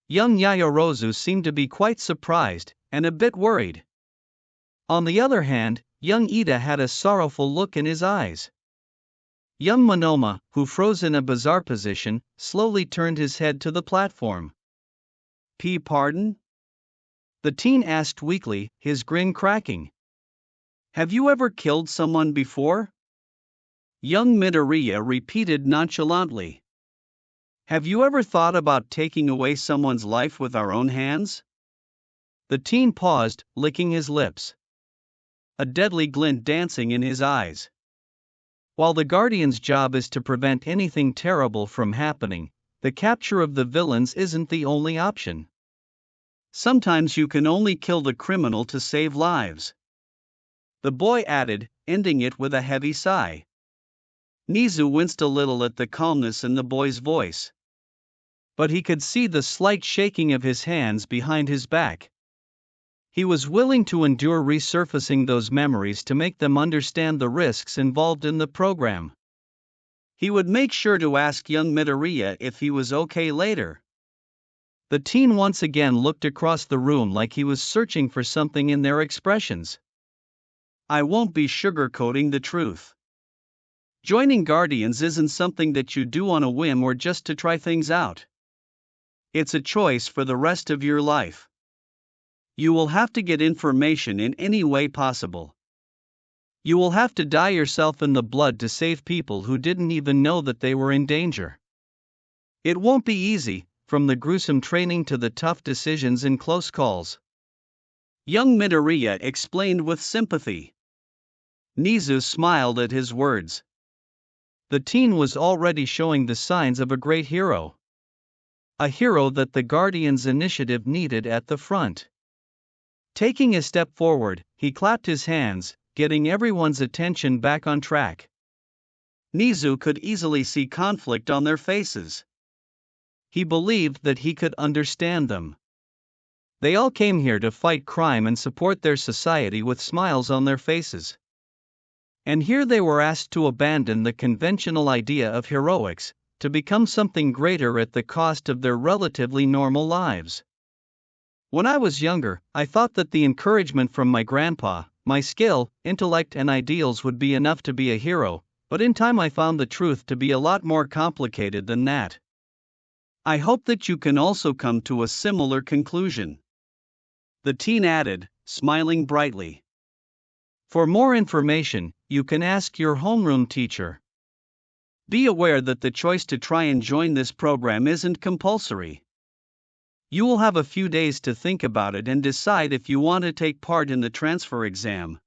S1: Young Yayorozu seemed to be quite surprised, and a bit worried. On the other hand, young Ida had a sorrowful look in his eyes. Young Monoma, who froze in a bizarre position, slowly turned his head to the platform.
S2: Pardon?
S1: The teen asked weakly, his grin cracking. Have you ever killed someone before?
S2: Young Midoriya repeated nonchalantly.
S1: Have you ever thought about taking away someone's life with our own hands? The teen paused, licking his lips. A deadly glint dancing in his eyes. While the Guardian's job is to prevent anything terrible from happening, the capture of the villains isn't the only option. Sometimes you can only kill the criminal to save lives. The boy added, ending it with a heavy sigh. Nizu winced a little at the calmness in the boy's voice. But he could see the slight shaking of his hands behind his back. He was willing to endure resurfacing those memories to make them understand the risks involved in the program. He would make sure to ask young Midoriya if he was okay later. The teen once again looked across the room like he was searching for something in their expressions.
S2: I won't be sugarcoating the truth. Joining Guardians isn't something that you do on a whim or just to try things out. It's a choice for the rest of your life. You will have to get information in any way possible. You will have to dye yourself in the blood to save people who didn't even know that they were in danger. It won't be easy, from the gruesome training to the tough decisions in close calls. Young Midoriya explained with sympathy.
S1: Nizu smiled at his words. The teen was already showing the signs of a great hero. A hero that the Guardians Initiative needed at the front. Taking a step forward, he clapped his hands, getting everyone's attention back on track.
S2: Nizu could easily see conflict on their faces.
S1: He believed that he could understand them. They all came here to fight crime and support their society with smiles on their faces. And here they were asked to abandon the conventional idea of heroics, to become something greater at the cost of their relatively normal lives. When I was younger, I thought that the encouragement from my grandpa, my skill, intellect and ideals would be enough to be a hero, but in time I found the truth to be a lot more complicated than that.
S2: I hope that you can also come to a similar conclusion," the teen added, smiling brightly.
S1: For more information, you can ask your homeroom teacher.
S2: Be aware that the choice to try and join this program isn't compulsory. You will have a few days to think about it and decide if you want to take part in the transfer exam,"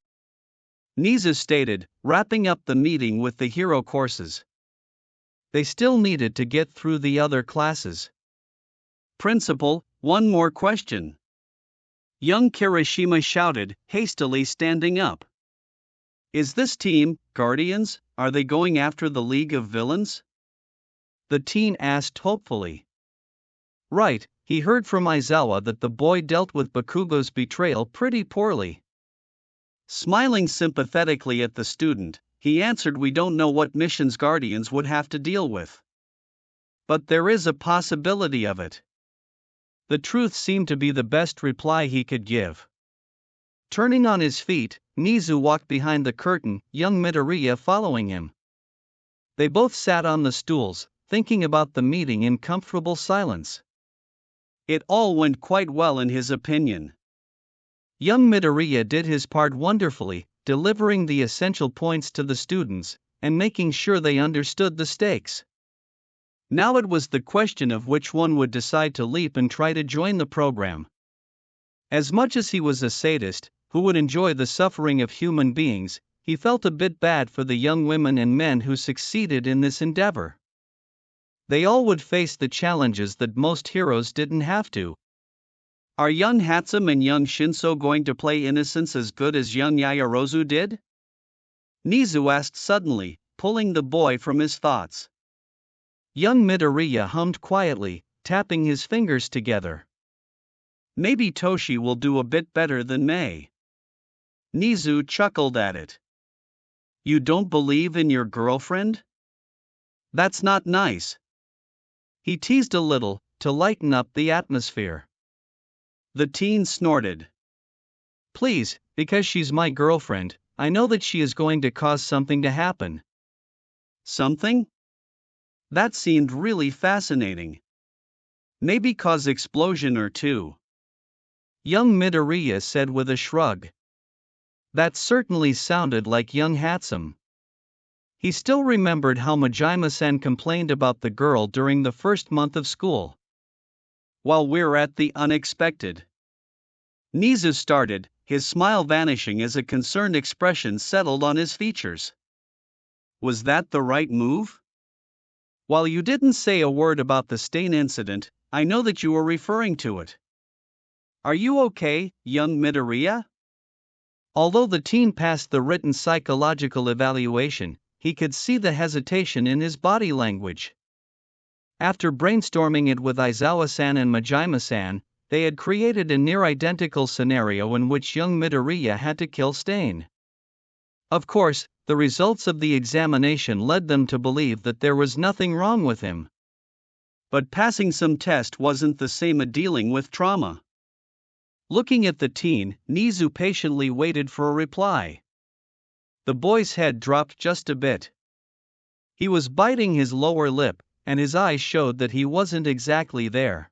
S2: Nizu stated, wrapping up the meeting with the hero courses.
S1: They still needed to get through the other classes.
S2: "Principal, one more question," young Kirishima shouted, hastily standing up. "Is this team, Guardians, are they going after the League of Villains?"
S1: the teen asked hopefully. Right, he heard from Aizawa that the boy dealt with Bakugo's betrayal pretty poorly.
S2: Smiling sympathetically at the student, he answered, "We don't know what missions Guardians would have to deal with. But there is a possibility of it."
S1: The truth seemed to be the best reply he could give. Turning on his feet, Nizu walked behind the curtain, young Midoriya following him. They both sat on the stools, thinking about the meeting in comfortable silence.
S2: It all went quite well in his opinion.
S1: Young Midoriya did his part wonderfully, delivering the essential points to the students, and making sure they understood the stakes. Now it was the question of which one would decide to leap and try to join the program. As much as he was a sadist, who would enjoy the suffering of human beings, he felt a bit bad for the young women and men who succeeded in this endeavor. They all would face the challenges that most heroes didn't have to.
S2: Are young Hatsum and young Shinso going to play innocence as good as young Yaoyorozu did? Nizu asked suddenly, pulling the boy from his thoughts.
S1: Young Midoriya hummed quietly, tapping his fingers together.
S2: Maybe Toshi will do a bit better than Mei. Nizu chuckled at it. You don't believe in your girlfriend? That's not nice.
S1: He teased a little, to lighten up the atmosphere.
S2: The teen snorted.
S1: Please, because she's my girlfriend, I know that she is going to cause something to happen.
S2: Something? That seemed really fascinating. Maybe cause explosion or two.
S1: Young Midoriya said with a shrug. That certainly sounded like young Hatsum. He still remembered how Majima-san complained about the girl during the first month of school.
S2: While we're at the unexpected, Nizu started, his smile vanishing as a concerned expression settled on his features. Was that the right move? While you didn't say a word about the stain incident, I know that you were referring to it. Are you okay, young Midoriya?
S1: Although the teen passed the written psychological evaluation, he could see the hesitation in his body language. After brainstorming it with Aizawa-san and Majima-san, they had created a near-identical scenario in which young Midoriya had to kill Stain. Of course, the results of the examination led them to believe that there was nothing wrong with him.
S2: But passing some test wasn't the same as dealing with trauma.
S1: Looking at the teen, Nizu patiently waited for a reply. The boy's head dropped just a bit. He was biting his lower lip, and his eyes showed that he wasn't exactly there.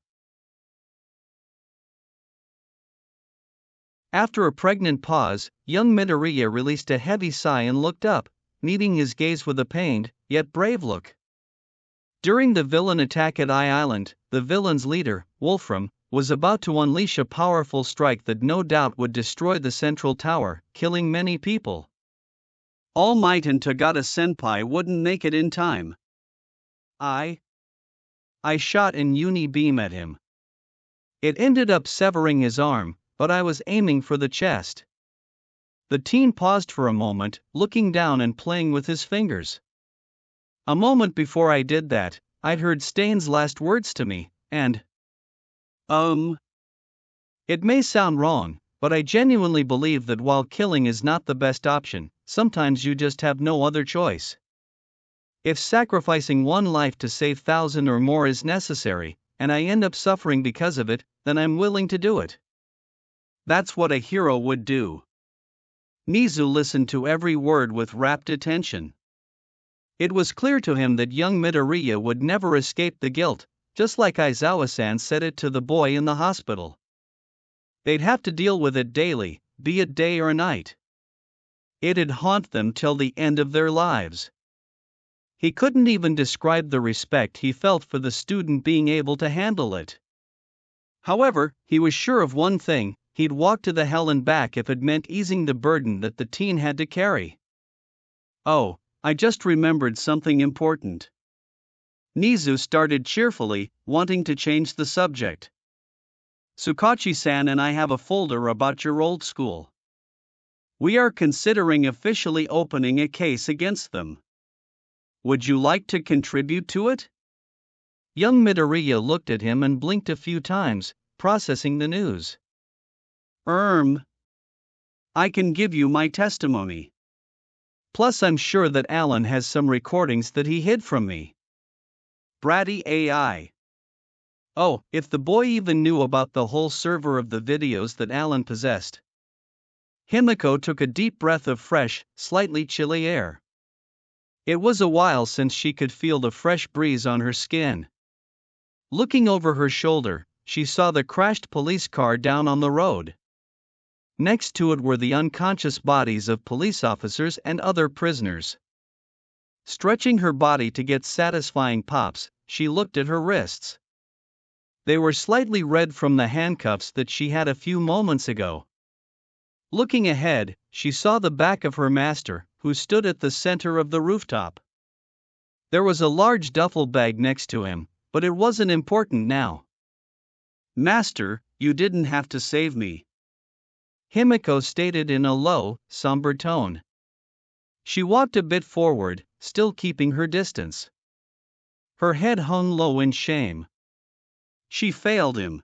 S1: After a pregnant pause, young Midoriya released a heavy sigh and looked up, meeting his gaze with a pained, yet brave look. During the villain attack at Eye Island, the villain's leader, Wolfram, was about to unleash a powerful strike that no doubt would destroy the central tower, killing many people.
S2: All Might and Tagata-senpai wouldn't make it in time.
S1: I shot an uni beam at him. It ended up severing his arm, but I was aiming for the chest. The teen paused for a moment, looking down and playing with his fingers. A moment before I did that, I'd heard Stain's last words to me, and it may sound wrong, but I genuinely believe that while killing is not the best option, sometimes you just have no other choice. If sacrificing one life to save 1,000 or more is necessary, and I end up suffering because of it, then I'm willing to do it.
S2: That's what a hero would do. Nizu listened to every word with rapt attention.
S1: It was clear to him that young Midoriya would never escape the guilt, just like Aizawa-san said it to the boy in the hospital. They'd have to deal with it daily, be it day or night. It'd haunt them till the end of their lives. He couldn't even describe the respect he felt for the student being able to handle it. However, he was sure of one thing: he'd walk to the hell and back if it meant easing the burden that the teen had to carry. Oh, I just remembered something important. Nizu started cheerfully, wanting to change the subject. Tsukachi-san and I have a folder about your old school. We are considering officially opening a case against them. Would you like to contribute to it? Young Midoriya looked at him and blinked a few times, processing the news. I can give you my testimony. Plus I'm sure that Alan has some recordings that he hid from me. Bratty AI. Oh, if the boy even knew about the whole server of the videos that Alan possessed. Himiko took a deep breath of fresh, slightly chilly air. It was a while since she could feel the fresh breeze on her skin. Looking over her shoulder, she saw the crashed police car down on the road. Next to it were the unconscious bodies of police officers and other prisoners. Stretching her body to get satisfying pops, she looked at her wrists. They were slightly red from the handcuffs that she had a few moments ago. Looking ahead, she saw the back of her master, who stood at the center of the rooftop. There was a large duffel bag next to him, but it wasn't important now. Master, you didn't have to save me, Himiko stated in a low, somber tone. She walked a bit forward, still keeping her distance. Her head hung low in shame. She failed him.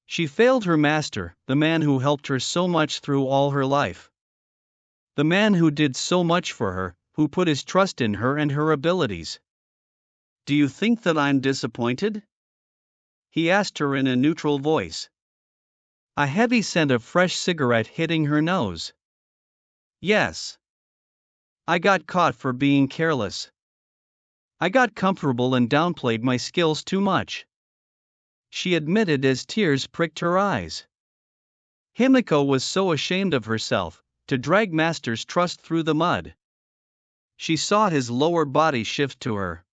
S1: She failed her master, the man who helped her so much through all her life. The man who did so much for her, who put his trust in her and her abilities. Do you think that I'm disappointed? He asked her in a neutral voice. A heavy scent of fresh cigarette hitting her nose. Yes. I got caught for being careless. I got comfortable and downplayed my skills too much, she admitted as tears pricked her eyes. Himiko was so ashamed of herself, to drag Master's trust through the mud. She saw his lower body shift to her.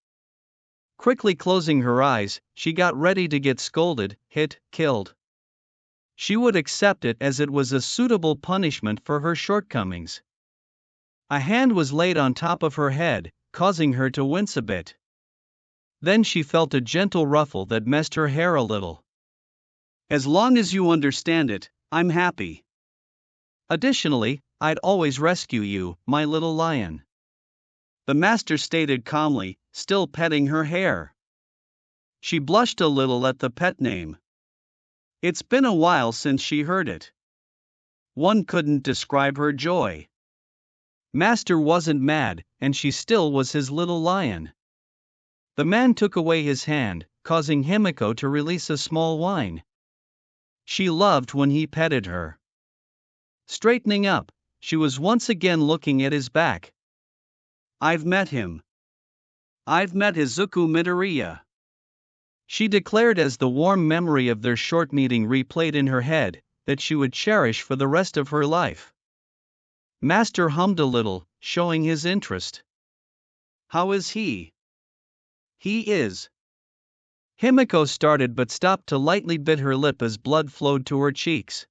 S1: Quickly closing her eyes, she got ready to get scolded, hit, killed. She would accept it as it was a suitable punishment for her shortcomings. A hand was laid on top of her head, causing her to wince a bit. Then she felt a gentle ruffle that messed her hair a little. As long as you understand it, I'm happy. Additionally, I'd always rescue you, my little lion, the master stated calmly, still petting her hair. She blushed a little at the pet name. It's been a while since she heard it. One couldn't describe her joy. Master wasn't mad, and she still was his little lion. The man took away his hand, causing Himiko to release a small whine. She loved when he petted her. Straightening up, she was once again looking at his back. I've met him. I've met Izuku Midoriya, she declared as the warm memory of their short meeting replayed in her head, that she would cherish for the rest of her life. Master hummed a little, showing his interest. How is he? He is. Himiko started but stopped to lightly bit her lip as blood flowed to her cheeks.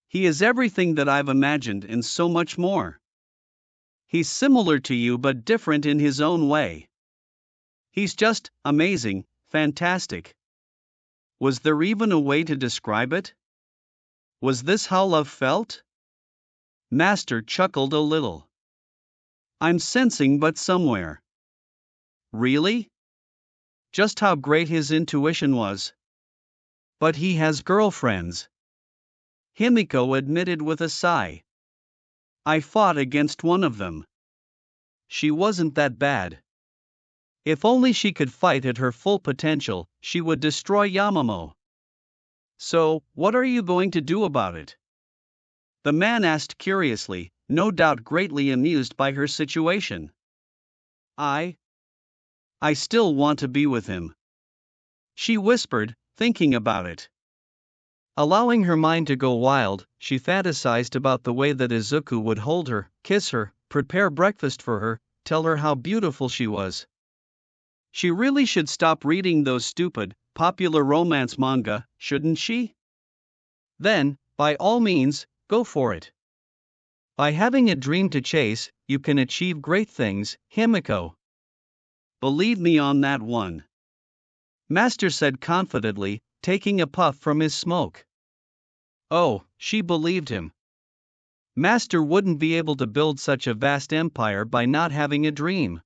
S1: He is everything that I've imagined and so much more. He's similar to you but different in his own way. He's just amazing, fantastic. Was there even a way to describe it? Was this how love felt? Master chuckled a little. I'm sensing but somewhere. Really? Just how great his intuition was. But he has girlfriends, Himiko admitted with a sigh. I fought against one of them. She wasn't that bad. If only she could fight at her full potential, she would destroy Yamamo. So, what are you going to do about it? The man asked curiously, no doubt greatly amused by her situation.
S2: I still want to be with him, she whispered, thinking about it.
S1: Allowing her mind to go wild, she fantasized about the way that Izuku would hold her, kiss her, prepare breakfast for her, tell her how beautiful she was.
S2: She really should stop reading those stupid, popular romance manga, shouldn't she?
S1: Then, by all means, go for it. By having a dream to chase, you can achieve great things, Himiko.
S2: Believe me on that one,
S1: Master said confidently, taking a puff from his smoke. Oh, she believed him. Master wouldn't be able to build such a vast empire by not having a dream.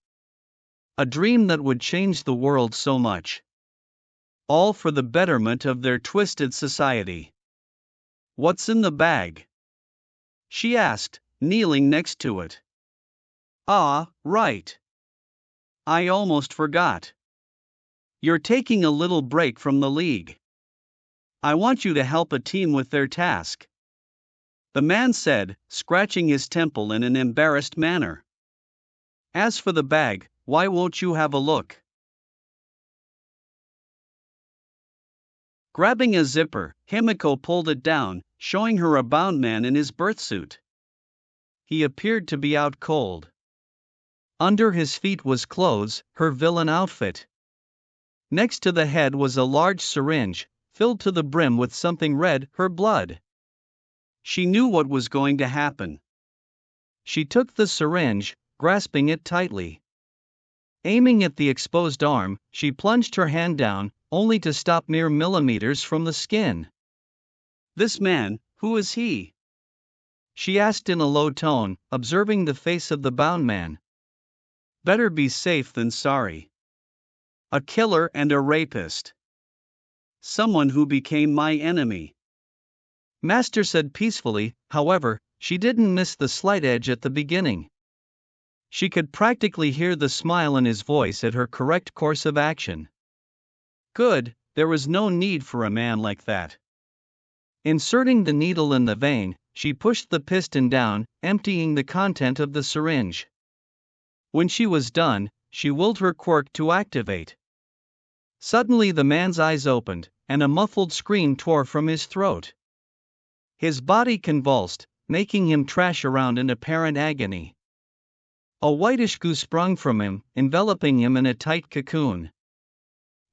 S1: A dream that would change the world so much. All for the betterment of their twisted society.
S2: What's in the bag? She asked, kneeling next to it.
S1: Ah, right.
S2: I almost forgot. You're taking a little break from the league. I want you to help a team with their task, the man said, scratching his temple in an embarrassed manner. As for the bag, why won't you have a look? Grabbing a zipper, Himiko pulled it down, showing her a bound man in his birthsuit.
S1: He appeared to be out cold. Under his feet was clothes, her villain outfit. Next to the head was a large syringe, filled to the brim with something red, her blood.
S2: She knew what was going to happen.
S1: She took the syringe, grasping it tightly. Aiming at the exposed arm, she plunged her hand down, only to stop mere millimeters from the skin.
S2: This man, who is he?
S1: She asked in a low tone, observing the face of the bound man.
S2: Better be safe than sorry. A killer and a rapist. Someone who became my enemy.
S1: Master said peacefully, however, she didn't miss the slight edge at the beginning. She could practically hear the smile in his voice at her correct course of action. Good, there was no need for a man like that. Inserting the needle in the vein, she pushed the piston down, emptying the content of the syringe. When she was done, she willed her quirk to activate. Suddenly the man's eyes opened, and a muffled scream tore from his throat. His body convulsed, making him thrash around in apparent agony. A whitish goo sprung from him, enveloping him in a tight cocoon.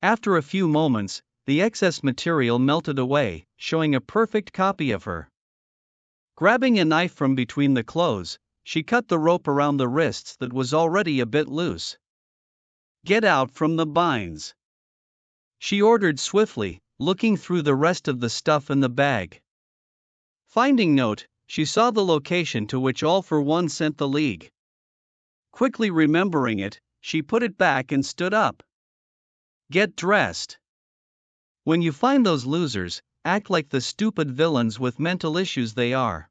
S1: After a few moments, the excess material melted away, showing a perfect copy of her. Grabbing a knife from between the clothes, she cut the rope around the wrists that was already a bit loose.
S2: Get out from the binds,
S1: she ordered swiftly, looking through the rest of the stuff in the bag. Finding note, she saw the location to which All for One sent the league.
S2: Quickly remembering it, she put it back and stood up. Get dressed.
S1: When you find those losers, act like the stupid villains with mental issues they are,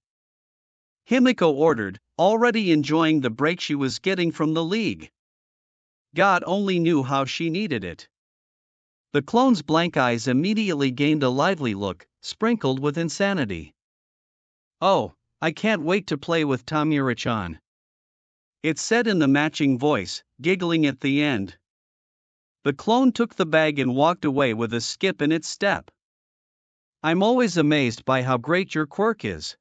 S2: Himiko ordered, already enjoying the break she was getting from the league. God only knew how she needed it.
S1: The clone's blank eyes immediately gained a lively look, sprinkled with insanity. Oh, I can't wait to play with Tamura-chan,
S2: it said in the matching voice, giggling at the end. The clone took the bag and walked away with a skip in its step.
S1: I'm always amazed by how great your quirk is,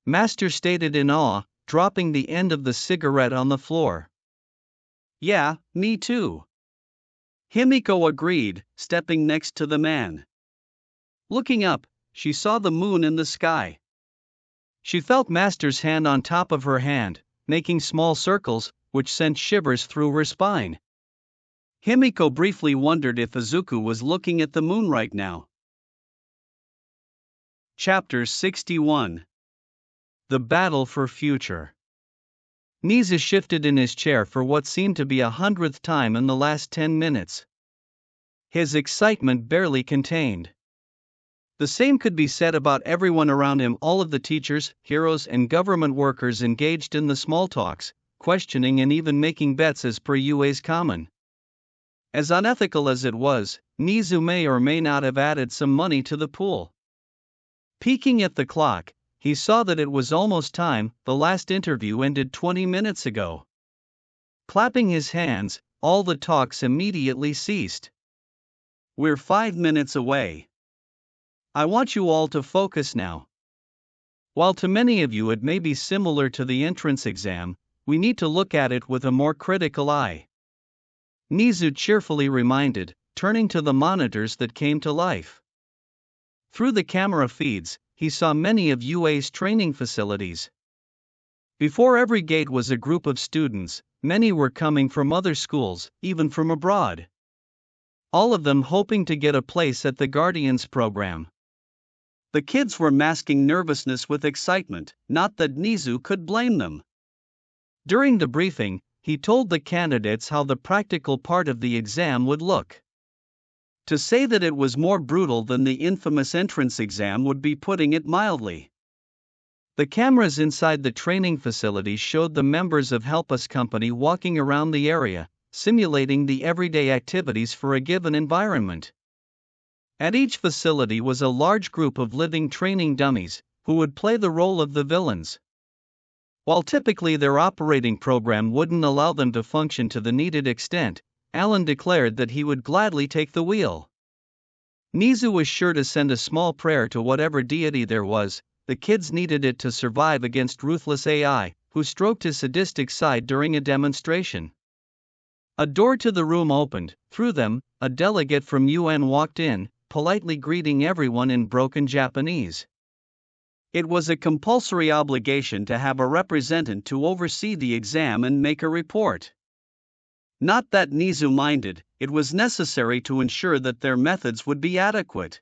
S1: Master stated in awe, dropping the end of the cigarette on the floor.
S2: Yeah, me too, Himiko agreed, stepping next to the man. Looking up, she saw the moon in the sky.
S1: She felt Master's hand on top of her hand, making small circles, which sent shivers through her spine.
S2: Himiko briefly wondered if Izuku was looking at the moon right now. Chapter 61.
S1: The Battle for Future. Niza shifted in his chair for what seemed to be 100th time in the last 10 minutes. His excitement barely contained. The same could be said about everyone around him, all of the teachers, heroes and government workers engaged in the small talks, questioning and even making bets as per UA's common. As unethical as it was, Nizu may or may not have added some money to the pool. Peeking at the clock, he saw that it was almost time. The last interview ended 20 minutes ago. Clapping his hands, all the talks immediately ceased.
S2: We're 5 minutes away.
S1: I want you all to focus now. While to many of you it may be similar to the entrance exam, we need to look at it with a more critical eye. Nizu cheerfully reminded, turning to the monitors that came to life. Through the camera feeds, he saw many of UA's training facilities. Before every gate was a group of students, many were coming from other schools, even from abroad. All of them hoping to get a place at the Guardians program.
S2: The kids were masking nervousness with excitement, not that Nizu could blame them.
S1: During the briefing, he told the candidates how the practical part of the exam would look.
S2: To say that it was more brutal than the infamous entrance exam would be putting it mildly.
S1: The cameras inside the training facility showed the members of Help Us Company walking around the area, simulating the everyday activities for a given environment. At each facility was a large group of living training dummies, who would play the role of the villains. While typically their operating program wouldn't allow them to function to the needed extent, Alan declared that he would gladly take the wheel. Nizu was sure to send a small prayer to whatever deity there was. The kids needed it to survive against ruthless AI, who stroked his sadistic side during a demonstration. A door to the room opened. Through them, a delegate from UN walked in, politely greeting everyone in broken Japanese.
S2: It was a compulsory obligation to have a representative to oversee the exam and make a report. Not that Nizu minded, it was necessary to ensure that their methods would be adequate.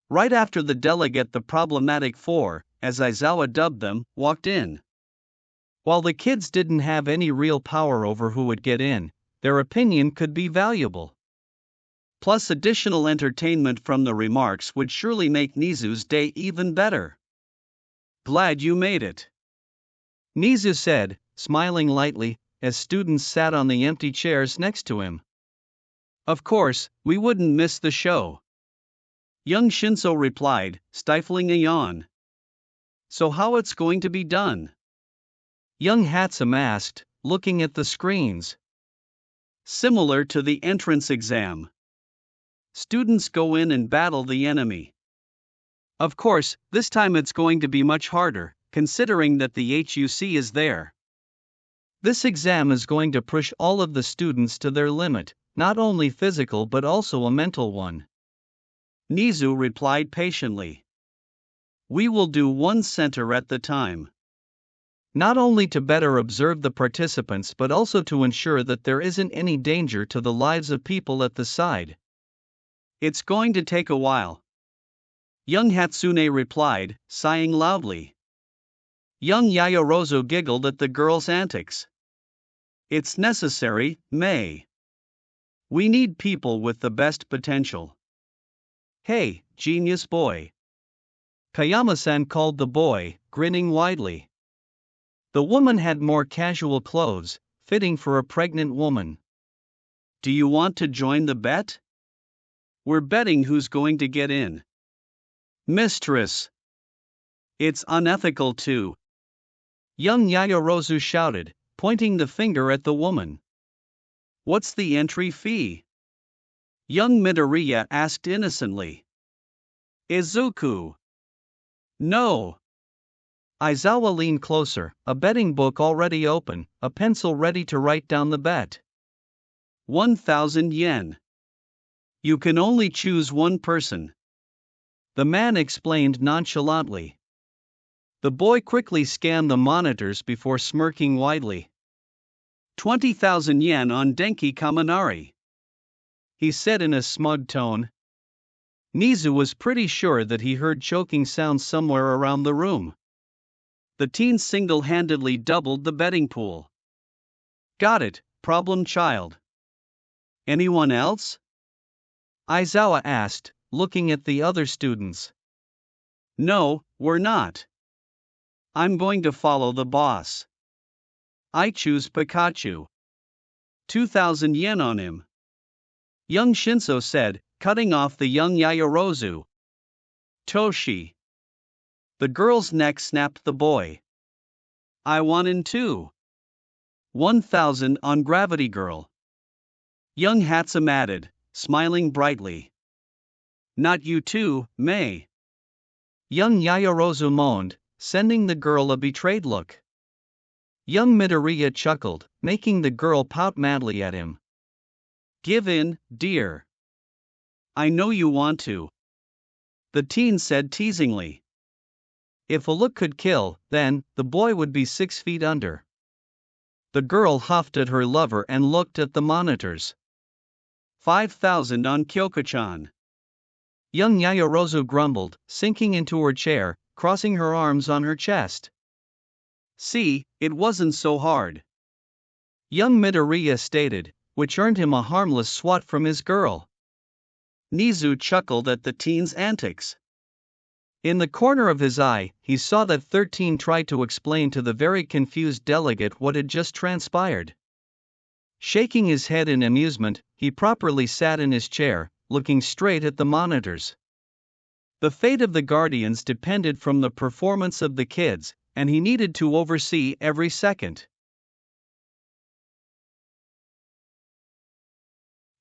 S2: Right after the delegate, the problematic four, as Izawa dubbed them, walked in.
S1: While the kids didn't have any real power over who would get in, their opinion could be valuable.
S2: Plus, additional entertainment from the remarks would surely make Nizu's day even better. Glad you made it,
S1: Nizu said, smiling lightly, as students sat on the empty chairs next to him.
S2: Of course, we wouldn't miss the show, young Shinso replied, stifling a yawn. So how it's going to be done?
S1: Young Hatsum asked, looking at the screens.
S2: Similar to the entrance exam. Students go in and battle the enemy. Of course, this time it's going to be much harder, considering that the HUC is there.
S1: This exam is going to push all of the students to their limit, not only physical but also a mental one.
S2: Nizu replied patiently. We will do one center at the time.
S1: Not only to better observe the participants but also to ensure that there isn't any danger to the lives of people at the side.
S2: It's going to take a while, young Hatsune replied, sighing loudly. Young Yayorozu giggled at the girl's antics. It's necessary, May. We need people with the best potential. Hey, genius boy.
S1: Kayama-san called the boy, grinning widely. The woman had more casual clothes, fitting for a pregnant woman.
S2: Do you want to join the bet? We're betting who's going to get in. Mistress. It's unethical too,
S1: young Yayorozu shouted, pointing the finger at the woman.
S2: What's the entry fee? Young Midoriya asked innocently. Izuku. No.
S1: Izawa leaned closer, a betting book already open, a pencil ready to write down the bet.
S2: 1,000 yen. You can only choose one person,
S1: the man explained nonchalantly. The boy quickly scanned the monitors before smirking widely.
S2: 20,000 yen on Denki Kaminari,
S1: he said in a smug tone. Nizu was pretty sure that he heard choking sounds somewhere around the room.
S2: The teen single-handedly doubled the betting pool. Got it, problem child. Anyone else?
S1: Izawa asked, looking at the other students.
S2: No, we're not. I'm going to follow the boss. I choose Pikachu. 2,000 yen on him, young Shinso said, cutting off the young Yayorozu. Toshi. The girl's neck snapped the boy. I want in too. 1,000 on Gravity Girl. Young Hatsum added, smiling brightly. Not you too, May.
S1: Young Yaoyorozu moaned, sending the girl a betrayed look. Young Midoriya chuckled, making the girl pout madly at him.
S2: Give in, dear. I know you want to. The teen said teasingly.
S1: If a look could kill, then, the boy would be 6 feet under. The girl huffed at her lover and looked at the monitors.
S2: 5,000 on Kyoko-chan.
S1: Young Yaoyorozu grumbled, sinking into her chair, crossing her arms on her chest.
S2: See, it wasn't so hard.
S1: Young Midoriya stated, which earned him a harmless swat from his girl.
S2: Nizu chuckled at the teen's antics.
S1: In the corner of his eye, he saw that 13 tried to explain to the very confused delegate what had just transpired. Shaking his head in amusement, he properly sat in his chair, looking straight at the monitors. The fate of the Guardians depended from the performance of the kids, and he needed to oversee every second.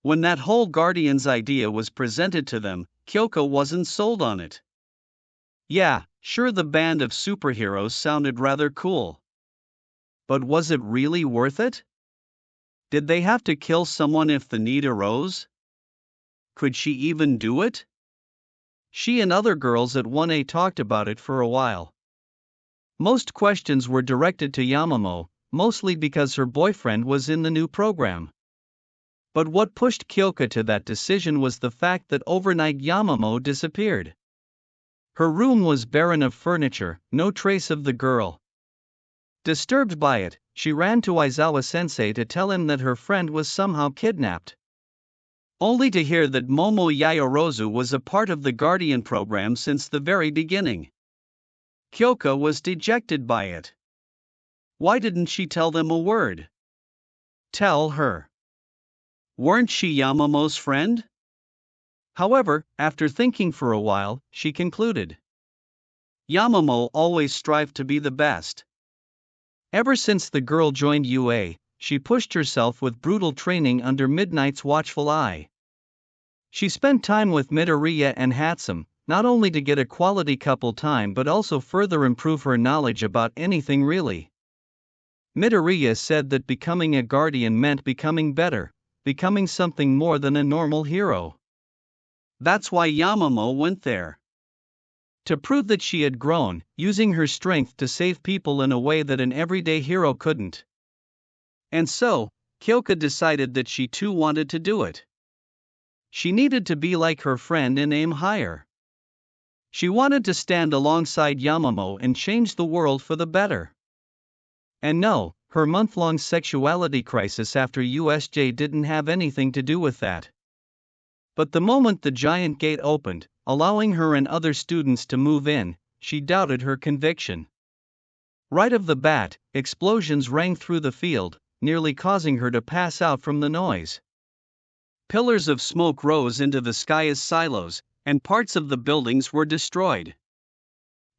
S2: When that whole Guardians idea was presented to them, Kyoko wasn't sold on it. Yeah, sure, the band of superheroes sounded rather cool. But was it really worth it? Did they have to kill someone if the need arose? Could she even do it?
S1: She and other girls at 1A talked about it for a while. Most questions were directed to Yamamo, mostly because her boyfriend was in the new program. But what pushed Kyoko to that decision was the fact that overnight Yamamo disappeared. Her room was barren of furniture, no trace of the girl. Disturbed by it, she ran to Aizawa-sensei to tell him that her friend was somehow kidnapped.
S2: Only to hear that Momo Yaoyorozu was a part of the Guardian program since the very beginning. Kyoko was dejected by it. Why didn't she tell them a word?
S1: Tell her.
S2: Weren't she Yamamo's friend?
S1: However, after thinking for a while, she concluded.
S2: Yamamo always strived to be the best.
S1: Ever since the girl joined UA, she pushed herself with brutal training under Midnight's watchful eye. She spent time with Midoriya and Hatsum, not only to get a quality couple time but also further improve her knowledge about anything really. Midoriya said that becoming a guardian meant becoming better, becoming something more than a normal hero.
S2: That's why Yamamo went there.
S1: To prove that she had grown, using her strength to save people in a way that an everyday hero couldn't.
S2: And so, Kyoko decided that she too wanted to do it.
S1: She needed to be like her friend and aim higher. She wanted to stand alongside Yamamo and change the world for the better. And no, her month-long sexuality crisis after USJ didn't have anything to do with that. But the moment the giant gate opened, allowing her and other students to move in, she doubted her conviction. Right off the bat, explosions rang through the field, nearly causing her to pass out from the noise.
S2: Pillars of smoke rose into the sky as silos, and parts of the buildings were destroyed.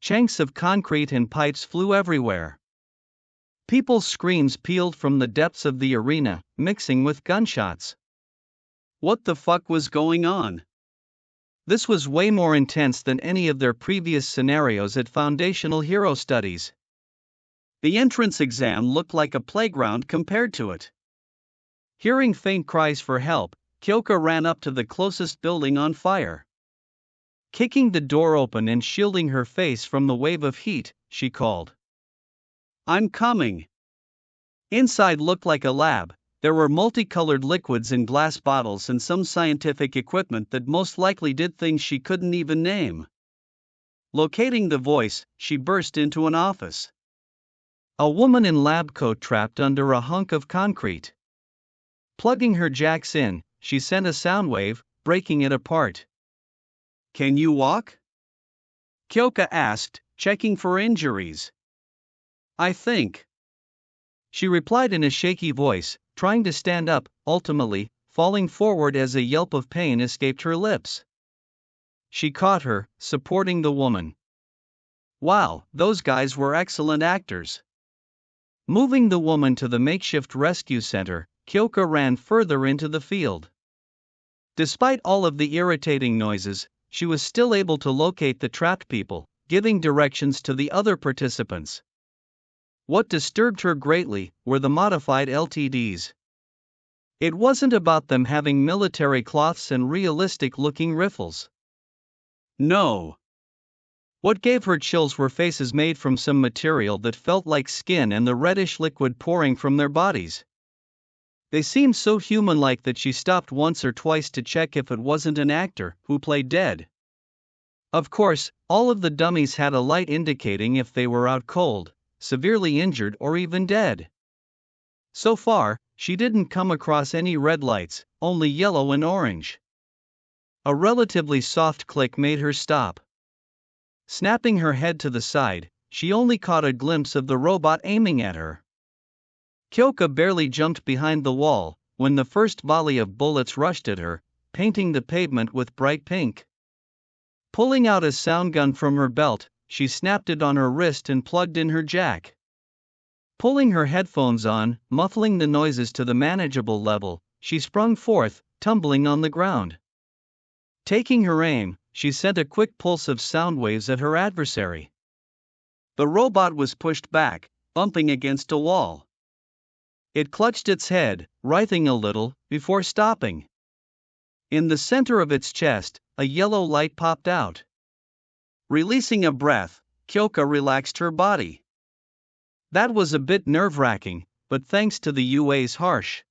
S1: Chunks of concrete and pipes flew everywhere. People's screams pealed from the depths of the arena, mixing with gunshots.
S2: What the fuck was going on?
S1: This was way more intense than any of their previous scenarios at Foundational Hero Studies.
S2: The entrance exam looked like a playground compared to it.
S1: Hearing faint cries for help, Kyoko ran up to the closest building on fire. Kicking the door open and shielding her face from the wave of heat, she called.
S2: I'm coming.
S1: Inside looked like a lab. There were multicolored liquids in glass bottles and some scientific equipment that most likely did things she couldn't even name.
S2: Locating the voice, she burst into an office.
S1: A woman in lab coat trapped under a hunk of concrete. Plugging her jacks in, she sent a sound wave, breaking it apart.
S2: Can you walk? Kyoko asked, checking for injuries. I think.
S1: She replied in a shaky voice, trying to stand up, ultimately, falling forward as a yelp of pain escaped her lips. She caught her, supporting the woman. Wow, those guys were excellent actors. Moving the woman to the makeshift rescue center, Kyoka ran further into the field. Despite all of the irritating noises, she was still able to locate the trapped people, giving directions to the other participants. What disturbed her greatly were the modified LTDs. It wasn't about them having military cloths and realistic-looking riffles. No. What gave her chills were faces made from some material that felt like skin and the reddish liquid pouring from their bodies. They seemed so human-like that she stopped once or twice to check if it wasn't an actor who played dead. Of course, all of the dummies had a light indicating if they were out cold, severely injured, or even dead. So far, she didn't come across any red lights, only yellow and orange. A relatively soft click made her stop. Snapping her head to the side, she only caught a glimpse of the robot aiming at her. Kyoka barely jumped behind the wall when the first volley of bullets rushed at her, painting the pavement with bright pink. Pulling out a sound gun from her belt, she snapped it on her wrist and plugged in her jack. Pulling her headphones on, muffling the noises to the manageable level, she sprung forth, tumbling on the ground. Taking her aim, she sent a quick pulse of sound waves at her adversary. The robot was pushed back, bumping against a wall. It clutched its head, writhing a little, before stopping. In the center of its chest, a yellow light popped out. Releasing a breath, Kyoka relaxed her body. That was a bit nerve-wracking, but thanks to the UA's harsh.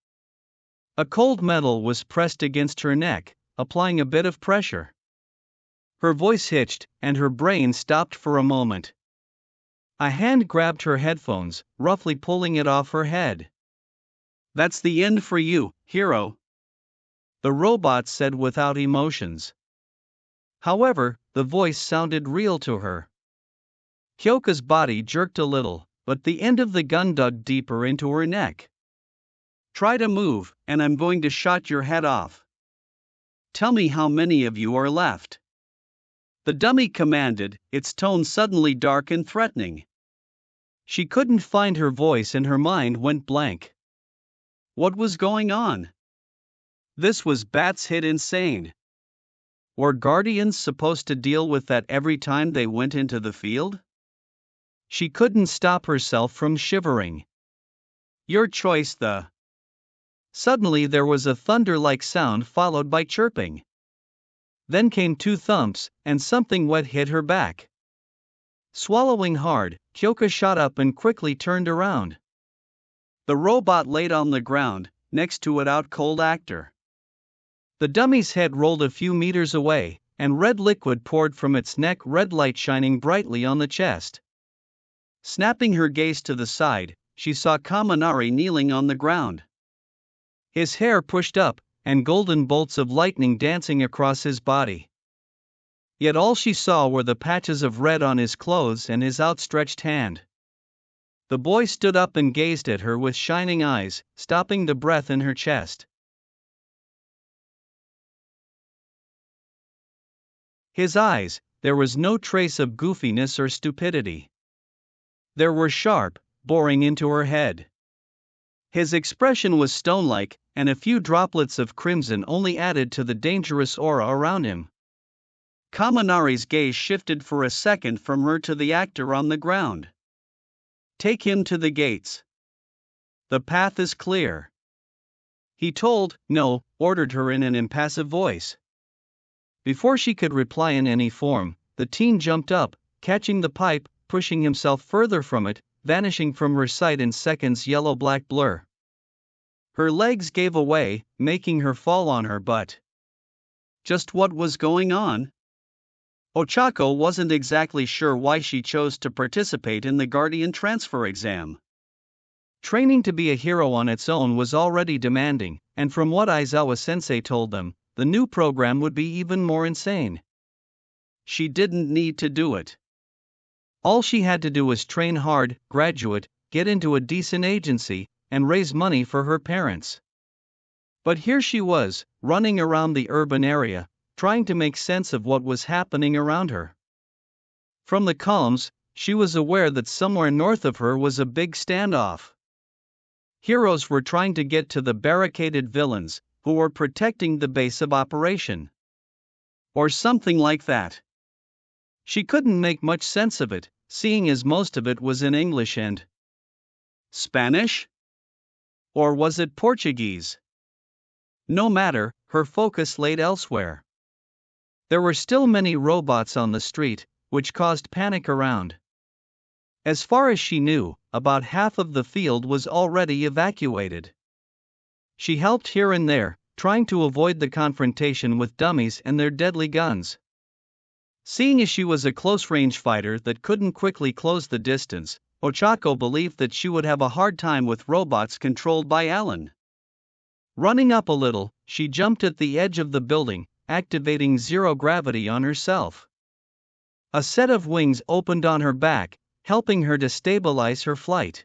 S1: A cold metal was pressed against her neck, applying a bit of pressure. Her voice hitched, and her brain stopped for a moment. A hand grabbed her headphones, roughly pulling it off her head. "That's the end for you, hero," the robot said without emotions. However, the voice sounded real to her. Kyoka's body jerked a little, but the end of the gun dug deeper into her neck. "Try to move, and I'm going to shot your head off. Tell me how many of you are left," the dummy commanded, its tone suddenly dark and threatening. She couldn't find her voice and her mind went blank. What was going on? This was Bats Hit Insane. Were Guardians supposed to deal with that every time they went into the field? She couldn't stop herself from shivering. Your choice, the. Suddenly there was a thunder-like sound followed by chirping. Then came two thumps, and something wet hit her back. Swallowing hard, Kyoka shot up and quickly turned around. The robot laid on the ground, next to an out-cold actor. The dummy's head rolled a few meters away, and red liquid poured from its neck, red light shining brightly on the chest. Snapping her gaze to the side, she saw Kaminari kneeling on the ground. His hair pushed up, and golden bolts of lightning dancing across his body. Yet all she saw were the patches of red on his clothes and his outstretched hand. The boy stood up and gazed at her with shining eyes, stopping the breath in her chest. His eyes, there was no trace of goofiness or stupidity. They were sharp, boring into her head. His expression was stone-like, and a few droplets of crimson only added to the dangerous aura around him. Kaminari's gaze shifted for a second from her to the actor on the ground. Take him to the gates. The path is clear. He told, no, ordered her in an impassive voice. Before she could reply in any form, the teen jumped up, catching the pipe, pushing himself further from it, vanishing from her sight in seconds' yellow-black blur. Her legs gave away, making her fall on her butt. Just what was going on? Ochako wasn't exactly sure why she chose to participate in the Guardian transfer exam. Training to be a hero on its own was already demanding, and from what Aizawa-sensei told them, the new program would be even more insane. She didn't need to do it. All she had to do was train hard, graduate, get into a decent agency, and raise money for her parents. But here she was, running around the urban area, trying to make sense of what was happening around her. From the columns, she was aware that somewhere north of her was a big standoff. Heroes were trying to get to the barricaded villains, who were protecting the base of operation. Or something like that. She couldn't make much sense of it, seeing as most of it was in English and Spanish? Or was it Portuguese? No matter, her focus laid elsewhere. There were still many robots on the street, which caused panic around. As far as she knew, about half of the field was already evacuated. She helped here and there, trying to avoid the confrontation with dummies and their deadly guns. Seeing as she was a close-range fighter that couldn't quickly close the distance, Ochako believed that she would have a hard time with robots controlled by Alan. Running up a little, she jumped at the edge of the building, activating zero gravity on herself. A set of wings opened on her back, helping her to stabilize her flight.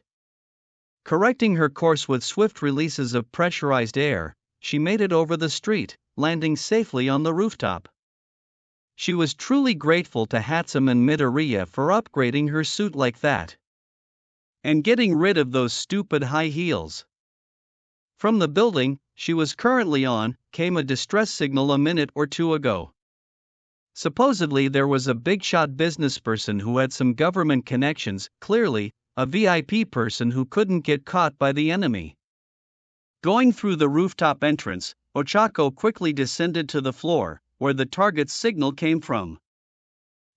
S1: Correcting her course with swift releases of pressurized air, she made it over the street, landing safely on the rooftop. She was truly grateful to Hatsum and Midoriya for upgrading her suit like that. And getting rid of those stupid high heels. From the building she was currently on came a distress signal a minute or two ago. Supposedly there was a big-shot businessperson who had some government connections, clearly, a VIP person who couldn't get caught by the enemy. Going through the rooftop entrance, Ochako quickly descended to the floor, where the target's signal came from.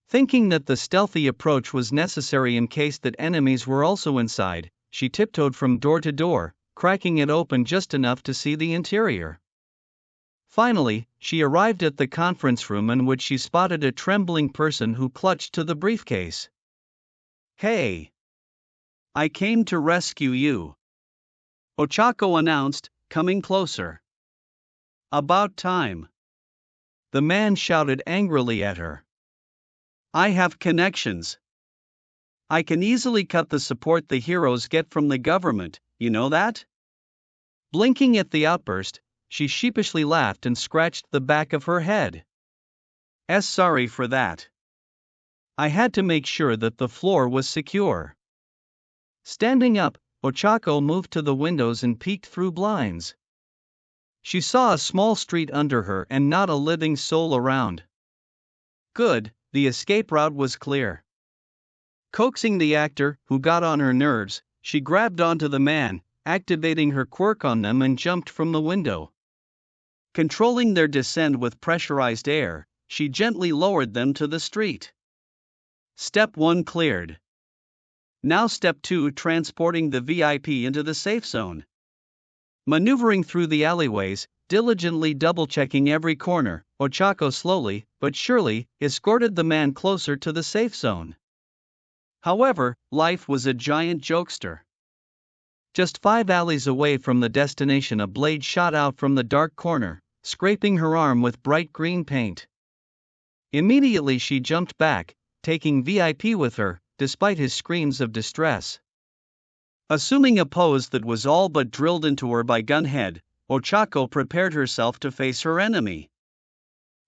S1: Thinking that the stealthy approach was necessary in case that enemies were also inside, she tiptoed from door to door, cracking it open just enough to see the interior. Finally, she arrived at the conference room in which she spotted a trembling person who clutched to the briefcase. "Hey! I came to rescue you," Ochako announced, coming closer. "About time," the man shouted angrily at her. "I have connections. I can easily cut the support the heroes get from the government, you know that?" Blinking at the outburst, she sheepishly laughed and scratched the back of her head. Sorry for that. I had to make sure that the floor was secure." Standing up, Ochako moved to the windows and peeked through blinds. She saw a small street under her and not a living soul around. Good, the escape route was clear. Coaxing the actor, who got on her nerves, she grabbed onto the man, activating her quirk on them and jumped from the window. Controlling their descent with pressurized air, she gently lowered them to the street. Step 1 cleared. Now step 2, transporting the VIP into the safe zone. Maneuvering through the alleyways, diligently double-checking every corner, Ochako slowly, but surely, escorted the man closer to the safe zone. However, life was a giant jokester. Just 5 alleys away from the destination, a blade shot out from the dark corner, scraping her arm with bright green paint. Immediately she jumped back, taking VIP with her, despite his screams of distress. Assuming a pose that was all but drilled into her by Gunhead, Ochako prepared herself to face her enemy.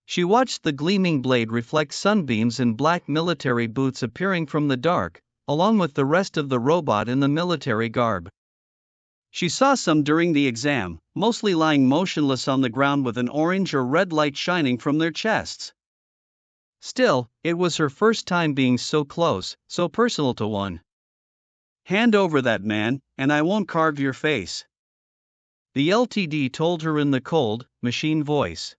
S1: She watched the gleaming blade reflect sunbeams and black military boots appearing from the dark, along with the rest of the robot in the military garb. She saw some during the exam, mostly lying motionless on the ground with an orange or red light shining from their chests. Still, it was her first time being so close, so personal to one. "Hand over that man, and I won't carve your face," the LTD told her in the cold, machine voice.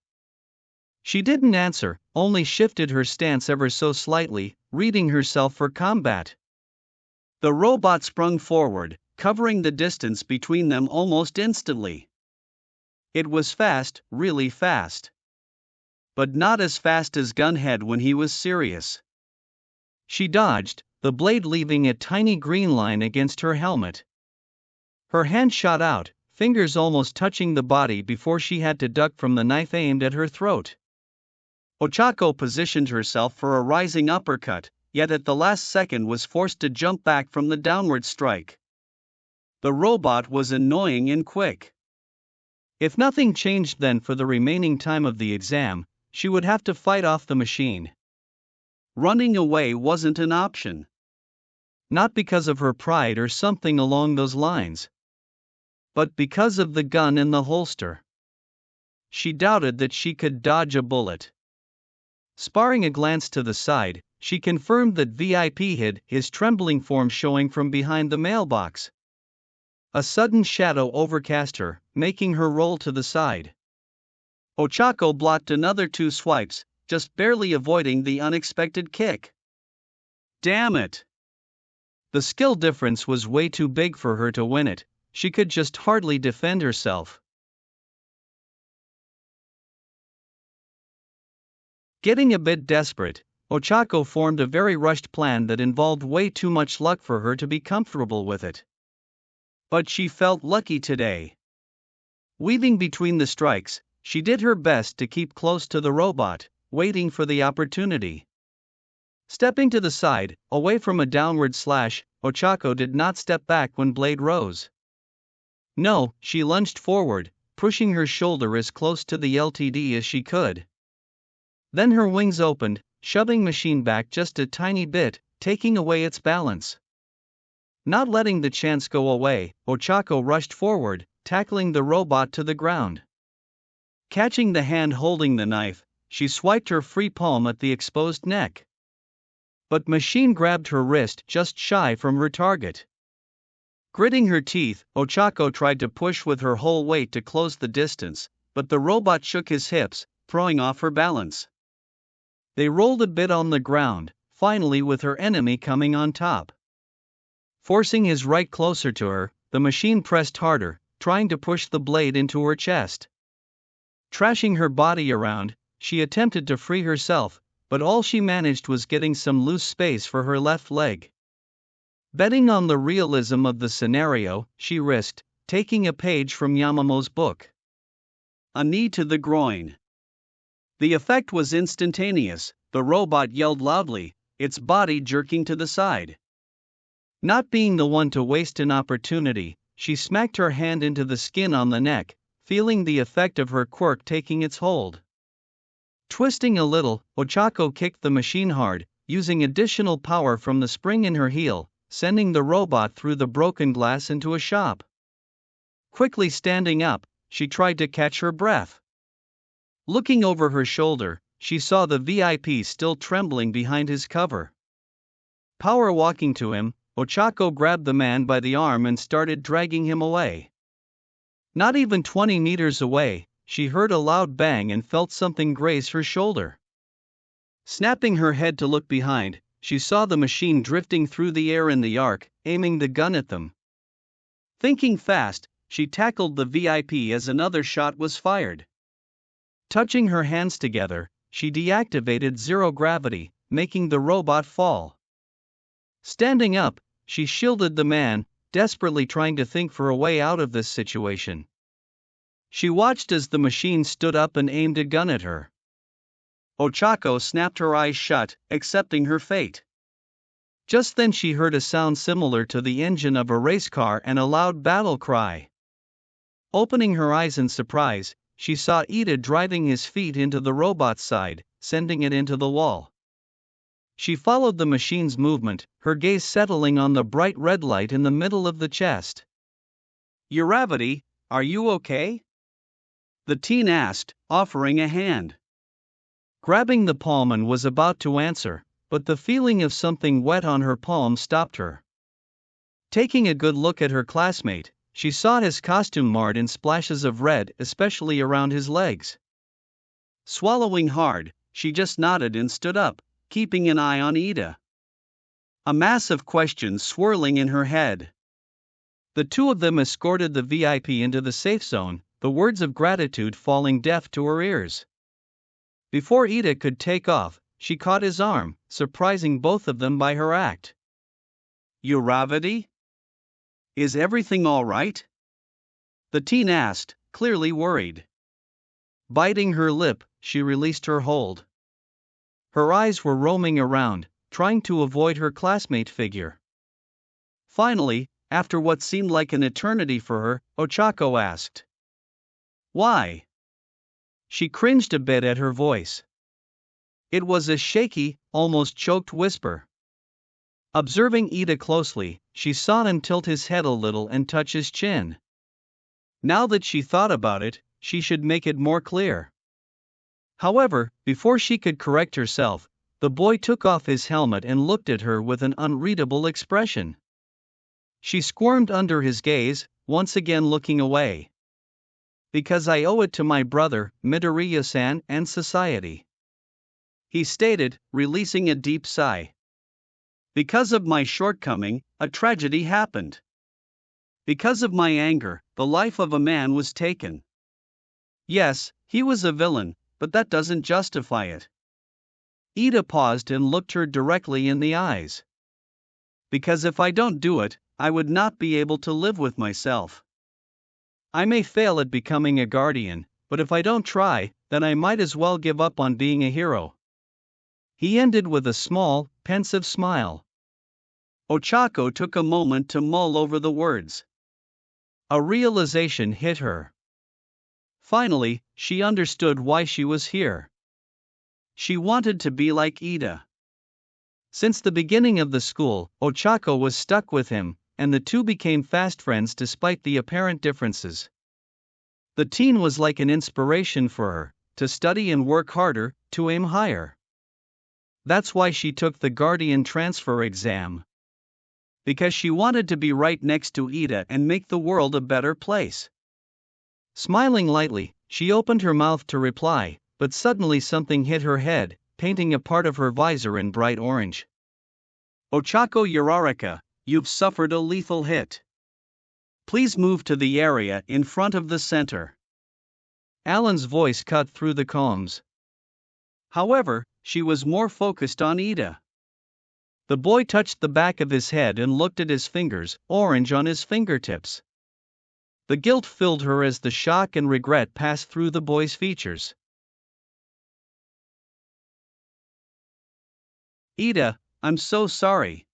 S1: She didn't answer, only shifted her stance ever so slightly, readying herself for combat. The robot sprung forward, covering the distance between them almost instantly. It was fast, really fast. But not as fast as Gunhead when he was serious. She dodged, the blade leaving a tiny green line against her helmet. Her hand shot out, fingers almost touching the body before she had to duck from the knife aimed at her throat. Ochako positioned herself for a rising uppercut, yet at the last second was forced to jump back from the downward strike. The robot was annoying and quick. If nothing changed then for the remaining time of the exam, she would have to fight off the machine. Running away wasn't an option. not because of her pride or something along those lines, but because of the gun in the holster. She doubted that she could dodge a bullet. Sparring a glance to the side, she confirmed that VIP hid his trembling form showing from behind the mailbox. A sudden shadow overcast her, making her roll to the side. Ochako blocked another 2 swipes, just barely avoiding the unexpected kick. Damn it! The skill difference was way too big for her to win it, she could just hardly defend herself. Getting a bit desperate, Ochako formed a very rushed plan that involved way too much luck for her to be comfortable with it. But she felt lucky today. Weaving between the strikes, she did her best to keep close to the robot, waiting for the opportunity. Stepping to the side, away from a downward slash, Ochako did not step back when blade rose. No, she lunged forward, pushing her shoulder as close to the LTD as she could. Then her wings opened, shoving machine back just a tiny bit, taking away its balance. Not letting the chance go away, Ochako rushed forward, tackling the robot to the ground. Catching the hand holding the knife, she swiped her free palm at the exposed neck. But machine grabbed her wrist just shy from her target. Gritting her teeth, Ochako tried to push with her whole weight to close the distance, but the robot shook his hips, throwing off her balance. They rolled a bit on the ground, finally with her enemy coming on top. Forcing his right closer to her, the machine pressed harder, trying to push the blade into her chest. Trashing her body around, she attempted to free herself, but all she managed was getting some loose space for her left leg. Betting on the realism of the scenario, she risked taking a page from Yamamo's book. A knee to the groin. The effect was instantaneous, the robot yelled loudly, its body jerking to the side. Not being the one to waste an opportunity, she smacked her hand into the skin on the neck, feeling the effect of her quirk taking its hold. Twisting a little, Ochako kicked the machine hard, using additional power from the spring in her heel, sending the robot through the broken glass into a shop. Quickly standing up, she tried to catch her breath. Looking over her shoulder, she saw the VIP still trembling behind his cover. Power walking to him, Ochako grabbed the man by the arm and started dragging him away. Not even 20 meters away, she heard a loud bang and felt something graze her shoulder. Snapping her head to look behind, she saw the machine drifting through the air in the arc, aiming the gun at them. Thinking fast, she tackled the VIP as another shot was fired. Touching her hands together, she deactivated zero gravity, making the robot fall. Standing up, she shielded the man, desperately trying to think for a way out of this situation. She watched as the machine stood up and aimed a gun at her. Ochako snapped her eyes shut, accepting her fate. Just then she heard a sound similar to the engine of a race car and a loud battle cry. Opening her eyes in surprise, she saw Ida driving his feet into the robot's side, sending it into the wall. She followed the machine's movement, her gaze settling on the bright red light in the middle of the chest. "Uravity, are you okay?" the teen asked, offering a hand. Grabbing the palm and was about to answer, but the feeling of something wet on her palm stopped her. Taking a good look at her classmate, she saw his costume marred in splashes of red, especially around his legs. Swallowing hard, she just nodded and stood up, keeping an eye on Ida. A mass of questions swirling in her head. The two of them escorted the VIP into the safe zone, the words of gratitude falling deaf to her ears. Before Ida could take off, she caught his arm, surprising both of them by her act. "Uravity? Is everything all right?" the teen asked, clearly worried. Biting her lip, she released her hold. Her eyes were roaming around, trying to avoid her classmate figure. Finally, after what seemed like an eternity for her, Ochako asked, "Why?" She cringed a bit at her voice. It was a shaky, almost choked whisper. Observing Ida closely, she saw him tilt his head a little and touch his chin. Now that she thought about it, she should make it more clear. However, before she could correct herself, the boy took off his helmet and looked at her with an unreadable expression. She squirmed under his gaze, once again looking away. Because I owe it to my brother, Midoriya-san, and society, he stated, releasing a deep sigh. Because of my shortcoming, a tragedy happened. Because of my anger, the life of a man was taken. Yes, he was a villain, but that doesn't justify it. Ida paused and looked her directly in the eyes. Because if I don't do it, I would not be able to live with myself. I may fail at becoming a guardian, but if I don't try, then I might as well give up on being a hero. He ended with a small, pensive smile. Ochako took a moment to mull over the words. A realization hit her. Finally, she understood why she was here. She wanted to be like Ida. Since the beginning of the school, Ochako was stuck with him, and the two became fast friends despite the apparent differences. The teen was like an inspiration for her, to study and work harder, to aim higher. That's why she took the Guardian Transfer exam. Because she wanted to be right next to Ida and make the world a better place. Smiling lightly, she opened her mouth to reply, but suddenly something hit her head, painting a part of her visor in bright orange. Ochako Uraraka, you've suffered a lethal hit. Please move to the area in front of the center. Alan's voice cut through the combs. However, she was more focused on Ida. The boy touched the back of his head and looked at his fingers, orange on his fingertips. The guilt filled her as the shock and regret passed through the boy's features. Ida, I'm so sorry.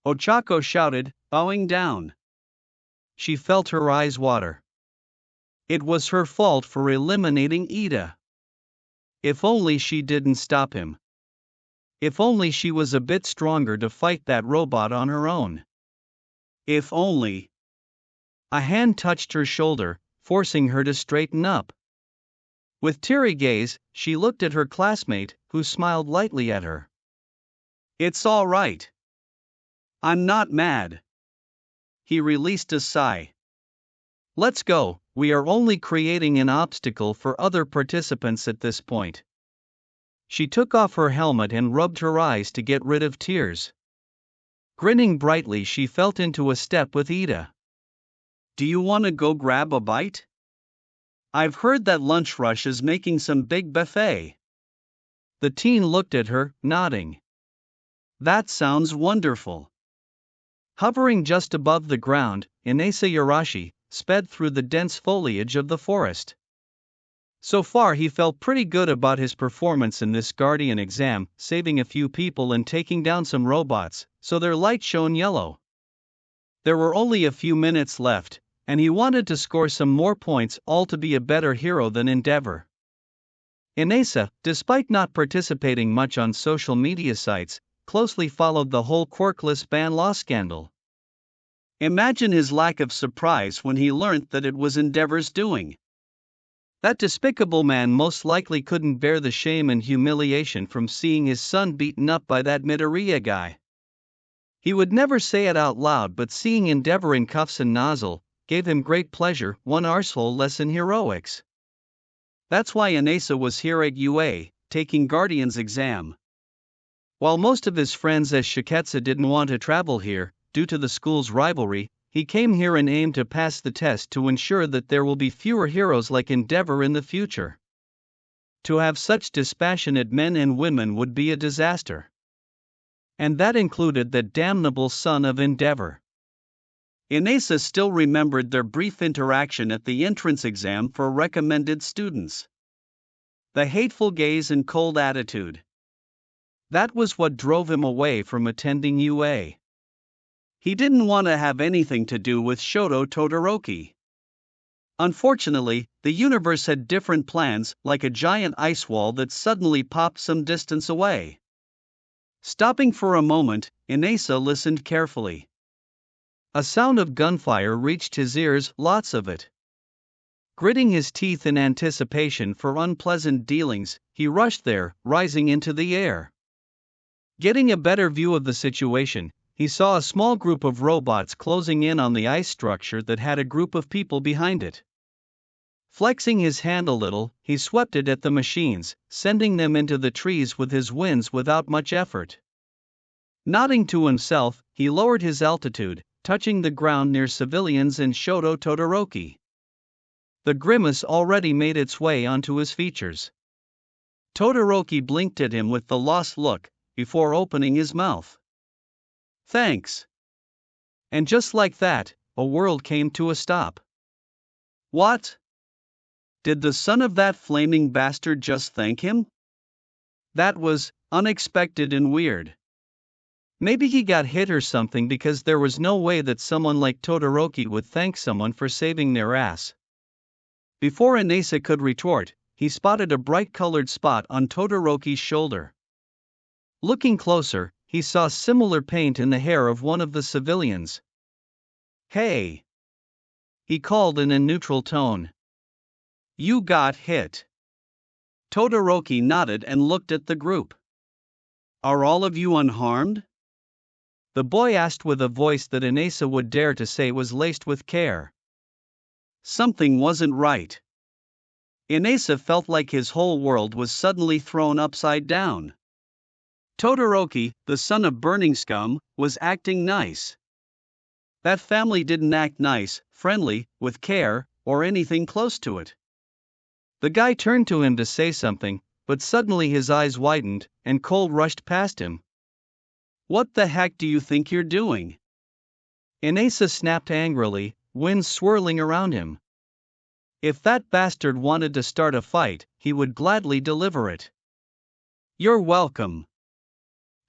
S1: Ochako shouted, bowing down. She felt her eyes water. It was her fault for eliminating Ida. If only she didn't stop him. If only she was a bit stronger to fight that robot on her own. If only. A hand touched her shoulder, forcing her to straighten up. With teary gaze, she looked at her classmate, who smiled lightly at her. It's all right. I'm not mad. He released a sigh. Let's go, we are only creating an obstacle for other participants at this point. She took off her helmet and rubbed her eyes to get rid of tears. Grinning brightly, she felt into a step with Ida. Do you want to go grab a bite? I've heard that Lunch Rush is making some big buffet. The teen looked at her, nodding. That sounds wonderful. Hovering just above the ground, Inasa Yarashi sped through the dense foliage of the forest. So far he felt pretty good about his performance in this Guardian exam, saving a few people and taking down some robots, so their light shone yellow. There were only a few minutes left, and he wanted to score some more points, all to be a better hero than Endeavor. Inasa, despite not participating much on social media sites, closely followed the whole quirkless ban law scandal. Imagine his lack of surprise when he learned that it was Endeavor's doing. That despicable man most likely couldn't bear the shame and humiliation from seeing his son beaten up by that Midoriya guy. He would never say it out loud, but seeing Endeavor in cuffs and nozzle gave him great pleasure, one arsehole less in heroics. That's why Inasa was here at UA, taking Guardian's exam. While most of his friends as Shiketsu didn't want to travel here, due to the school's rivalry, he came here and aimed to pass the test to ensure that there will be fewer heroes like Endeavor in the future. To have such dispassionate men and women would be a disaster. And that included that damnable son of Endeavor. Inasa still remembered their brief interaction at the entrance exam for recommended students. The hateful gaze and cold attitude. That was what drove him away from attending UA. He didn't want to have anything to do with Shoto Todoroki. Unfortunately, the universe had different plans, like a giant ice wall that suddenly popped some distance away.
S2: Stopping for a moment, Inasa listened carefully.
S1: A sound of gunfire reached his ears, lots of it. Gritting his teeth in anticipation for unpleasant dealings, he rushed there, rising into the air. Getting a better view of the situation, he saw a small group of robots closing in on the ice structure that had a group of people behind it. Flexing his hand a little, he swept it at the machines, sending them into the trees with his winds without much effort. Nodding to himself, he lowered his altitude, touching the ground near civilians and Shoto Todoroki. The grimace already made its way onto his features. Todoroki blinked at him with the lost look, before opening his mouth. "Thanks." And just like that, a world came to a stop. What? Did the son of that flaming bastard just thank him? That was unexpected and weird. Maybe he got hit or something, because there was no way that someone like Todoroki would thank someone for saving their ass. Before Inasa could retort, he spotted a bright-colored spot on Todoroki's shoulder. Looking closer, he saw similar paint in the hair of one of the civilians. "Hey!" he called in a neutral tone. "You got hit." Todoroki nodded and looked at the group. "Are all of you unharmed?" the boy asked with a voice that Inasa would dare to say was laced with care. Something wasn't right. Inasa felt like his whole world was suddenly thrown upside down. Todoroki, the son of burning scum, was acting nice. That family didn't act nice, friendly, with care, or anything close to it. The guy turned to him to say something, but suddenly his eyes widened, and cold rushed past him. "What the heck do you think you're doing?" Inasa snapped angrily, wind swirling around him. If that bastard wanted to start a fight, he would gladly deliver it. "You're welcome,"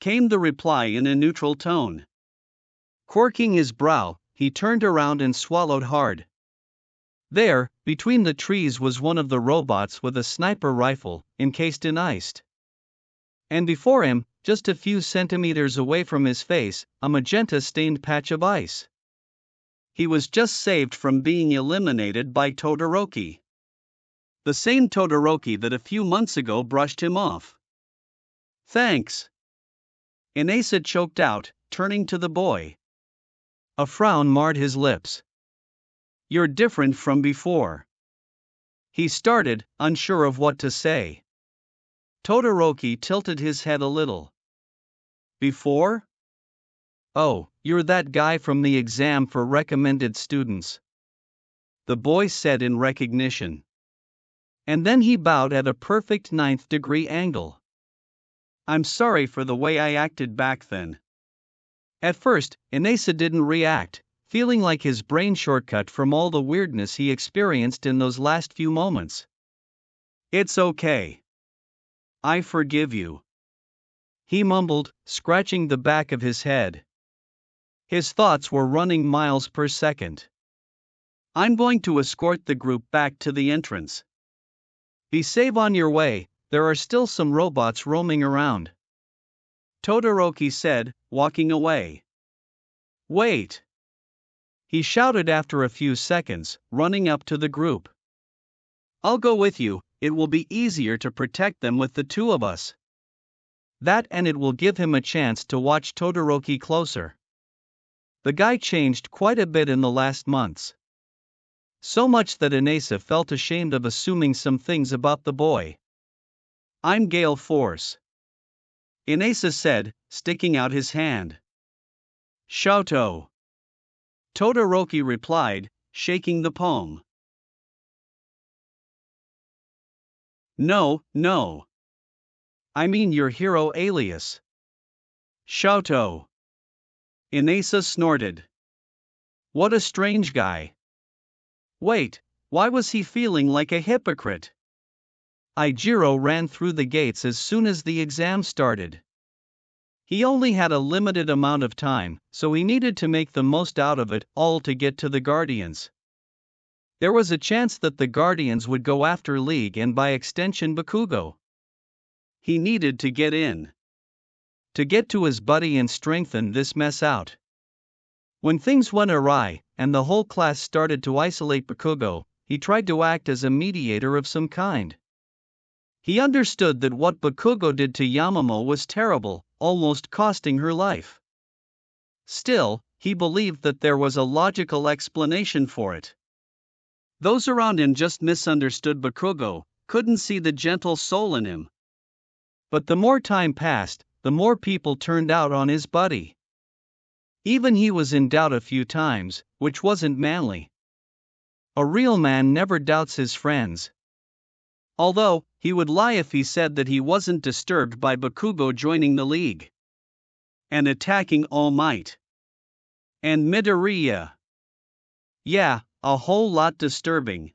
S1: came the reply in a neutral tone. Quirking his brow, he turned around and swallowed hard. There, between the trees, was one of the robots with a sniper rifle, encased in ice. And before him, just a few centimeters away from his face, a magenta-stained patch of ice. He was just saved from being eliminated by Todoroki. The same Todoroki that a few months ago brushed him off. "Thanks," Inasa choked out, turning to the boy. A frown marred his lips. "You're different from before," he started, unsure of what to say. Todoroki tilted his head a little. "Before? Oh, you're that guy from the exam for recommended students," the boy said in recognition. And then he bowed at a perfect 9th-degree angle. "I'm sorry for the way I acted back then." At first, Inasa didn't react, feeling like his brain shortcut from all the weirdness he experienced in those last few moments. "It's okay. I forgive you," he mumbled, scratching the back of his head. His thoughts were running miles per second. "I'm going to escort the group back to the entrance. Be safe on your way, there are still some robots roaming around," Todoroki said, walking away. "Wait!" he shouted after a few seconds, running up to the group. "I'll go with you, it will be easier to protect them with the two of us." That, and it will give him a chance to watch Todoroki closer. The guy changed quite a bit in the last months. So much that Inasa felt ashamed of assuming some things about the boy. "I'm Gale Force," Inasa said, sticking out his hand. "Shoto," Todoroki replied, shaking the palm. No. I mean your hero alias." "Shoto," Inasa snorted. What a strange guy. Wait, why was he feeling like a hypocrite? Ijiro ran through the gates as soon as the exam started. He only had a limited amount of time, so he needed to make the most out of it all to get to the Guardians. There was a chance that the Guardians would go after League and by extension Bakugo. He needed to get in. to get to his buddy and strengthen this mess out. When things went awry, and the whole class started to isolate Bakugo, he tried to act as a mediator of some kind. He understood that what Bakugo did to Yamamo was terrible, almost costing her life. Still, he believed that there was a logical explanation for it. Those around him just misunderstood Bakugo, couldn't see the gentle soul in him. But the more time passed, the more people turned out on his buddy. Even he was in doubt a few times, which wasn't manly. A real man never doubts his friends. Although, he would lie if he said that he wasn't disturbed by Bakugo joining the league and attacking All Might and Midoriya. Yeah, a whole lot disturbing.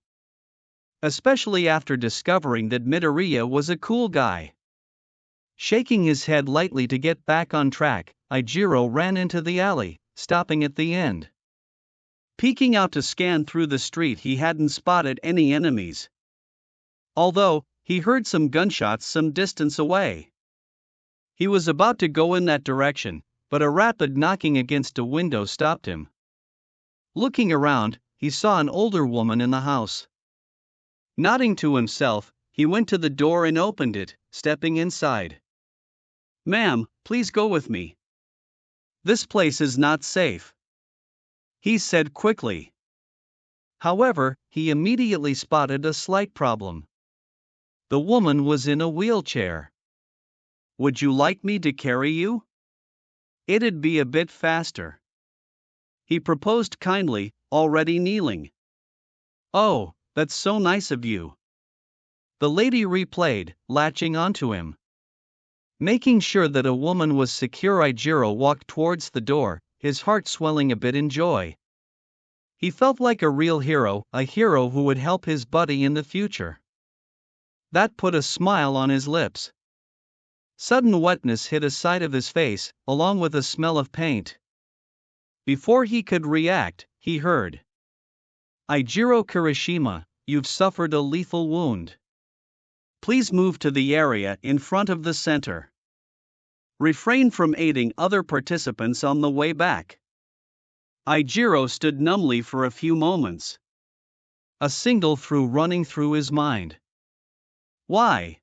S1: Especially after discovering that Midoriya was a cool guy. Shaking his head lightly to get back on track, Ichiro ran into the alley, stopping at the end. Peeking out to scan through the street, he hadn't spotted any enemies. Although, he heard some gunshots some distance away. He was about to go in that direction, but a rapid knocking against a window stopped him. Looking around, he saw an older woman in the house. Nodding to himself, he went to the door and opened it, stepping inside. "Ma'am, please go with me. This place is not safe," he said quickly. However, he immediately spotted a slight problem. The woman was in a wheelchair. "Would you like me to carry you? It'd be a bit faster," he proposed kindly, already kneeling. "Oh, that's so nice of you," the lady replayed, latching onto him. Making sure that a woman was secure, Ichiro walked towards the door, his heart swelling a bit in joy. He felt like a real hero, a hero who would help his buddy in the future. That put a smile on his lips. Sudden wetness hit a side of his face, along with a smell of paint. Before he could react, he heard, "Ichiro Kirishima, you've suffered a lethal wound. Please move to the area in front of the center. Refrain from aiding other participants on the way back." Ichiro stood numbly for a few moments. A single thought running through his mind. Why?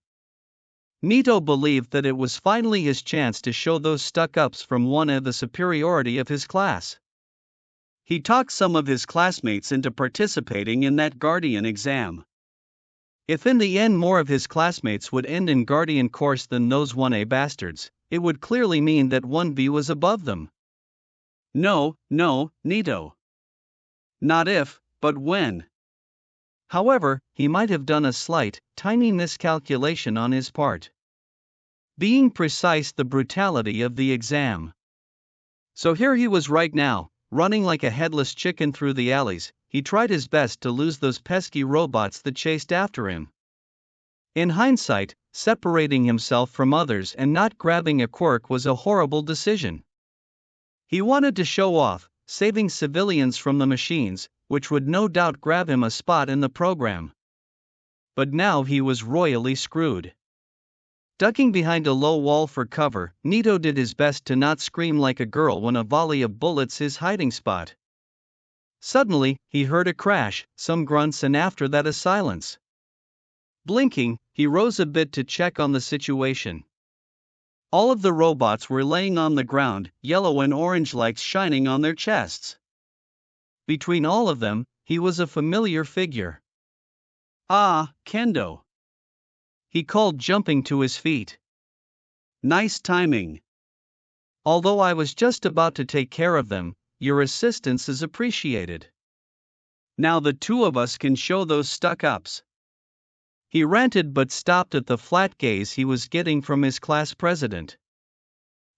S1: Nito believed that it was finally his chance to show those stuck-ups from one of the superiority of his class. He talked some of his classmates into participating in that Guardian exam. If in the end more of his classmates would end in Guardian course than those 1A bastards, it would clearly mean that 1B was above them. No, Nito. Not if, but when. However, he might have done a slight, tiny miscalculation on his part. Being precise, the brutality of the exam. So here he was right now, running like a headless chicken through the alleys. He tried his best to lose those pesky robots that chased after him. In hindsight, separating himself from others and not grabbing a quirk was a horrible decision. He wanted to show off, saving civilians from the machines, which would no doubt grab him a spot in the program. But now he was royally screwed. Ducking behind a low wall for cover, Nito did his best to not scream like a girl when a volley of bullets his hiding spot. Suddenly, he heard a crash, some grunts, and after that a silence. Blinking, he rose a bit to check on the situation. All of the robots were laying on the ground, yellow and orange lights shining on their chests. Between all of them, he was a familiar figure. "Ah, Kendo," he called, jumping to his feet. "Nice timing. Although I was just about to take care of them, your assistance is appreciated. Now the two of us can show those stuck-ups." He ranted but stopped at the flat gaze he was getting from his class president.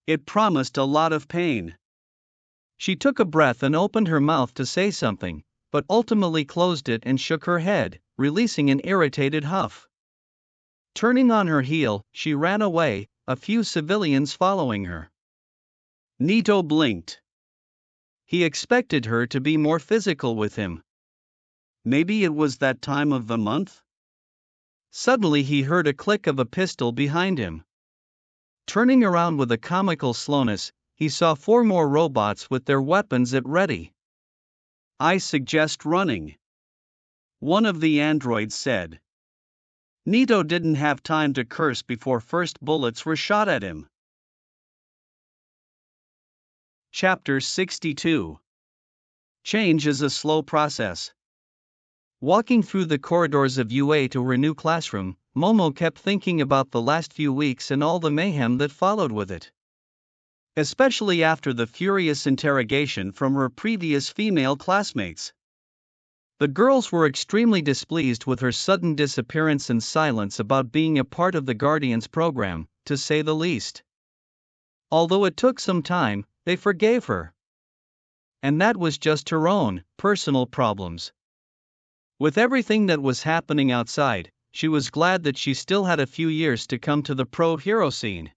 S1: It promised a lot of pain. She took a breath and opened her mouth to say something, but ultimately closed it and shook her head, releasing an irritated huff. Turning on her heel, she ran away, a few civilians following her. Nito blinked. He expected her to be more physical with him. Maybe it was that time of the month? Suddenly he heard a click of a pistol behind him. Turning around with a comical slowness, he saw 4 more robots with their weapons at ready.
S2: I suggest running, one of the androids said. Nito didn't have time to curse before first bullets were shot at him. Chapter 62. Change is a slow process.
S1: Walking through the corridors of UA to her new classroom, Momo kept thinking about the last few weeks and all the mayhem that followed with it.
S2: Especially after the furious interrogation from her previous female classmates.
S1: The girls were extremely displeased with her sudden disappearance and silence about being a part of the Guardians program, to say the least. Although it took some time, they forgave her. And that was just her own, personal problems. With everything that was happening outside, she was glad that she still had a few years to come to the pro hero scene.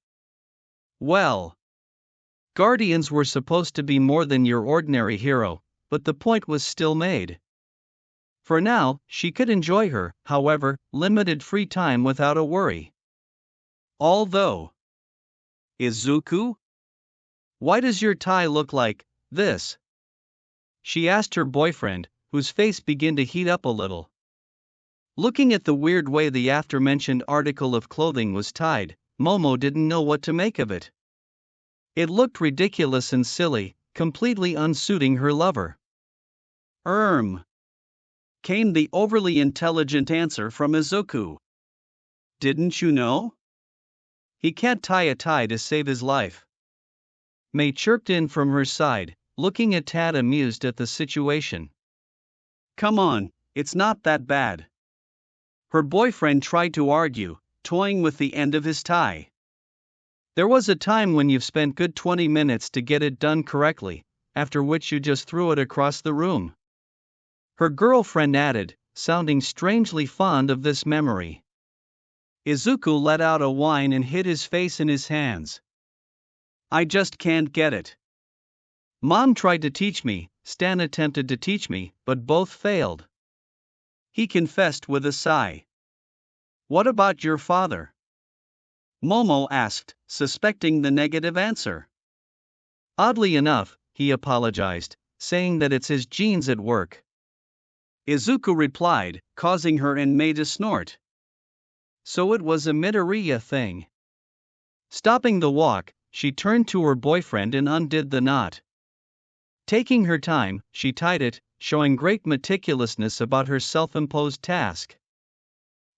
S1: Well, Guardians were supposed to be more than your ordinary hero, but the point was still made. For now, she could enjoy her, however, limited free time without a worry.
S2: Although, Izuku?
S1: Why does your tie look like this? She asked her boyfriend, whose face began to heat up a little. Looking at the weird way the aforementioned article of clothing was tied, Momo didn't know what to make of it. It looked ridiculous and silly, completely unsuiting her lover.
S2: Came the overly intelligent answer from Izuku. Didn't you know?
S1: He can't tie a tie to save his life. May chirped in from her side, looking a tad amused at the situation.
S2: Come on, it's not that bad. Her boyfriend tried to argue, toying with the end of his tie.
S1: There was a time when you've spent good 20 minutes to get it done correctly, after which you just threw it across the room. Her girlfriend added, sounding strangely fond of this memory.
S2: Izuku let out a whine and hid his face in his hands. I just can't get it.
S1: Mom tried to teach me, Stan attempted to teach me, but both failed.
S2: He confessed with a sigh. What about your father? Momo asked, suspecting the negative answer.
S1: Oddly enough, he apologized, saying that it's his genes at work.
S2: Izuku replied, causing her and May to snort.
S1: So it was a Midoriya thing. Stopping the walk, she turned to her boyfriend and undid the knot. Taking her time, she tied it, showing great meticulousness about her self-imposed task.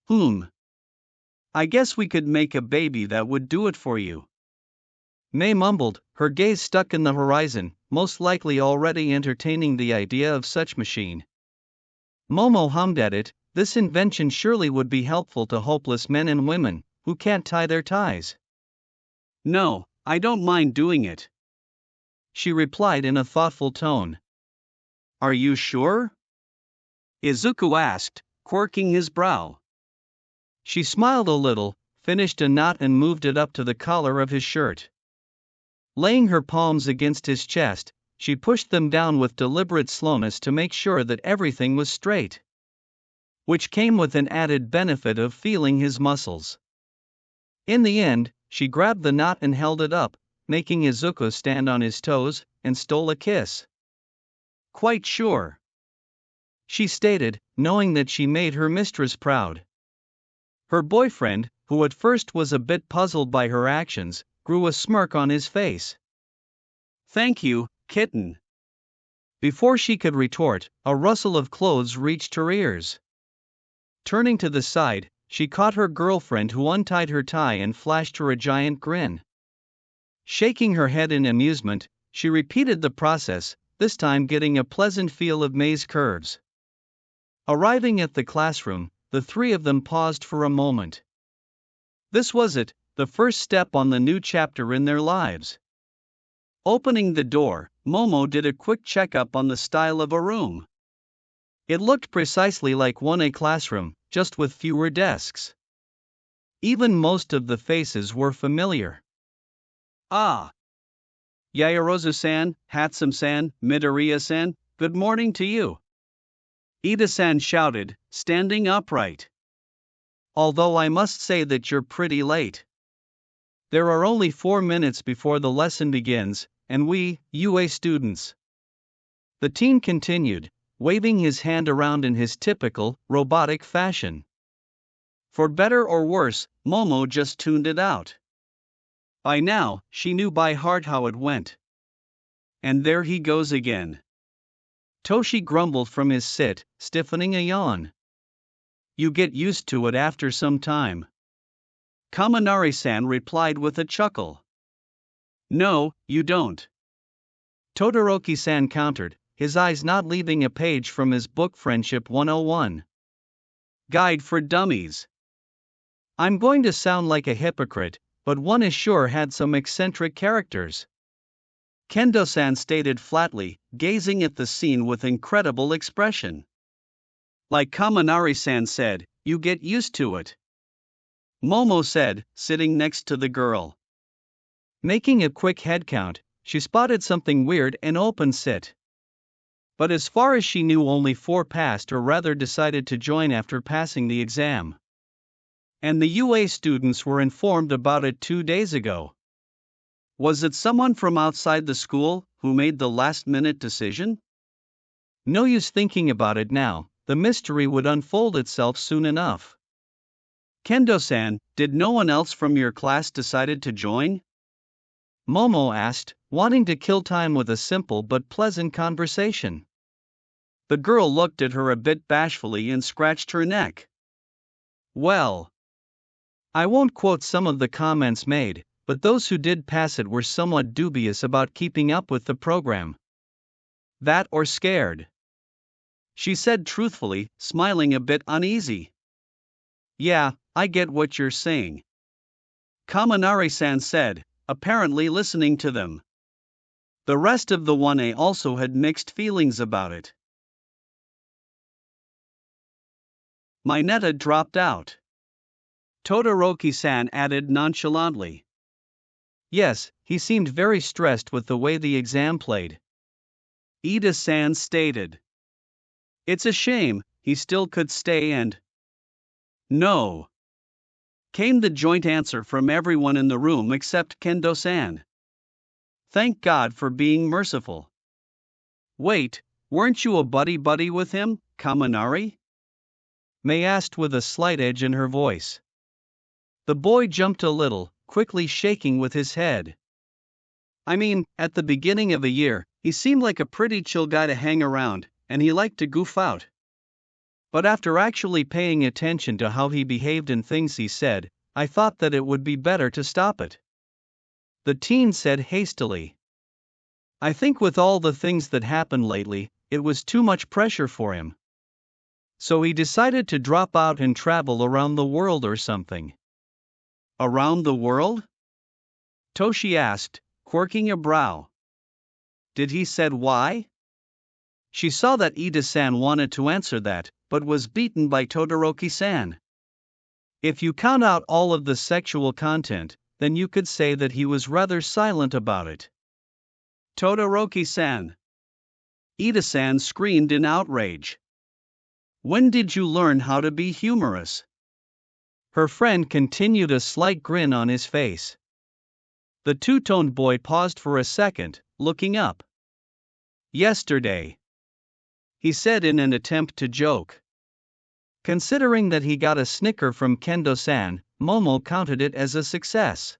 S2: I guess we could make a baby that would do it for you.
S1: May mumbled, her gaze stuck in the horizon, most likely already entertaining the idea of such machine. Momo hummed at it, this invention surely would be helpful to hopeless men and women, who can't tie their ties.
S2: No, I don't mind doing it,
S1: she replied in a thoughtful tone.
S2: Are you sure? Izuku asked, quirking his brow.
S1: She smiled a little, finished a knot and moved it up to the collar of his shirt. Laying her palms against his chest, she pushed them down with deliberate slowness to make sure that everything was straight. Which came with an added benefit of feeling his muscles. In the end, she grabbed the knot and held it up, making Izuku stand on his toes, and stole a kiss.
S2: Quite sure,
S1: she stated, knowing that she made her mistress proud. Her boyfriend, who at first was a bit puzzled by her actions, grew a smirk on his face.
S2: Thank you, kitten.
S1: Before she could retort, a rustle of clothes reached her ears. Turning to the side, she caught her girlfriend who untied her tie and flashed her a giant grin. Shaking her head in amusement, she repeated the process, this time getting a pleasant feel of May's curves. Arriving at the classroom, the three of them paused for a moment. This was it, the first step on the new chapter in their lives.
S2: Opening the door, Momo did a quick checkup on the style of a room.
S1: It looked precisely like 1A classroom, just with fewer desks. Even most of the faces were familiar.
S2: Ah! Yaoyorozu-san, Hatsum-san, Midoriya-san, good morning to you. Ida-san shouted, standing upright.
S1: Although I must say that you're pretty late. There are only 4 minutes before the lesson begins, and we, UA students. The teen continued, waving his hand around in his typical, robotic fashion. For better or worse, Momo just tuned it out. By now, she knew by heart how it went. And there he goes again. Toshi grumbled from his sit, stiffening a yawn. You get used to it after some time. Kaminari-san replied with a chuckle. No, you don't. Todoroki-san countered, his eyes not leaving a page from his book Friendship 101. Guide for Dummies. I'm going to sound like a hypocrite, but one is sure had some eccentric characters. Kendo-san stated flatly, gazing at the scene with incredible expression. Like Kaminari-san said, you get used to it. Momo said, sitting next to the girl. Making a quick head count, she spotted something weird and open sit. But as far as she knew, only 4 passed, or rather decided to join after passing the exam. And the UA students were informed about it 2 days ago. Was it someone from outside the school who made the last-minute decision? No use thinking about it now, the mystery would unfold itself soon enough. Kendo-san, did no one else from your class decided to join? Momo asked, wanting to kill time with a simple but pleasant conversation. The girl looked at her a bit bashfully and scratched her neck. Well, I won't quote some of the comments made, but those who did pass it were somewhat dubious about keeping up with the program. That or scared. She said truthfully, smiling a bit uneasy. Yeah, I get what you're saying. Kaminari-san said, apparently listening to them. The rest of the 1A also had mixed feelings about it. Mineta dropped out. Todoroki-san added nonchalantly. Yes, he seemed very stressed with the way the exam played. Ida-san stated. It's a shame, he still could stay and... No. Came the joint answer from everyone in the room except Kendo-san. Thank God for being merciful. Wait, weren't you a buddy-buddy with him, Kaminari? Mei asked with a slight edge in her voice. The boy jumped a little, quickly shaking with his head. I mean, at the beginning of a year, he seemed like a pretty chill guy to hang around, and he liked to goof out. But after actually paying attention to how he behaved and things he said, I thought that it would be better to stop it. The teen said hastily. I think with all the things that happened lately, it was too much pressure for him. So he decided to drop out and travel around the world or something. Around the world? Toshi asked, quirking a brow. Did he said why? She saw that Ida-san wanted to answer that, but was beaten by Todoroki-san. If you count out all of the sexual content, then you could say that he was rather silent about it. Todoroki-san. Ida-san screamed in outrage. When did you learn how to be humorous? Her friend continued, a slight grin on his face. The two-toned boy paused for a second, looking up. Yesterday, he said in an attempt to joke. Considering that he got a snicker from Kendo-san, Momo counted it as a success.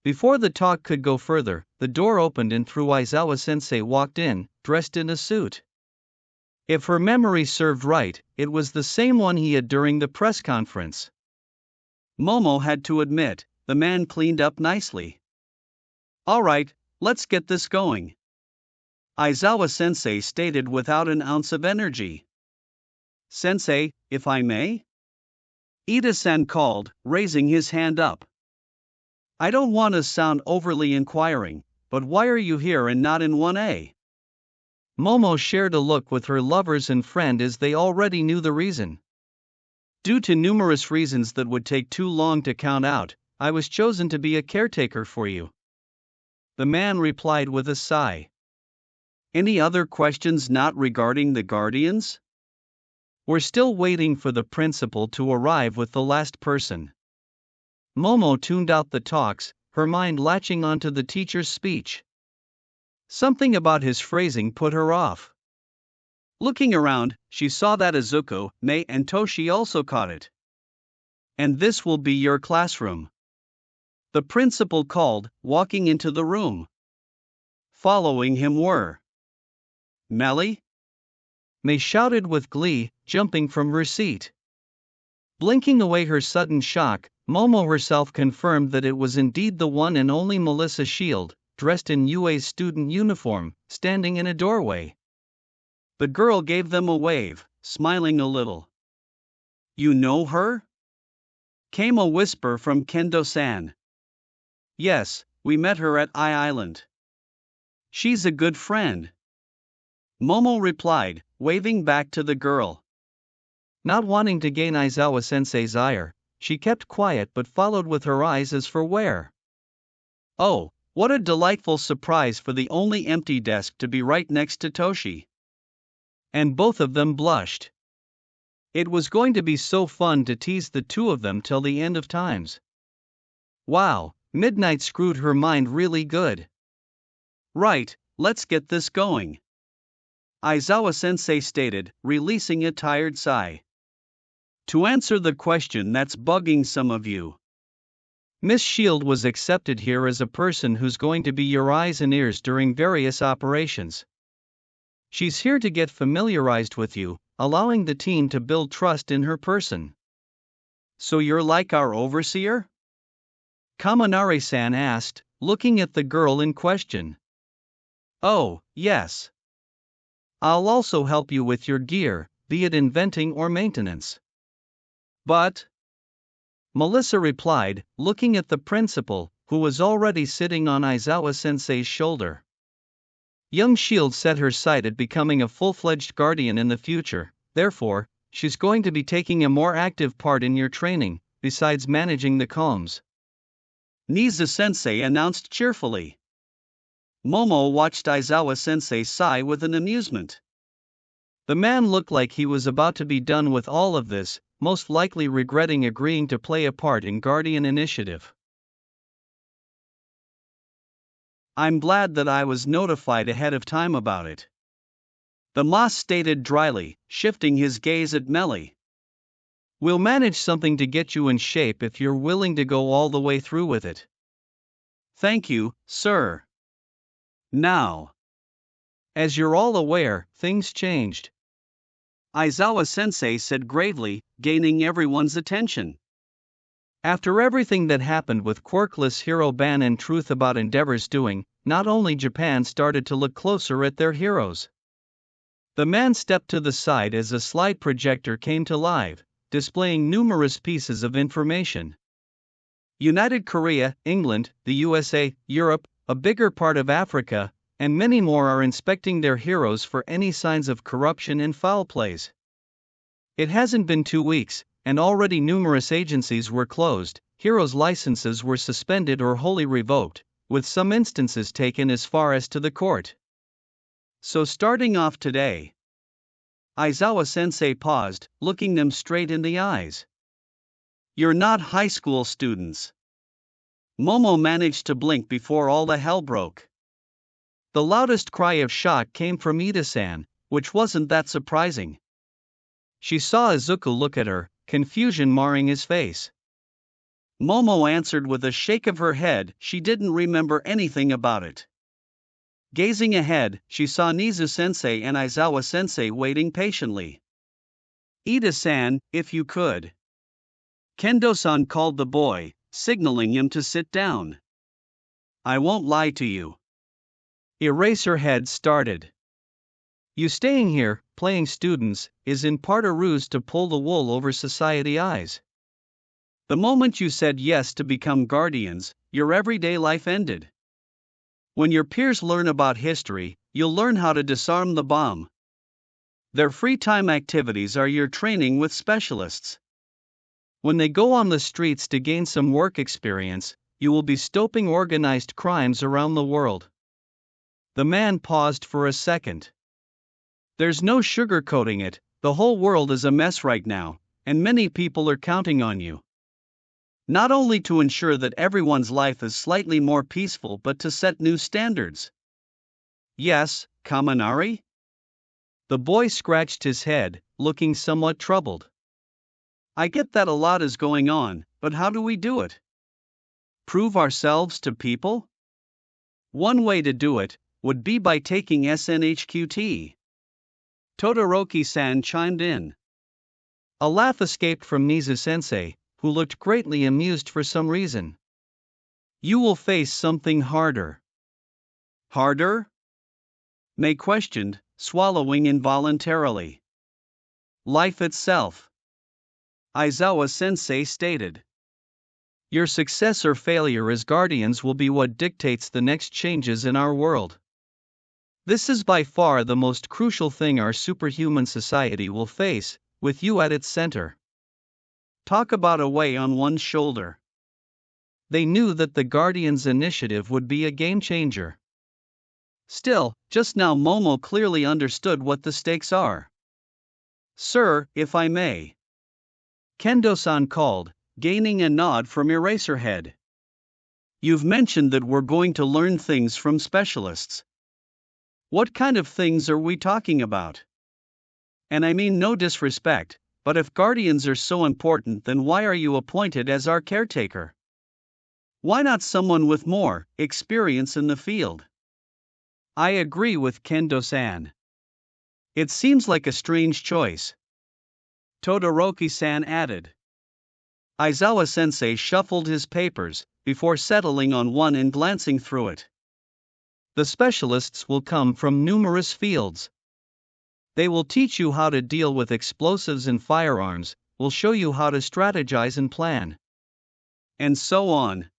S1: Before the talk could go further, the door opened and through Aizawa-sensei walked in, dressed in a suit. If her memory served right, it was the same one he had during the press conference. Momo had to admit, the man cleaned up nicely. All right, let's get this going. Aizawa-sensei stated without an ounce of energy. Sensei, if I may? Ida-san called, raising his hand up. I don't want to sound overly inquiring, but why are you here and not in 1A? Momo shared a look with her lovers and friend as they already knew the reason. Due to numerous reasons that would take too long to count out, I was chosen to be a caretaker for you. The man replied with a sigh. Any other questions not regarding the guardians? We're still waiting for the principal to arrive with the last person. Momo tuned out the talks, her mind latching onto the teacher's speech. Something about his phrasing put her off. Looking around, she saw that Izuku, Mei and Toshi also caught it. "And this will be your classroom," the principal called, walking into the room. Following him were Melly? Mei shouted with glee, jumping from her seat. Blinking away her sudden shock, Momo herself confirmed that it was indeed the one and only Melissa Shield, dressed in UA's student uniform, standing in a doorway.
S2: The girl gave them a wave, smiling a little. "You know her?" came a whisper from Kendo-san. "Yes, we met her at Island. She's a good friend," Momo replied, waving back to the girl.
S1: Not wanting to gain Aizawa-sensei's ire, she kept quiet but followed with her eyes as for where.
S2: Oh, what a delightful surprise for the only empty desk to be right next to Toshi.
S1: And both of them blushed. It was going to be so fun to tease the two of them till the end of times. Wow, midnight screwed her mind really good.
S2: "Right, let's get this going," Aizawa-sensei stated, releasing a tired sigh. "To answer the question that's bugging some of you,
S1: Miss Shield was accepted here as a person who's going to be your eyes and ears during various operations. She's here to get familiarized with you, allowing the team to build trust in her person."
S2: "So you're like our overseer?"
S1: Kaminari-san asked, looking at the girl in question.
S2: "Oh, yes.
S1: I'll also help you with your gear, be it inventing or maintenance."
S2: But
S1: Melissa replied, looking at the principal, who was already sitting on Aizawa-sensei's shoulder. Young Shield set her sight at becoming a full-fledged guardian in the future, therefore, she's going to be taking a more active part in your training, besides managing the comms.
S2: Nizu-sensei announced cheerfully. Momo watched Aizawa-sensei sigh with an amusement.
S1: The man looked like he was about to be done with all of this, most likely regretting agreeing to play a part in Guardian Initiative.
S2: "I'm glad that I was notified ahead of time about it," the Moss stated dryly, shifting his gaze at Melly.
S1: "We'll manage something to get you in shape if you're willing to go all the way through with it."
S2: "Thank you, sir." Now,
S1: as you're all aware, things changed.
S2: Aizawa-sensei said gravely, gaining everyone's attention.
S1: After everything that happened with quirkless hero ban and truth about Endeavor's doing, not only Japan started to look closer at their heroes. The man stepped to the side as a slide projector came to life, displaying numerous pieces of information. United Korea, England, the USA, Europe, a bigger part of Africa, and many more are inspecting their heroes for any signs of corruption and foul plays. It hasn't been 2 weeks, and already numerous agencies were closed, heroes' licenses were suspended or wholly revoked, with some instances taken as far as to the court.
S2: So starting off today, Aizawa-sensei paused, looking them straight in the eyes. "You're not high school students." Momo managed to blink before all the hell broke.
S1: The loudest cry of shock came from Ida-san, which wasn't that surprising. She saw Izuku look at her, confusion marring his face.
S2: Momo answered with a shake of her head, she didn't remember anything about it. Gazing ahead, she saw Nizu-sensei and Aizawa-sensei waiting patiently. "Ida-san, if you could." Kendo-san called the boy, signaling him to sit down. "I won't lie to you."
S1: Eraserhead started. "You staying here, playing students, is in part a ruse to pull the wool over society eyes.
S2: The moment you said yes to become guardians, your everyday life ended. When your peers learn about history, you'll learn how to disarm the bomb. Their free time activities are your training with specialists.
S1: When they go on the streets to gain some work experience, you will be stopping organized crimes around the world." The man paused for a second.
S2: "There's no sugarcoating it, the whole world is a mess right now, and many people are counting on you. Not only to ensure that everyone's life is slightly more peaceful but to set new standards. Yes, Kaminari?
S1: The boy scratched his head, looking somewhat troubled.
S2: I get that a lot is going on, but how do we do it? Prove ourselves to people? One way to do it would be by taking SNHQT. Todoroki-san chimed in.
S1: A laugh escaped from Nizu-sensei, who looked greatly amused for some reason. You will face something harder.
S2: Harder? Mei questioned, swallowing involuntarily. Life itself. Aizawa-sensei stated.
S1: Your success or failure as guardians will be what dictates the next changes in our world. This is by far the most crucial thing our superhuman society will face, with you at its center.
S2: Talk about a weight on one's shoulder.
S1: They knew that the Guardians' initiative would be a game changer.
S2: Still, just now Momo clearly understood what the stakes are. Sir, if I may. Kendo-san called, gaining a nod from Eraserhead. You've mentioned that we're going to learn things from specialists. What kind of things are we talking about? And I mean no disrespect, but if guardians are so important, then why are you appointed as our caretaker? Why not someone with more experience in the field? I agree with Kendo-san. It seems like a strange choice. Todoroki-san added. Aizawa-sensei shuffled his papers, before settling on one and glancing through it.
S1: The specialists will come from numerous fields. They will teach you how to deal with explosives and firearms, will show you how to strategize and plan.
S2: And so on.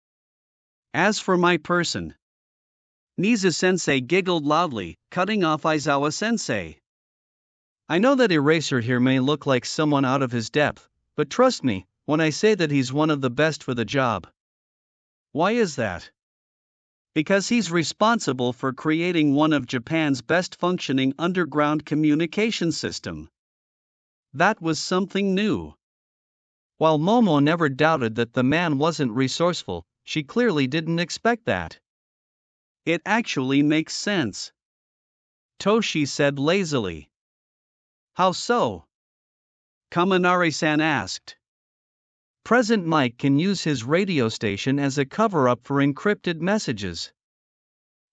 S2: As for my person. Nizu-sensei giggled loudly, cutting off Aizawa-sensei.
S1: I know that Eraser here may look like someone out of his depth, but trust me, when I say that he's one of the best for the job.
S2: Why is that? Because he's responsible for creating one of Japan's best functioning underground communication system. That was something new.
S1: While Momo never doubted that the man wasn't resourceful, she clearly didn't expect that.
S2: It actually makes sense. Toshi said lazily. How so? Kaminari-san asked.
S1: President Mike can use his radio station as a cover-up for encrypted messages.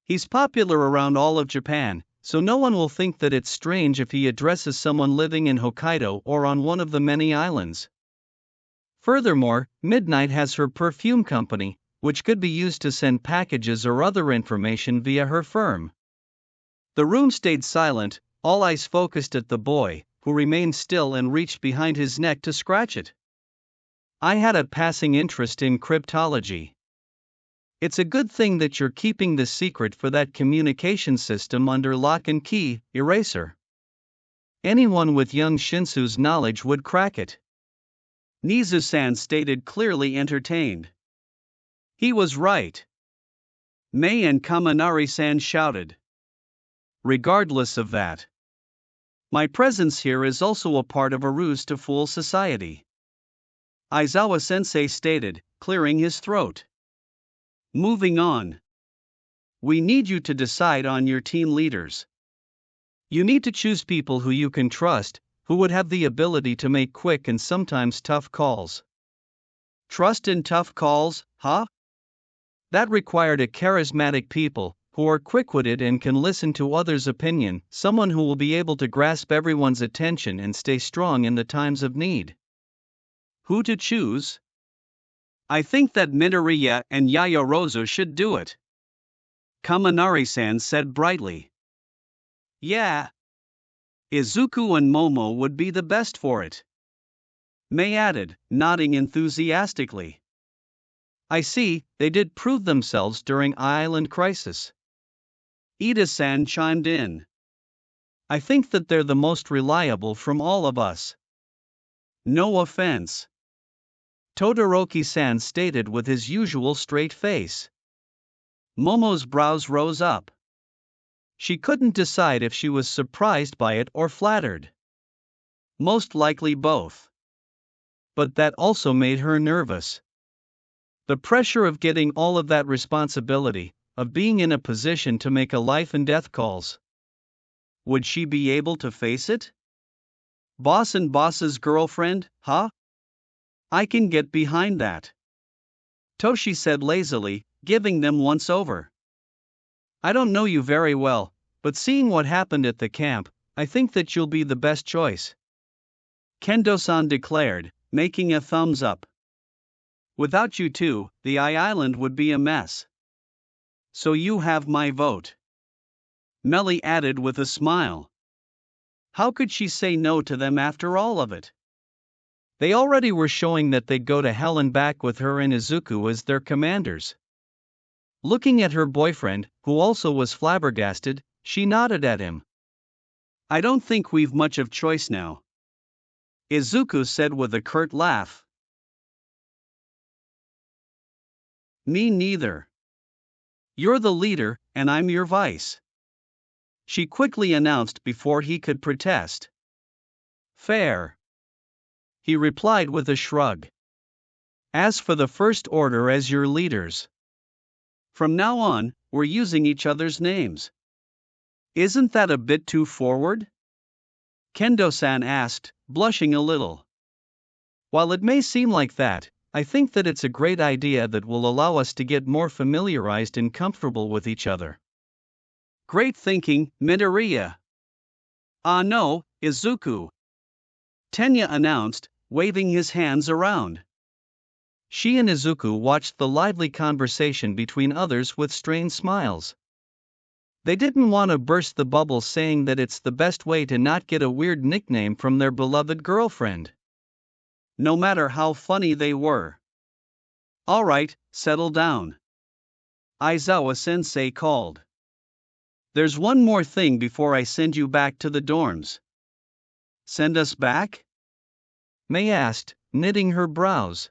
S2: He's popular around all of Japan, so no one will think that it's strange if he addresses someone living in Hokkaido or on one of the many islands.
S1: Furthermore, Midnight has her perfume company, which could be used to send packages or other information via her firm.
S2: The room stayed silent, all eyes focused at the boy, who remained still and reached behind his neck to scratch it.
S1: I had a passing interest in cryptology. It's a good thing that you're keeping the secret for that communication system under lock and key, Eraser. Anyone with young Shinsu's knowledge would crack it.
S2: Nizu-san stated, clearly entertained. He was right. Mei and Kaminari-san shouted. Regardless of that, my presence here is also a part of a ruse to fool society. Aizawa-sensei stated, clearing his throat. Moving on. We need you to decide on your team leaders.
S1: You need to choose people who you can trust, who would have the ability to make quick and sometimes tough calls.
S2: Trust in tough calls, huh?
S1: That required a charismatic people, who are quick-witted and can listen to others' opinion, someone who will be able to grasp everyone's attention and stay strong in the times of need.
S2: Who to choose? I think that Midoriya and Yaoyorozu should do it. Kaminari-san said brightly. Yeah. Izuku and Momo would be the best for it. Mei added, nodding enthusiastically.
S1: I see, they did prove themselves during Island Crisis.
S2: Ida-san chimed in.
S1: I think that they're the most reliable from all of us.
S2: No offense.
S1: Todoroki-san stated with his usual straight face.
S2: Momo's brows rose up.
S1: She couldn't decide if she was surprised by it or flattered.
S2: Most likely both.
S1: But that also made her nervous. The pressure of getting all of that responsibility, of being in a position to make a life and death calls.
S2: Would she be able to face it? Boss and boss's girlfriend, huh? I can get behind that, Toshi said lazily, giving them once over.
S1: I don't know you very well, but seeing what happened at the camp, I think that you'll be the best choice,
S2: Kendo-san declared, making a thumbs up. Without you two, the island would be a mess. So you have my vote, Melly added with a smile. How could she say no to them after all of it?
S1: They already were showing that they'd go to hell and back with her and Izuku as their commanders. Looking at her boyfriend, who also was flabbergasted, she nodded at him.
S2: I don't think we've much of choice now, Izuku said with a curt laugh. Me neither. You're the leader, and I'm your vice, she quickly announced before he could protest.
S1: Fair, he replied with a shrug. As for the First Order as your leaders,
S2: from now on, we're using each other's names. Isn't that a bit too forward? Kendo-san asked, blushing a little.
S1: While it may seem like that, I think that it's a great idea that will allow us to get more familiarized and comfortable with each other.
S2: Great thinking, Midoriya. Ah no, Izuku, Tenya announced, waving his hands around.
S1: She and Izuku watched the lively conversation between others with strained smiles. They didn't want to burst the bubble saying that it's the best way to not get a weird nickname from their beloved girlfriend,
S2: no matter how funny they were. All right, settle down, Aizawa-sensei called. There's one more thing before I send you back to the dorms. Send us back?
S1: Mei asked, knitting her brows.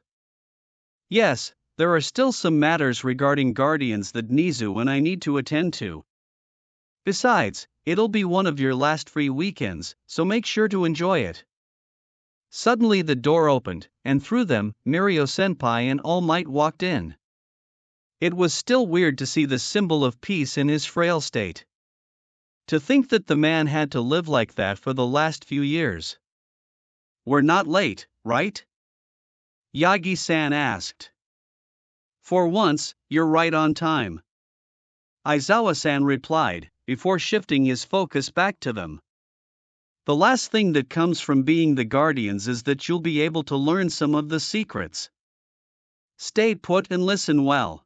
S2: Yes, there are still some matters regarding Guardians that Nizu and I need to attend to.
S1: Besides, it'll be one of your last free weekends, so make sure to enjoy it. Suddenly the door opened, and through them, Mirio-senpai and All Might walked in. It was still weird to see the symbol of peace in his frail state. To think that the man had to live like that for the last few years.
S2: We're not late, right? Yagi-san asked. For once, you're right on time, Aizawa-san replied, before shifting his focus back to them. The last thing that comes from being the Guardians is that you'll be able to learn some of the secrets. Stay put and listen well.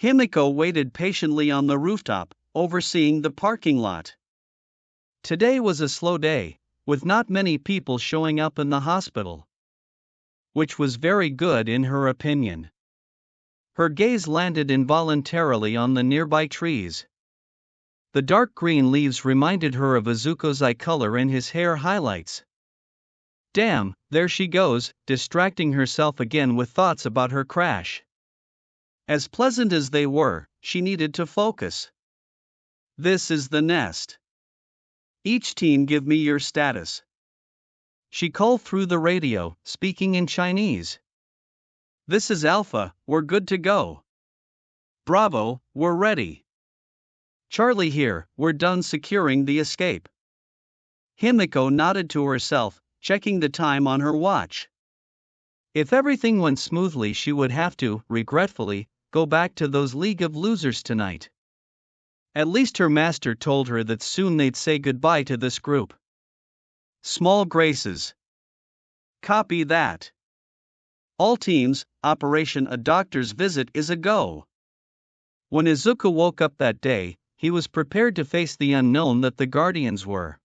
S2: Himiko waited patiently on the rooftop, overseeing the parking lot.
S1: Today was a slow day, with not many people showing up in the hospital, which was very good in her opinion. Her gaze landed involuntarily on the nearby trees. The dark green leaves reminded her of Izuku's eye color and his hair highlights. Damn, there she goes, distracting herself again with thoughts about her crash. As pleasant as they were, she needed to focus. This is the nest. Each team give me your status, she called through the radio, speaking in Chinese. This is Alpha, we're good to go. Bravo, we're ready. Charlie here, we're done securing the escape. Himiko nodded to herself, checking the time on her watch. If everything went smoothly, she would have to, regretfully, go back to those League of Losers tonight. At least her master told her that soon they'd say goodbye to this group. Small graces. Copy that. All teams, Operation A Doctor's Visit is a go. When Izuku woke up that day, he was prepared to face the unknown that the Guardians were.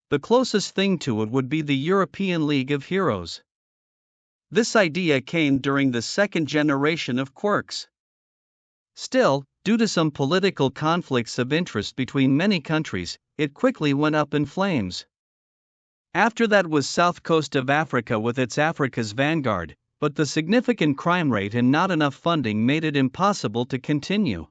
S1: The closest thing to it would be the European League of Heroes. This idea came during the second generation of quirks. Still, due to some political conflicts of interest between many countries, it quickly went up in flames. After that was South Coast of Africa with its Africa's Vanguard, but the significant crime rate and not enough funding made it impossible to continue.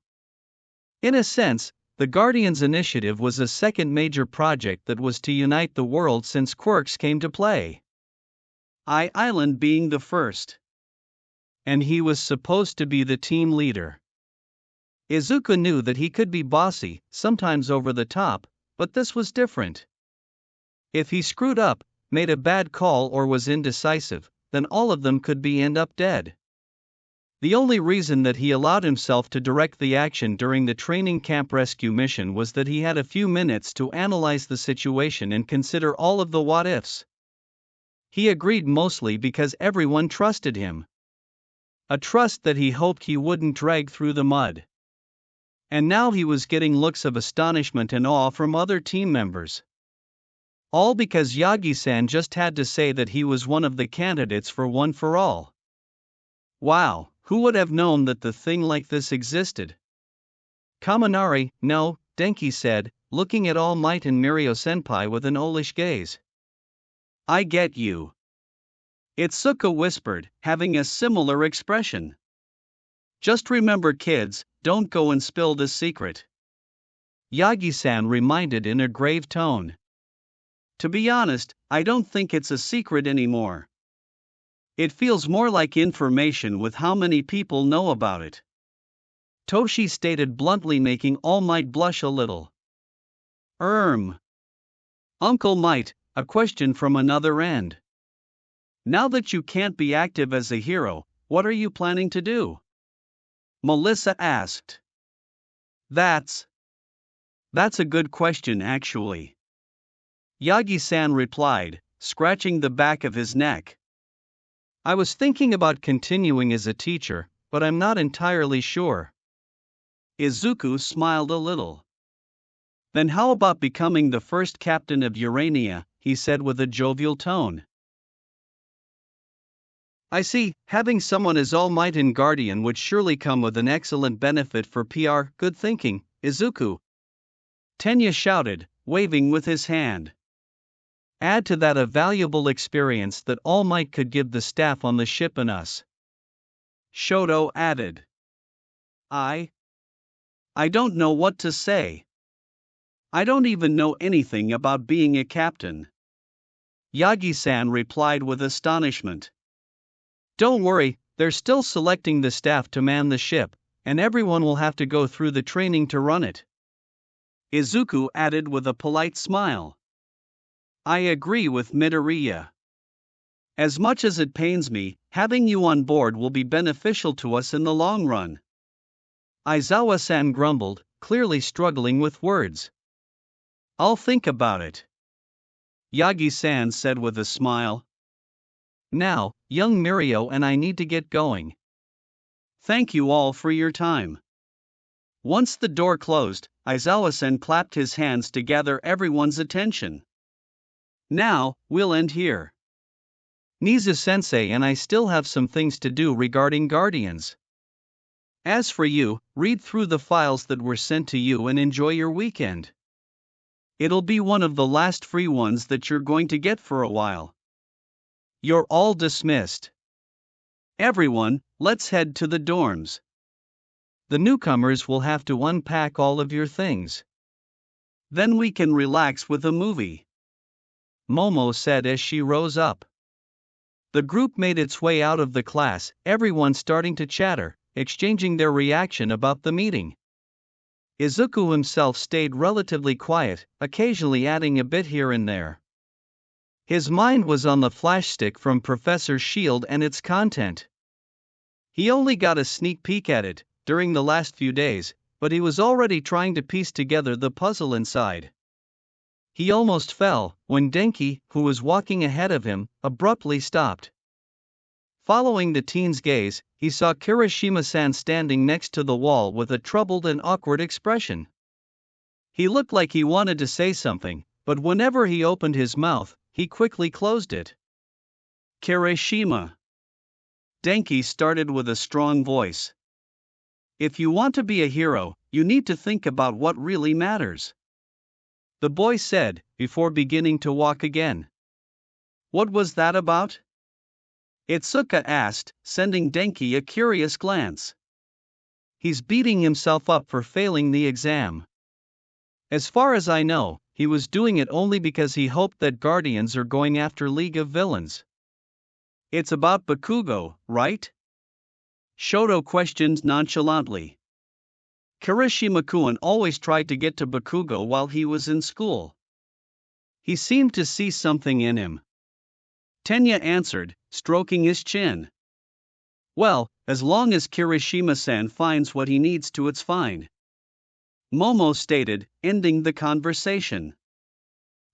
S1: In a sense, the Guardians Initiative was a second major project that was to unite the world since quirks came to play. Island being the first. and he was supposed to be the team leader. Izuku knew that he could be bossy, sometimes over the top, but this was different. If he screwed up, made a bad call or was indecisive, then all of them could end up dead. The only reason that he allowed himself to direct the action during the training camp rescue mission was that he had a few minutes to analyze the situation and consider all of the what-ifs. He agreed mostly because everyone trusted him. A trust that he hoped he wouldn't drag through the mud. And now he was getting looks of astonishment and awe from other team members. All because Yagi-san just had to say that he was one of the candidates for One for All. Wow, who would have known that the thing like this existed? Kaminari, no, Denki said, looking at All Might and Mirio-senpai with an owlish gaze. I get you. Itsuka whispered, having a similar expression. Just remember kids, don't go and spill this secret. Yagi-san reminded in a grave tone. To be honest, I don't think it's a secret anymore. It feels more like information with how many people know about it. Toshi stated bluntly, making All Might blush a little. Uncle Might, a question from another end. Now that you can't be active as a hero, what are you planning to do? Melissa asked. That's a good question actually. Yagi-san replied, scratching the back of his neck. I was thinking about continuing as a teacher, but I'm not entirely sure. Izuku smiled a little. Then how about becoming the first captain of Urania, he said with a jovial tone. I see, having someone as All Might and Guardian would surely come with an excellent benefit for PR, good thinking, Izuku. Tenya shouted, waving with his hand. Add to that a valuable experience that All Might could give the staff on the ship and us. Shoto added. I don't know what to say. I don't even know anything about being a captain. Yagi-san replied with astonishment. Don't worry, they're still selecting the staff to man the ship, and everyone will have to go through the training to run it. Izuku added with a polite smile. I agree with Midoriya. As much as it pains me, having you on board will be beneficial to us in the long run. Aizawa-san grumbled, clearly struggling with words. I'll think about it. Yagi-san said with a smile. Now, young Mirio and I need to get going. Thank you all for your time. Once the door closed, Aizawa-san clapped his hands to gather everyone's attention. Now, we'll end here. Nizu-sensei and I still have some things to do regarding Guardians. As for you, read through the files that were sent to you and enjoy your weekend. It'll be one of the last free ones that you're going to get for a while. You're all dismissed. Everyone, let's head to the dorms. The newcomers will have to unpack all of your things. Then we can relax with a movie. Momo said as she rose up. The group made its way out of the class, everyone starting to chatter, exchanging their reaction about the meeting. Izuku himself stayed relatively quiet, occasionally adding a bit here and there. His mind was on the flashstick from Professor Shield and its content. He only got a sneak peek at it during the last few days, but he was already trying to piece together the puzzle inside. He almost fell when Denki, who was walking ahead of him, abruptly stopped. Following the teen's gaze, he saw Kirishima-san standing next to the wall with a troubled and awkward expression. He looked like he wanted to say something, but whenever he opened his mouth, he quickly closed it. Kirishima. Denki started with a strong voice. If you want to be a hero, you need to think about what really matters. The boy said, before beginning to walk again. What was that about? Itsuka asked, sending Denki a curious glance. He's beating himself up for failing the exam. As far as I know, he was doing it only because he hoped that Guardians are going after League of Villains. It's about Bakugo, right?
S2: Shoto questioned nonchalantly. Kirishima-kun always tried to get to Bakugo while he was in school. He seemed to see something in him. Tenya answered, stroking his chin. Well, as long as Kirishima-san finds what he needs to, it's fine. Momo stated, ending the conversation.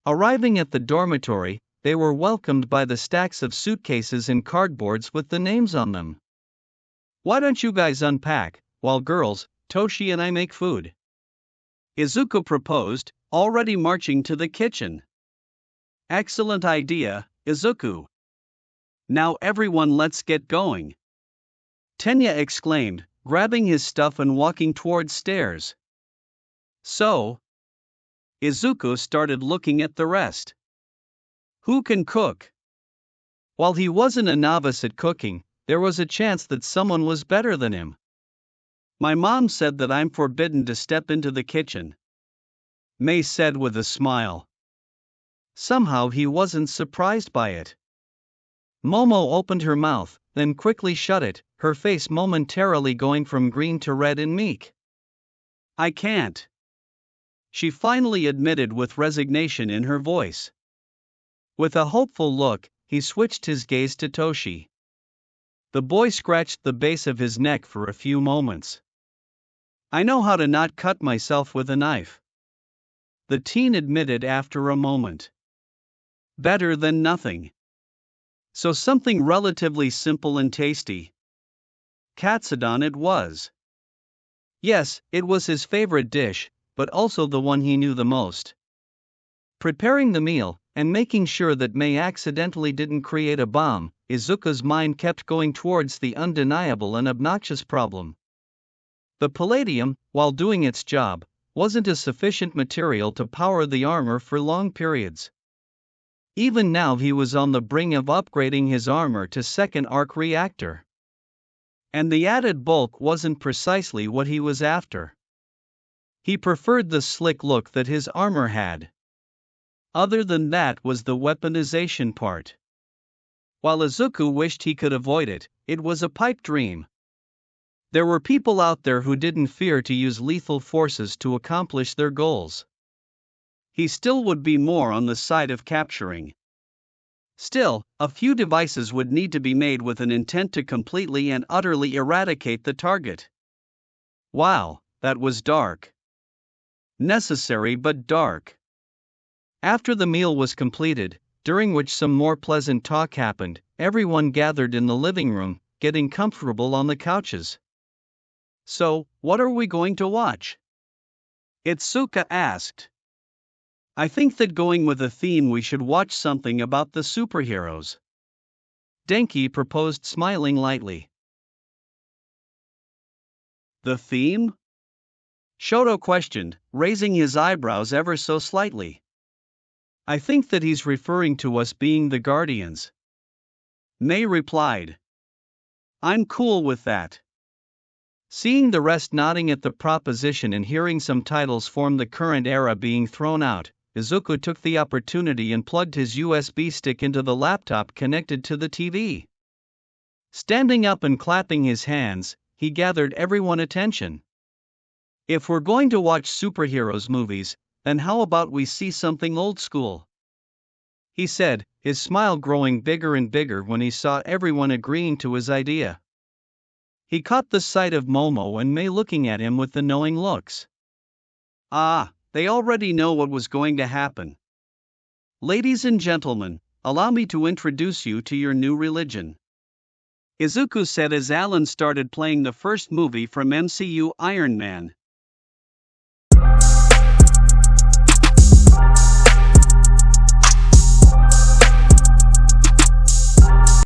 S1: Arriving at the dormitory, they were welcomed by the stacks of suitcases and cardboards with the names on them. Why don't you guys unpack, while girls, Toshi and I make food?
S2: Izuku proposed, already marching to the kitchen. Excellent idea, Izuku. Now everyone, let's get going. Tenya exclaimed, grabbing his stuff and walking towards stairs. So? Izuku started looking at the rest. Who can cook?
S1: While he wasn't a novice at cooking, there was a chance that someone was better than him.
S2: My mom said that I'm forbidden to step into the kitchen, Mei said with a smile.
S1: Somehow he wasn't surprised by it. Momo opened her mouth, then quickly shut it, her face momentarily going from green to red and meek.
S2: I can't. She finally admitted with resignation in her voice.
S1: With a hopeful look, he switched his gaze to Toshi. The boy scratched the base of his neck for a few moments.
S2: I know how to not cut myself with a knife,
S1: the teen admitted after a moment.
S2: Better than nothing. So something relatively simple and tasty. Katsudon it was.
S1: Yes, it was his favorite dish, but also the one he knew the most. Preparing the meal, and making sure that Mei accidentally didn't create a bomb, Izuku's mind kept going towards the undeniable and obnoxious problem. The palladium, while doing its job, wasn't a sufficient material to power the armor for long periods. Even now he was on the brink of upgrading his armor to second arc reactor. And the added bulk wasn't precisely what he was after. He preferred the slick look that his armor had. Other than that was the weaponization part. While Izuku wished he could avoid it, it was a pipe dream. There were people out there who didn't fear to use lethal forces to accomplish their goals.
S2: He still would be more on the side of capturing. Still, a few devices would need to be made with an intent to completely and utterly eradicate the target. Wow, that was dark. Necessary but dark.
S1: After the meal was completed, during which some more pleasant talk happened, everyone gathered in the living room, getting comfortable on the couches.
S2: So, what are we going to watch? Itsuka asked. I think that going with a theme we should watch something about the superheroes.
S1: Denki proposed, smiling lightly.
S2: The theme? Shoto questioned, raising his eyebrows ever so slightly.
S1: I think that he's referring to us being the Guardians.
S2: Mei replied. I'm cool with that.
S1: Seeing the rest nodding at the proposition and hearing some titles from the current era being thrown out, Izuku took the opportunity and plugged his USB stick into the laptop connected to the TV. Standing up and clapping his hands, he gathered everyone's attention. If we're going to watch superheroes movies, then how about we see something old school? He said, his smile growing bigger and bigger when he saw everyone agreeing to his idea. He caught the sight of Momo and Mei looking at him with the knowing looks.
S2: Ah, they already know what was going to happen. Ladies and gentlemen, allow me to introduce you to your new religion, Izuku said as Alan started playing the first movie from MCU Iron Man.